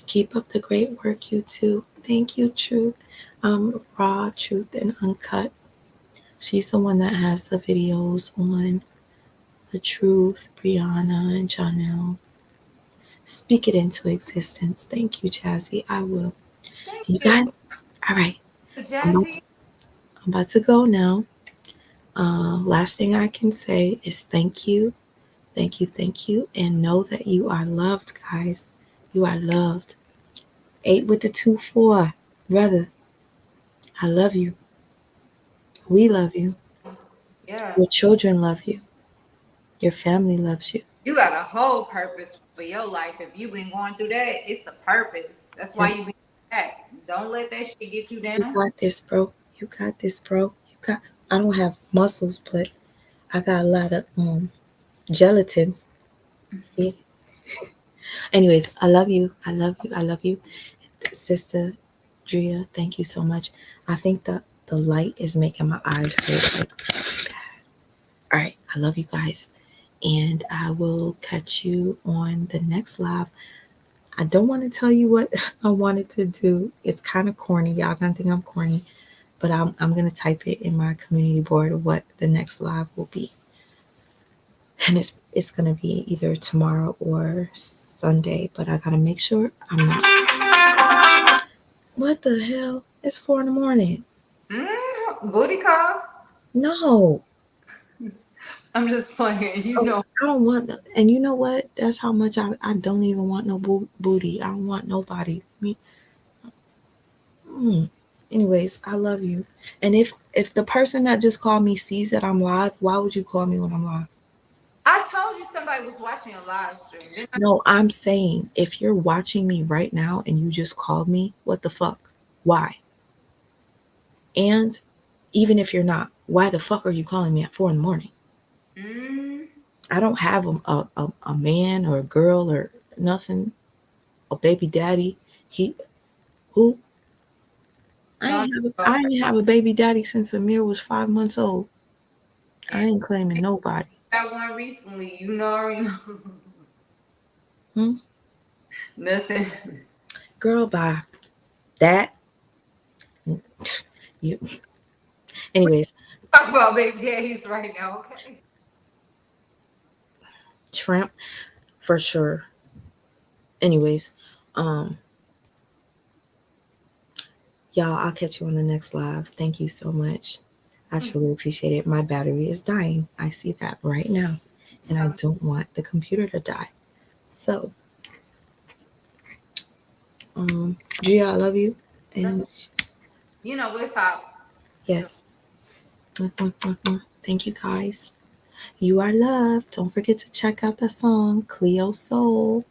keep up the great work, you too. Thank you, Truth. Raw, Truth, and Uncut. She's the one that has the videos on The Truth, Brianna, and Janelle. Speak it into existence. Thank you, Jazzy. I will. Thank You you, guys, all right. So Jazzy. I'm about to go now. Last thing I can say is thank you, thank you, thank you, and know that you are loved, guys. You are loved. 8 with the 2-4, brother. I love you. We love you. Yeah. Your children love you. Your family loves you. You got a whole purpose for your life. If you've been going through that, it's a purpose. That's why you been back. Don't let that shit get you You down. got this, bro. You got this, bro. I don't have muscles, but I got a lot of gelatin. Yeah. Anyways, I love you. I love you. I love you. Sister Drea, thank you so much. I think the light is making my eyes hurt. Like, all right, I love you guys. And I will catch you on the next live. I don't want to tell you what I wanted to do. It's kind of corny. Y'all gonna think I'm corny, but I'm gonna type it in my community board of what the next live will be. And it's gonna be either tomorrow or Sunday, but I gotta make sure I'm not. What the hell? It's 4 a.m. Booty call. No. I'm just playing. You know. I don't want, and you know what? That's how much I don't even want no booty. I don't want nobody. Anyways, I love you. And if the person that just called me sees that I'm live, why would you call me when I'm live? I told you somebody was watching a live stream. No, I'm saying if you're watching me right now and you just called me, what the fuck? Why? And even if you're not, why the fuck are you calling me at 4 a.m? I don't have a man or a girl or nothing, a baby daddy. Who? I ain't have a baby daddy since Amir was 5 months old. I ain't claiming nobody. Got one recently, you know. Nothing. Girl, bye. That. You. Anyways. Talk about baby daddies right now, okay? Shrimp, for sure. Anyways, y'all, I'll catch you on the next live. Thank you so much. I truly appreciate it. My battery is dying. I see that right now. And I don't want the computer to die. So, Gia, I love you. And you know, we'll talk. Yes. Thank you, guys. You are loved. Don't forget to check out the song Cleo Soul.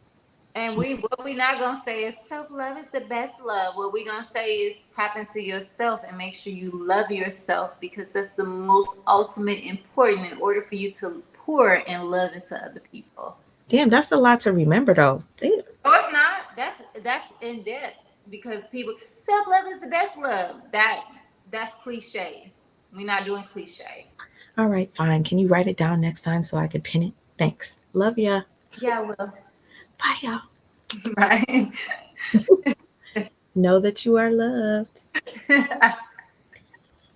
And what we not gonna say is self-love is the best love. What we gonna say is tap into yourself and make sure you love yourself, because that's the most ultimate important in order for you to pour and love into other people. Damn, that's a lot to remember though. No, it's not. That's in depth, because people self-love is the best love. That's cliche. We're not doing cliche. All right, fine. Can you write it down next time so I could pin it? Thanks. Love ya. Yeah, I will. Bye, y'all. Bye. Know that you are loved.